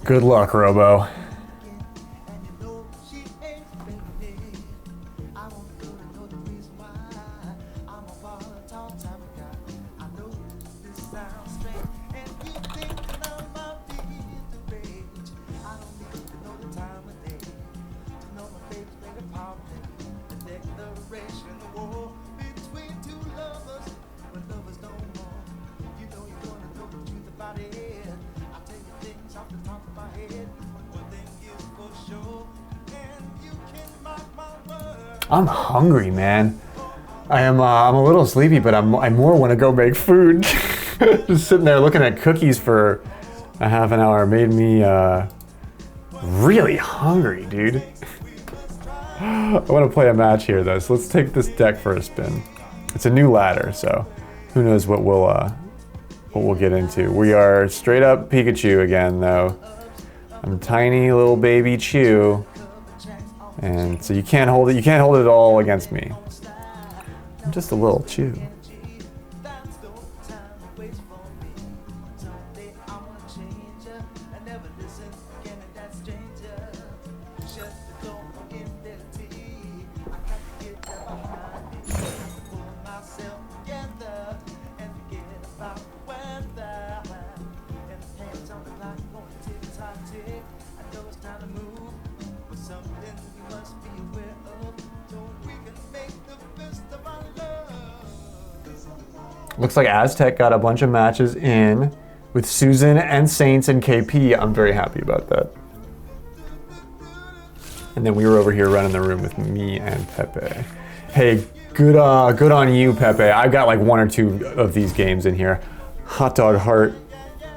Good luck, Robo. I'm hungry, man. I'm a little sleepy, but I more want to go make food. Just sitting there looking at cookies for a half an hour made me really hungry, dude. I want to play a match here though, so let's take this deck for a spin. It's a new ladder, so who knows what we'll get into. We are straight up Pikachu again though. I'm tiny little baby Chew. And so you can't hold it all against me. I'm just a little Chew. Looks like Aztec got a bunch of matches in with Susan and Saints and KP. I'm very happy about that. And then we were over here running the room with me and Pepe. Hey, good on you, Pepe. I've got like 1 or 2 of these games in here. Hot dog heart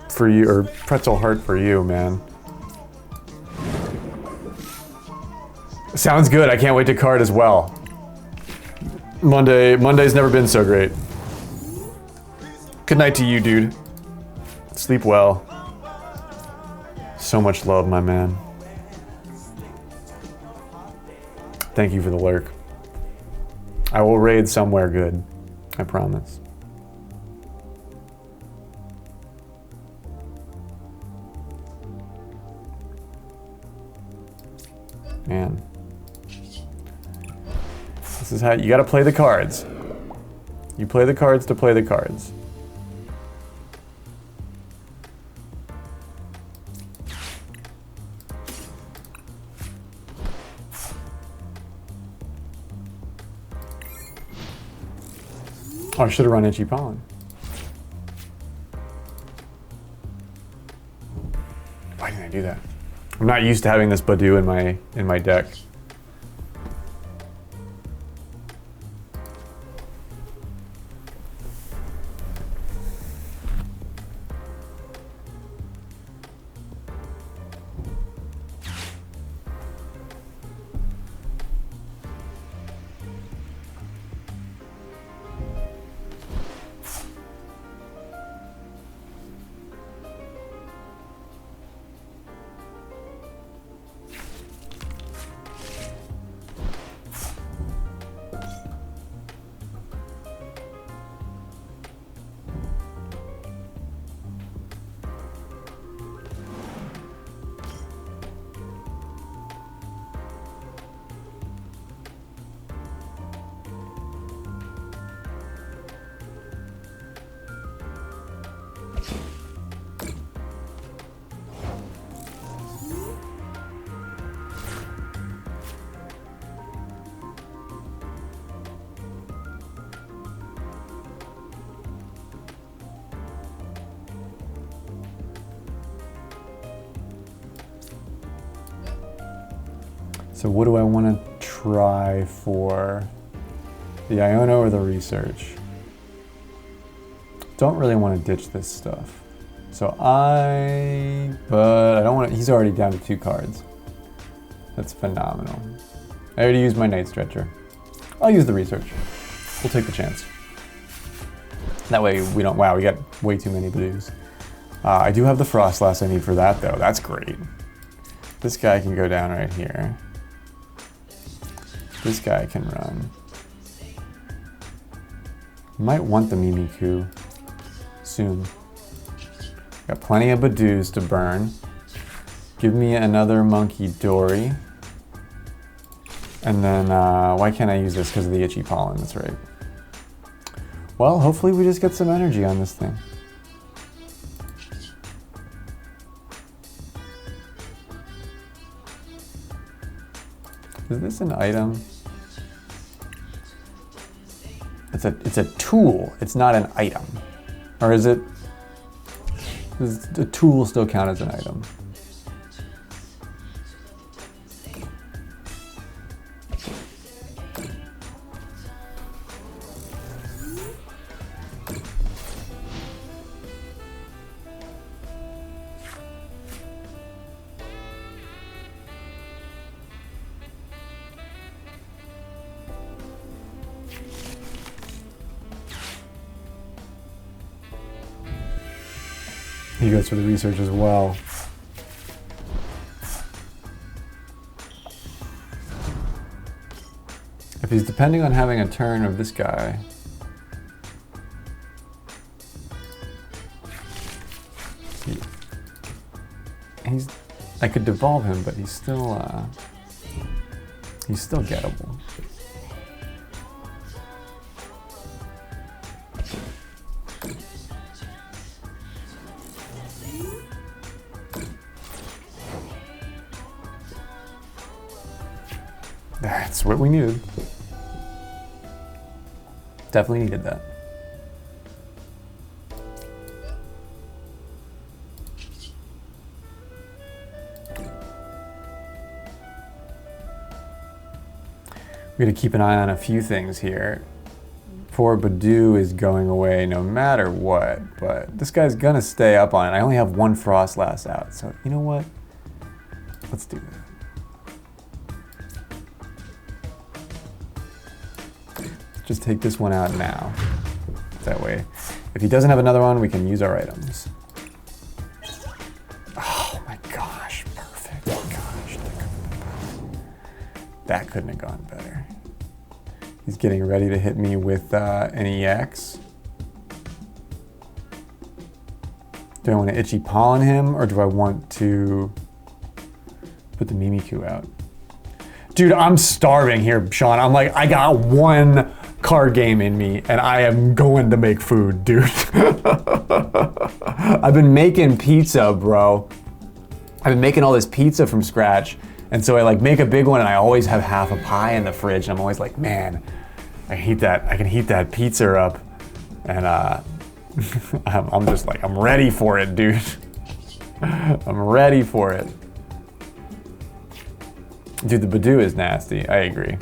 for you, or pretzel heart for you, man. Sounds good. I can't wait to card as well. Monday's never been so great. Good night to you, dude. Sleep well. So much love, my man. Thank you for the lurk. I will raid somewhere good. I promise. Man. This is how you gotta play the cards. You play the cards to play the cards. Oh, I should have run Itchy Pollen. Why didn't I do that? I'm not used to having this Badu in my deck. So what do I want to try for the Iono or the research? Don't really want to ditch this stuff. But I don't want to, he's already down to 2 cards. That's phenomenal. I already used my Night Stretcher. I'll use the research. We'll take the chance. That way we don't, wow, we got way too many Badoos. I do have the Frostlass I need for that though, that's great. This guy can go down right here. This guy can run. Might want the Mimikyu soon. Got plenty of Badoos to burn. Give me another Monkey Dory. And then, why can't I use this? Because of the Itchy Pollen, that's right. Well, hopefully we just get some energy on this thing. Is this an item? It's a tool, it's not an item. Or is it? Does the tool still count as an item? He goes for the research as well. If he's depending on having a turn of this guy, I could devolve him, but he's still gettable. That's what we needed. Definitely needed that. We gotta keep an eye on a few things here. Poor Badoo is going away no matter what, but this guy's gonna stay up on it. I only have 1 Frostlass out, so you know what? Let's do that. Just take this one out now. That way, if he doesn't have another one, we can use our items. Oh my gosh, perfect. Gosh, that couldn't have gone better. He's getting ready to hit me with an EX. Do I want to Itchy Pollen him, or do I want to put the Mimikyu out? Dude, I'm starving here, Sean. I'm like, I got 1 card game in me and I am going to make food, dude. I've been making pizza, bro. I've been making all this pizza from scratch. And so I like make a big one and I always have half a pie in the fridge. And I'm always like, man, I can heat that pizza up. And I'm just like, I'm ready for it, dude. I'm ready for it. Dude, the Badoo is nasty. I agree.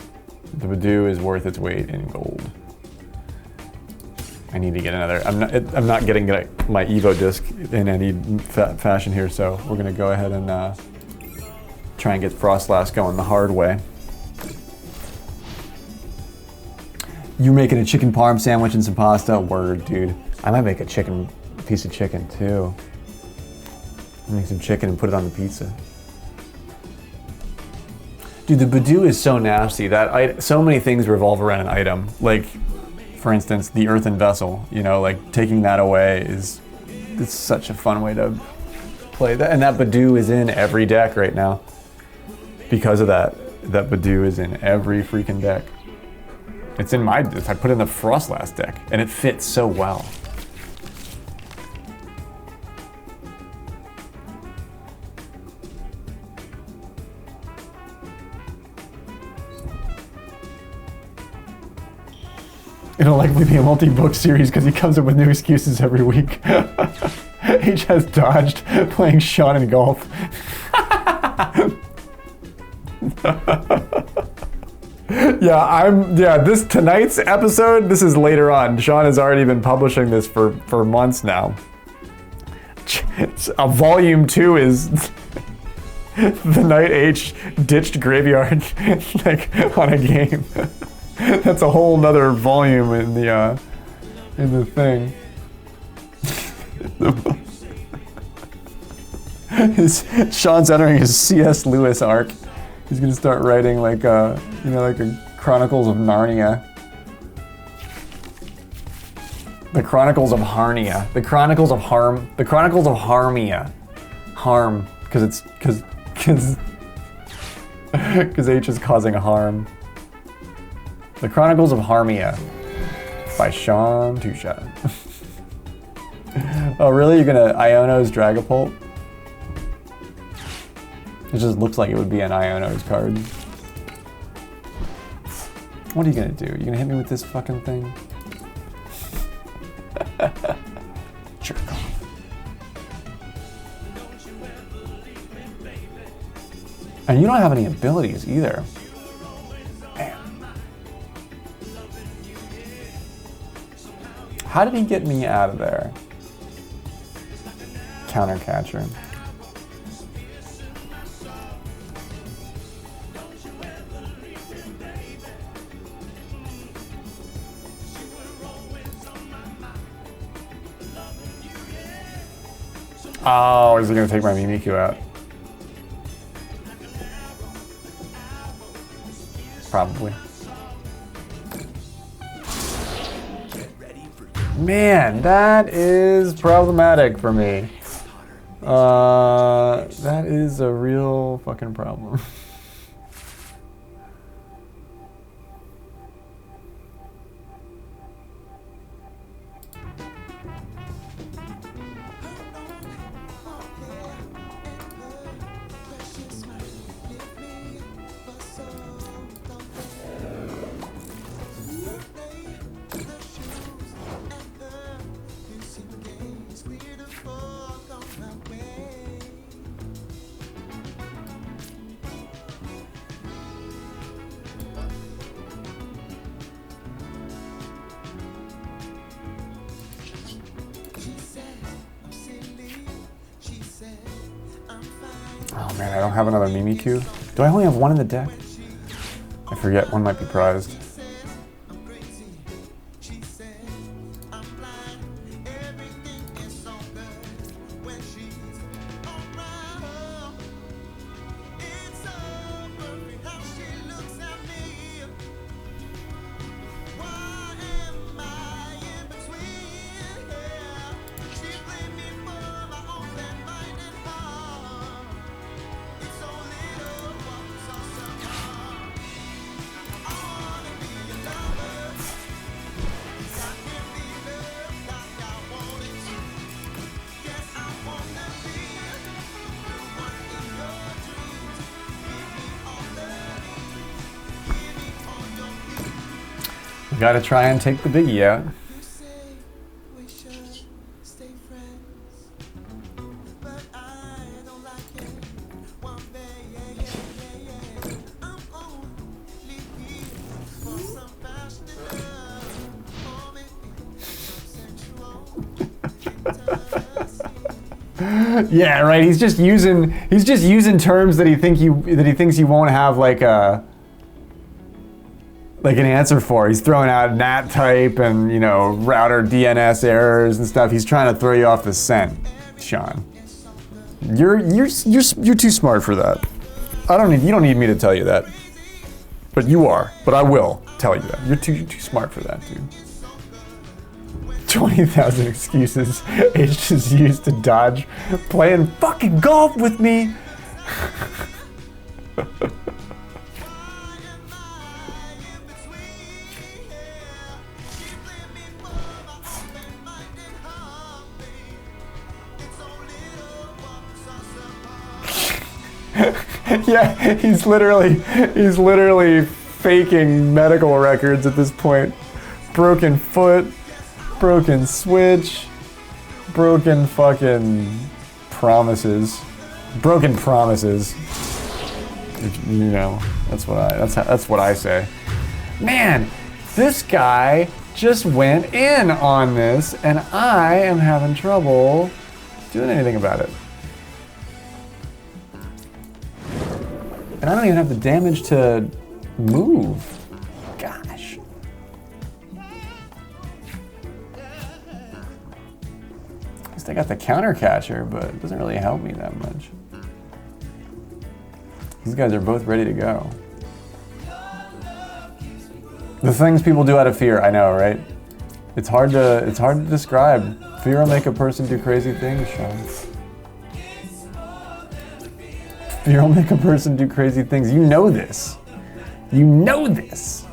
The Badoo is worth its weight in gold. I need to get another. I'm not getting my Evo disc in any fashion here, so we're gonna go ahead and try and get Frostlass going the hard way. You making a chicken parm sandwich and some pasta? Word, dude. I might make a piece of chicken too. Make some chicken and put it on the pizza. Dude, the Badoo is so nasty. So many things revolve around an item. Like, for instance, the earthen vessel. You know, like taking that away it's such a fun way to play that. And that Badoo is in every deck right now. Because of that Badoo is in every freaking deck. It's in I put it in the Frostlass deck, and it fits so well. It'll likely be a multi-book series because he comes up with new excuses every week. H has dodged playing Sean in golf. Tonight's episode, this is later on. Sean has already been publishing this for months now. Volume 2 is the night H ditched graveyard like on a game. That's a whole nother volume in the thing. Sean's entering his C.S. Lewis arc. He's gonna start writing like a Chronicles of Narnia. The Chronicles of Harnia. The Chronicles of Harmia. Harm, because H is causing harm. The Chronicles of Harmia by Sean Tusha. Oh, really? You're gonna Iono's Dragapult? It just looks like it would be an Iono's card. What are you gonna do? You gonna hit me with this fucking thing? Jerk off. And you don't have any abilities either. Man. How did he get me out of there? Counter catcher. Oh, is he gonna take my Mimikyu out? Probably. Man, that is problematic for me. That is a real fucking problem. Oh man, I don't have another Mimikyu. Do I only have one in the deck? I forget, one might be prized. Gotta try and take the biggie out. Yeah, right. He's just using terms that he thinks you won't have like an answer for. He's throwing out NAT type and router DNS errors and stuff. He's trying to throw you off the scent, Sean. You're too smart for that. You don't need me to tell you that. But you are. But I will tell you that. You're too smart for that, dude. 20,000 excuses H just used to dodge playing fucking golf with me. Yeah, he's literally faking medical records at this point. Broken foot, broken switch, broken fucking promises. Broken promises. That's what I say. Man, this guy just went in on this and I am having trouble doing anything about it. And I don't even have the damage to move. Gosh. At least I got the counter catcher, but it doesn't really help me that much. These guys are both ready to go. The things people do out of fear, I know, right? It's hard to describe. Fear will make a person do crazy things, Sean. Fear will make a person do crazy things. You know this. You know this.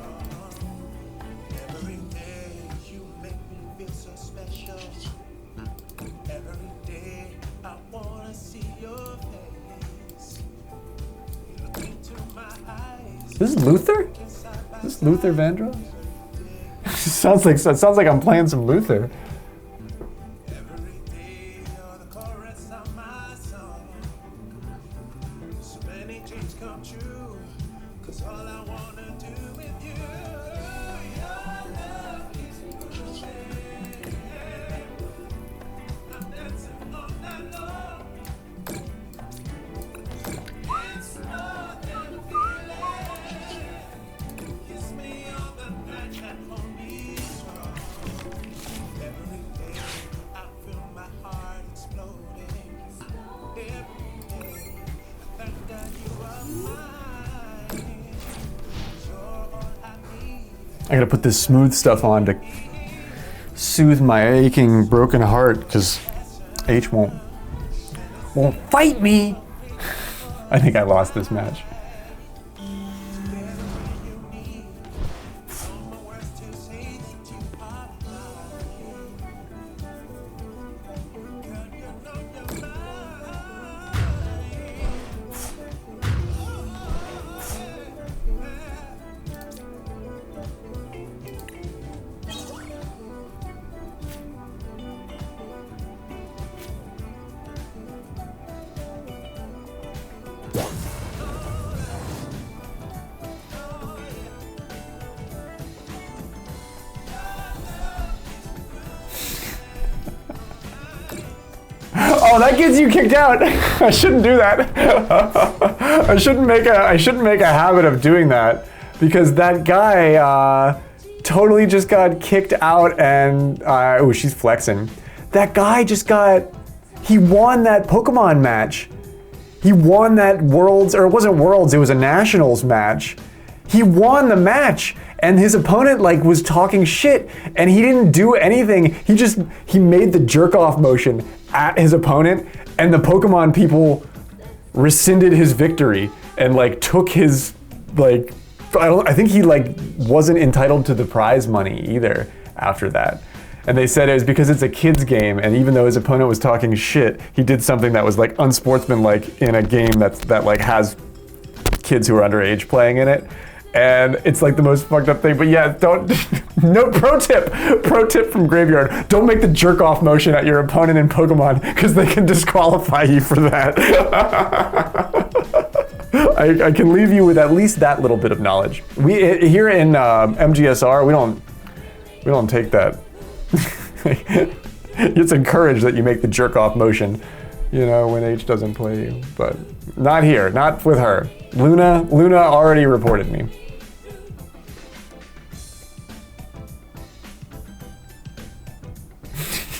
This is Luther? Is this Luther Vandross? sounds like I'm playing some Luther. I gotta put this smooth stuff on to soothe my aching, broken heart, because H won't fight me. I think I lost this match. Oh, that gets you kicked out. I shouldn't do that. I shouldn't make a habit of doing that, because that guy totally just got kicked out and oh, she's flexing. That guy he won that Pokemon match. He won that Worlds, or it wasn't Worlds, it was a Nationals match. He won the match, and his opponent was talking shit, and he didn't do anything. He made the jerk off motion at his opponent, and the Pokemon people rescinded his victory and took his I think he wasn't entitled to the prize money either after that. And they said it was because it's a kid's game, and even though his opponent was talking shit, he did something that was unsportsmanlike in a game that has kids who are underage playing in it. And it's the most fucked up thing. But yeah, no, pro tip from Graveyard, don't make the jerk off motion at your opponent in Pokemon, because they can disqualify you for that. I can leave you with at least that little bit of knowledge. Here in MGSR, we don't take that. It's encouraged that you make the jerk off motion You know, when H doesn't play you, but not here, not with her. Luna already reported me.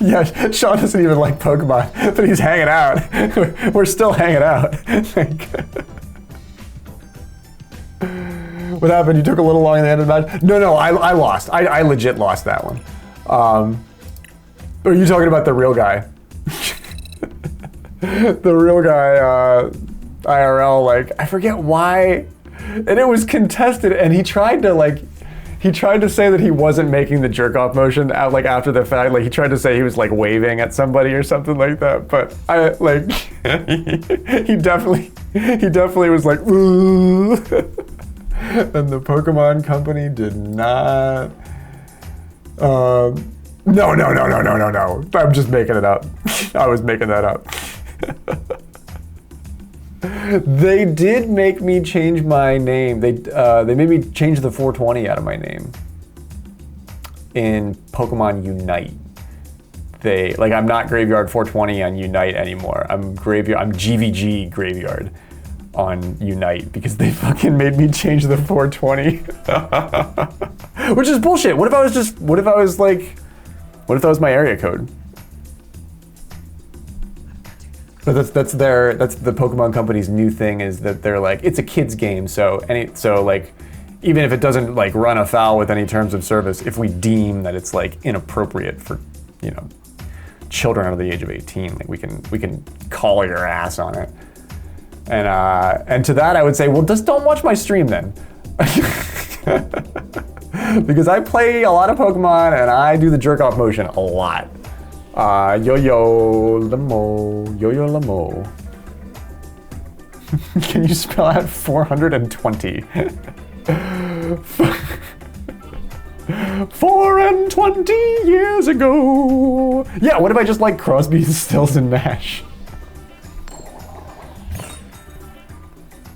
Yeah, Sean doesn't even like Pokemon, but he's hanging out. We're still hanging out. What happened? You took a little long in the end of the match? No, I lost. I legit lost that one. Are you talking about the real guy? The real guy, IRL, like, I forget why. And it was contested, and he tried to say that he wasn't making the jerk off motion like after the fact. Like he tried to say he was like waving at somebody or something like that. But I like he definitely was like ooh. And the Pokemon company did not. No. I'm just making it up. I was making that up. They did make me change my name. They made me change the 420 out of my name in Pokemon Unite. I'm not Graveyard 420 on Unite anymore. I'm GVG Graveyard on Unite because they fucking made me change the 420. Which is bullshit. What if that was my area code? But that's the Pokemon company's new thing is that they're like, it's a kid's game, so like even if it doesn't like run afoul with any terms of service, if we deem that it's like inappropriate for, you know, children under the age of 18, like we can call your ass on it. And to that I would say, well, just don't watch my stream then. Because I play a lot of Pokemon and I do the jerk off motion a lot. Yo-yo lamo. Can you spell out 420? 420 years ago. Yeah, what if I just like Crosby, Stills, and Nash?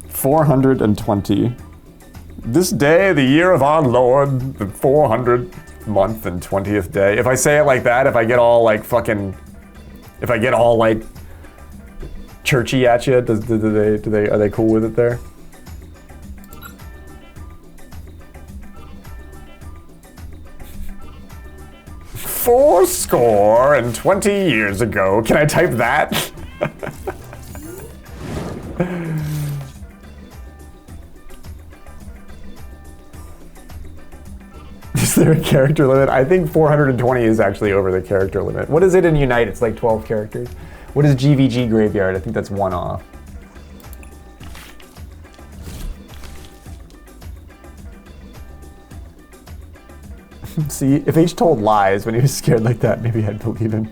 420. This day, the year of our Lord, the 400th month and 20th day. If I say it like that, if I get all like churchy at you, are they cool with it there? Fourscore and 20 years ago. Can I type that? Is there a character limit? I think 420 is actually over the character limit. What is it in Unite? It's like 12 characters. What is GVG Graveyard? I think that's one off. See, if H told lies when he was scared like that, maybe I'd believe him.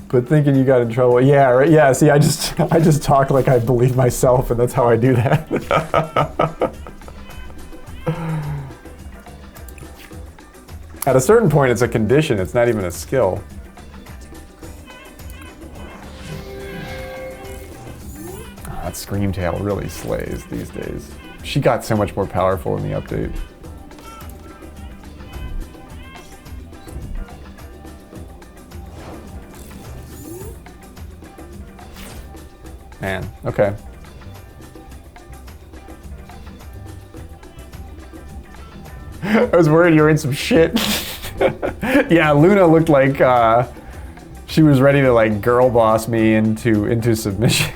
But thinking you got in trouble, yeah, right, yeah. See, I just talk like I believe myself, and that's how I do that. At a certain point, it's a condition. It's not even a skill. Oh, that Screamtail really slays these days. She got so much more powerful in the update. Man, okay. I was worried you were in some shit. Yeah, Luna looked like she was ready to like girl boss me into submission.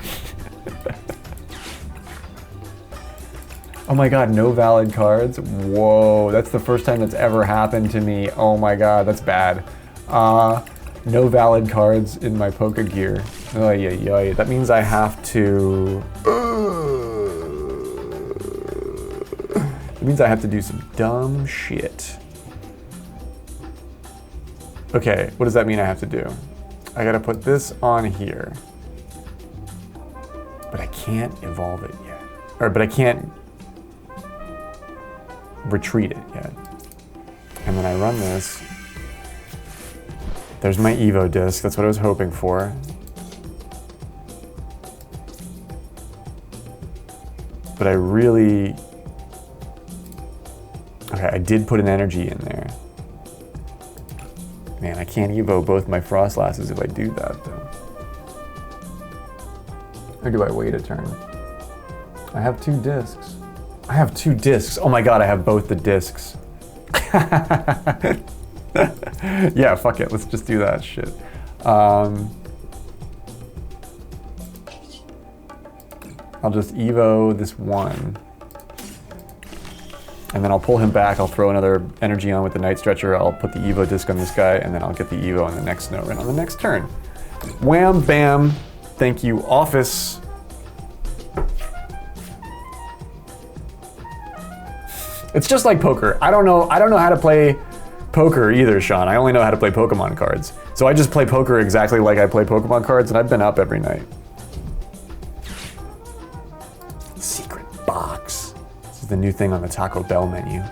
Oh my god, no valid cards? Whoa, that's the first time that's ever happened to me. Oh my god, that's bad. No valid cards in my Poke Gear. Oh yeah. That means I have to. It means I have to do some dumb shit. Okay, what does that mean I have to do? I gotta put this on here. But I can't evolve it yet. But I can't retreat it yet. And then I run this. There's my Evo disc, that's what I was hoping for. But I really... Okay, I did put an energy in there. Man, I can't Evo both my Frostlasses if I do that, though. Or do I wait a turn? I have 2 discs. I have 2 discs. Oh my god, I have both the discs. Yeah, fuck it. Let's just do that shit. I'll just Evo this one. And then I'll pull him back. I'll throw another energy on with the Night Stretcher. I'll put the Evo disc on this guy, and then I'll get the Evo on the next Snow Run on the next turn. Wham, bam. Thank you, office. It's just like poker. I don't know how to play poker either, Sean. I only know how to play Pokemon cards. So I just play poker exactly like I play Pokemon cards, and I've been up every night. Secret box. This is the new thing on the Taco Bell menu.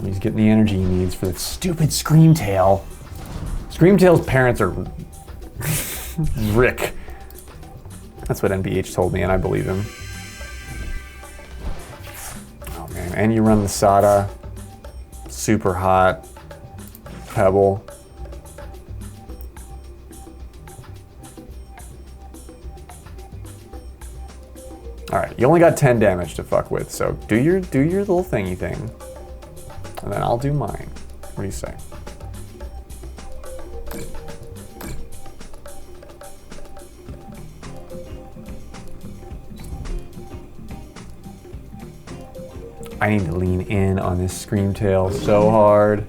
He's getting the energy he needs for the stupid Screamtail. Screamtail's parents are Rick. That's what NBH told me, and I believe him. Oh man, and you run the Sada. Super hot. Pebble. Alright, you only got 10 damage to fuck with, so do your little thingy thing. And then I'll do mine. What do you say? I need to lean in on this Screamtail so hard.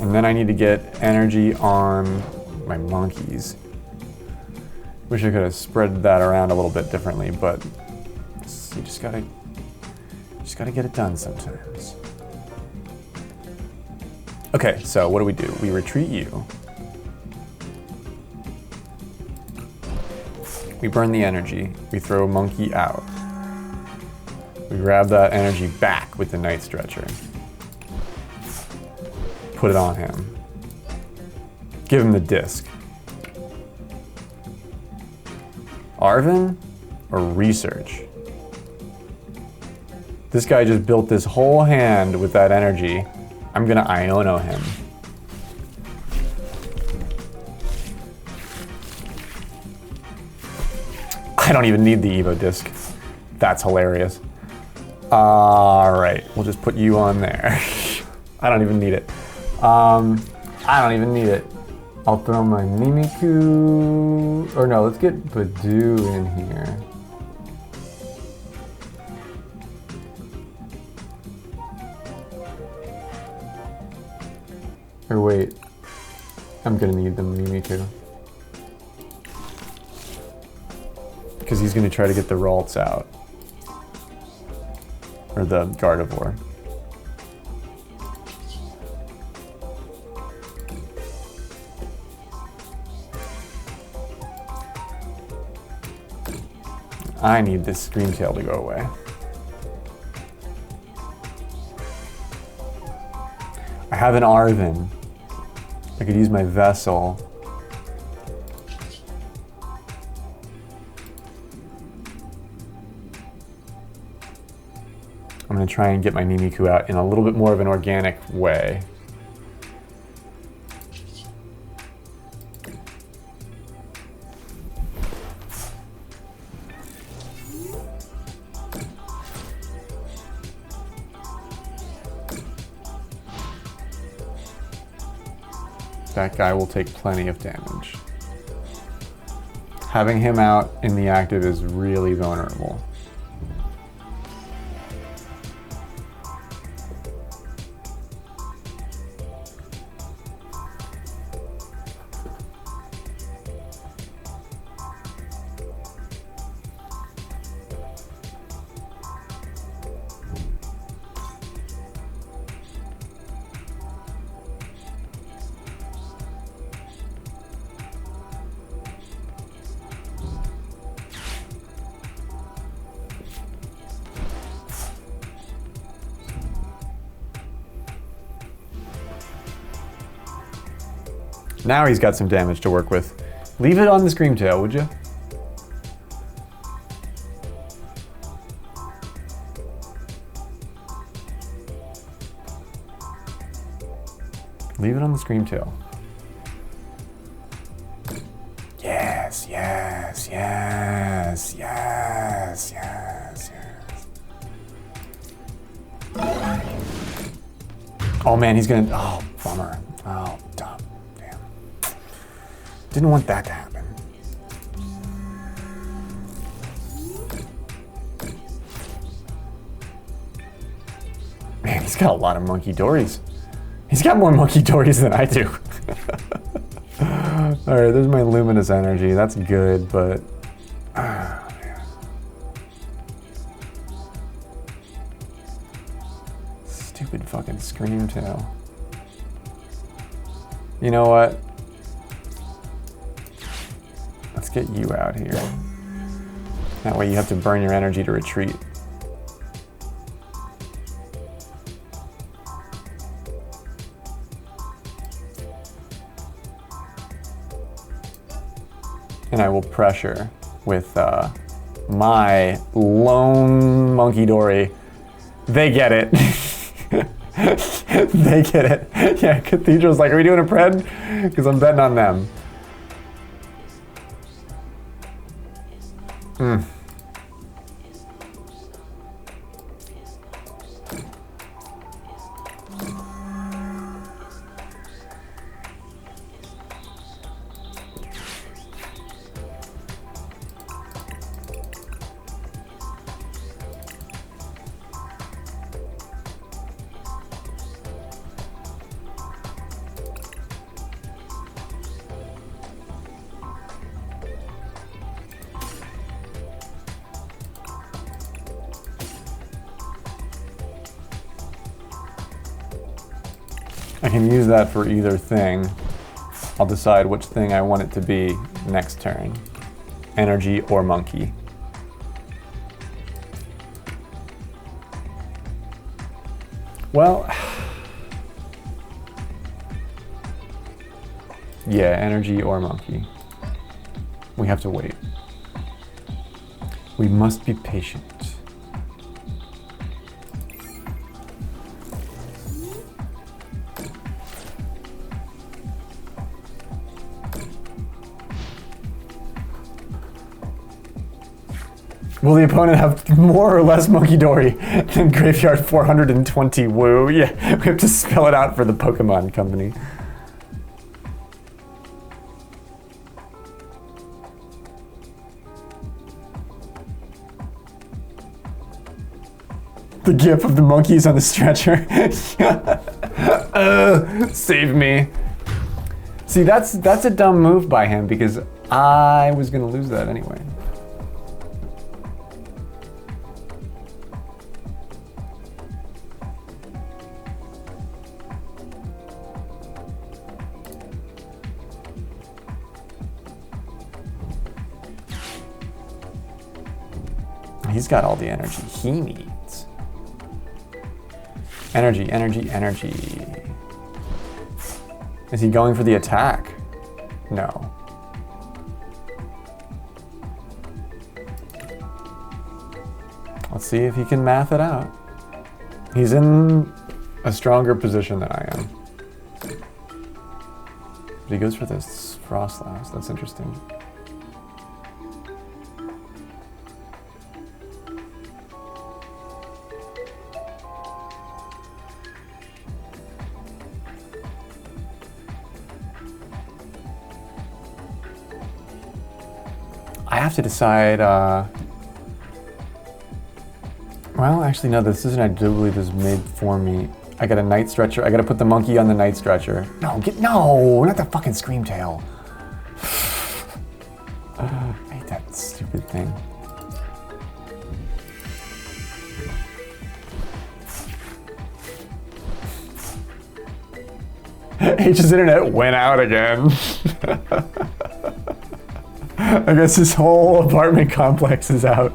And then I need to get energy on my monkeys. Wish I could have spread that around a little bit differently, but you just gotta get it done sometimes. Okay, so what do? We retreat you. We burn the energy. We throw Monkey out. We grab that energy back with the Night Stretcher. Put it on him. Give him the disc. Arvin or Research? This guy just built this whole hand with that energy. I'm gonna Iono him. I don't even need the Evo disc. That's hilarious. Alright, we'll just put you on there. I don't even need it. I don't even need it. I'll throw my Mimikyu, or no, let's get Badoo in here. Or wait, I'm gonna need the Mimikyu. Because he's gonna try to get the Ralts out. Or the Gardevoir. I need this Screamtail to go away. I have an Arvin. I could use my Vessel. I'm gonna try and get my Mimikyu out in a little bit more of an organic way. That guy will take plenty of damage. Having him out in the active is really vulnerable. Now he's got some damage to work with. Leave it on the Scream Tail, would you? Leave it on the Scream Tail. Yes, yes, yes, yes, yes, yes. Oh man, he's gonna, oh, bummer. Oh, dumb, damn. Didn't want that to happen. Man, he's got a lot of monkey dories. He's got more monkey dories than I do. All right, there's my luminous energy. That's good, but man. Stupid fucking Scream Tail. You know what? Let's get you out here. That way you have to burn your energy to retreat. And I will pressure with my lone monkey dory. They get it. They get it. Yeah, Cathedral's like, are we doing a pred? Because I'm betting on them. I can use that for either thing. I'll decide which thing I want it to be next turn. Energy or monkey. Well, yeah, energy or monkey. We have to wait. We must be patient. Will the opponent have more or less Monkey Dory than Graveyard 420 Woo? Yeah, we have to spell it out for the Pokemon Company. The gif of the monkeys on the stretcher. Save me. See, that's a dumb move by him because I was gonna lose that anyway. He's got all the energy he needs. Energy, energy, energy. Is he going for the attack? No. Let's see if he can math it out. He's in a stronger position than I am. But he goes for this Frost Blast. That's interesting. I have to decide, well, actually, no, this isn't, I do believe this is made for me. I got a Night Stretcher. I gotta put the monkey on the Night Stretcher. No, no, not the fucking Scream Tail. I hate that stupid thing. H's internet went out again. I guess this whole apartment complex is out.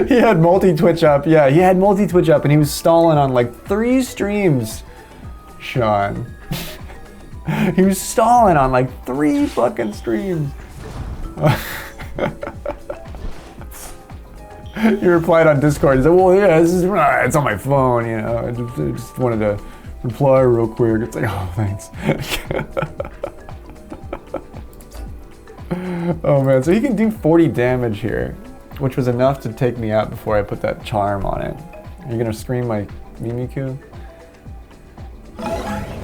He had multi-Twitch up. Yeah, he had multi-Twitch up and he was stalling on like 3 streams. Sean. He was stalling on like 3 fucking streams. He replied on Discord. He said, well, yeah, this is, it's on my phone, you know. I just wanted to reply real quick. It's like, oh, thanks. Oh, man. So he can do 40 damage here, which was enough to take me out before I put that charm on it. Are you going to scream my Mimikyu?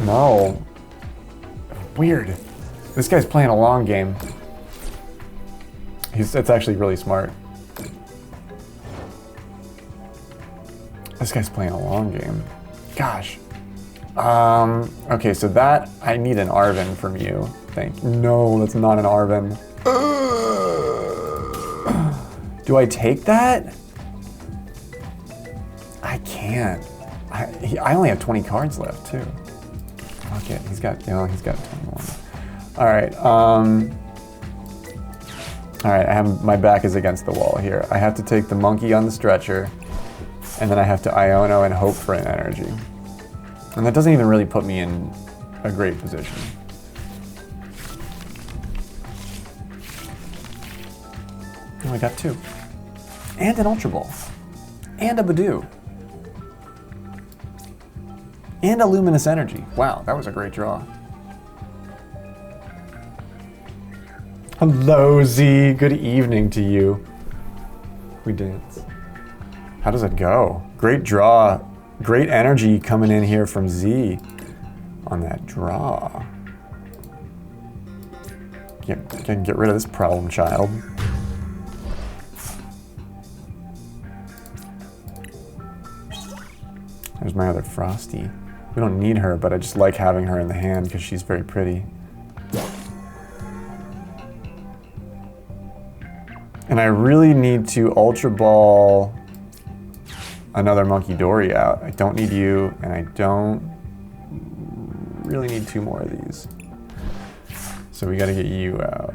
No. Weird. This guy's playing a long game. It's actually really smart. This guy's playing a long game. Gosh. Okay, so that, I need an Arven from you. No, that's not an Arven. Do I take that? I can't. I only have 20 cards left too. Okay, he's got 21. All right, my back is against the wall here. I have to take the monkey on the stretcher, and then I have to Iono and hope for an energy. And that doesn't even really put me in a great position. Oh, I got 2. And an Ultra Ball. And a Badoo. And a Luminous Energy. Wow, that was a great draw. Hello, Z. Good evening to you. We dance. How does it go? Great draw. Great energy coming in here from Z on that draw. Can get rid of this problem child. There's my other Frosty. We don't need her, but I just like having her in the hand because she's very pretty. And I really need to Ultra Ball another Monkey Dory out. I don't need you, and I don't really need 2 more of these. So we gotta get you out.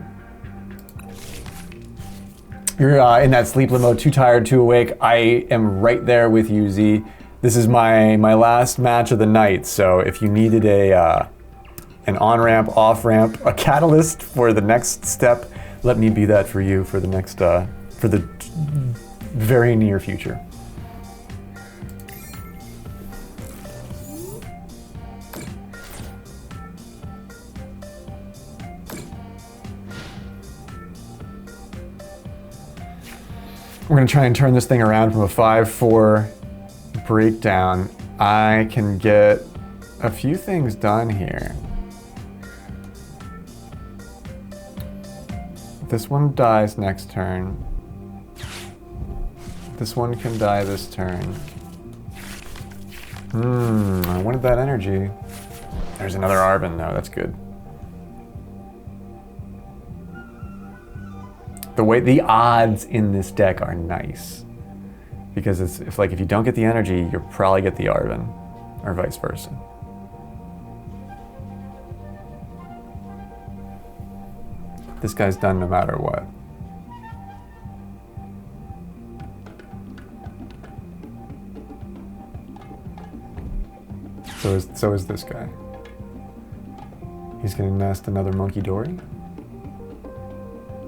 You're in that sleep limo, too tired, too awake. I am right there with you, Z. This is my last match of the night, so if you needed an on-ramp, off-ramp, a catalyst for the next step, let me be that for you for the next, for the very near future. We're gonna try and turn this thing around from a 5-4 breakdown. I can get a few things done here. This one dies next turn. This one can die this turn. I wanted that energy. There's another Arven though, that's good. The odds in this deck are nice. Because if you don't get the energy, you'll probably get the Arven, or vice versa. This guy's done no matter what. So is this guy. He's gonna nest another Monkey Dory.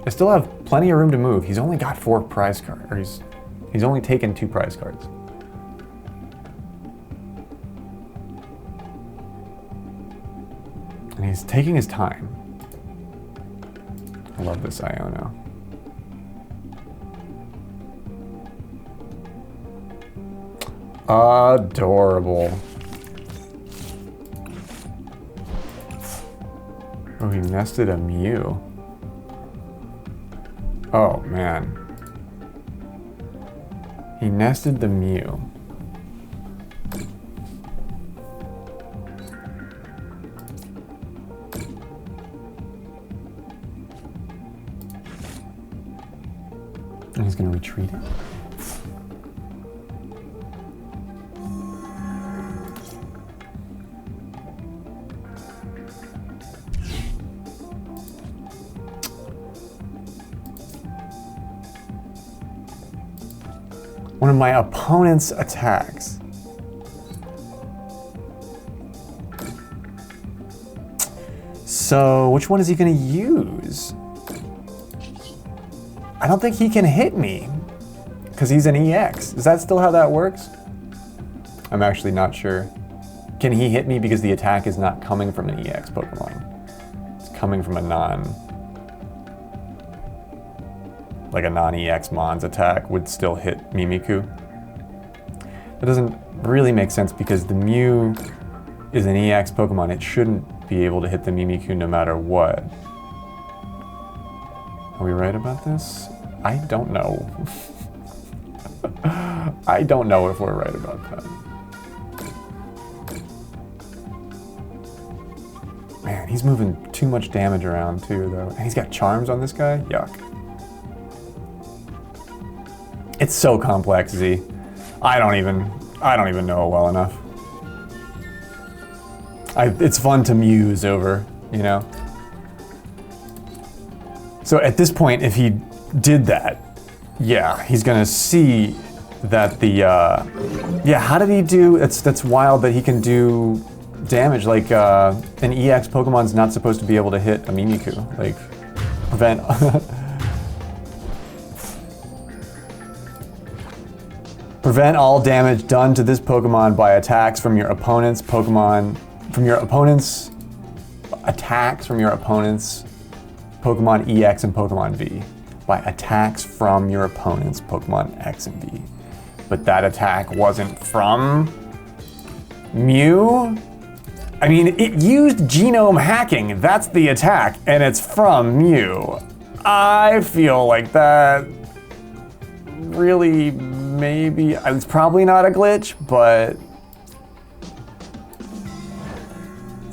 I still have plenty of room to move. He's only got 4 prize cards, or he's only taken 2 prize cards. And he's taking his time. I love this Iono. Adorable. Oh, he nested a Mew. Oh, man. He nested the Mew. And he's going to retreat it. One of my opponent's attacks So which one is he gonna use? I don't think he can hit me because he's an EX. Is that still how that works? I'm actually not sure. Can he hit me because the attack is not coming from an EX Pokemon? It's coming from a non-EX Mon's attack would still hit Mimikyu. That doesn't really make sense because the Mew is an EX Pokemon. It shouldn't be able to hit the Mimikyu no matter what. Are we right about this? I don't know. I don't know if we're right about that. Man, he's moving too much damage around too, though. And he's got charms on this guy? Yuck. It's so complex, Z. I don't even know it well enough. It's fun to muse over, you know? So at this point, if he did that, yeah, he's gonna see that the, yeah, how did he do, that's wild that he can do damage, like an EX Pokemon's not supposed to be able to hit a Mimikyu, like prevent. Prevent all damage done to this Pokemon by attacks from your opponent's Pokemon, attacks from your opponent's Pokemon EX and Pokemon V. By attacks from your opponent's Pokemon X and V. But that attack wasn't from Mew? I mean, it used genome hacking. That's the attack, and it's from Mew. I feel like that really maybe, it's probably not a glitch, but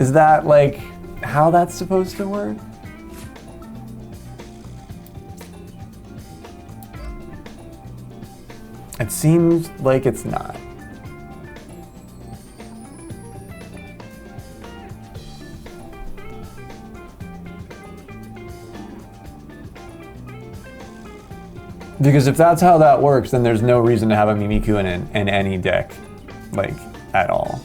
is that like how that's supposed to work? It seems like it's not. Because if that's how that works, then there's no reason to have a Mimikyu in any deck, like, at all.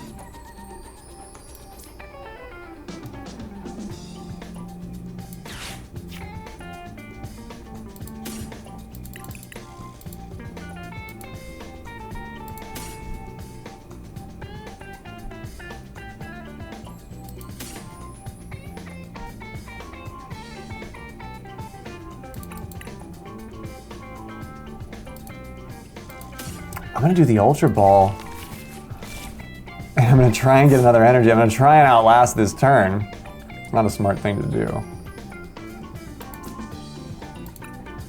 I'm gonna do the Ultra Ball. And I'm gonna try and get another energy. I'm gonna try and outlast this turn. Not a smart thing to do.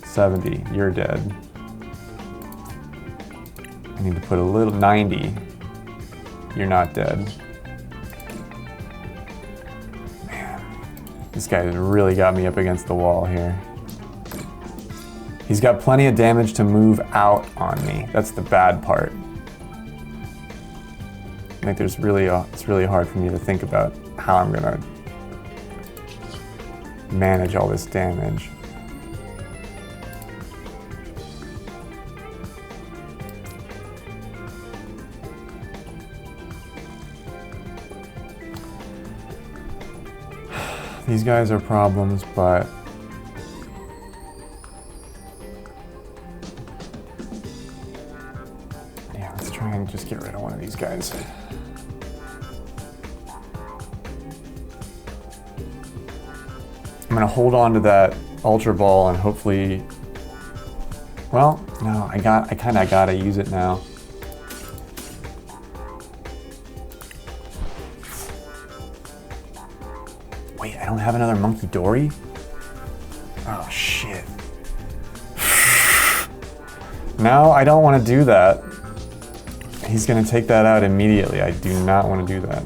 70, you're dead. I need to put a little, 90. You're not dead. Man, this guy has really got me up against the wall here. He's got plenty of damage to move out on me. That's the bad part. I think it's really hard for me to think about how I'm gonna manage all this damage. These guys are problems, but yeah, let's try and just get rid of one of these guys. I'm gonna hold on to that Ultra Ball and hopefully, well, no, I kinda gotta use it now. Wait, I don't have another Monkey Dory? Oh shit. No, I don't wanna do that. He's gonna take that out immediately. I do not wanna do that.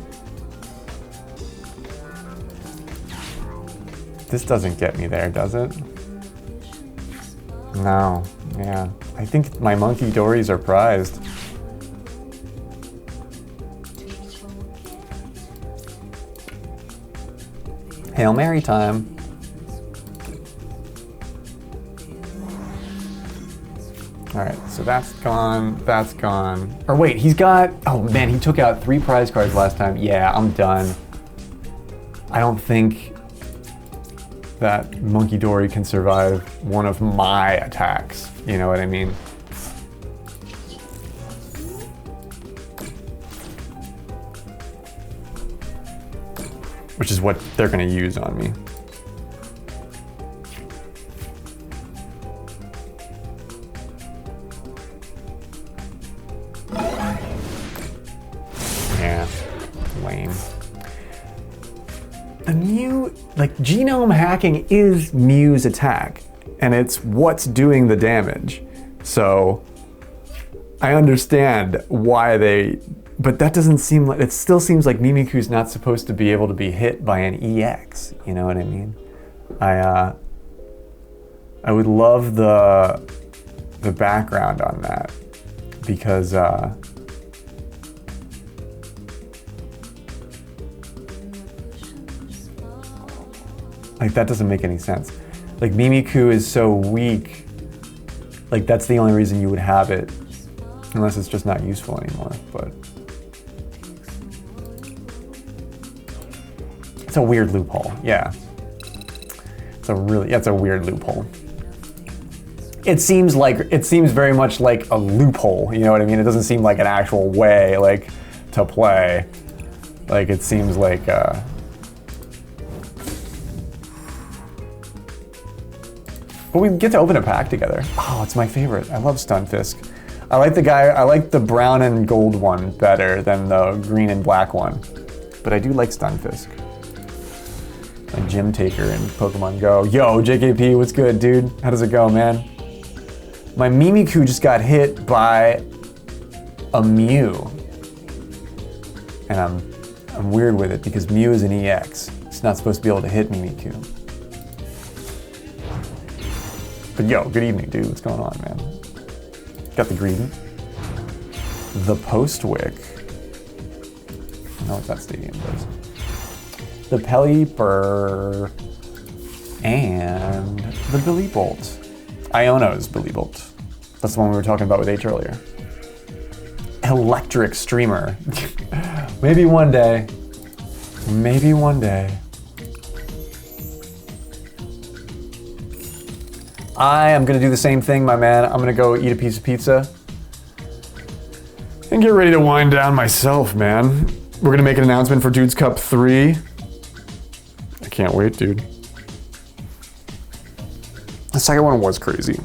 This doesn't get me there, does it? No, yeah. I think my Monkey Dories are prized. Hail Mary time. All right, so that's gone, that's gone. Or wait, he's got, oh man, he took out 3 prize cards last time. Yeah, I'm done. I don't think that Monkey Dory can survive one of my attacks. You know what I mean? Which is what they're gonna use on me. Yeah, lame. The Mew, like genome hacking is Mew's attack, and it's what's doing the damage. So I understand why they, but that doesn't seem like, it still seems like Mimikyu's not supposed to be able to be hit by an EX, you know what I mean? I would love the background on that, because like that doesn't make any sense. Like Mimikyu is so weak, like that's the only reason you would have it, unless it's just not useful anymore, but. It's a weird loophole, yeah. It's a weird loophole. It seems very much like a loophole, you know what I mean? It doesn't seem like an actual way, like, to play. Like, it seems like, but we get to open a pack together. Oh, it's my favorite. I love Stunfisk. I like the brown and gold one better than the green and black one. But I do like Stunfisk. A gym taker in Pokemon Go. Yo, JKP, what's good, dude? How does it go, man? My Mimikyu just got hit by a Mew. And I'm weird with it because Mew is an EX. It's not supposed to be able to hit Mimikyu. But yo, good evening, dude. What's going on, man? Got the Greedent. The Postwick. I don't know what that stadium does. The Pelipper, and the Billy Bolt. Iono's Billy Bolt. That's the one we were talking about with H earlier. Electric Streamer. Maybe one day. Maybe one day. I am gonna do the same thing, my man. I'm gonna go eat a piece of pizza and get ready to wind down myself, man. We're gonna make an announcement for Dude's Cup 3. I can't wait, dude. The second one was crazy.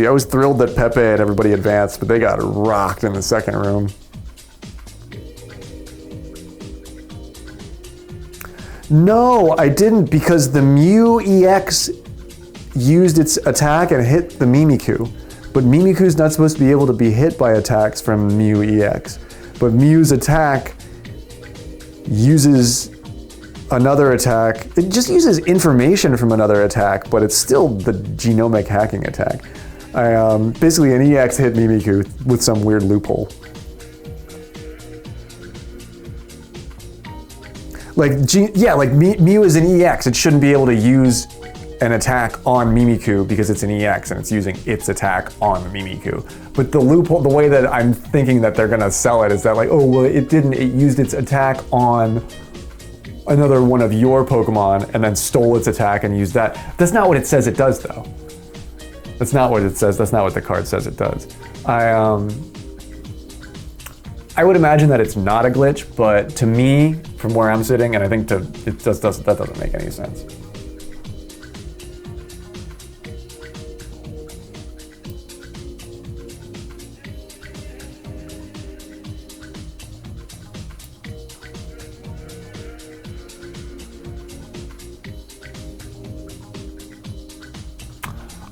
I was thrilled that Pepe and everybody advanced, but they got rocked in the second room. No, I didn't, because the Mew EX used its attack and hit the Mimikyu. But Mimikyu's not supposed to be able to be hit by attacks from Mew EX. But Mew's attack uses another attack. It just uses information from another attack, but it's still the genomic hacking attack. Basically, an EX hit Mimikyu with some weird loophole. Like Mew is an EX. It shouldn't be able to use an attack on Mimikyu because it's an EX and it's using its attack on the Mimikyu. But the loophole, the way that I'm thinking that they're gonna sell it is that like, oh, well, it didn't, it used its attack on another one of your Pokemon and then stole its attack and used that. That's not what it says it does, though. That's not what it says. That's not what the card says it does. I would imagine that it's not a glitch, but to me, from where I'm sitting, and I think that doesn't make any sense.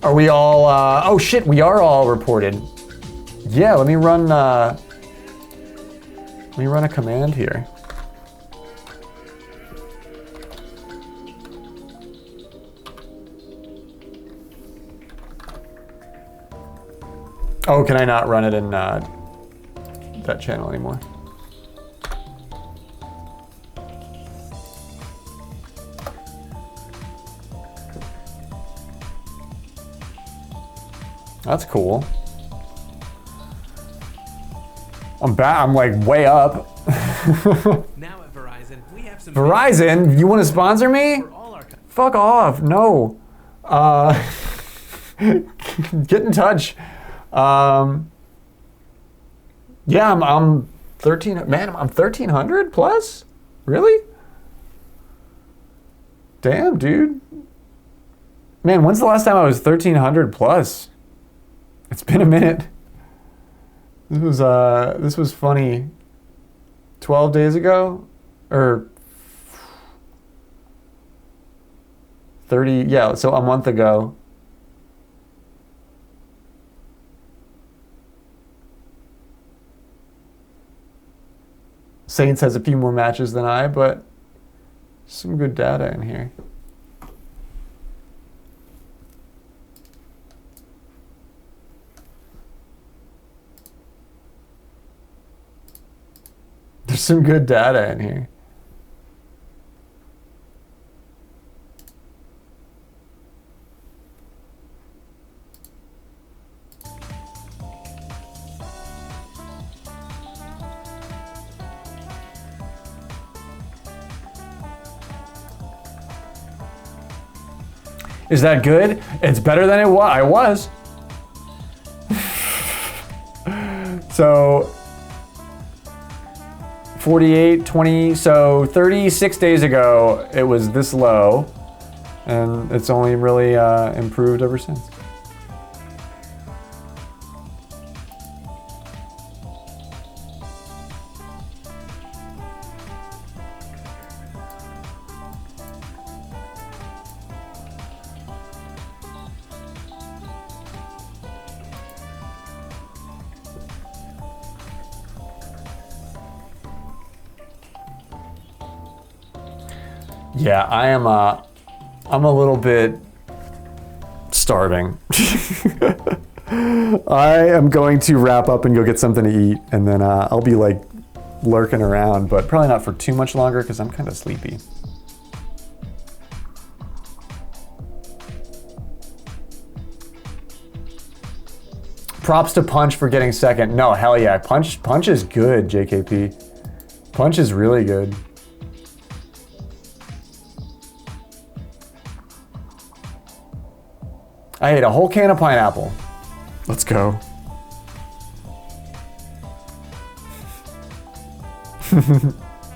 Are we all, oh shit, we are all reported. Yeah, let me run a command here. Oh, can I not run it in that channel anymore? That's cool. I'm back. I'm like way up. Now at Verizon, we have Verizon, you want to sponsor me? Fuck off. No. Get in touch. Yeah, I'm 13. Man, I'm 1,300 plus? Really? Damn, dude. Man, when's the last time I was 1,300 plus? It's been a minute. This was funny. 12 days ago? Or 30, yeah, so a month ago. Saints has a few more matches than I, but some good data in here. There's some good data in here. Is that good? It's better than I was. So 48, 20, so 36 days ago, it was this low, and it's only really improved ever since. Yeah, I'm a little bit starving. I am going to wrap up and go get something to eat, and then I'll be like lurking around, but probably not for too much longer because I'm kind of sleepy. Props to Punch for getting second. No, hell yeah, Punch is good, JKP. Punch is really good. I ate a whole can of pineapple. Let's go.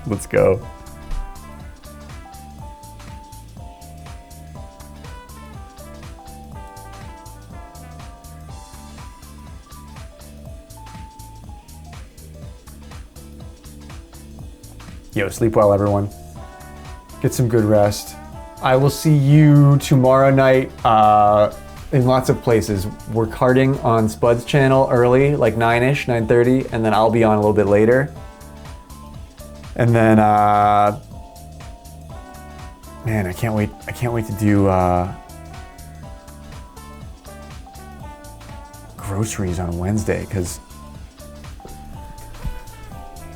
Let's go. Yo, sleep well, everyone. Get some good rest. I will see you tomorrow night in lots of places. We're karting on Spud's channel early, like 9-ish, 9:30, and then I'll be on a little bit later. And then, man, I can't wait to do groceries on Wednesday, because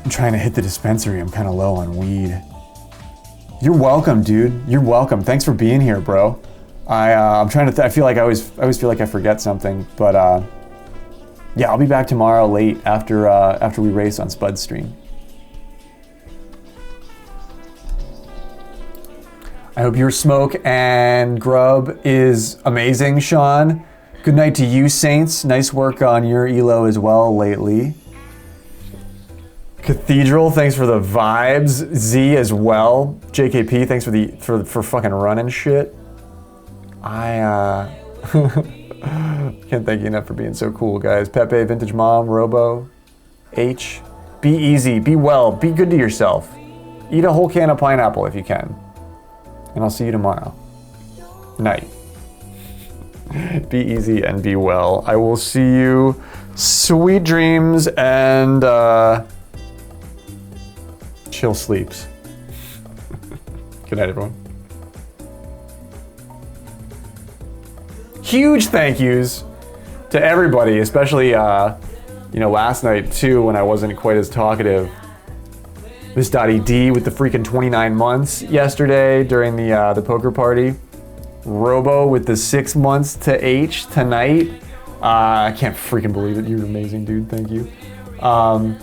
I'm trying to hit the dispensary. I'm kind of low on weed. You're welcome, dude. You're welcome. Thanks for being here, bro. I'm trying to. I feel like I always feel like I forget something, but yeah, I'll be back tomorrow late after we race on Spud's stream. I hope your smoke and grub is amazing, Sean. Good night to you, Saints. Nice work on your elo as well lately. Cathedral, thanks for the vibes. Z as well. JKP, thanks for fucking running shit. I can't thank you enough for being so cool, guys. Pepe, Vintage Mom, Robo, H. Be easy, be well, be good to yourself. Eat a whole can of pineapple if you can. And I'll see you tomorrow. Night. Be easy and be well. I will see you. Sweet dreams and chill sleeps. Good night, everyone. Huge thank yous to everybody, especially you know, last night too, when I wasn't quite as talkative. Miss Dottie D with the freaking 29 months yesterday during the poker party. Robo with the 6 months to H tonight. I can't freaking believe it. You're amazing, dude. Thank you. I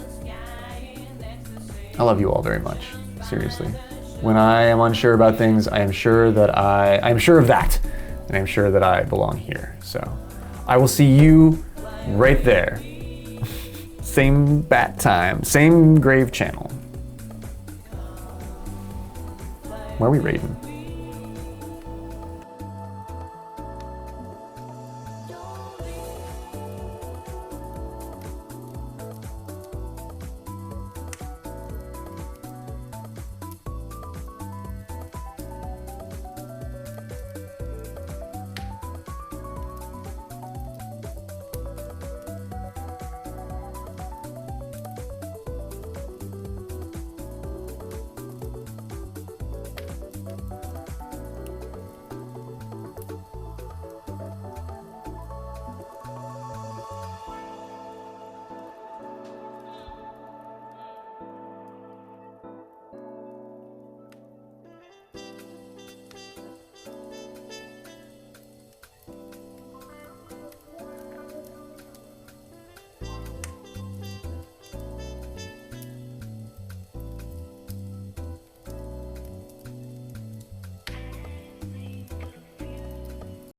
love you all very much. Seriously. When I am unsure about things, I am sure that I am sure of that, and I'm sure that I belong here. So I will see you right there. Same bat time, same grave channel. Where are we raiding?